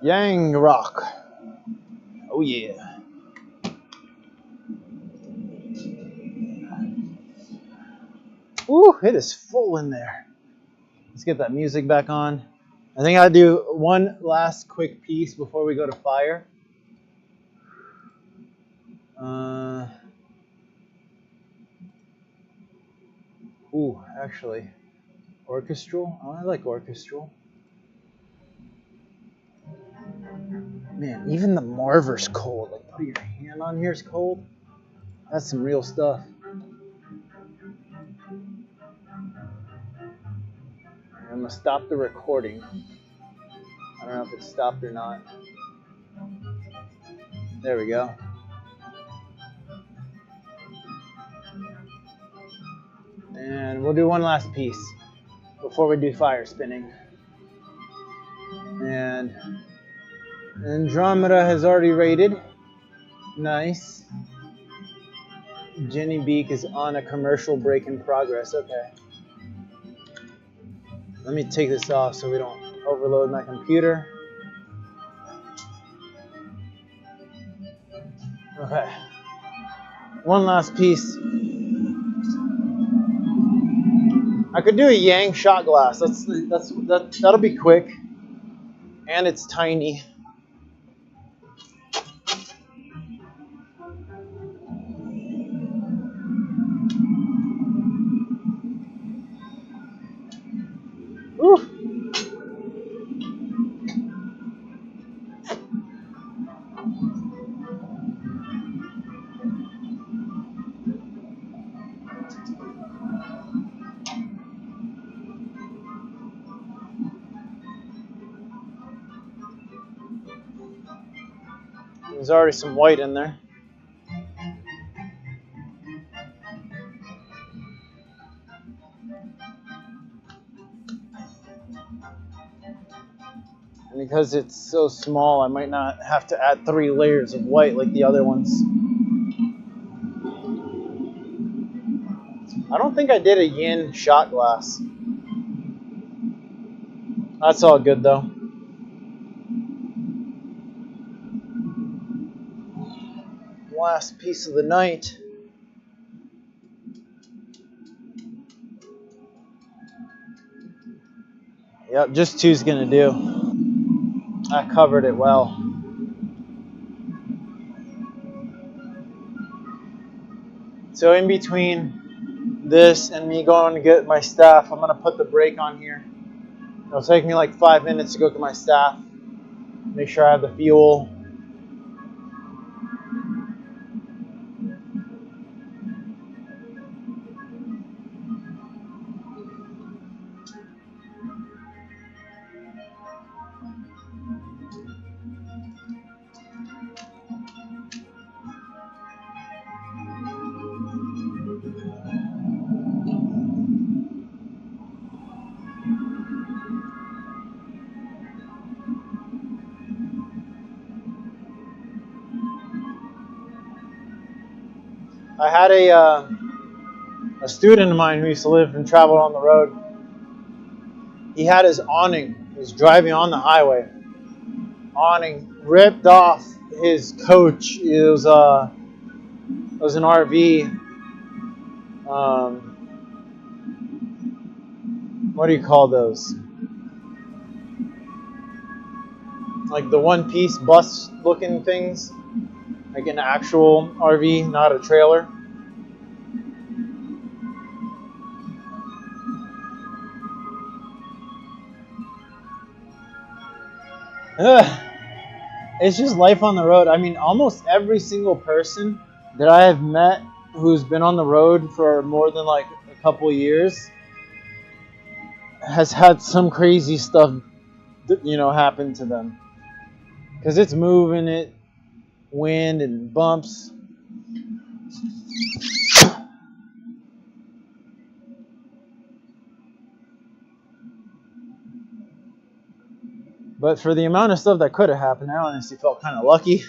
Yang rock. Oh yeah. Ooh, it is full in there. Let's get that music back on. I think I'll do one last quick piece before we go to fire. Actually, orchestral. Oh, I like orchestral. Man, even the Marver's cold. Like, putting your hand on here is cold. That's some real stuff. I'm gonna stop the recording. I don't know if it stopped or not. There we go. And we'll do one last piece before we do fire spinning. And Andromeda has already rated. Nice. Jenny Beak is on a commercial break in progress. Okay. Let me take this off so we don't overload my computer. Okay. One last piece. I could do a Yang shot glass. That'll be quick. And it's tiny. Ooh. There's already some white in there. And because it's so small, I might not have to add 3 layers of white like the other ones. I don't think I did a yin shot glass. That's all good though. Last piece of the night. Yep, just 2's gonna do. I covered it well. So in between this and me going to get my staff, I'm gonna put the brake on here. It'll take me like 5 minutes to go get my staff. Make sure I have the fuel. I had a student of mine who used to live and travel on the road. He had his awning. He was driving on the highway. Awning ripped off his coach. It was an RV. What do you call those? Like the one-piece bus-looking things, like an actual RV, not a trailer. Ugh. It's just life on the road. I mean, almost every single person that I have met who's been on the road for more than like a couple years has had some crazy stuff, happen to them. Because it's moving, it wind and bumps. But for the amount of stuff that could have happened, I honestly felt kind of lucky.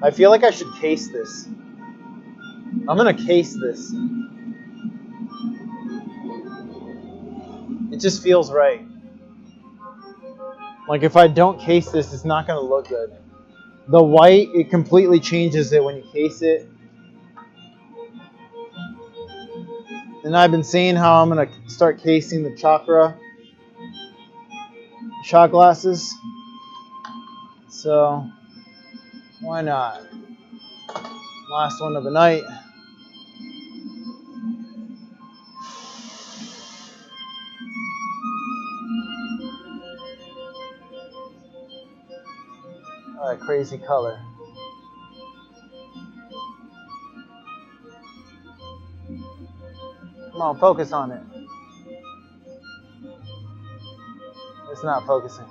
I feel like I should case this. I'm gonna case this. It just feels right. Like if I don't case this, it's not gonna look good. The white, it completely changes it when you case it. And I've been saying how I'm gonna start casing the chakra shot glasses. So why not? Last one of the night. All right, crazy color. Come on, focus on it. It's not focusing.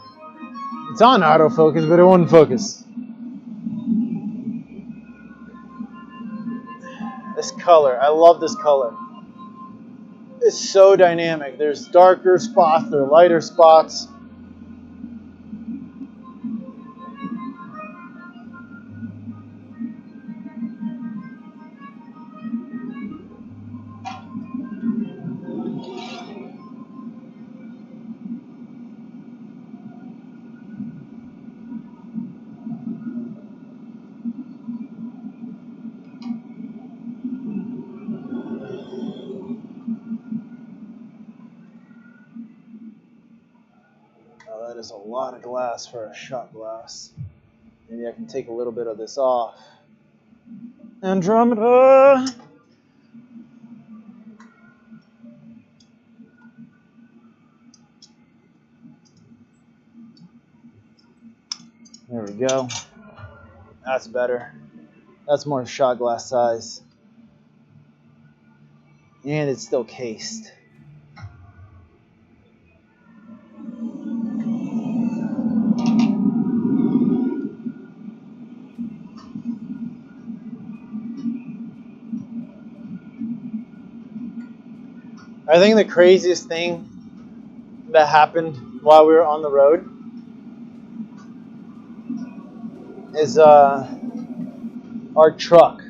It's on autofocus, but it won't focus. This color, I love this color. It's so dynamic. There's darker spots, there are lighter spots. Oh, that is a lot of glass for a shot glass. Maybe I can take a little bit of this off. Andromeda! There we go. That's better. That's more shot glass size. And it's still cased. I think the craziest thing that happened while we were on the road is our truck.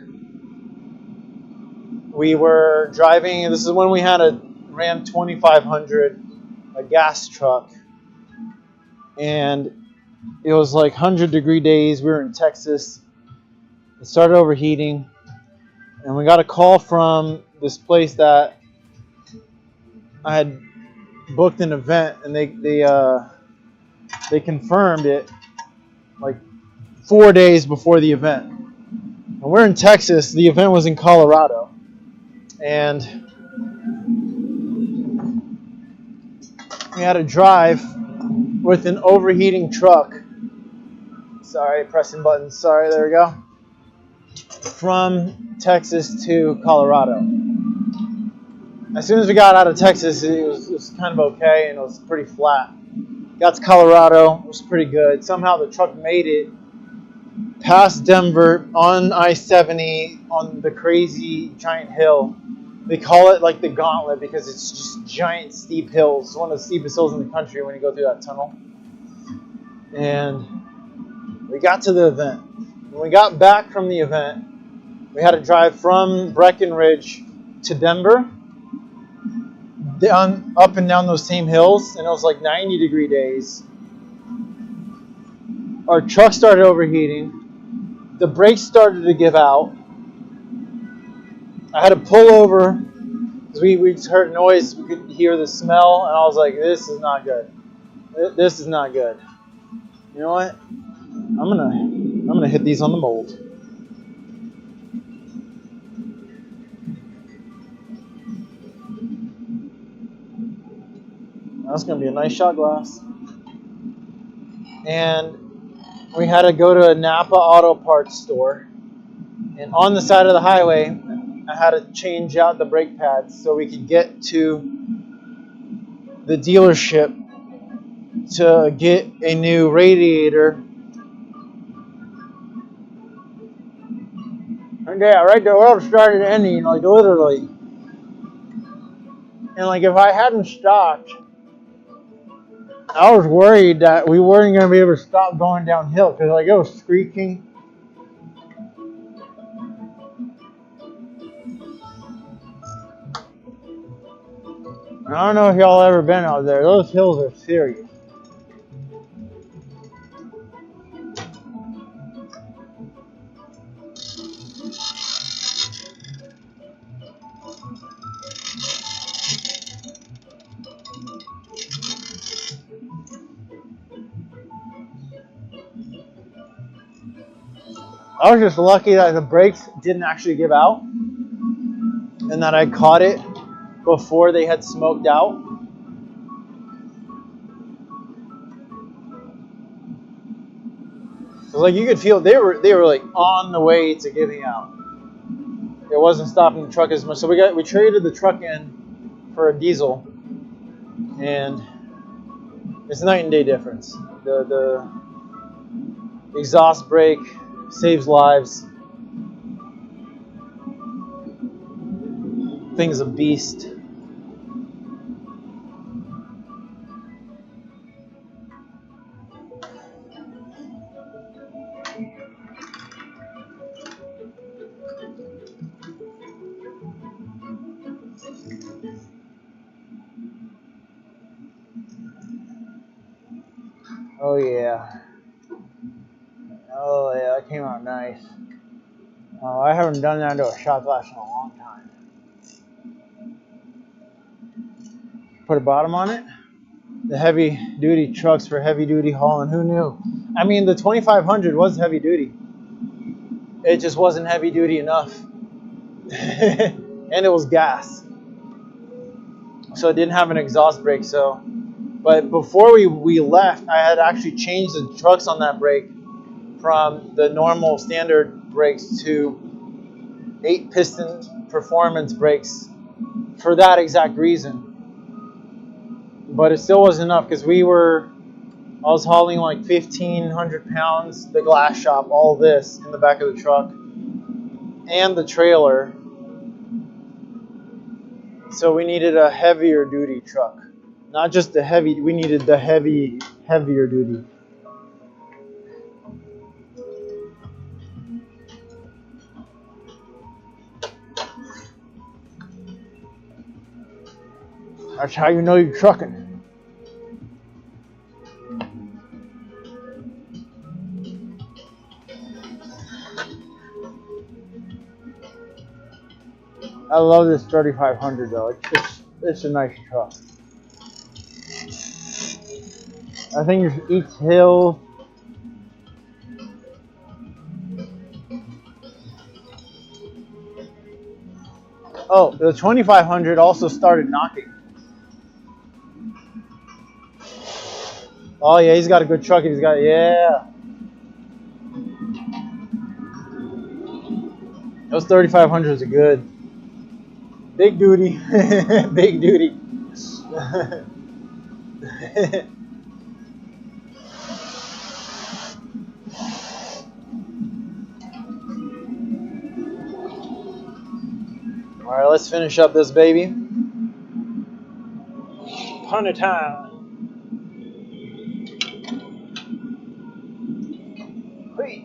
We were driving, this is when we had a Ram 2500, a gas truck, and it was like 100-degree days. We were in Texas. It started overheating, and we got a call from this place that I had booked an event, and they confirmed it like 4 days before the event. And we're in Texas. The event was in Colorado, and we had to drive with an overheating truck. Sorry, pressing buttons. Sorry, there we go. From Texas to Colorado. As soon as we got out of Texas, it was kind of okay, and it was pretty flat. Got to Colorado, it was pretty good. Somehow the truck made it past Denver on I-70 on the crazy giant hill. They call it like the gauntlet because it's just giant steep hills. It's one of the steepest hills in the country when you go through that tunnel. And we got to the event. When we got back from the event, we had to drive from Breckenridge to Denver, down, up and down those same hills, and it was like 90-degree days. Our truck started overheating. The brakes started to give out. I had to pull over because we just heard noise. We could hear the smell, and I was like, "This is not good. This is not good." You know what? I'm gonna hit these on the mold. That's gonna be a nice shot glass. And we had to go to a Napa Auto Parts store. And on the side of the highway, I had to change out the brake pads so we could get to the dealership to get a new radiator. And yeah, right, the world started ending, like literally. And like if I hadn't stopped, I was worried that we weren't going to be able to stop going downhill because like it was screeching. I don't know if y'all ever been out there. Those hills are serious. I was just lucky that the brakes didn't actually give out and that I caught it before they had smoked out. It was like you could feel they were like on the way to giving out. It wasn't stopping the truck as much. So we traded the truck in for a diesel, and it's night and day difference. The exhaust brake saves lives. Thing's a beast. Oh yeah. Oh yeah, that came out nice. Oh, I haven't done that to a shot glass in a long time. Put a bottom on it. The heavy duty trucks for heavy duty hauling. Who knew? I mean, the 2500 was heavy duty. It just wasn't heavy duty enough. And it was gas. So it didn't have an exhaust brake. But before we left, I had actually changed the trucks on that brake from the normal standard brakes to 8-piston performance brakes for that exact reason. But it still wasn't enough because I was hauling like 1,500 pounds, the glass shop, all this in the back of the truck, and the trailer. So we needed a heavier duty truck. Not just the heavy, we needed the heavier duty. That's how you know you're trucking. I love this 3500 though. It's a nice truck. I think each hill. Oh, the 2500 also started knocking. Oh yeah, he's got a good truck. Yeah. Those 3500s are good. Big duty. Big duty. All right, let's finish up this baby. Pun time. Wait.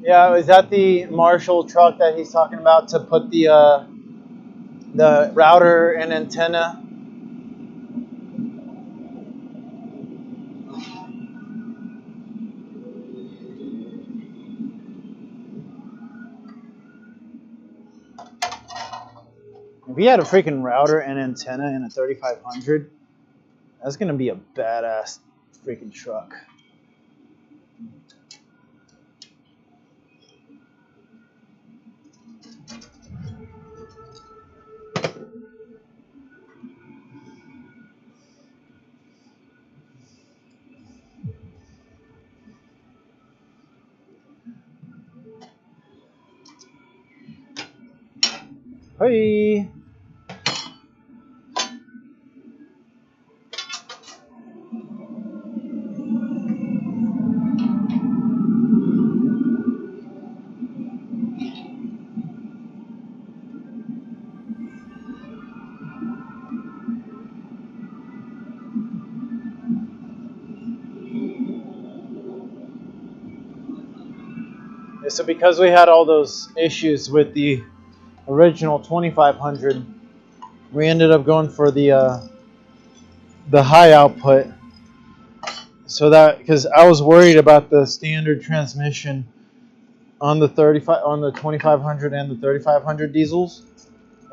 Yeah, is that the Marshall truck that he's talking about to put the router and antenna? If he had a freaking router and antenna in a 3500, that's gonna be a badass freaking truck. Hey. So because we had all those issues with the original 2500, we ended up going for the high output. So that, because I was worried about the standard transmission on the 2500 and the 3500 diesels.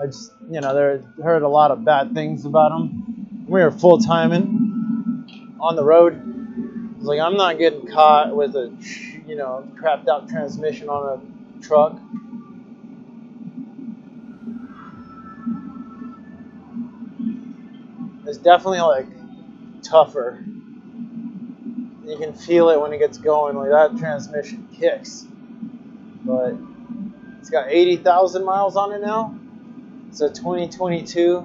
I just, there heard a lot of bad things about them. We were full timing on the road. I was like, I'm not getting caught with a, crapped out transmission on a truck. It's definitely like tougher. You can feel it when it gets going. Like that transmission kicks. But it's got 80,000 miles on it now. It's a 2022.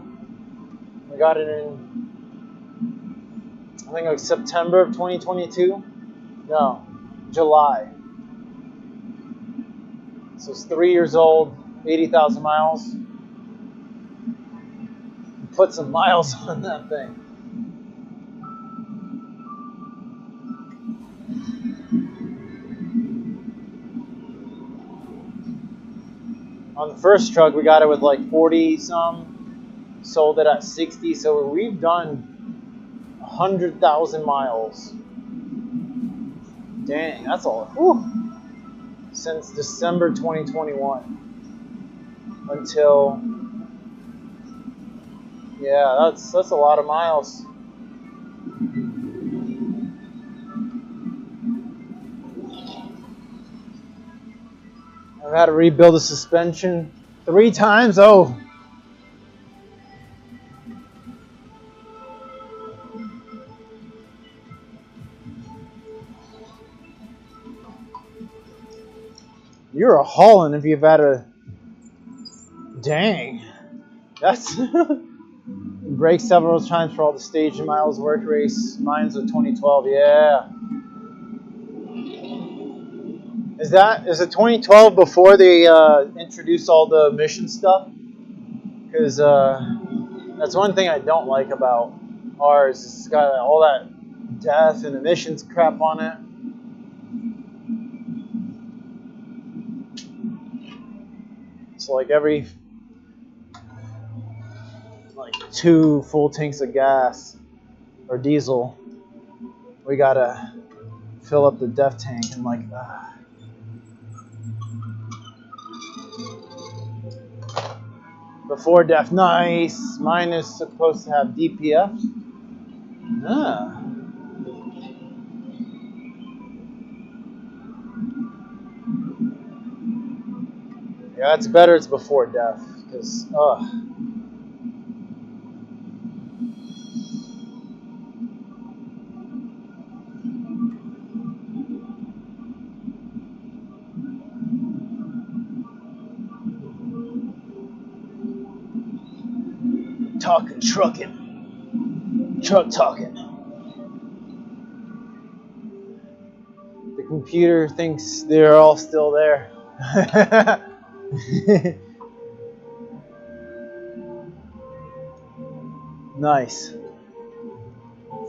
We got it in, I think, like September of 2022. No, July. So it's 3 years old, 80,000 miles. Put some miles on that thing. On the first truck, we got it with like 40 some, sold it at 60. So we've done 100,000 miles. Dang, that's all. Whew. Since December 2021 until, yeah, that's a lot of miles. I've had to rebuild the suspension 3 times. Oh. You're a hauling if you've had a, dang. That's brake several times for all the stage and miles work race. Mine's a 2012, yeah. Is the 2012 before they introduced all the emission stuff? Because that's one thing I don't like about ours. It's got all that death and emissions crap on it. So like every 2 full tanks of gas or diesel, we gotta fill up the DEF tank and before DEF, nice. Mine is supposed to have DPF. Ah. Yeah, it's better it's before DEF, because truck talking. The computer thinks they're all still there. Nice.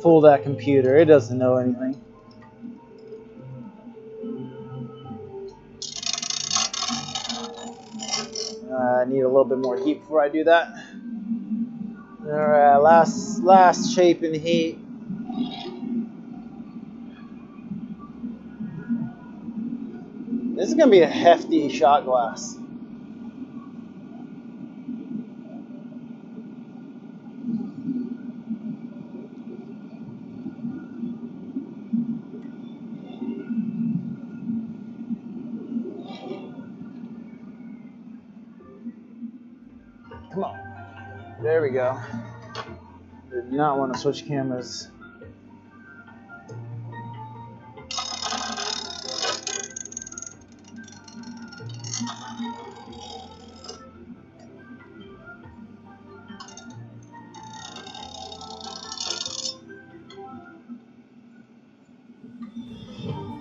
Fool that computer. It doesn't know anything. I need a little bit more heat before I do that. Alright, last shape in heat. This is going to be a hefty shot glass. Come on. There we go. Did not want to switch cameras.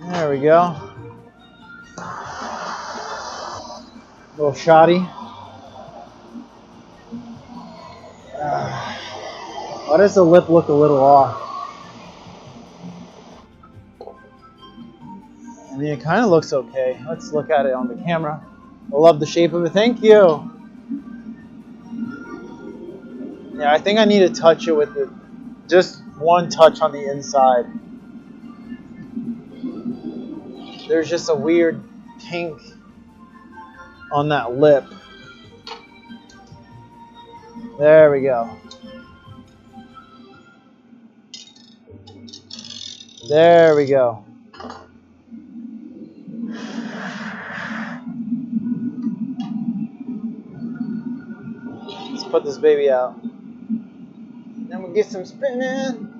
There we go. Little shoddy. Why does the lip look a little off? And mean, it kind of looks okay. Let's look at it on the camera. I love the shape of it. Thank you. Yeah, I think I need to touch it with just one touch on the inside. There's just a weird pink on that lip. There we go. There we go. Let's put this baby out. Then we'll get some spinning.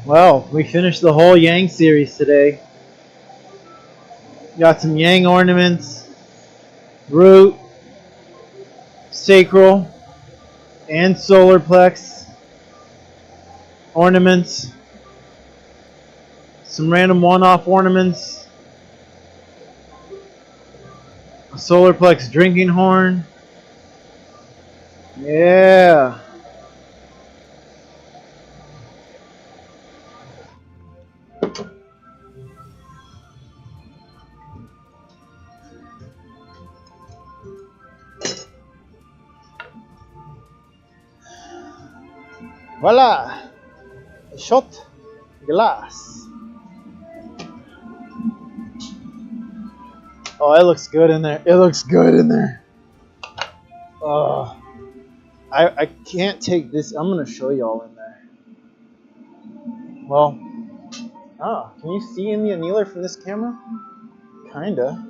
Well, we finished the whole Yang series today. Got some Yang ornaments, root, sacral, and solar plex ornaments. Some random one-off ornaments. A solar plex drinking horn. Yeah. Voila! A shot glass. Oh, it looks good in there. It looks good in there. Oh, I can't take this. I'm going to show y'all in there. Well, can you see in the annealer from this camera? Kinda.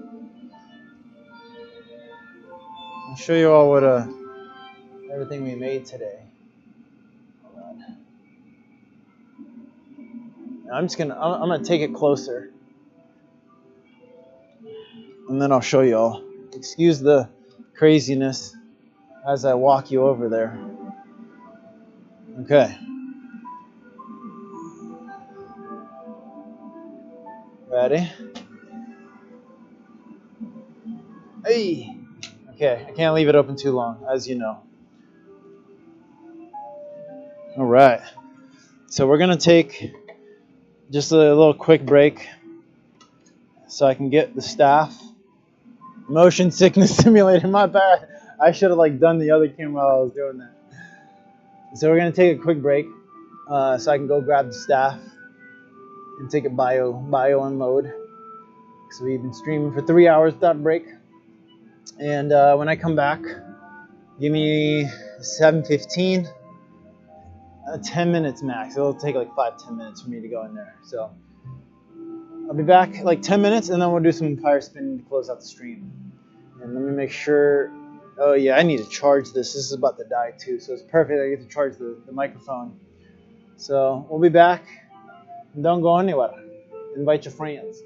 I'll show you all what everything we made today. Hold on. I'm gonna take it closer, and then I'll show you all. Excuse the craziness as I walk you over there. Okay. Ready? Hey. Okay, I can't leave it open too long, as you know. All right. So we're gonna take just a little quick break so I can get the staff. Motion sickness simulator, my bad. I should have done the other camera while I was doing that. So we're gonna take a quick break so I can go grab the staff and take a bio unload. So we've been streaming for 3 hours without break. And when I come back, give me 7:15, 10 minutes max. It'll take 5-10 minutes for me to go in there. So I'll be back 10 minutes, and then we'll do some fire spinning to close out the stream. And let me make sure. Oh yeah, I need to charge this. This is about to die too, so it's perfect. I get to charge the microphone. So we'll be back. Don't go anywhere. Invite your friends.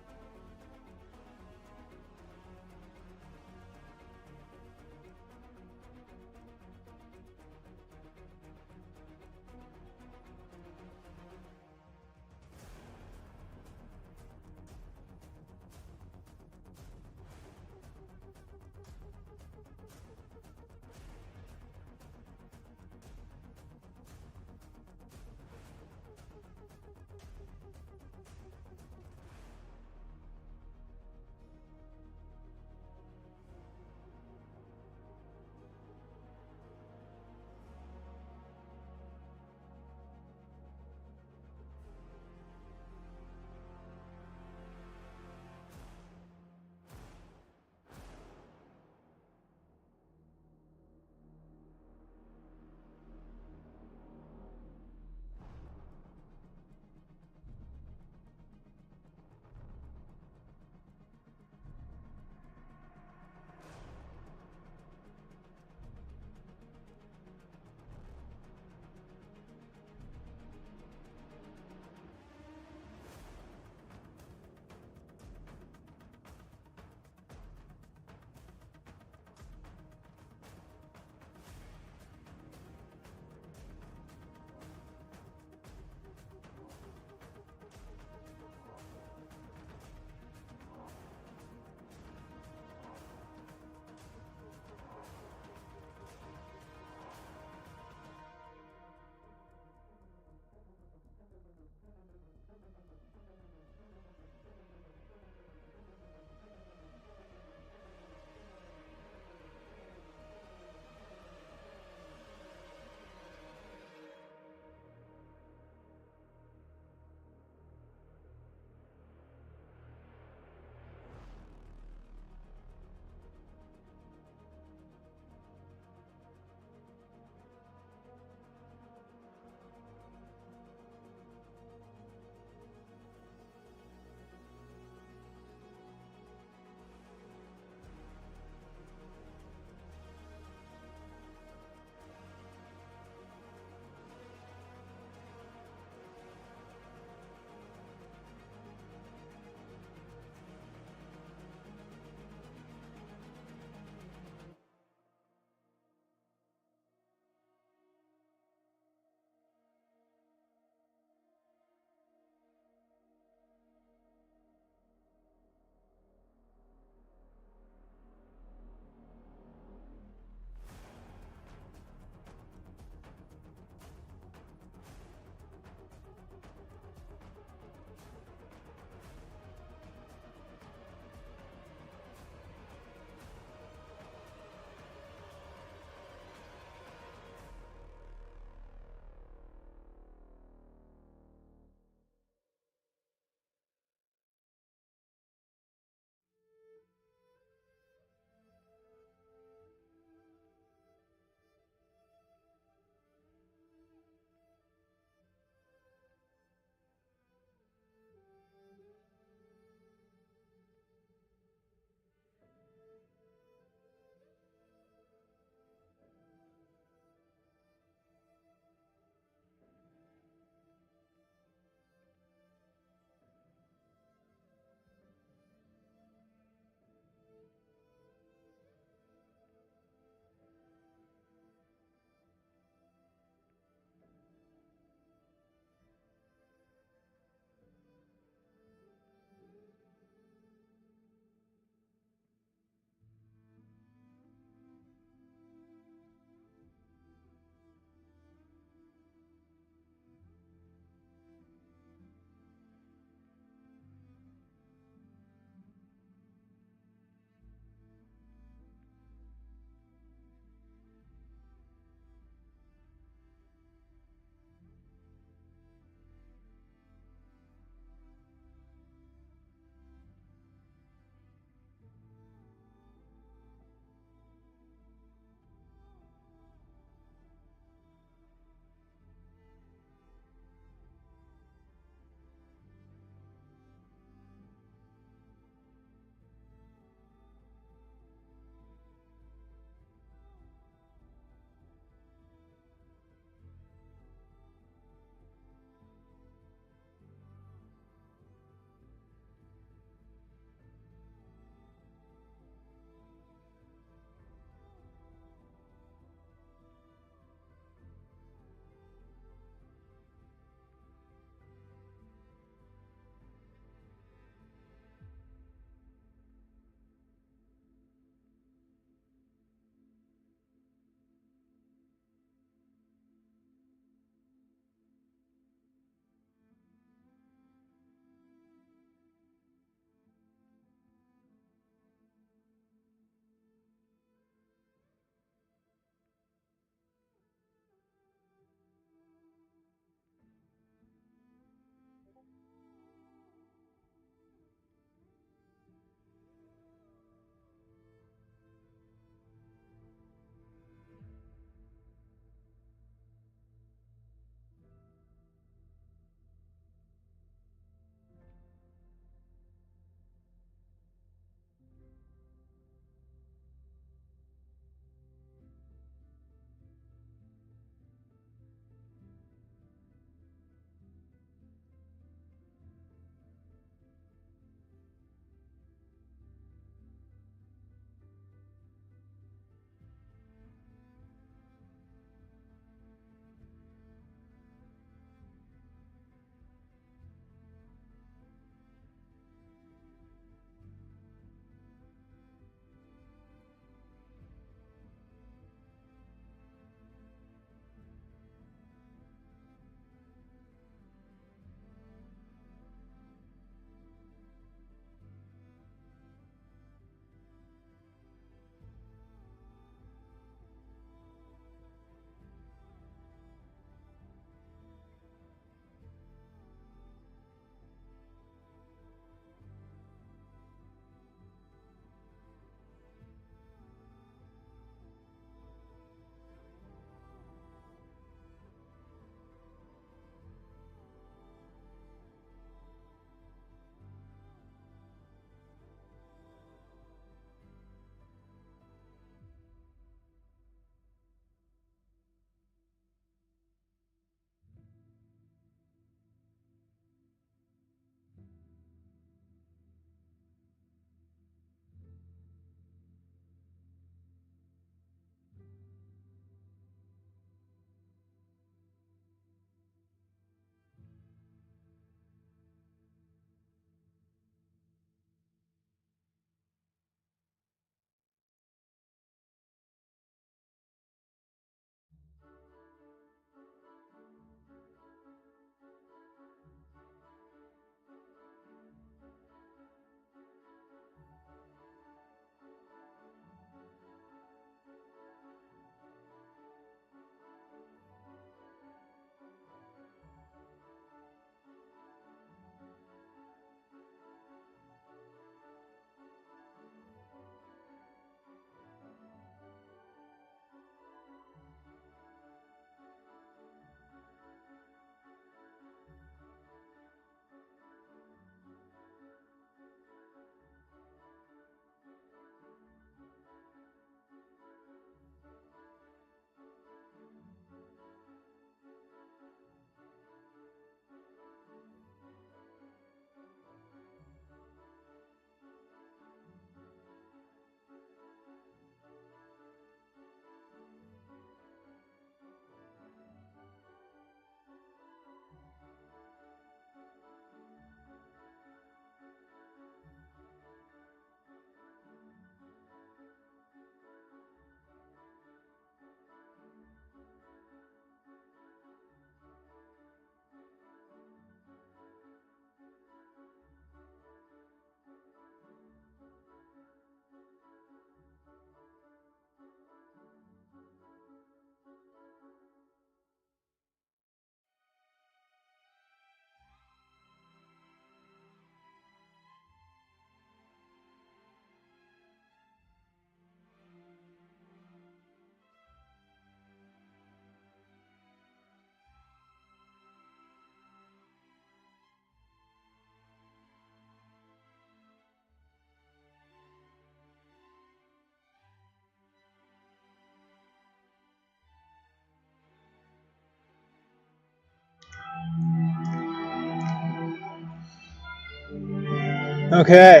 Okay,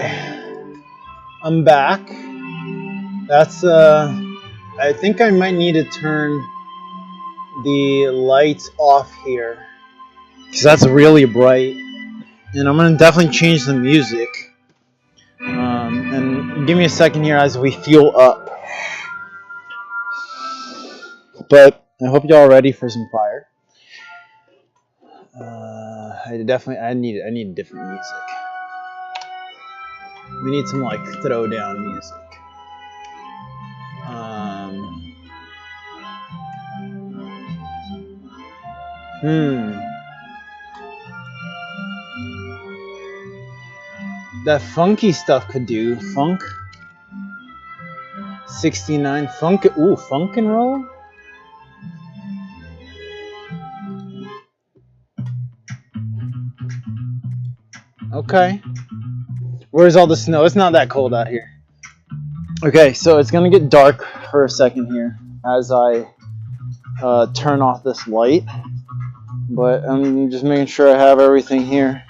I'm back. That's I think I might need to turn the lights off here because that's really bright, and I'm gonna definitely change the music. And give me a second here as we fuel up. But I hope y'all are ready for some fire. I need different music. We need some like throwdown music. That funky stuff could do. Funk 69 funk. Ooh, funk and roll. Okay. Where's all the snow? It's not that cold out here. Okay, so it's gonna get dark for a second here as I turn off this light. But I'm just making sure I have everything here.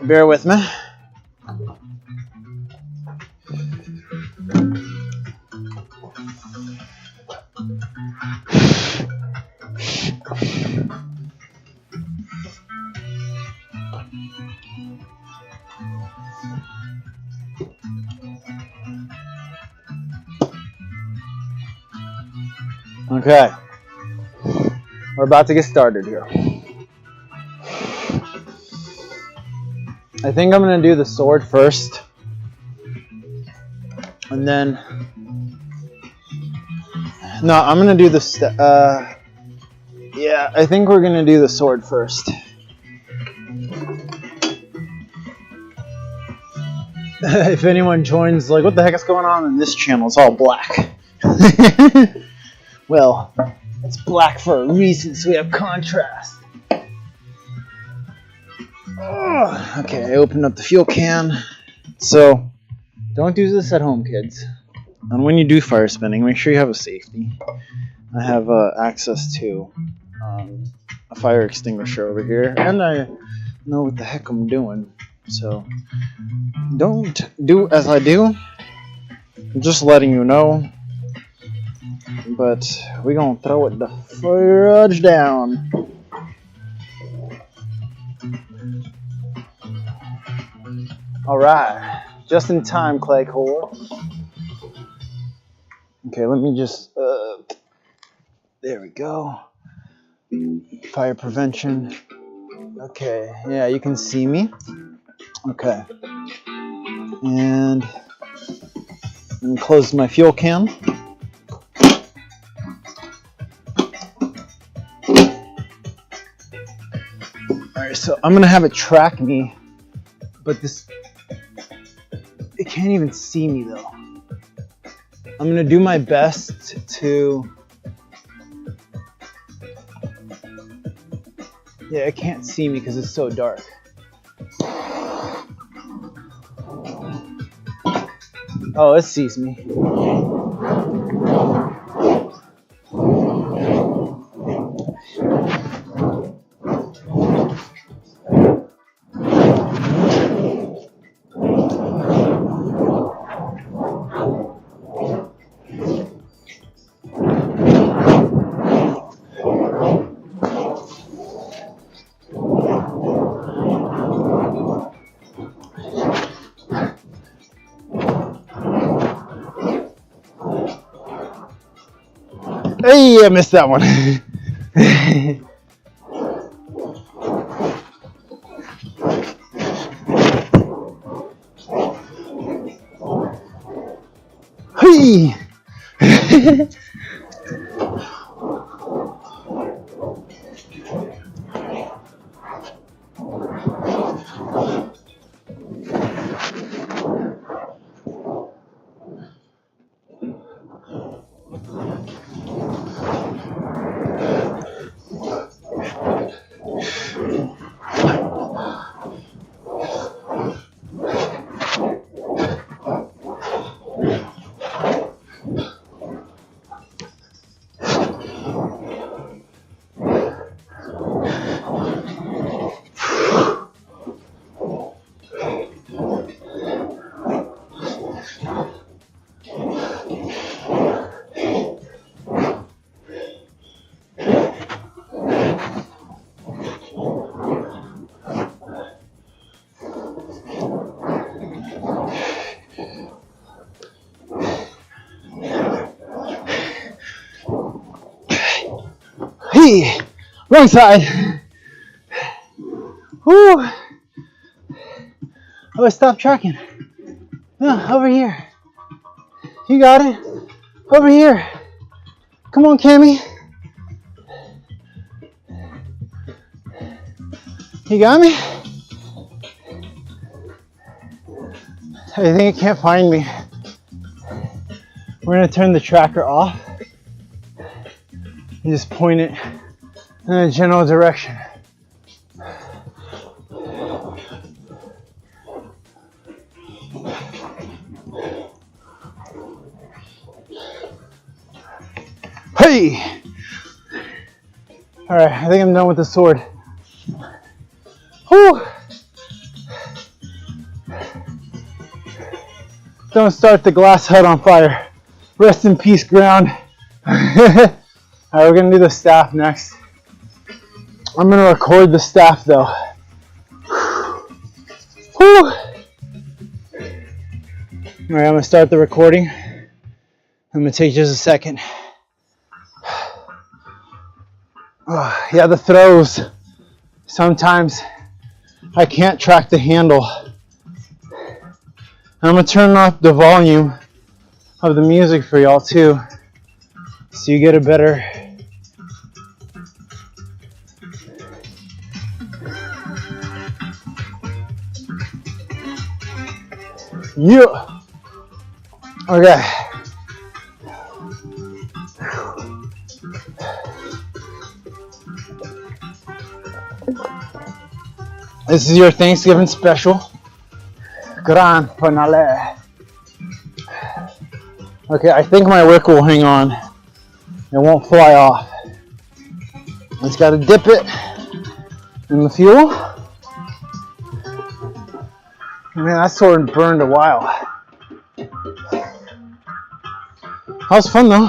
Bear with me. Okay, we're about to get started here. I think I'm gonna do the sword first, and then no, I'm gonna do the yeah, I think we're gonna do the sword first. If anyone joins, like, what the heck is going on in this channel? It's all black. Well, it's black for a reason, so we have contrast. Oh, okay, I opened up the fuel can. So, don't do this at home, kids. And when you do fire spinning, make sure you have a safety. I have access to a fire extinguisher over here, and I know what the heck I'm doing. So, don't do as I do. I'm just letting you know. But we're gonna throw it the fudge down. Alright, just in time, clay core. Okay, let me just, there we go. Fire prevention. Okay, yeah, you can see me. Okay. And I'm gonna close my fuel can. Alright, so I'm gonna have it track me, but it can't even see me though. I'm gonna do my best to, yeah, it can't see me because it's so dark. Oh, it sees me. Hey, I missed that one. Hey. Hey, wrong side. Whoo. Oh, stop tracking. No, over here. You got it. Over here. Come on, Cammy. You got me? I think it can't find me. We're gonna turn the tracker off and just point it in a general direction. Hey! Alright, I think I'm done with the sword. Whew! Don't start the glass hut on fire. Rest in peace, ground. Alright, we're gonna do the staff next. I'm gonna record the staff though. Whew! Alright, I'm gonna start the recording. I'm gonna take just a second. Yeah, the throws. Sometimes I can't track the handle. I'm gonna turn up the volume of the music for y'all too, so you get a better. Yeah. Okay. This is your Thanksgiving special. Gran finale. Okay, I think my wick will hang on. It won't fly off. Just gotta dip it in the fuel. Man, that sword burned a while. That was fun though.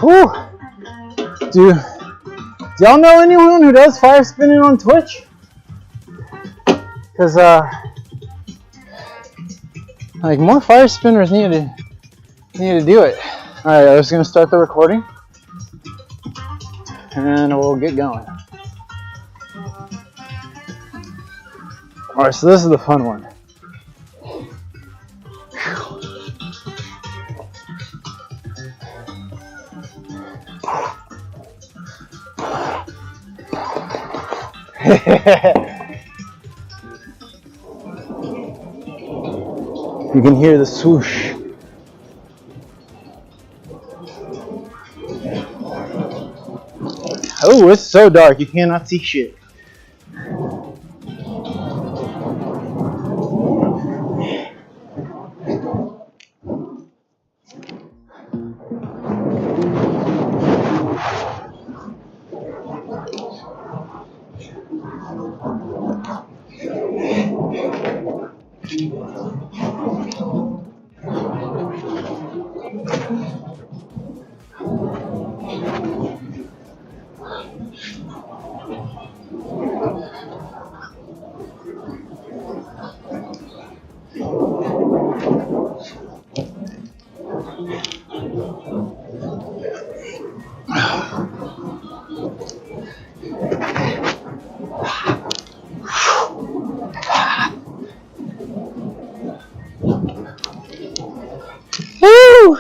Whew. Do y'all know anyone who does fire spinning on Twitch? Because like more fire spinners need to do it. All right, I'm just gonna start the recording, and we'll get going. All right, so this is the fun one. You can hear the swoosh. Oh, it's so dark, you cannot see shit. Woo!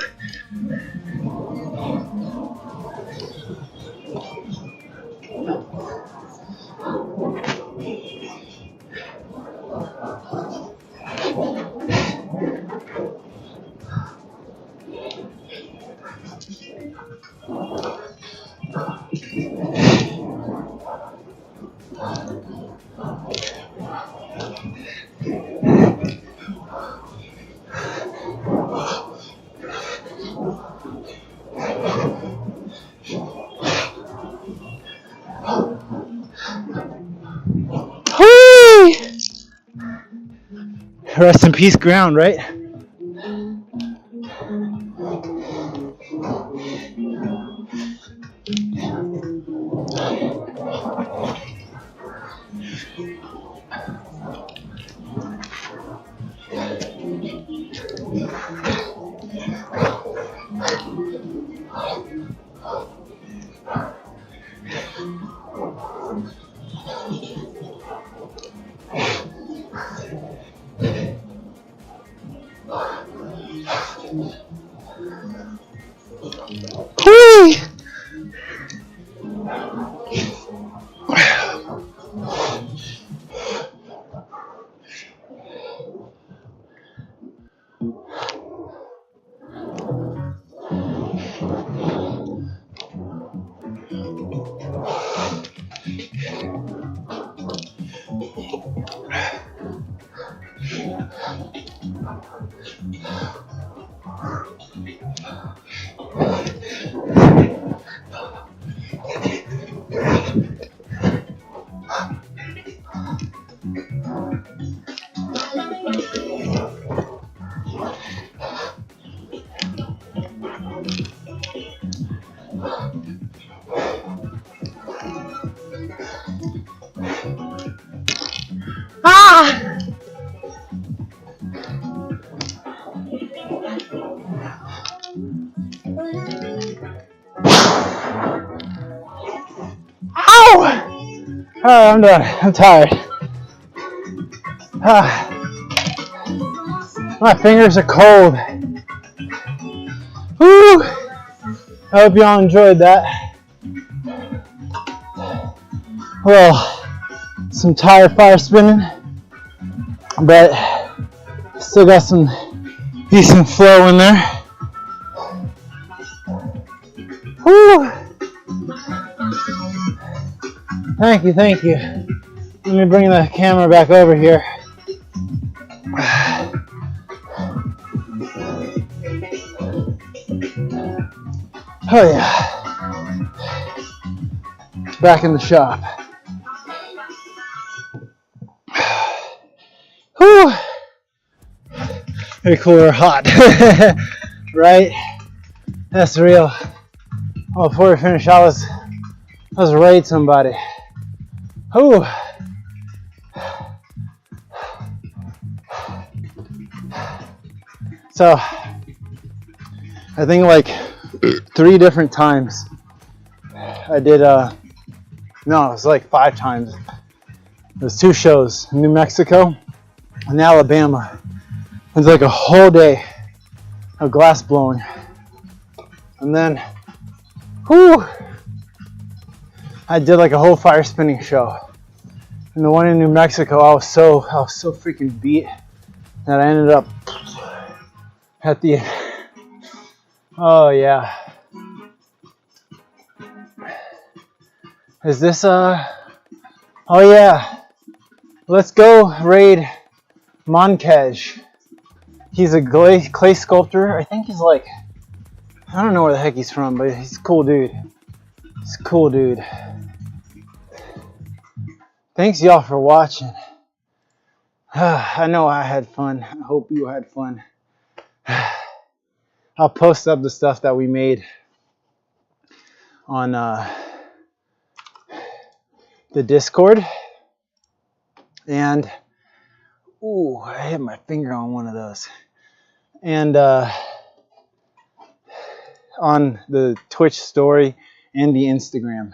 Rest in peace, ground, right? Whee! Ah! Ow! Alright, I'm done. I'm tired. Ah, my fingers are cold. Woo! I hope y'all enjoyed that. Well, some tired fire spinning, but still got some decent flow in there. Woo! Thank you, thank you. Let me bring the camera back over here. Oh yeah. Back in the shop. Whew. Very cool or hot. Right? That's real. Oh, before we finish, let's raid somebody. Whew. So, I think like 3 different times I did, no, it was like 5 times. It was 2 shows, New Mexico and Alabama. It was like a whole day of glass blowing. And then, whew, I did like a whole fire spinning show. And the one in New Mexico, I was so freaking beat that I ended up at the end. Oh yeah. Is this oh yeah. Let's go raid Monkej. He's a clay sculptor. I think he's like, I don't know where the heck he's from, but he's a cool dude. He's a cool dude. Thanks y'all for watching. I know I had fun. I hope you had fun. I'll post up the stuff that we made on the Discord. And, ooh, I hit my finger on one of those. And on the Twitch story and the Instagram.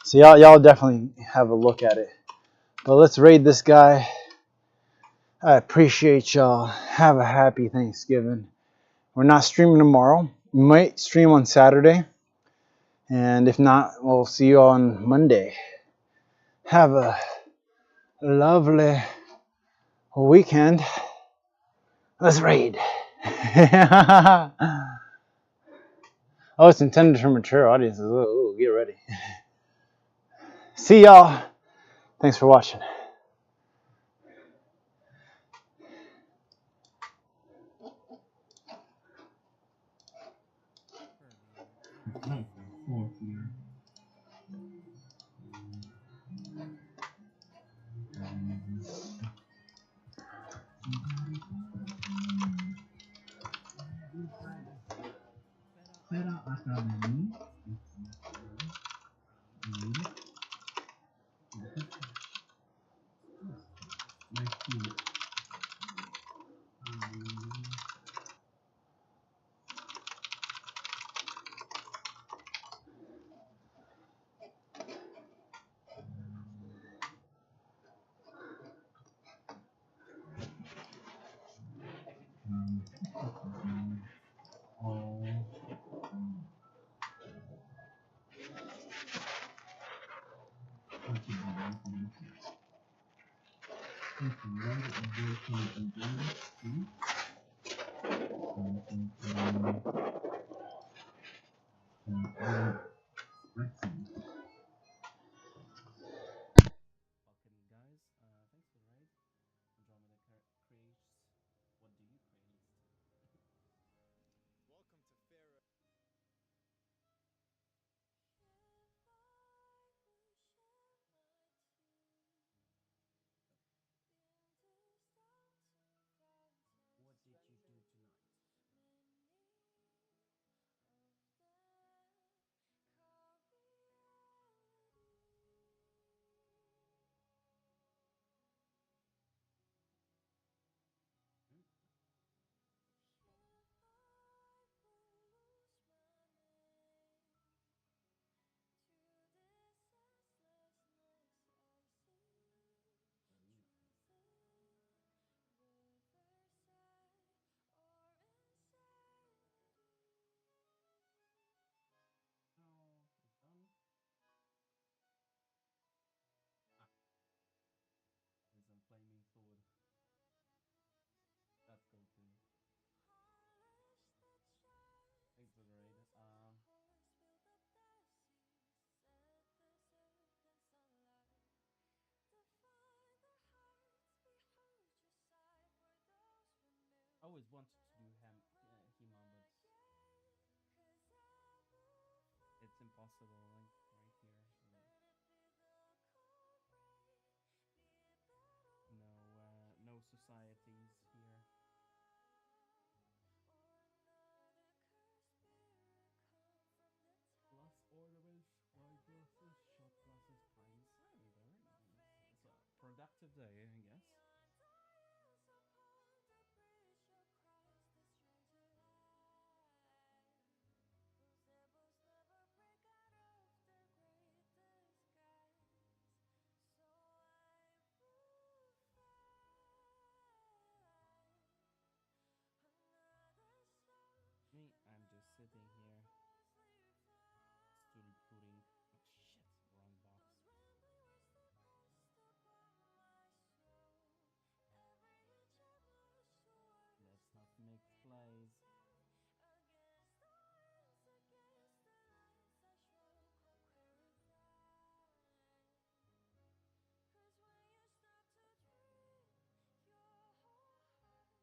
So y'all definitely have a look at it. But let's raid this guy. I appreciate y'all. Have a happy Thanksgiving. We're not streaming tomorrow. We might stream on Saturday. And if not, we'll see you on Monday. Have a lovely weekend. Let's raid. Oh, it's intended for mature audiences. Oh, get ready. See y'all. Thanks for watching. Welcome, guys. Thanks for the ride. Andromeda creates. What do you create? Welcome to Fera. What did you do tonight? Hmm? Very nice. Oh, it's done. Ah, there's some flaming sword. That's cool too. Thanks for the raid. I always wanted to do Hema, but it's impossible, like right here. No societies here. Glass ornaments, wine glasses, shot glasses, pints. Oh, very nice. It's a productive day, I guess.